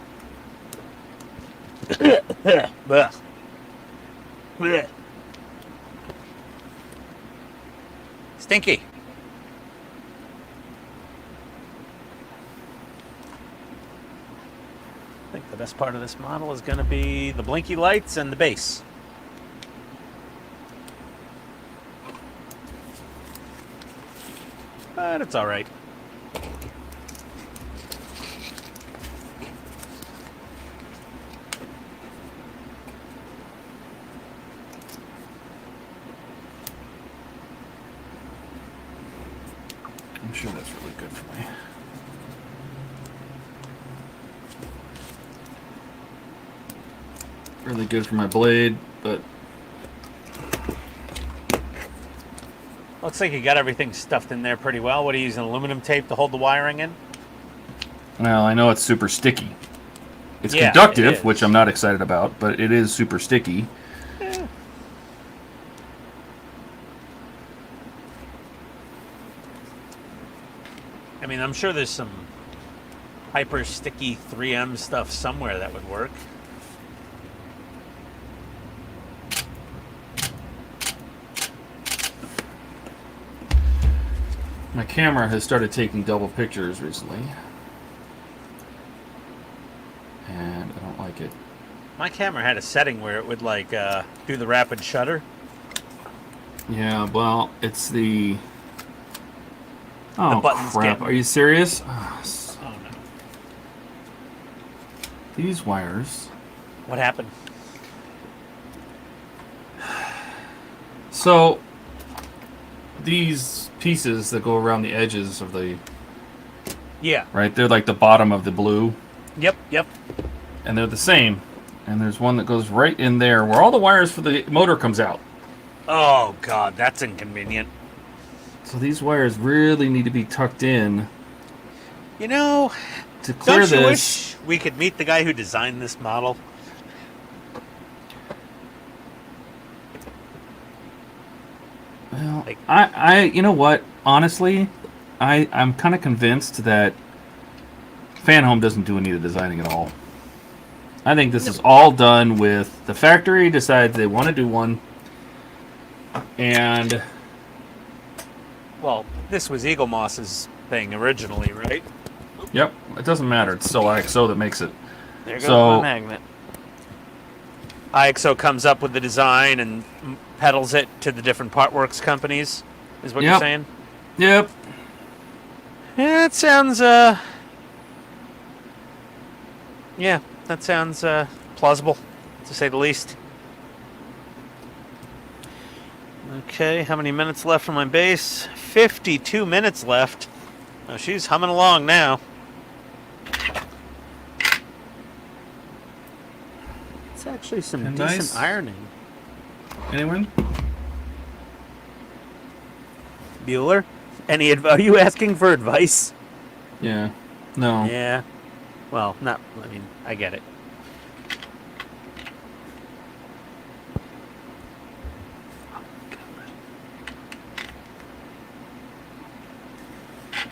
Blech. Blech. Stinky. I think the best part of this model is going to be the blinky lights and the base. But it's all right. I'm sure that's really good for me. Really good for my blade, but Looks like you got everything stuffed in there pretty well. What are you using, aluminum tape to hold the wiring in? well, I know it's super sticky. It's Yeah, conductive, it is. which I'm not excited about, but it is super sticky. I mean, I'm sure there's some hyper sticky 3M stuff somewhere that would work. My camera has started taking double pictures recently, and I don't like it. My camera had a setting where it would like do the rapid shutter. Yeah, well, it's the... Oh, button's crap. getting- Are you serious? Oh no. These wires... What happened? So, these pieces that go around the edges of the... Yeah. Right? They're like the bottom of the blue, Yep, yep. and they're the same. And there's one that goes right in there where all the wires for the motor comes out. Oh god, that's inconvenient. So these wires really need to be tucked in You know, to clear don't you this. wish we could meet the guy who designed this model? Well, Like- you know what? Honestly, I'm kind of convinced that Fan Home doesn't do any of the designing at all. I think this is all done with the factory decides they want to do one, and Well, this was Eagle Moss's thing originally, right? yep, it doesn't matter. It's still IXO that makes it. There goes So- my magnet. IXO comes up with the design and peddles it to the different partworks companies, is what you're Yep. saying? Yep. Yeah, that sounds, yeah, that sounds, plausible, to say the least. Okay, how many minutes left from my base? 52 minutes left. Oh, she's humming along now. It's actually some And decent nice. ironing. Anyone? Bueller? Are you asking for advice? Yeah. No. Yeah. Well, not, I mean, I get it.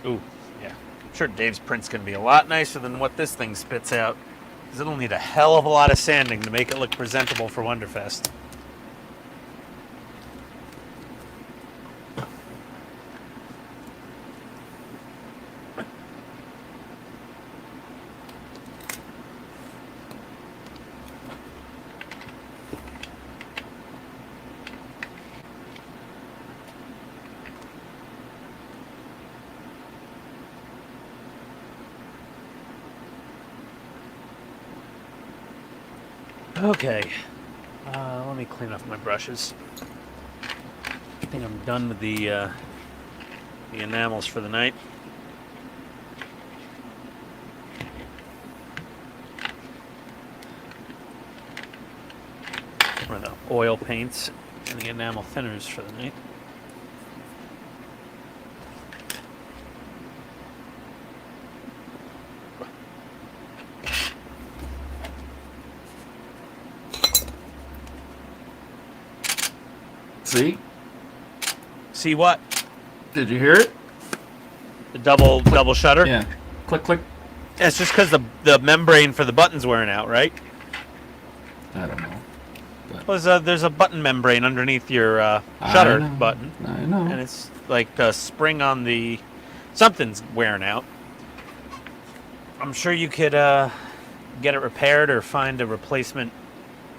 Ooh, yeah. I'm sure Dave's print's going to be a lot nicer than what this thing spits out. Because it'll need a hell of a lot of sanding to make it look presentable for Wonderfest. Okay, let me clean up my brushes. I think I'm done with the enamels for the night. Or the oil paints and the enamel thinners for the night. See? See what? Did you hear it? The double shutter? Yeah. Click, click. Yeah, it's just because the membrane for the button's wearing out, right? I don't know. Well, there's a button membrane underneath your shutter know. button. I know. And it's like the spring on the... Something's wearing out. I'm sure you could get it repaired or find a replacement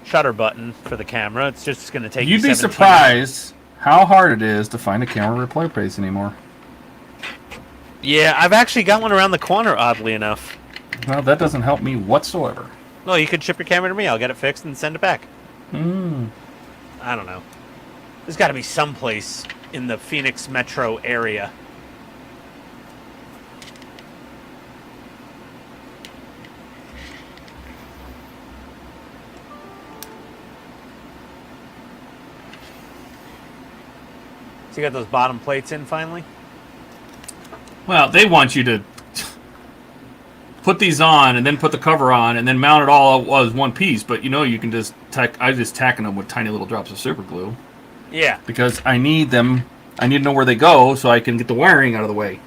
shutter button for the camera. It's just going to take You'd you be 17 surprised how hard it is to find a camera replace anymore. Yeah, I've actually got one around the corner, oddly enough. Well, that doesn't help me whatsoever. Well, you could ship your camera to me. I'll get it fixed and send it back. Mm. I don't know. There's got to be some place in the Phoenix metro area. So you got those bottom plates in finally? Well, they want you to put these on and then put the cover on and then mount it all as one piece. But you know, you can just I just tacking them with tiny little drops of super glue. Yeah. Because I need them. I need to know where they go so I can get the wiring out of the way.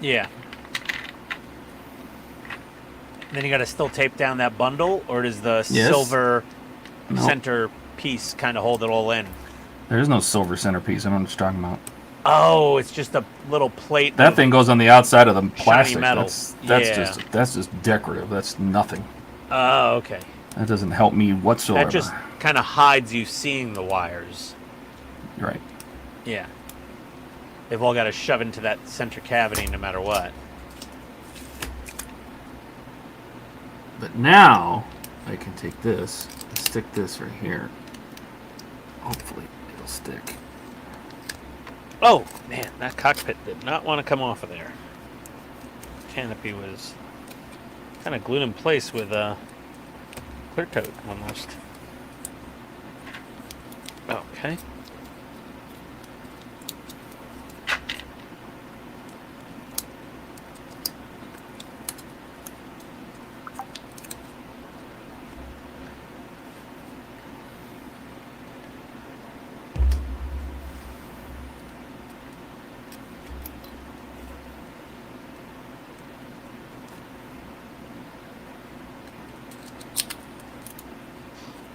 Yeah. Then you got to still tape down that bundle, or does the silver center piece kind of hold it all in? There's no silver centerpiece. I don't know what you're talking about. Oh, it's just a little plate. That thing goes on the outside of the plastic. metal. That's just decorative. That's nothing. Oh, okay. That doesn't help me whatsoever. That just kind of hides you seeing the wires. You're right. Yeah. They've all got to shove into that center cavity no matter what. But now I can take this and stick this right here. Hopefully it'll stick. Oh, man, that cockpit did not want to come off of there. Canopy was kind of glued in place with clear coat almost. Okay.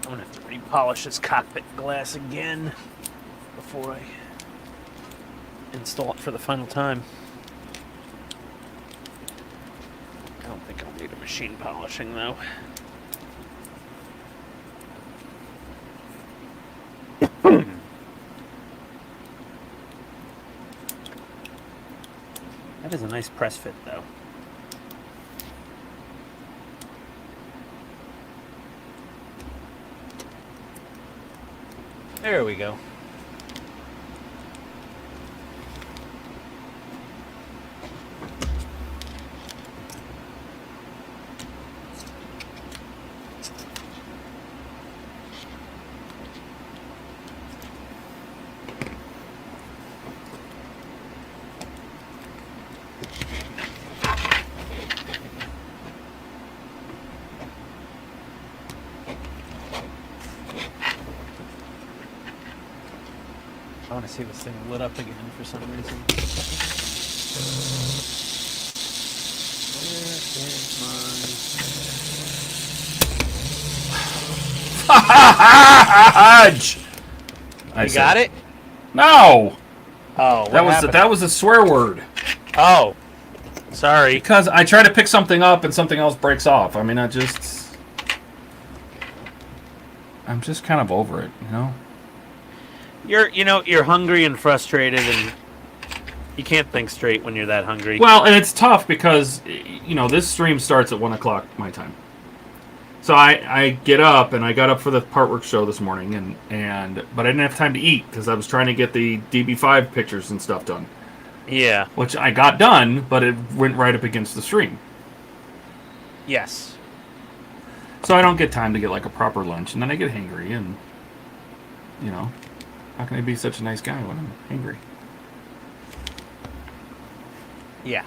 I'm gonna have to repolish this cockpit glass again before I install it for the final time. I don't think I'll need a machine polishing though. That is a nice press fit though. There we go. I want to see this thing lit up again for some reason. Fudge! You got it? No! Oh, what That was happened? that was a swear word. Oh, sorry. Because I try to pick something up and something else breaks off. I mean, I'm just kind of over it, you know? You're hungry and frustrated, and you can't think straight when you're that hungry. Well, and it's tough because, this stream starts at 1 o'clock my time. So I get up, and I got up for the Partwork show this morning, but I didn't have time to eat because I was trying to get the DB5 pictures and stuff done. Yeah. Which I got done, but it went right up against the stream. Yes. So I don't get time to get like a proper lunch, and then I get hangry, and how can I be such a nice guy when I'm hangry? Yeah.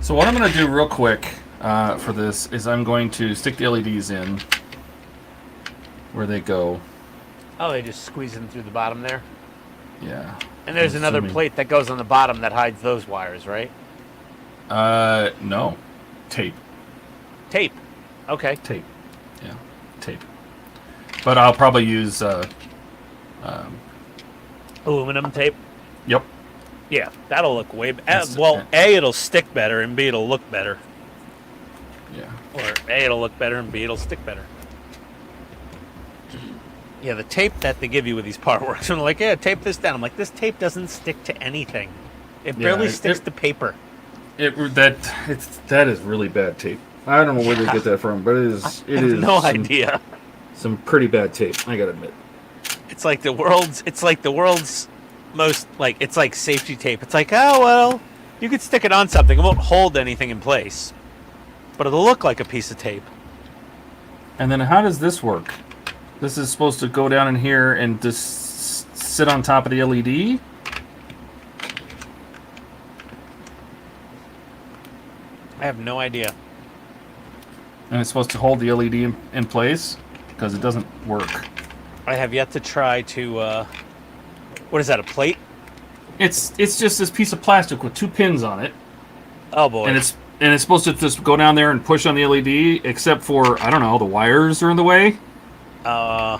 So what I'm going to do real quick for this is I'm going to stick the LEDs in where they go. Oh, they just squeeze them through the bottom there? Yeah. And there's another plate that goes on the bottom that hides those wires, right? No. Tape. Tape. Okay. Tape. Yeah. Tape. But I'll probably use aluminum tape? Yep. Yeah, that'll look way That's- well, A, it'll stick better, and B, it'll look better. Yeah. Or A, it'll look better, and B, it'll stick better. Yeah, the tape that they give you with these part works, I'm like, yeah, tape this down. I'm like, this tape doesn't stick to anything. It barely sticks to paper. That is really bad tape. I don't know where they get that from, but it I have no idea. Some pretty bad tape, I gotta admit. It's like the world's most, it's like safety tape. It's like, oh, well, you could stick it on something. It won't hold anything in place. But it'll look like a piece of tape. And then how does this work? This is supposed to go down in here and just sit on top of the LED? I have no idea. And it's supposed to hold the LED in place? Because it doesn't work. I have yet to try to, what is that, a plate? It's just this piece of plastic with 2 pins on it. Oh, boy. And it's supposed to just go down there and push on the LED, except for, I don't know, the wires are in the way? Huh.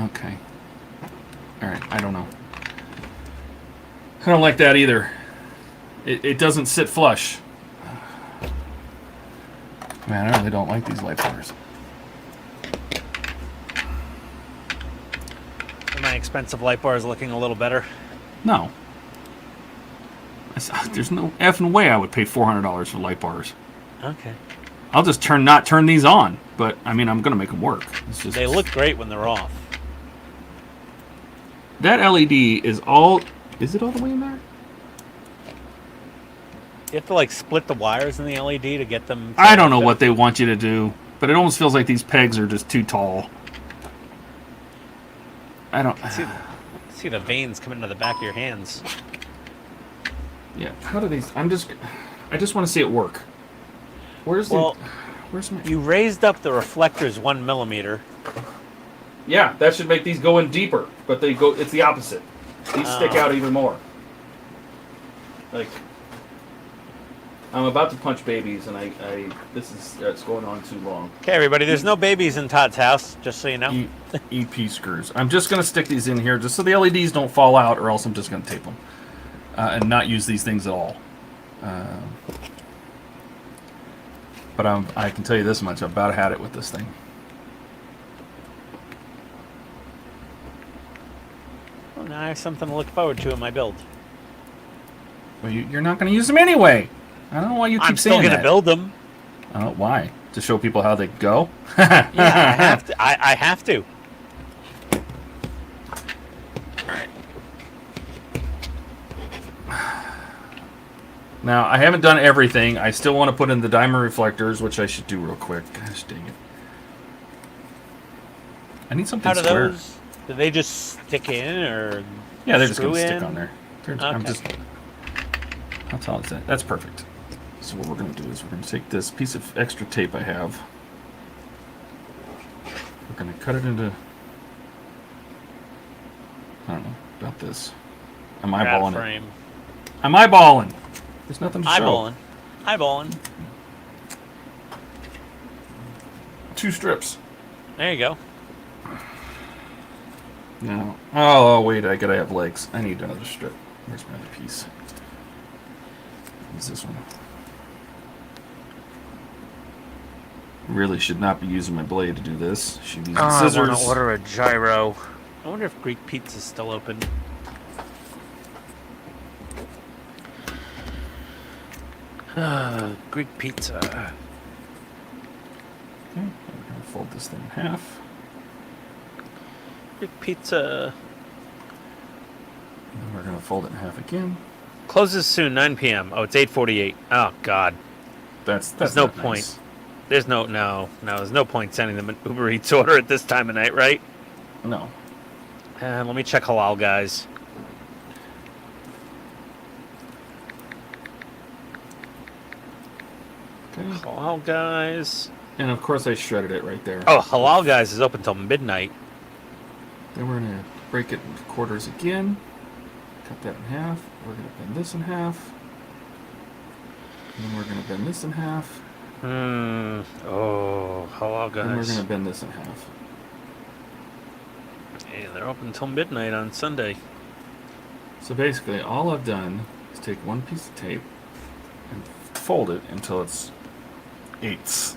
Okay. Alright, I don't know. I don't like that either. It doesn't sit flush. Man, I really don't like these light bars. Are my expensive light bars looking a little better? No. There's no effing way I would pay $400 for light bars. Okay. I'll just not turn these on, but I mean, I'm gonna make them work. It's just, They look great when they're off. that LED is all. Is it all the way in there? You have to split the wires in the LED to get them. I don't know what they want you to do, but it almost feels like these pegs are just too tall. I don't see the veins coming into the back of your hands. Yeah. How do these? I just want to see it work. Where's my? You raised up the reflectors 1 millimeter. Yeah, that should make these go in deeper, but they go. It's the opposite. These stick out even more. I'm about to punch babies, and it's going on too long. Okay, everybody, there's no babies in Todd's house, just so you know. EP screws. I'm just going to stick these in here just so the LEDs don't fall out, or else I'm just going to tape them. And not use these things at all. But I can tell you this much, I've about had it with this thing. Well, now I have something to look forward to in my build. Well, you're not going to use them anyway. I don't know why you keep saying that. I'm still going to build them. Why? To show people how they go? Yeah, I have to. I have to. Alright. Now, I haven't done everything. I still want to put in the diamond reflectors, which I should do real quick. Gosh dang it. I need something How do square. those? Do they just stick in or? Yeah, they're just screw gonna stick in? on there. I'm Okay. just. That's all it's at. That's perfect. So what we're gonna do is we're gonna take this piece of extra tape I have. We're gonna cut it into. I don't know about this. I'm eyeballing it. frame. I'm eyeballing. There's nothing to show. Eyeballing. Eyeballing. 2 strips. There you go. No. Oh wait, I gotta have legs. I need another strip. Where's my other piece? What's this one? Really should not be using my blade to do this. Should be using I scissors. want to order a gyro. I wonder if Greek Pizza's still open. Greek Pizza. Okay, we're gonna fold this thing in half. Greek Pizza. And we're gonna fold it in half again. Closes soon, 9 p.m. Oh, it's 8:48. Oh God. That's There's no not point. nice. There's no. There's no point sending them an Uber Eats order at this time of night, right? No. Let me check halal, guys. Okay. Halal, guys. And of course I shredded it right there. Oh, halal, guys is open till midnight. Then we're gonna break it into quarters again. Cut that in half. We're gonna bend this in half. And then we're gonna bend this in half. Oh, halal, And we're guys. gonna bend this in half. Hey, they're open till midnight on Sunday. So basically, all I've done is take one piece of tape and fold it until it's eighths.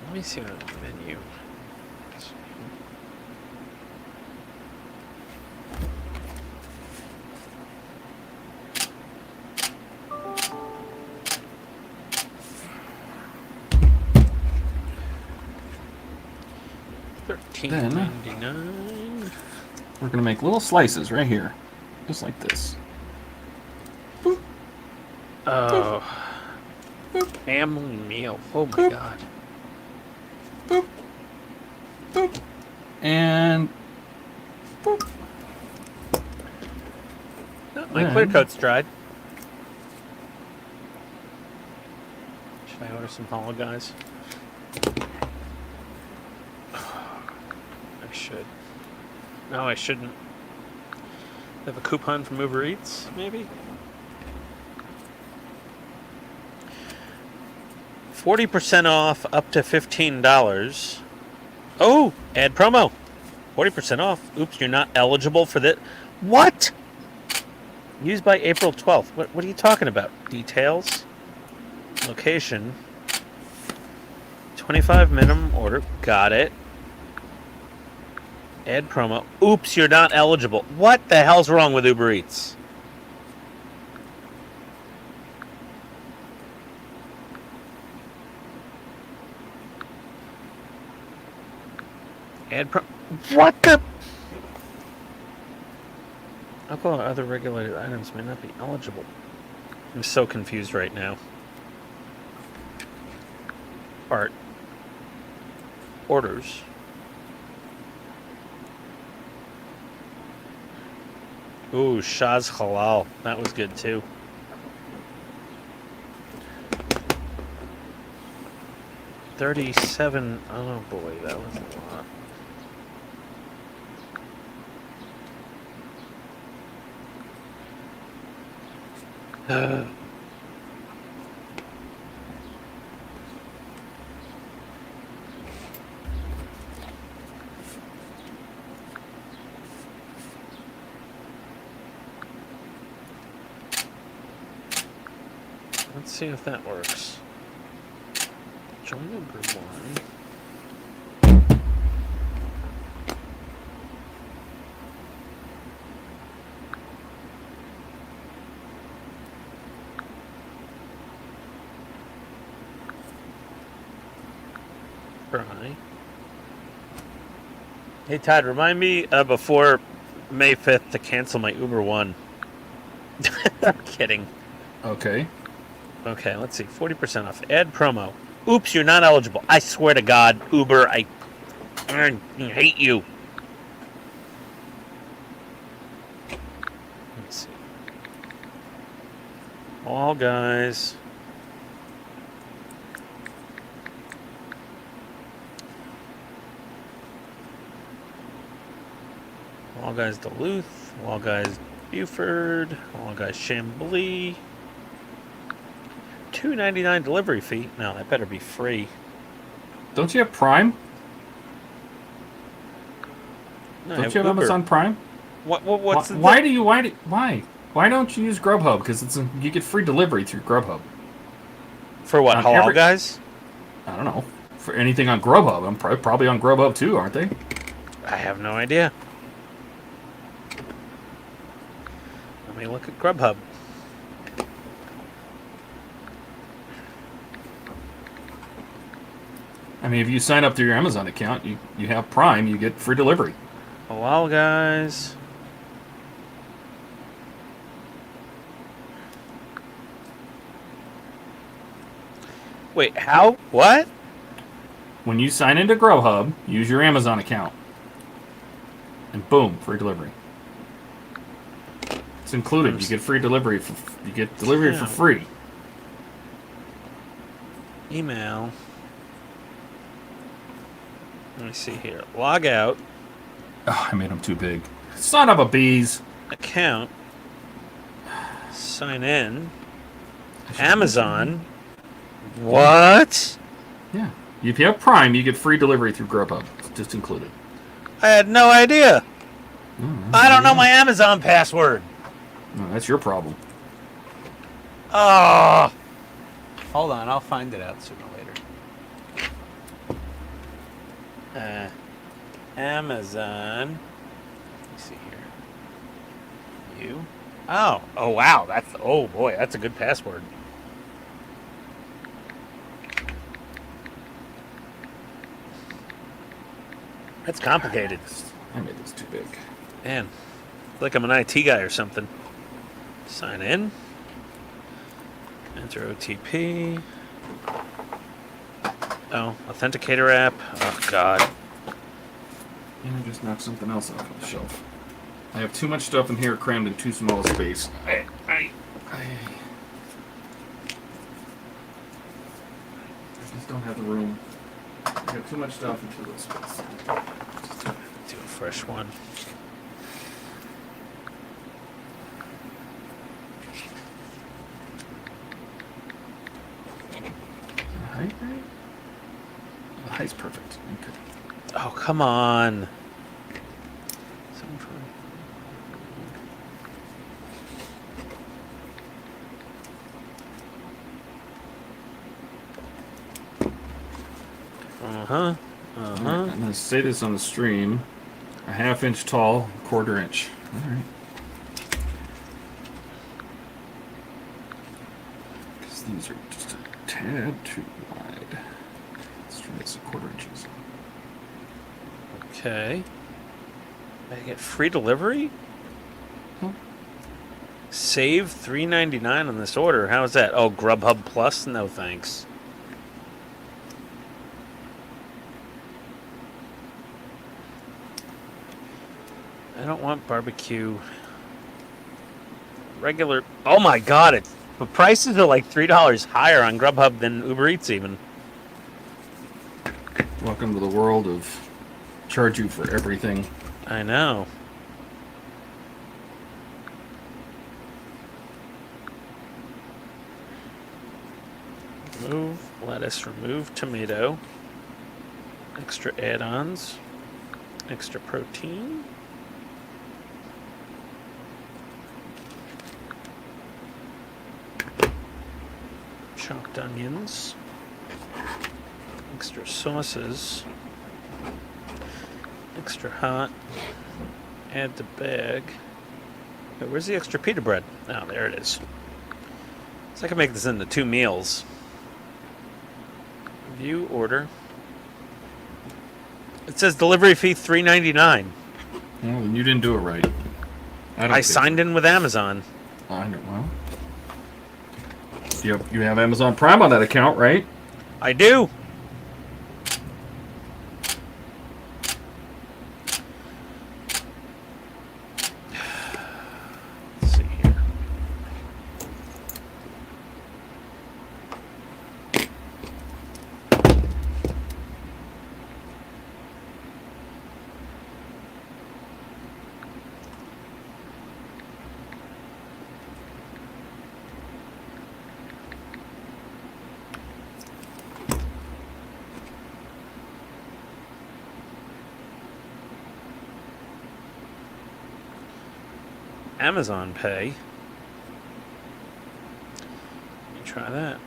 Let me see what menu. $13.99. We're gonna make little slices right here, just like this. Boop. Oh, family meal. Oh my God. Boop. Boop. And boop. Oh, my clear coat's dried. Should I order some hollow guys? I should. No, I shouldn't. Have a coupon from Uber Eats, maybe? 40% off up to $15. Oh, ad promo. 40% off. Oops, you're not eligible for this. What? Used by April 12th. What are you talking about? Details. Location. 25 minimum order. Got it. Ad promo. Oops, you're not eligible. What the hell's wrong with Uber Eats? Ad pro. What the? Alcohol or other regulated items may not be eligible. I'm so confused right now. Art. Orders. Ooh, Shah's Halal. That was good too. $37. Oh boy, that was a lot. Let's see if that works. Join the group one. Try. Hey Todd, remind me before May 5th to cancel my Uber One. I'm kidding. Okay. Okay, let's see. 40% off. Ad promo. Oops, you're not eligible. I swear to God, Uber, I hate you. Let's see. All guys. All guys Duluth. All guys Buford. All guys Chambly. $2.99 delivery fee. No, that better be free. Don't you have Prime? No, I Don't you have Uber. Amazon Prime? What's the Why don't you use Grubhub? Because you get free delivery through Grubhub. For what? On Halal every- guys? I don't know. For anything on Grubhub, I'm probably on Grubhub too, aren't they? I have no idea. Let me look at Grubhub. I mean, if you sign up through your Amazon account, you have Prime, you get free delivery. Halal guys. Wait, how? What? When you sign into Grubhub, use your Amazon account, and boom, free delivery. It's included. You get free delivery. You get delivery for free. Email. Let me see here. Log out. Oh, I made them too big. Son of a bees. Account. Sign in. Amazon. What? Yeah. If you have Prime, you get free delivery through Grubhub. It's just included. I had no idea. Mm-hmm. I don't know my Amazon password. No, that's your problem. Oh. Hold on, I'll find it out sooner or later. Amazon. Let me see here. You. Oh. Oh wow. Oh boy, that's a good password. That's complicated. I made this too big. Man, like I'm an IT guy or something. Sign in. Enter OTP. Oh, authenticator app. Oh God. And I just knocked something else off the shelf. I have too much stuff in here crammed in too small a space. I just don't have the room. I have too much stuff in too little space. Do a fresh one. Height, right? The height's perfect. Okay. Oh, come on. Uh-huh. Uh-huh. I'm going to say this on the stream. A 1/2 inch tall, 1/4 inch. All right. Because these are just a tad too wide. Let's try this 1/4 inches. Okay. I get free delivery? Huh? Save $3.99 on this order. How is that? Oh, Grubhub Plus? No thanks. I don't want barbecue. Regular. Oh my God! The prices are like $3 higher on Grubhub than Uber Eats even. Welcome to the world of charge you for everything. I know. Remove lettuce, remove tomato. Extra add-ons. Extra protein. Chopped onions. Extra sauces. Extra hot. Add the bag. Wait, where's the extra pita bread? Oh, there it is. So I can make this into 2 meals. View order. It says delivery fee $3.99. Well, then you didn't do it right. I signed in with Amazon. I know. Well, you have Amazon Prime on that account, right? I do. Let's see here. Amazon Pay. Let me try that.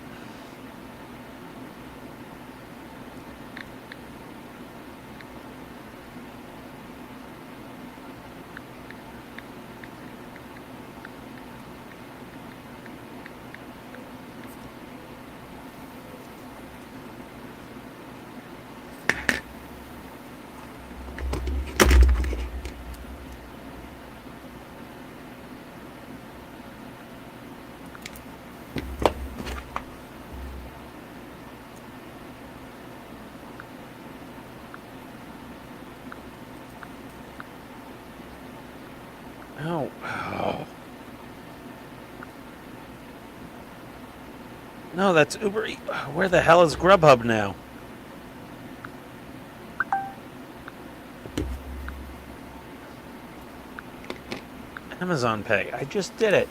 Oh. Oh. No, that's Uber Eats. Where the hell is Grubhub now? Amazon Pay. I just did it.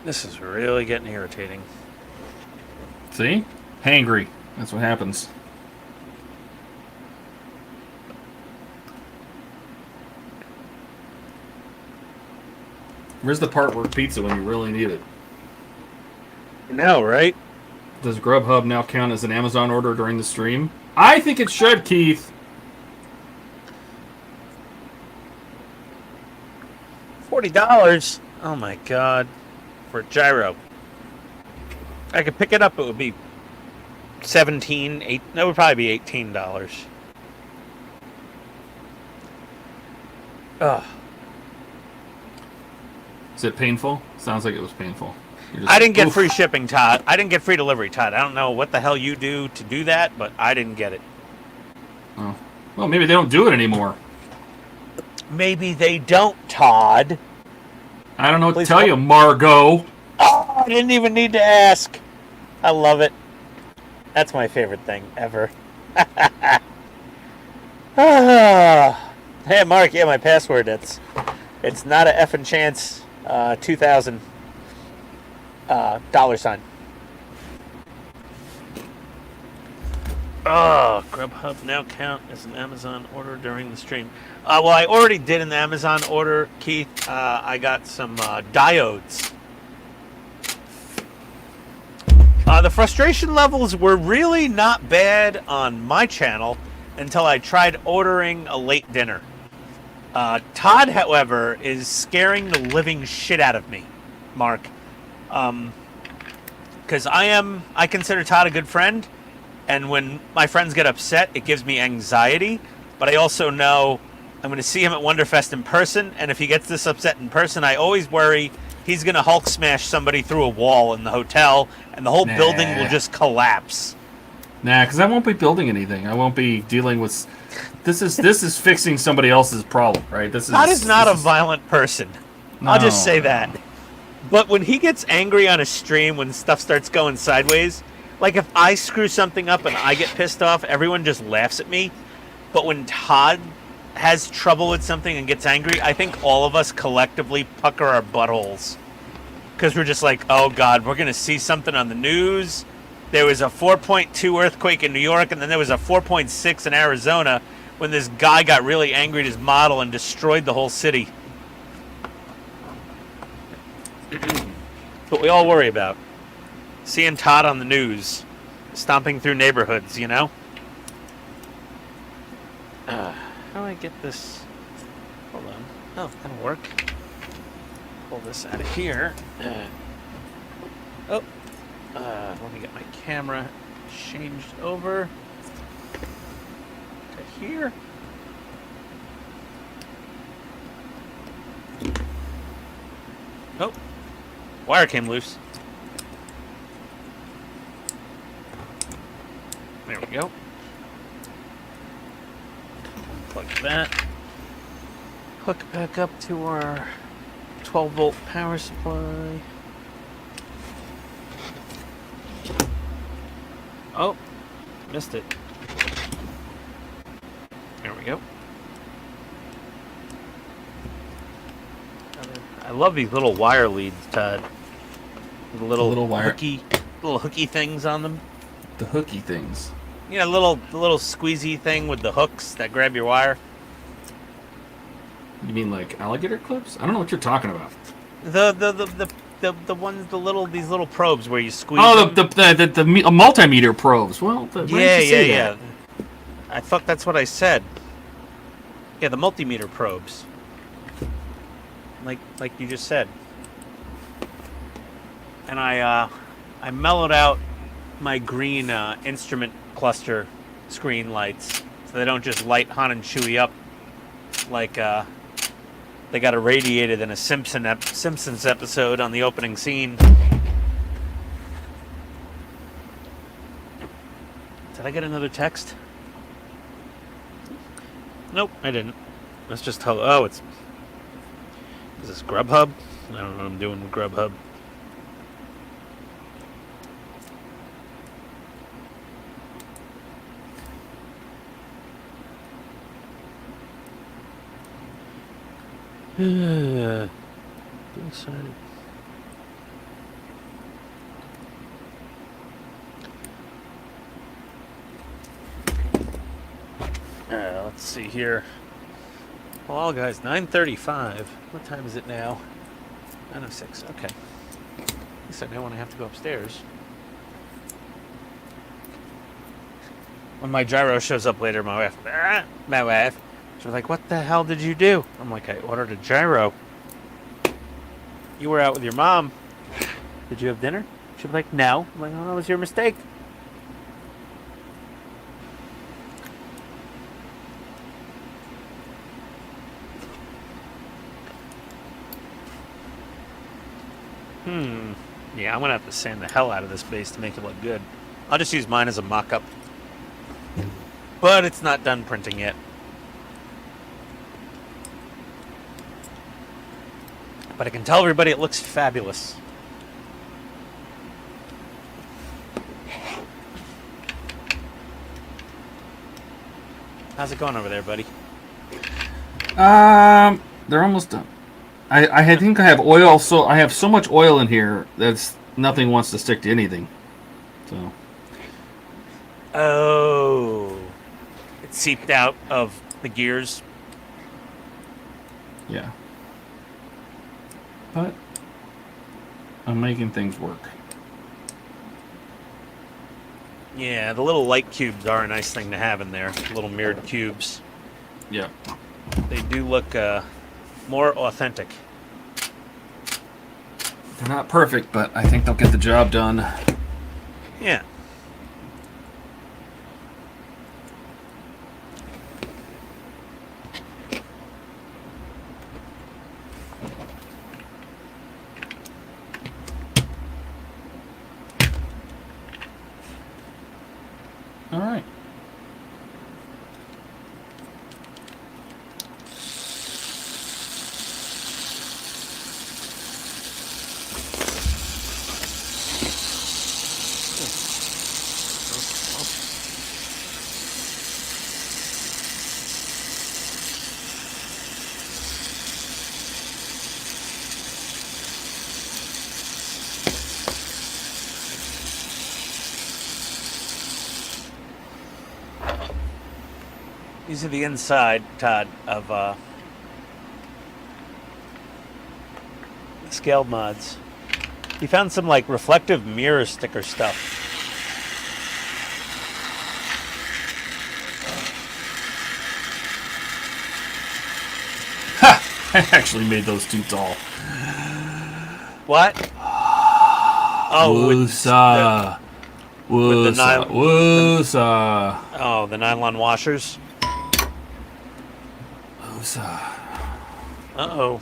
This is really getting irritating. See? Hangry. That's what happens. Where's the part where pizza when you really need it? No, right? Does Grubhub now count as an Amazon order during the stream? I think it should, Keith. $40. Oh my god. For a gyro. I could pick it up, it would be $17, that would probably be $18. Ugh. Is it painful? Sounds like it was painful. I didn't get oof. free shipping, Todd. I didn't get free delivery, Todd. I don't know what the hell you do to do that, but I didn't get it. Oh. Well, maybe they don't do it anymore. Maybe they don't, Todd. I don't know what Please to tell help. you, Margot. Oh, I didn't even need to ask. I love it. That's my favorite thing ever. Hey, Mark, yeah, my password. It's not a effing chance. 2000 $. Oh, Grubhub now count as an Amazon order during the stream. Well, I already did an Amazon order, Keith. I got some diodes. The frustration levels were really not bad on my channel until I tried ordering a late dinner. Todd, however, is scaring the living shit out of me, Mark. Because I consider Todd a good friend, and when my friends get upset, it gives me anxiety. But I also know I'm going to see him at Wonderfest in person, and if he gets this upset in person, I always worry he's going to Hulk smash somebody through a wall in the hotel, and the whole building will just collapse. Nah, because I won't be building anything. I won't be dealing with. This is fixing somebody else's problem, right? Todd is not a violent person. I'll just say that. But when he gets angry on a stream, when stuff starts going sideways, like if I screw something up and I get pissed off, everyone just laughs at me. But when Todd has trouble with something and gets angry, I think all of us collectively pucker our buttholes. Because we're just like, oh God, we're going to see something on the news. There was a 4.2 earthquake in New York, and then there was a 4.6 in Arizona when this guy got really angry at his model and destroyed the whole city. That's what we all worry about. Seeing Todd on the news, stomping through neighborhoods, you know? How do I get this? Hold on. Oh, that'll work. Pull this out of here. Let me get my camera changed over to here. Oh, wire came loose. There we go. Plug that. Hook back up to our 12-volt power supply. Oh, missed it. There we go. I love these little wire leads, Todd. The little wire. hooky things on them. The hooky things. Yeah, the little squeezy thing with the hooks that grab your wire. You mean like alligator clips? I don't know what you're talking about. The ones, these little probes where you squeeze. Oh, them. the multimeter probes. Well, why did you say that? I thought that's what I said. Yeah, the multimeter probes. Like you just said. And I mellowed out my green instrument cluster screen lights so they don't just light Han and Chewie up like they got irradiated in a Simpsons episode on the opening scene. Did I get another text? Nope, I didn't. That's just hello. Oh, is this Grubhub? I don't know what I'm doing with Grubhub. Let's see here. Well, guys, 9:35. What time is it now? 9:06. Okay. At least I know when I have to go upstairs. When my gyro shows up later, my wife, she's like, "What the hell did you do?" I'm like, "I ordered a gyro." You were out with your mom. Did you have dinner? She'd be like, "No." I'm like, "Oh, that was your mistake." Yeah, I'm gonna have to sand the hell out of this base to make it look good. I'll just use mine as a mock-up. But it's not done printing yet. But I can tell everybody it looks fabulous. How's it going over there, buddy? They're almost done. I think I have oil, so I have so much oil in here that nothing wants to stick to anything. So. Oh, it seeped out of the gears. Yeah. But I'm making things work. Yeah, the little light cubes are a nice thing to have in there. Little mirrored cubes. Yeah. They do look more authentic. They're not perfect, but I think they'll get the job done. Yeah. All right. These are the inside, Todd, of scaled mods. He found some like reflective mirror sticker stuff. I actually made those too tall. What? Oh, Woosa. with the Woosa. Woosa. Oh, the nylon washers. Woosa. Uh-oh.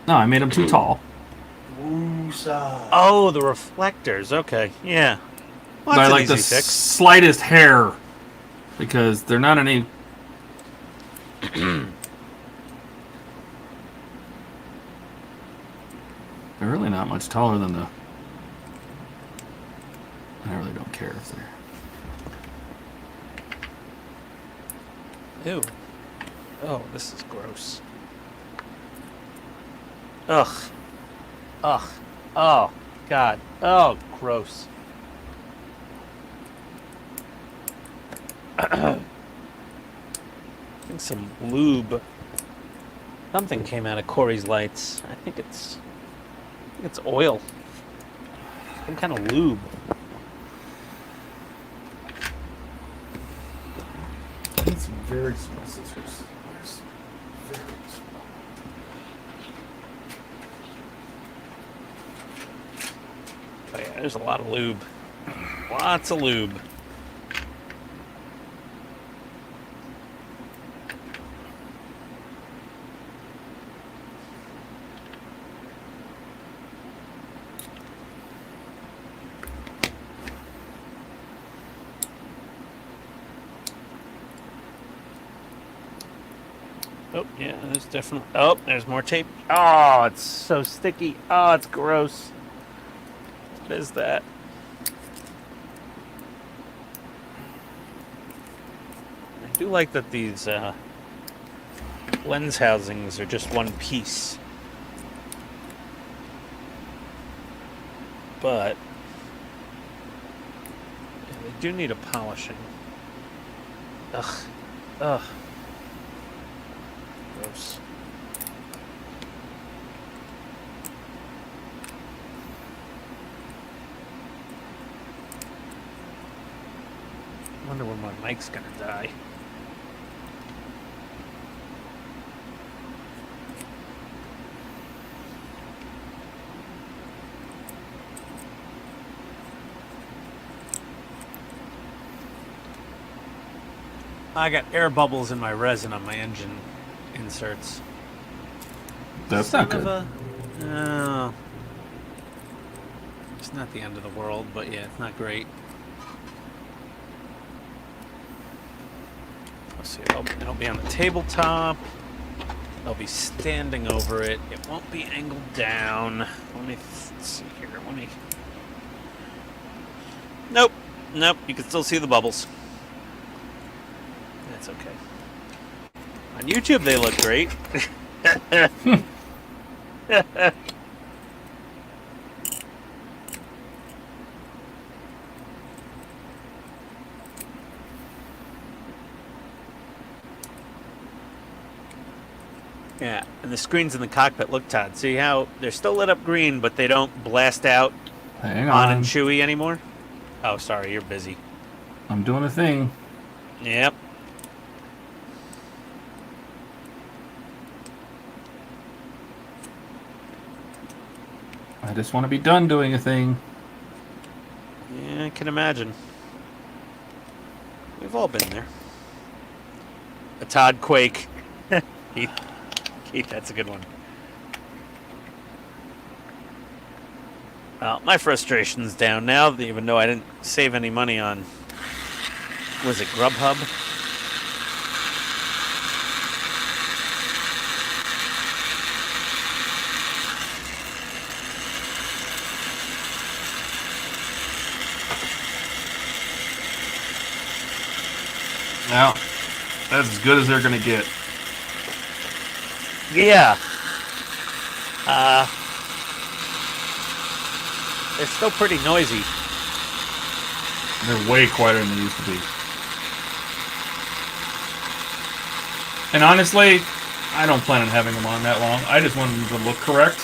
No, I made them too tall. Oh, the reflectors. Okay, yeah. Well, By that's like an the easy fix. slightest hair. Because they're not any... They're really not much taller than the... I really don't care if they're... Ew. Oh, this is gross. Ugh. Ugh. Oh, God. Oh, gross. I think some lube. Something came out of Corey's lights. I think it's oil. Some kind of lube. It's very small scissors. Very small. Oh yeah, there's a lot of lube. Lots of lube. Oh, yeah, there's definitely... Oh, there's more tape. Oh, it's so sticky. Oh, it's gross. What is that? I do like that these lens housings are just one piece. But yeah, they do need a polishing. Ugh. Ugh. Gross. Wonder when my mic's gonna die. I got air bubbles in my resin on my engine inserts. That's not good. No. It's not the end of the world, but yeah, it's not great. Let's see, it'll be on the tabletop. I'll be standing over it. It won't be angled down. Let me see here. Let me... Nope. Nope, you can still see the bubbles. That's okay. On YouTube, they look great. Yeah, and the screens in the cockpit look, Todd. See how they're still lit up green, but they don't blast out Hang on on. and chewy anymore? Oh, sorry, you're busy. I'm doing a thing. Yep. I just want to be done doing a thing. Yeah, I can imagine. We've all been there. A Todd Quake. Keith, that's a good one. Well, my frustration's down now, even though I didn't save any money on... Was it Grubhub? Now, that's as good as they're going to get. Yeah. They're still pretty noisy. They're way quieter than they used to be. And honestly, I don't plan on having them on that long. I just want them to look correct.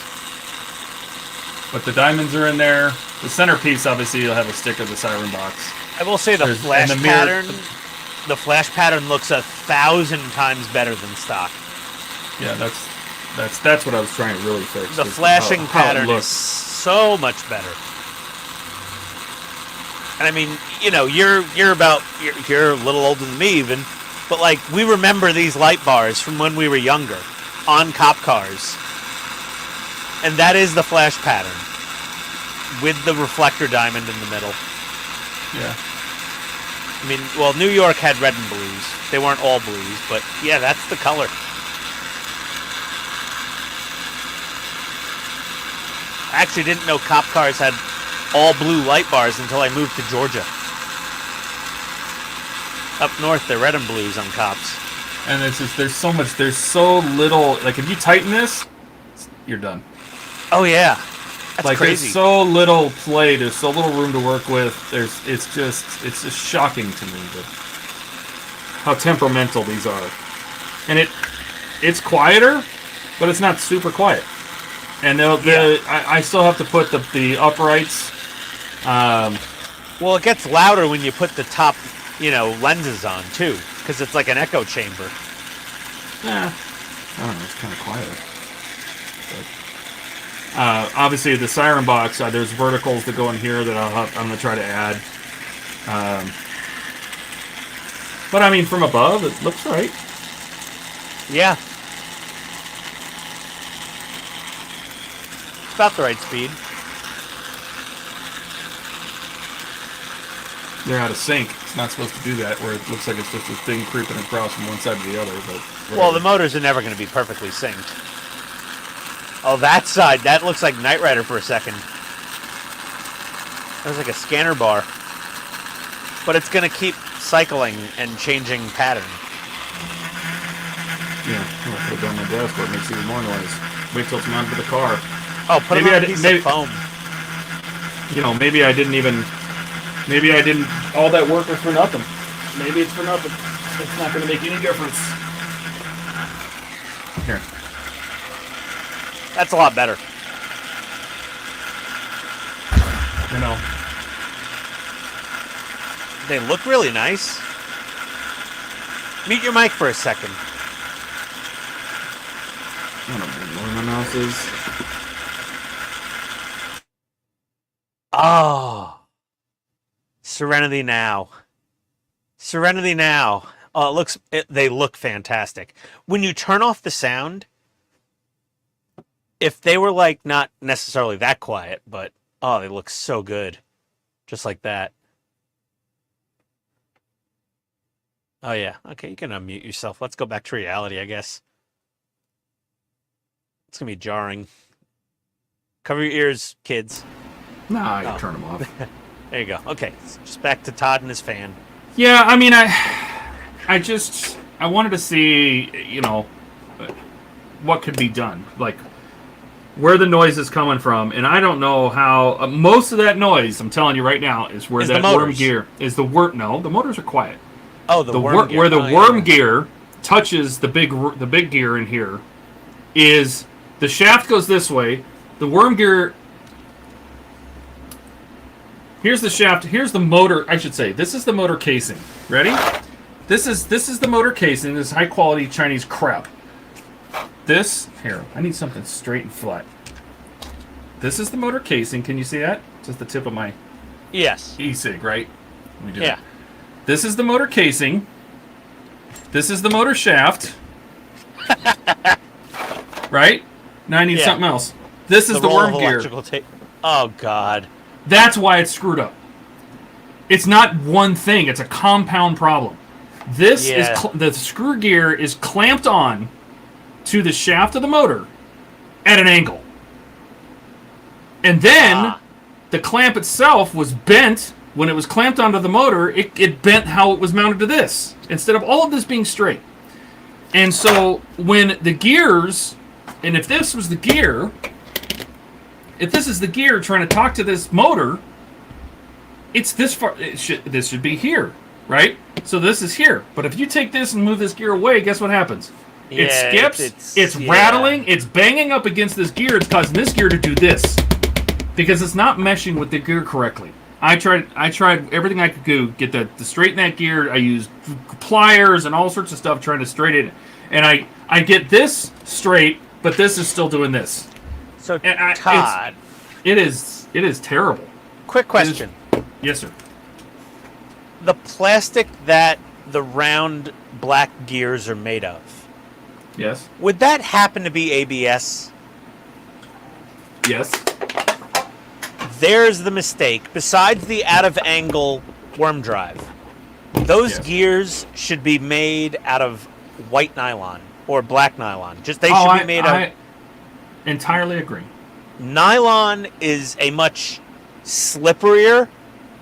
But the diamonds are in there. The centerpiece, obviously, you'll have a stick of the siren box. I will say the There's- flash and the mirror- pattern. The flash pattern looks 1,000 times better than stock. Yeah, that's what I was trying to really fix. The is flashing how it pattern is looks. so much better. And I mean, you know, you're a little older than me even, but like we remember these light bars from when we were younger on cop cars. And that is the flash pattern with the reflector diamond in the middle. Yeah. I mean, well, New York had red and blues. They weren't all blues, but yeah, that's the color. I actually didn't know cop cars had all blue light bars until I moved to Georgia. Up north, they're red and blues on cops. And it's just, there's so little, like if you tighten this, you're done. Oh yeah, that's like crazy. there's so little play, there's so little room to work with. It's just shocking to me that how temperamental these are. And it's quieter, but it's not super quiet. And I still have to put the uprights. Well, it gets louder when you put the top, lenses on too, because it's like an echo chamber. Yeah, I don't know. It's kind of quieter. But, obviously, the siren box. There's verticals that go in here that I'm gonna try to add. But I mean, from above, it looks right. Yeah. It's about the right speed. They're out of sync. It's not supposed to do that, where it looks like it's just a thing creeping across from one side to the other. But well, the motors are never going to be perfectly synced. Oh, that side. That looks like Knight Rider for a second. That was like a scanner bar. But it's going to keep cycling and changing pattern. Yeah, I'll put it on my desk where it makes even more noise. Wait till it's mounted to the car. Oh, put it on a piece of foam. Maybe I didn't. All that work was for nothing. Maybe it's for nothing. It's not going to make any difference. Here. That's a lot better. You know. They look really nice. Mute your mic for a second. I don't know where my mouse is. Oh. Serenity Now. Serenity Now. Oh, they look fantastic. When you turn off the sound, if they were like not necessarily that quiet, but oh, they look so good. Just like that. Oh yeah. Okay, you can unmute yourself. Let's go back to reality, I guess. It's gonna be jarring. Cover your ears, kids. Nah, you turn them off. There you go. Okay, just back to Todd and his fan. Yeah, I mean, I wanted to see, what could be done, like where the noise is coming from, and I don't know how. Most of that noise, I'm telling you right now, is where that worm gear is. No, the motors are quiet. Oh, the worm gear. Where the worm gear touches the big gear in here, is the shaft goes this way. The worm gear. Here's the shaft. Here's the motor. I should say this is the motor casing. Ready? This is the motor casing. This high quality Chinese crap. This here. I need something straight and flat. This is the motor casing. Can you see that? Just the tip of my e-cig, right? We do. Yeah. This is the motor casing. This is the motor shaft. Right? Now I need something else. This is the worm gear. Oh God. That's why it's screwed up. It's not one thing. It's a compound problem. This is the screw gear is clamped on to the shaft of the motor at an angle. And then the clamp itself was bent. When it was clamped onto the motor, it bent how it was mounted to this, instead of all of this being straight. And so when the gears, and if this was the gear, if this is the gear trying to talk to this motor, it's this far. This should be here, right? So this is here. But if you take this and move this gear away, guess what happens? It skips. It's rattling. It's banging up against this gear. It's causing this gear to do this. because it's not meshing with the gear correctly. I tried everything I could do, get to straighten that gear. I used pliers and all sorts of stuff trying to straighten it. And I get this straight, but this is still doing this. So, And Todd, it is terrible. quick question. Yes, sir. The plastic that the round black gears are made of, Yes. would that happen to be ABS? Yes. There's the mistake. Besides the out-of-angle worm drive, those Yes. gears should be made out of white nylon or black nylon. Just they should be made I of entirely agree. nylon. Is a much slipperier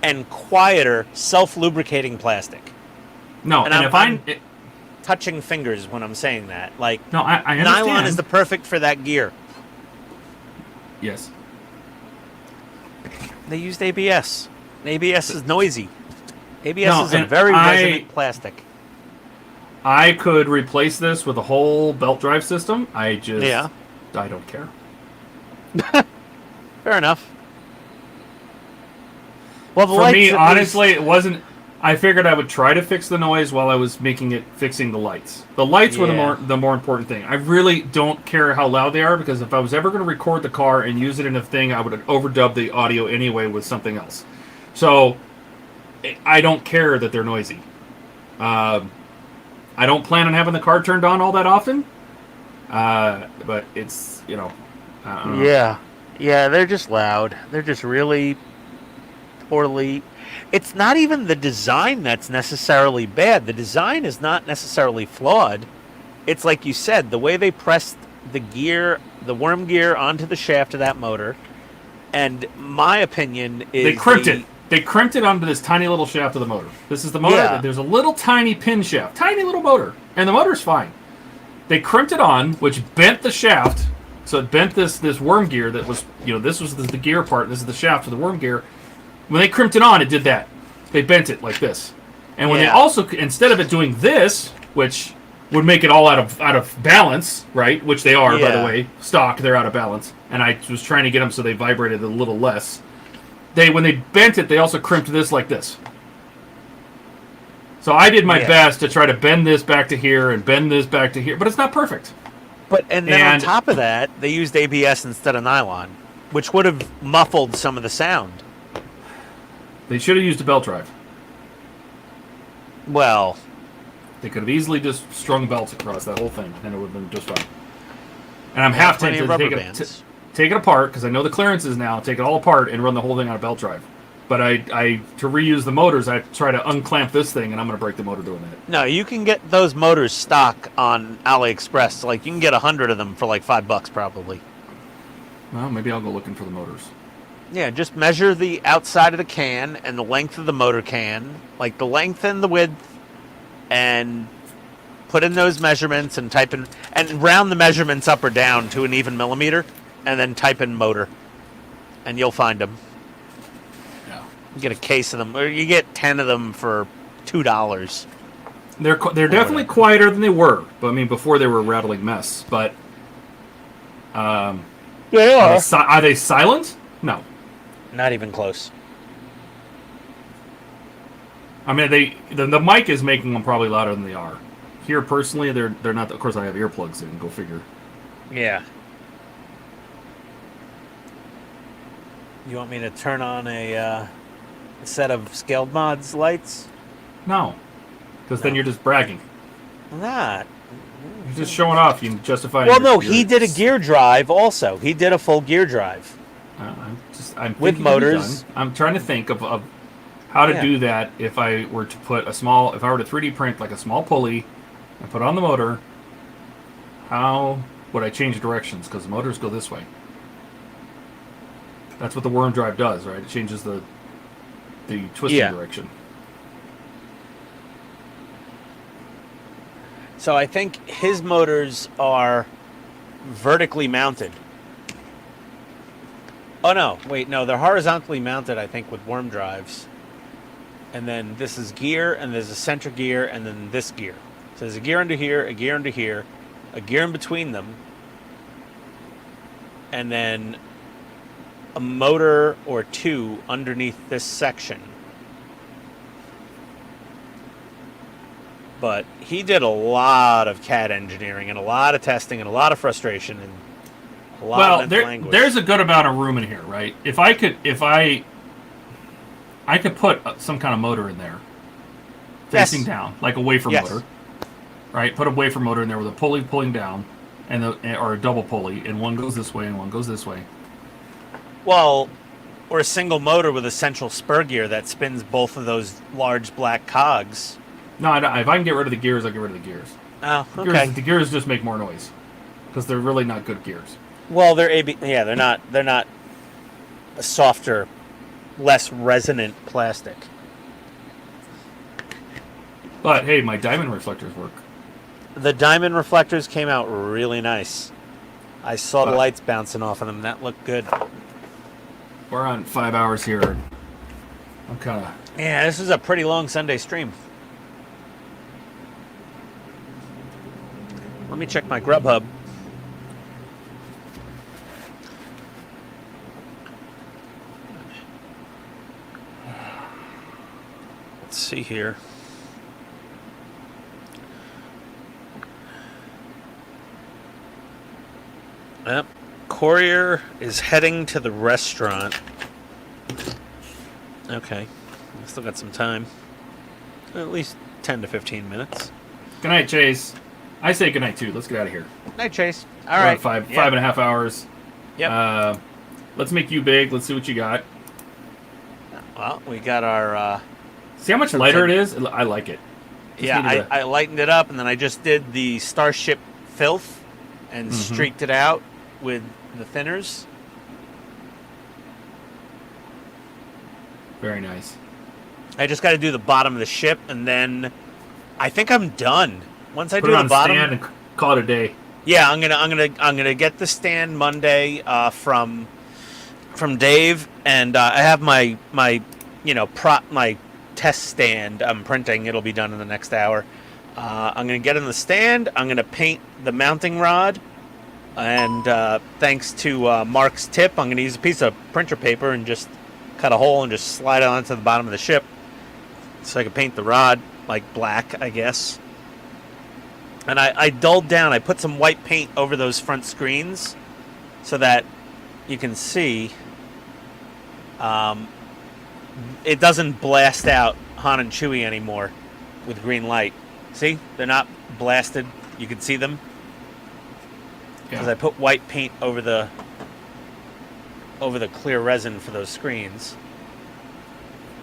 and quieter self-lubricating plastic. No, And and I'm- if Touching fingers when I'm saying that. Like no, I understand. nylon is the perfect for that gear. yes. They used ABS. ABS is noisy. ABS No, is a and very resonant plastic. I could replace this with a whole belt drive system. I don't care. Fair enough. Well, the For lights me, at honestly, it wasn't. I figured I would try to fix the noise while I was fixing the lights. The lights were Yeah. the more important thing. I really don't care how loud they are, because if I was ever going to record the car and use it in a thing, I would overdub the audio anyway with something else. So I don't care that they're noisy. I don't plan on having the car turned on all that often. But it's, I don't know. Yeah, they're just loud. They're just really poorly. It's not even the design that's necessarily bad. The design is not necessarily flawed. It's like you said, the way they pressed the gear, the worm gear onto the shaft of that motor. And my opinion is They crimped it. They crimped it onto this tiny little shaft of the motor. This is the motor. Yeah. There's a little tiny pin shaft. Tiny little motor. And the motor's fine. They crimped it on, which bent the shaft. So it bent this worm gear that was, this was the gear part. This is the shaft of the worm gear. When they crimped it on, it did that. They bent it like this. And when they also, instead of it doing this, which would make it all out of balance, right? Which they are, by the way. Stock, they're out of balance. And I was trying to get them so they vibrated a little less. When they bent it, they also crimped this like this. So I did my best to try to bend this back to here and bend this back to here, but it's not perfect. And on top of that, they used ABS instead of nylon, which would have muffled some of the sound. They should have used a belt drive. Well, they could have easily just strung belts across that whole thing, and it would have been just fine. And I'm half tempted to take it apart, because I know the clearances now, take it all apart and run the whole thing on a belt drive. But to reuse the motors, I try to unclamp this thing, and I'm going to break the motor doing that. No, you can get those motors stock on AliExpress. Like, you can get 100 of them for like $5 probably. Well, maybe I'll go looking for the motors. Yeah, just measure the outside of the can and the length of the motor can, like the length and the width, and put in those measurements and type in, and round the measurements up or down to an even millimeter, and then type in motor, and you'll find them. Yeah. You get a case of them, or you get 10 of them for $2. They're definitely quieter than they were, but I mean before they were a rattling mess. But they are. Are they silent? No. Not even close. I mean, the mic is making them probably louder than they are. Here, personally, they're not. Of course, I have earplugs in. Go figure. Yeah. You want me to turn on a set of Scaled Mods lights? No, because then you're just bragging. Not. You're just showing off. You can justify. Well, no, he did a gear drive also. He did a full gear drive. I'm with motors. I'm trying to think of how to do that if I were to put if I were to 3D print like a small pulley and put on the motor. How would I change directions? Because the motors go this way. That's what the worm drive does, right? It changes the twisting direction. So I think his motors are vertically mounted. Oh, no. Wait, no. They're horizontally mounted, I think, with worm drives. And then this is gear, and there's a center gear, and then this gear. So there's a gear under here, a gear under here, a gear in between them, and then a motor or two underneath this section. But he did a lot of CAD engineering and a lot of testing and a lot of frustration and a lot of mental anguish. There's a good amount of room in here, right? If I could put some kind of motor in there, facing down, like a wafer motor, right? Put a wafer motor in there with a pulley pulling down, or a double pulley, and one goes this way and one goes this way. Well, or a single motor with a central spur gear that spins both of those large black cogs. No, if I can get rid of the gears, I'll get rid of the gears. Oh, okay. The gears just make more noise because they're really not good gears. Well, they're they're not a softer, less resonant plastic. But hey, my diamond reflectors work. The diamond reflectors came out really nice. I saw the lights bouncing off of them. That looked good. We're on 5 hours here. I'm kind of... Yeah, this is a pretty long Sunday stream. Let me check my Grubhub. Let's see here. Yep. Courier is heading to the restaurant. Okay. I still got some time. At least 10 to 15 minutes. Good night, Chase. I say good night, too. Let's get out of here. Night, Chase. All We're right. at five and a half hours. Yep. Let's make you big. Let's see what you got. Well, we got our... See how much lighter it is? I like it. Yeah, I lightened it up, and then I just did the Starship filth and streaked it out with the thinners. Very nice. I just got to do the bottom of the ship, and then I think I'm done. Once I Put do it the on bottom, stand and call it a day. yeah, I'm gonna get the stand Monday from Dave, and I have my test stand I'm printing. It'll be done in the next hour. I'm gonna get in the stand. I'm gonna paint the mounting rod, and thanks to Mark's tip, I'm gonna use a piece of printer paper and just cut a hole and just slide it onto the bottom of the ship, so I can paint the rod like black, I guess. And I dulled down. I put some white paint over those front screens so that you can see it doesn't blast out Han and Chewie anymore with green light. See? They're not blasted. You can see them. Because I put white paint over the clear resin for those screens.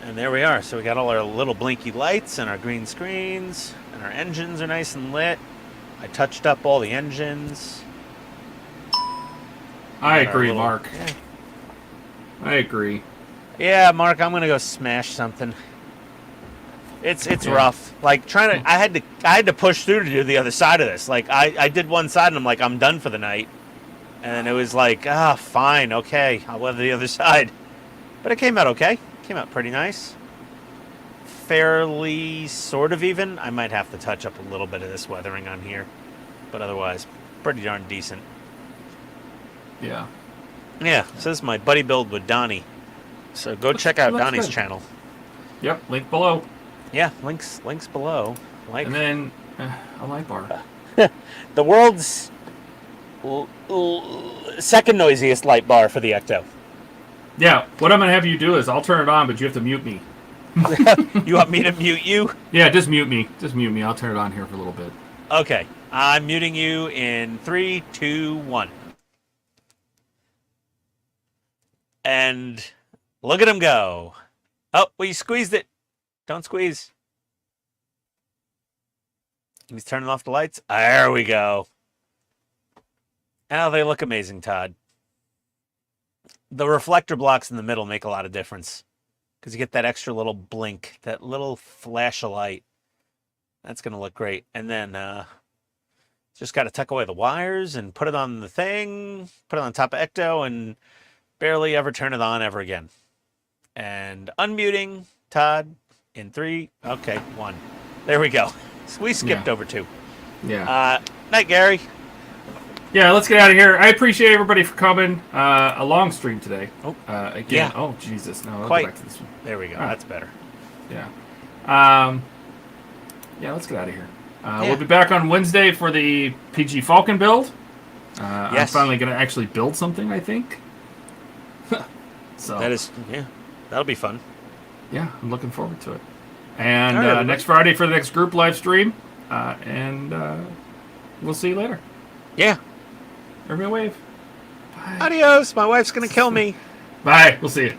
And there we are. So we got all our little blinky lights and our green screens, and our engines are nice and lit. I touched up all the engines. I agree, Mark. Yeah. I agree. Yeah, Mark, I'm gonna go smash something. It's rough. Like I had to push through to do the other side of this. Like I did one side and I'm like, I'm done for the night. And it was like, fine, okay, I'll weather the other side. But it came out okay. Came out pretty nice. Fairly sort of even. I might have to touch up a little bit of this weathering on here. But otherwise, pretty darn decent. Yeah. Yeah, so this is my buddy build with Donnie. So go check out Donnie's channel. Yep, link below. Yeah, links below. Like, and then a light bar. The world's second noisiest light bar for the Ecto. Yeah, what I'm going to have you do is I'll turn it on, but you have to mute me. You want me to mute you? Yeah, just mute me. Just mute me. I'll turn it on here for a little bit. Okay. I'm muting you in 3, 2, 1. And look at him go. Oh, well, you squeezed it. Don't squeeze. He's turning off the lights. There we go. Oh, they look amazing, Todd. The reflector blocks in the middle make a lot of difference. Because you get that extra little blink, that little flash of light. That's going to look great. And then just got to tuck away the wires and put it on the thing, put it on top of Ecto, and barely ever turn it on ever again. And unmuting Todd in 3, okay, 1. There we go. So we skipped over 2. Yeah. Night, Gary. Yeah, let's get out of here. I appreciate everybody for coming. A long stream today. Oh, Again. yeah. Oh, Jesus. No, I'll Quite. go back to this one. There we go. Ah. That's better. Yeah. Yeah, let's get out of here. Yeah. We'll be back on Wednesday for the PG Falcon build. I'm Yes. finally going to actually build something, I think. So That is, yeah, that'll be fun. yeah, I'm looking forward to it. And All right, everybody. next Friday for the next group live stream. And we'll see you later. Yeah. Everybody wave. Bye. Adios. My wife's gonna kill me. Bye. We'll see you.